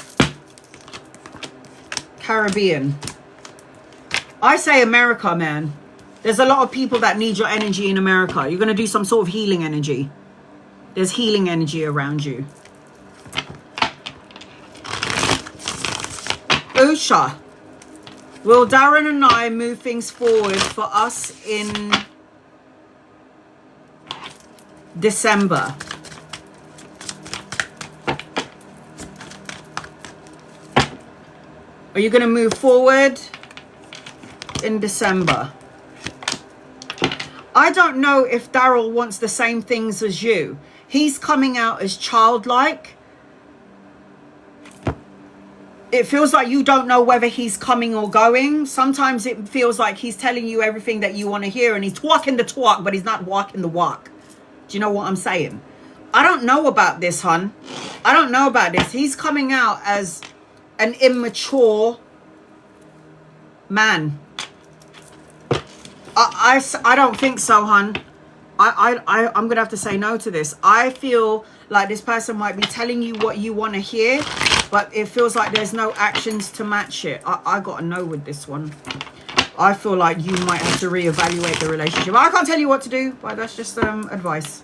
Caribbean. I say America, man. There's a lot of people that need your energy in America. You're going to do some sort of healing energy. There's healing energy around you. Usha. Will Darren and I move things forward for us in December? Are you going to move forward in December? I don't know if Daryl wants the same things as you. He's coming out as childlike. It feels like you don't know whether he's coming or going. Sometimes it feels like he's telling you everything that you want to hear, and he's walking the talk, but he's not walking the walk. Do you know what I'm saying? I don't know about this, hun. I don't know about this. He's coming out as an immature man. I don't think so, hun. I'm going to have to say no to this. I feel like this person might be telling you what you want to hear, but it feels like there's no actions to match it. I got a no with this one. I feel like you might have to reevaluate the relationship. I can't tell you what to do, but that's just advice.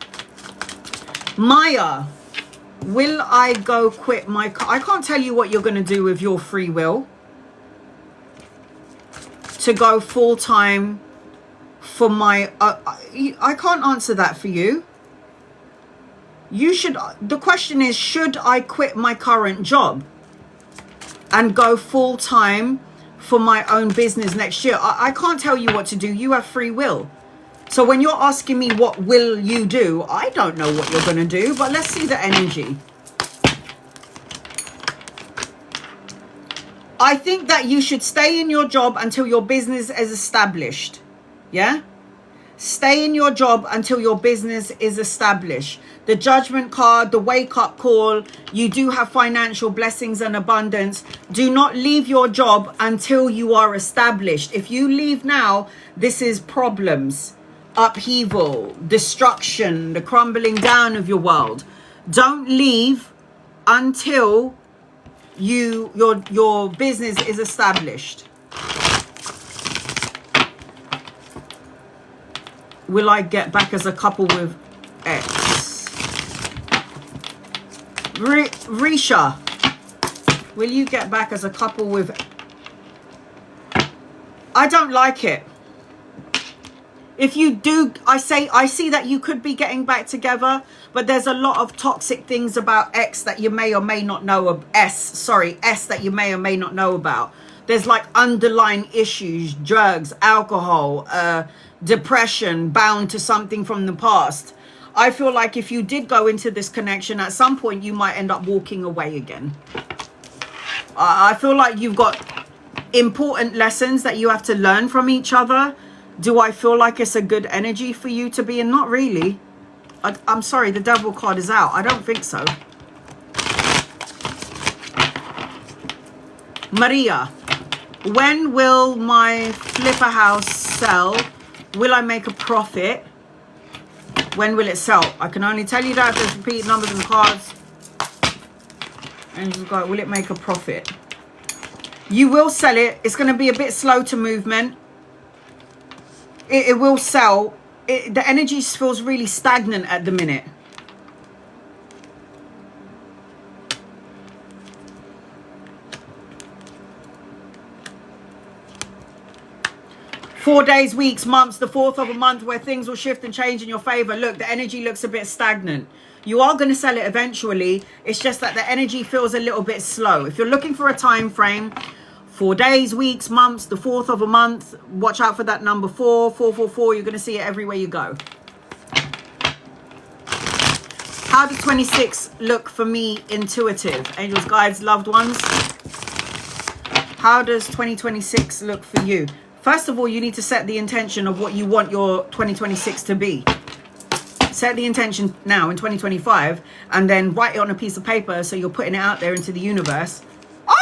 Maya, will I go quit my... I can't tell you what you're going to do with your free will to go full-time for my... I can't answer that for you. You should... The question is, should I quit my current job and go full-time for my own business next year? I can't tell you what to do. You have free will. So when you're asking me what will you do, I don't know what you're going to do, but let's see the energy. I think that you should stay in your job until your business is established. Yeah? Stay in your job until your business is established. The Judgment card, the wake-up call, you do have financial blessings and abundance. Do not leave your job until you are established. If you leave now, this is problems, upheaval, destruction, the crumbling down of your world. Don't leave until your business is established. Will I get back as a couple with X? Risha, will you get back as a couple with... I don't like it. If you do, I see that you could be getting back together, but there's a lot of toxic things about X that you may or may not know of. S that you may or may not know about. There's like underlying issues, drugs, alcohol, depression, bound to something from the past. I feel like if you did go into this connection, at some point you might end up walking away again. I feel like you've got important lessons that you have to learn from each other. Do I feel like it's a good energy for you to be in? Not really. I'm sorry, the devil card is out. I don't think so. Maria, when will my flipper house sell? Will I make a profit? When will it sell? I can only tell you that. There's repeat numbers and cards. And just go, will it make a profit? You will sell it. It's going to be a bit slow to movement. It will sell. The energy feels really stagnant at the minute. Four days, weeks, months, the fourth of a month where things will shift and change in your favor. Look, the energy looks a bit stagnant. You are going to sell it eventually. It's just that the energy feels a little bit slow. If you're looking for a time frame, 4 days, weeks, months, the fourth of a month, watch out for that number 4, 444. You're going to see it everywhere you go. How does 26 look for me intuitive? Angels, guides, loved ones. How does 2026 look for you? First of all, you need to set the intention of what you want your 2026 to be. Set the intention now in 2025 and then write it on a piece of paper so you're putting it out there into the universe. Oh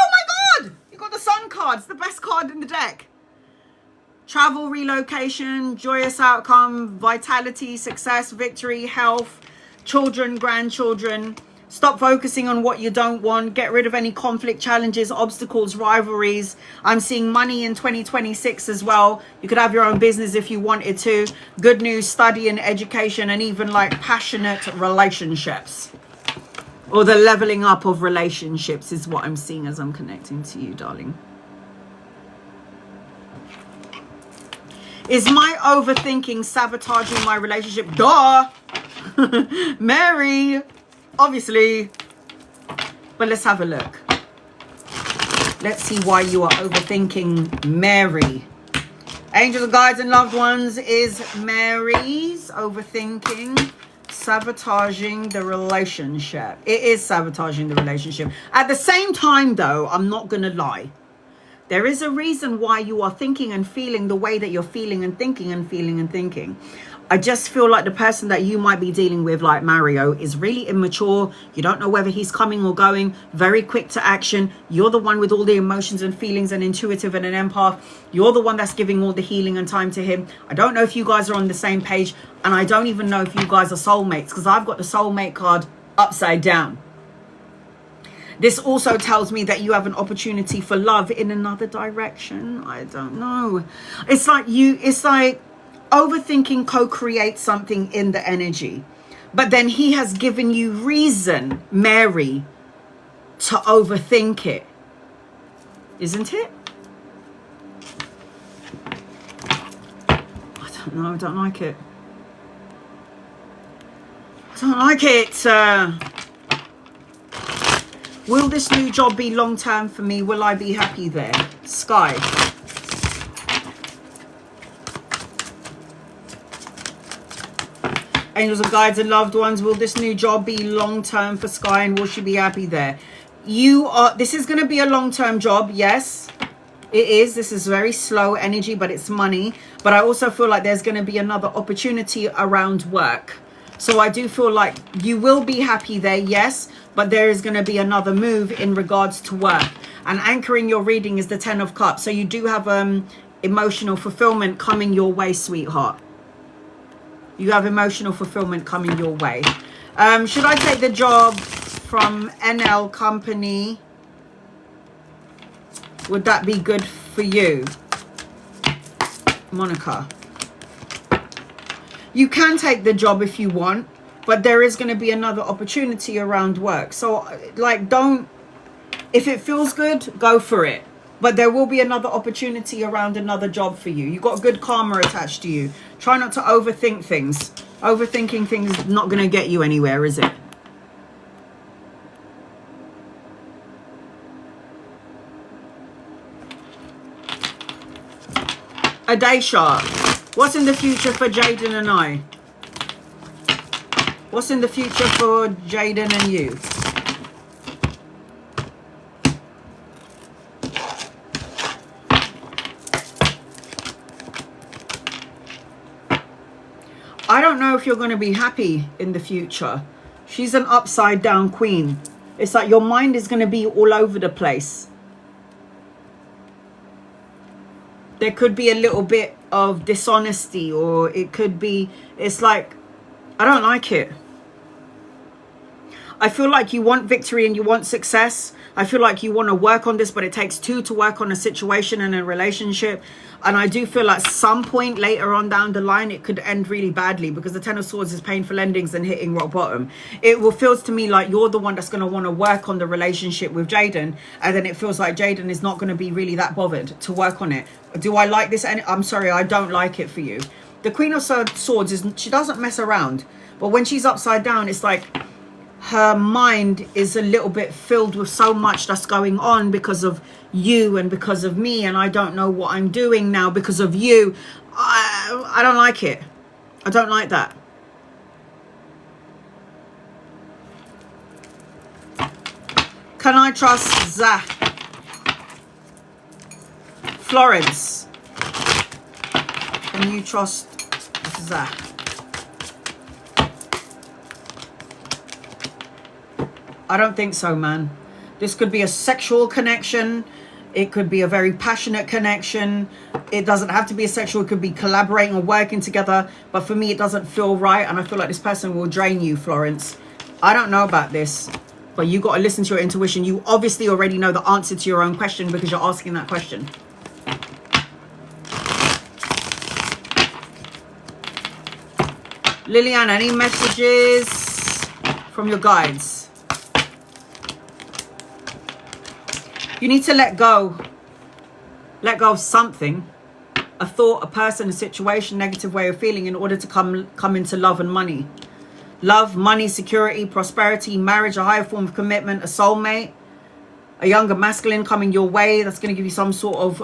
my God! You got the Sun card. It's the best card in the deck. Travel, relocation, joyous outcome, vitality, success, victory, health, children, grandchildren. Stop focusing on what you don't want. Get rid of any conflict, challenges, obstacles, rivalries. I'm seeing money in 2026 as well. You could have your own business if you wanted to. Good news, study and education, and even like passionate relationships. Or the leveling up of relationships is what I'm seeing as I'm connecting to you, darling. Is my overthinking sabotaging my relationship? Duh! Mary! Obviously, but let's have a look. Let's see why you are overthinking, Mary. Angels, guides, and loved ones. Is Mary's overthinking sabotaging the relationship? It is sabotaging the relationship. At the same time, though, I'm not going to lie. There is a reason why you are thinking and feeling the way that you're feeling and thinking and feeling and thinking. I just feel like the person that you might be dealing with, like Mario, is really immature. You don't know whether he's coming or going. Very quick to action. You're the one with all the emotions and feelings and intuitive and an empath. You're the one that's giving all the healing and time to him. I don't know if you guys are on the same page. And I don't even know if you guys are soulmates, because I've got the soulmate card upside down. This also tells me that you have an opportunity for love in another direction. I don't know. It's like overthinking co-creates something in the energy. But then he has given you reason, Mary, to overthink it. Isn't it? I don't know. I don't like it. I don't like it. Will this new job be long-term for me? Will I be happy there? Sky. Angels and guides and loved ones. Will this new job be long-term for Sky, and will she be happy there? This is going to be a long-term job. Yes, it is. This is very slow energy, but it's money. But I also feel like there's going to be another opportunity around work. So I do feel like you will be happy there, yes, but there is going to be another move in regards to work. And anchoring your reading is the 10 of Cups. So you do have emotional fulfillment coming your way, sweetheart. You have emotional fulfillment coming your way. Should I take the job from NL Company? Would that be good for you? Monica. You can take the job if you want, but there is going to be another opportunity around work. So, like, if it feels good, go for it. But there will be another opportunity around another job for you. You've got good karma attached to you. Try not to overthink things. Overthinking things is not going to get you anywhere, is it? A day chart. What's in the future for Jaden and I? What's in the future for Jaden and you? I don't know if you're going to be happy in the future. She's an upside down queen. It's like your mind is going to be all over the place. There could be a little bit of dishonesty, or it could be, it's like, I don't like it. I feel like you want victory and you want success. I feel like you want to work on this, but it takes two to work on a situation and a relationship. And I do feel at some point later on down the line, it could end really badly, because the Ten of Swords is painful endings and hitting rock bottom. It will feels to me like you're the one that's going to want to work on the relationship with Jaden. And then it feels like Jaden is not going to be really that bothered to work on it. Do I like this? I'm sorry, I don't like it for you. The Queen of Swords, she doesn't mess around. But when she's upside down, it's like her mind is a little bit filled with so much that's going on because of you and because of me, and I don't know what I'm doing now because of you. I don't like it. I don't like that. Can I trust Zah? Florence, can you trust Zah? I don't think so, man. This could be a sexual connection. It could be a very passionate connection. It doesn't have to be a sexual. It could be collaborating or working together. But for me, it doesn't feel right. And I feel like this person will drain you, Florence. I don't know about this. But you got to listen to your intuition. You obviously already know the answer to your own question because you're asking that question. Lillian, any messages from your guides? You need to let go. Let go of something. A thought, a person, a situation, negative way of feeling in order to come into love and money. Love, money, security, prosperity, marriage, a higher form of commitment, a soulmate, a younger masculine coming your way. That's going to give you some sort of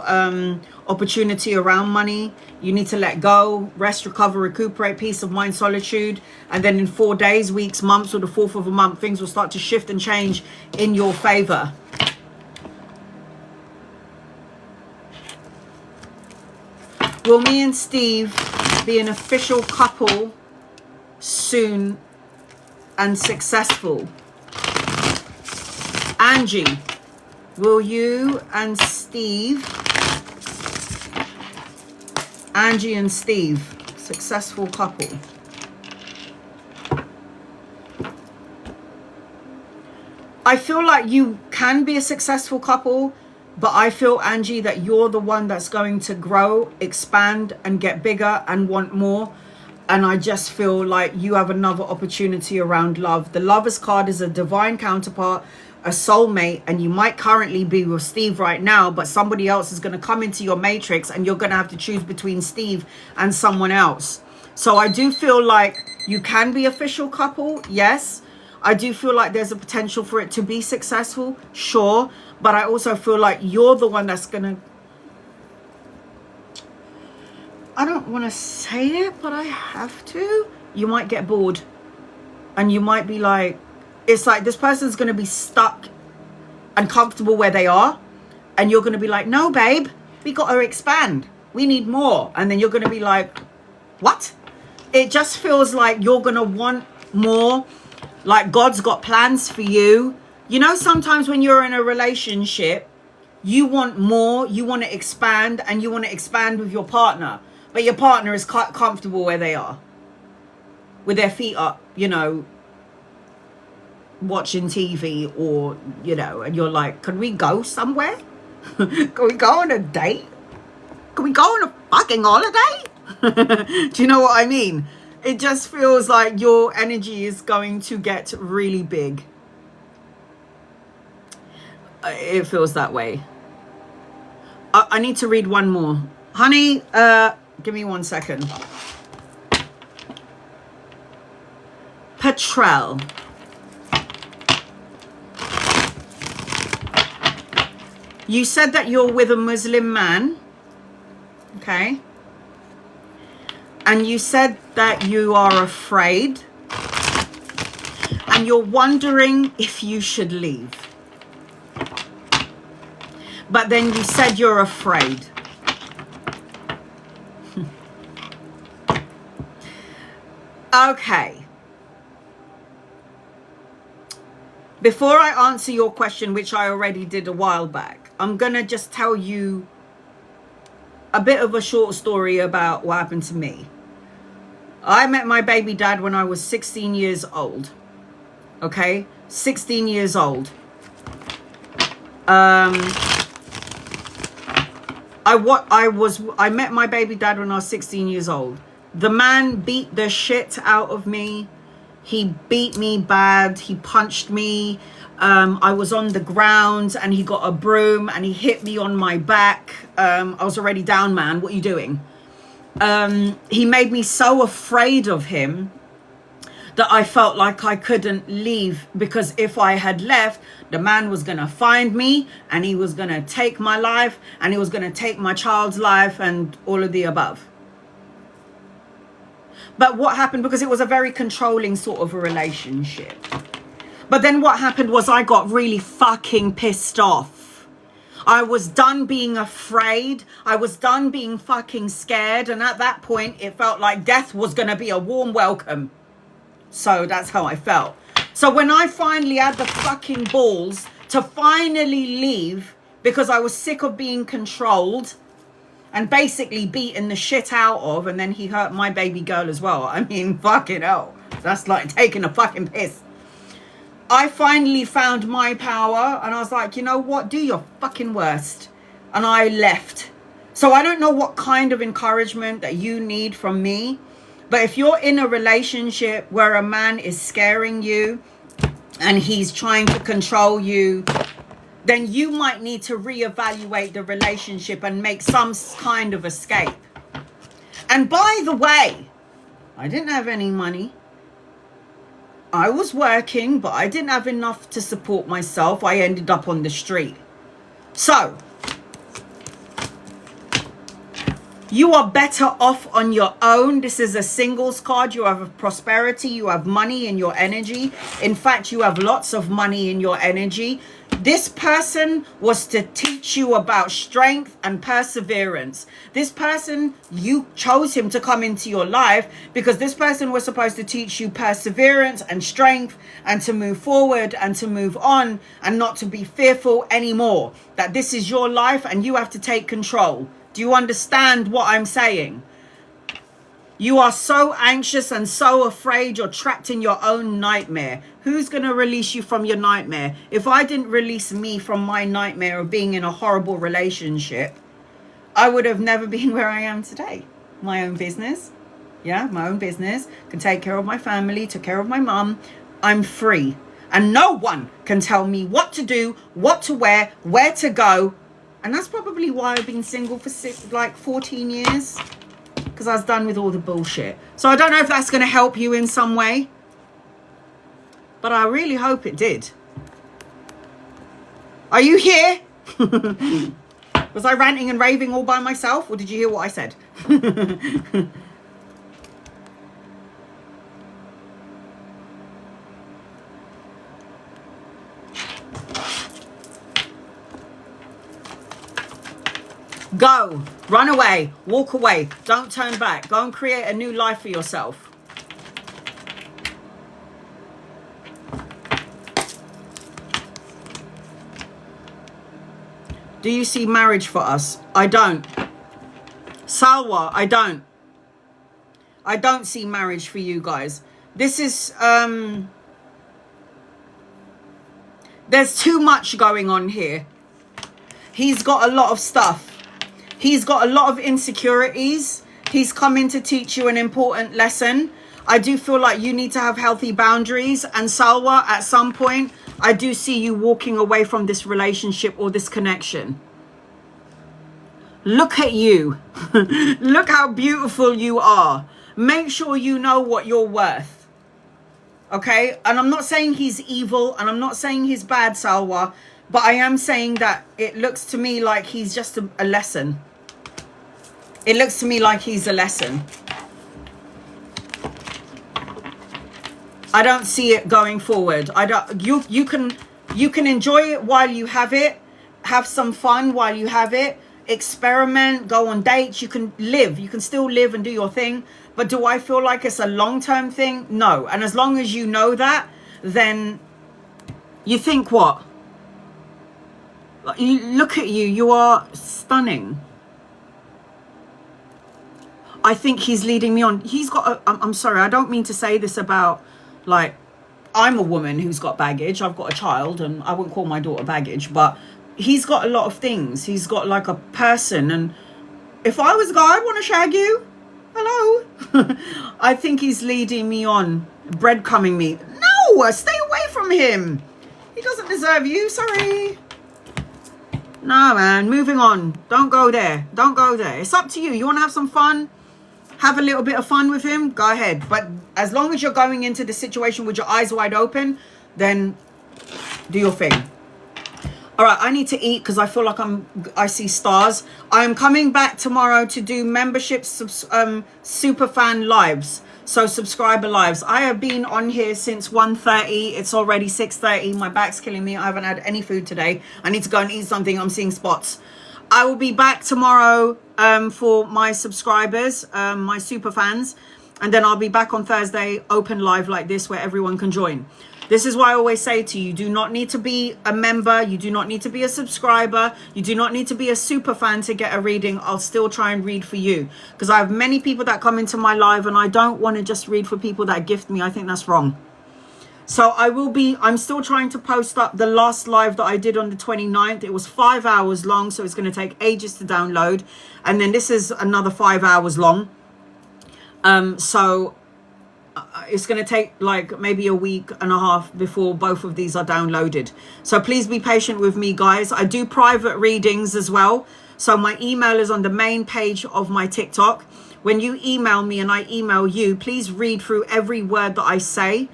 opportunity around money. You need to let go, rest, recover, recuperate, peace of mind, solitude. And then in 4 days, weeks, months, or the 4th of a month, things will start to shift and change in your favor. Will me and Steve be an official couple soon and successful? Angie, will you and Steve, Angie and Steve, successful couple? I feel like you can be a successful couple, but I feel, Angie, that you're the one that's going to grow, expand, and get bigger and want more. And I just feel like you have another opportunity around love. The Lovers card is a divine counterpart, a soulmate, and you might currently be with Steve right now, but somebody else is going to come into your matrix and you're going to have to choose between Steve and someone else. So I do feel like you can be official couple, yes. I do feel like there's a potential for it to be successful, sure. But I also feel like you're the one that's going to... I don't want to say it, but I have to. You might get bored. And you might be like... It's like this person's going to be stuck and comfortable where they are. And you're going to be like, no, babe, we got to expand. We need more. And then you're going to be like, what? It just feels like you're going to want more. Like God's got plans for you. You know, sometimes when you're in a relationship, you want more, you want to expand, and you want to expand with your partner. But your partner is comfortable where they are, with their feet up, you know, watching TV, or, you know, and you're like, can we go somewhere? Can we go on a date? Can we go on a fucking holiday? Do you know what I mean? It just feels like your energy is going to get really big. It feels that way. I need to read one more. Honey, give me 1 second. Petrel. You said that you're with a Muslim man. Okay. And you said that you are afraid and you're wondering if you should leave. But then you said you're afraid. Okay. Before I answer your question, which I already did a while back, I'm going to just tell you a bit of a short story about what happened to me. I met my baby dad when I was 16 years old. Okay? 16 years old. I met my baby dad when I was 16 years old. The man beat the shit out of me. He beat me bad. He punched me. I was on the ground and he got a broom and he hit me on my back. I was already down, man. What are you doing? He made me so afraid of him that I felt like I couldn't leave, because if I had left, the man was going to find me and he was going to take my life and he was going to take my child's life and all of the above. But what happened, because it was a very controlling sort of a relationship. But then what happened was I got really fucking pissed off. I was done being afraid. I was done being fucking scared. And at that point, it felt like death was going to be a warm welcome. So that's how I felt. So when I finally had the fucking balls to finally leave, because I was sick of being controlled and basically beaten the shit out of, and then he hurt my baby girl as well. I mean, fucking hell. That's like taking a fucking piss. I finally found my power and I was like, you know what? Do your fucking worst. And I left. So I don't know what kind of encouragement that you need from me. But if you're in a relationship where a man is scaring you and he's trying to control you, then you might need to reevaluate the relationship and make some kind of escape. And by the way, I didn't have any money. I was working, but I didn't have enough to support myself. I ended up on the street. So, you are better off on your own. This is a singles card. You have prosperity. You have money in your energy. In fact, you have lots of money in your energy. This person was to teach you about strength and perseverance. This person, you chose him to come into your life because this person was supposed to teach you perseverance and strength and to move forward and to move on and not to be fearful anymore. That this is your life and you have to take control. Do you understand what I'm saying? You are so anxious and so afraid you're trapped in your own nightmare. Who's going to release you from your nightmare? If I didn't release me from my nightmare of being in a horrible relationship, I would have never been where I am today. My own business. Yeah, my own business. Can take care of my family, take care of my mum. I'm free. And no one can tell me what to do, what to wear, where to go. And that's probably why I've been single for 14 years. Because I was done with all the bullshit. So I don't know if that's going to help you in some way. But I really hope it did. Are you here? Was I ranting and raving all by myself? Or did you hear what I said? Go, run away, walk away, don't turn back. Go and create a new life for yourself. Do you see marriage for us? I don't. Salwa, I don't. I don't see marriage for you guys. This is, there's too much going on here. He's got a lot of stuff. He's got a lot of insecurities. He's coming to teach you an important lesson. I do feel like you need to have healthy boundaries. And Salwa, at some point, I do see you walking away from this relationship or this connection. Look at you. Look how beautiful you are. Make sure you know what you're worth. Okay? And I'm not saying he's evil and I'm not saying he's bad, Salwa. But I am saying that it looks to me like he's just a lesson. It looks to me like he's a lesson. I don't see it going forward. I don't. You can enjoy it while you have it. Have some fun while you have it. Experiment. Go on dates. You can live. You can still live and do your thing. But do I feel like it's a long-term thing? No. And as long as you know that, then you think what? You look at you. You are stunning. I think he's leading me on. He's got. I'm sorry. I don't mean to say this about, like, I'm a woman who's got baggage. I've got a child, and I wouldn't call my daughter baggage, but he's got a lot of things. He's got like a person, and if I was a guy, I'd want to shag you. Hello. I think he's leading me on, breadcrumbing me. No, stay away from him. He doesn't deserve you. Sorry. No, man. Moving on. Don't go there. Don't go there. It's up to you. You want to have some fun? Have a little bit of fun with him, go ahead. But as long as you're going into the situation with your eyes wide open, then do your thing. All right, I need to eat because I feel like I see stars. I'm coming back tomorrow to do membership super fan lives. So subscriber lives. I have been on here since 1:30. It's already 6:30. My back's killing me. I haven't had any food today. I need to go and eat something. I'm seeing spots. I will be back tomorrow for my subscribers, my super fans. And then I'll be back on Thursday, open live like this, where everyone can join. This is why I always say to you, you do not need to be a member. You do not need to be a subscriber. You do not need to be a super fan to get a reading. I'll still try and read for you. Because I have many people that come into my live, and I don't want to just read for people that gift me. I think that's wrong. So I'm still trying to post up the last live that I did on the 29th. It was 5 hours long, so it's going to take ages to download. And then this is another 5 hours long. So it's going to take like maybe a week and a half before both of these are downloaded. So please be patient with me, guys. I do private readings as well. So my email is on the main page of my TikTok. When you email me and I email you, please read through every word that I say.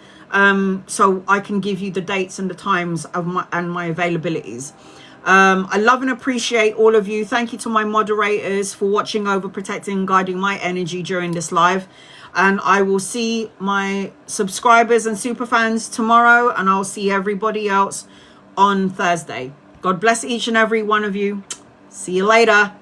So I can give you the dates and the times of my availabilities. I love and appreciate all of you. Thank you to my moderators for watching over, protecting, and guiding my energy during this live. And I will see my subscribers and super fans tomorrow, and I'll see everybody else on Thursday. God bless each and every one of you. See you later.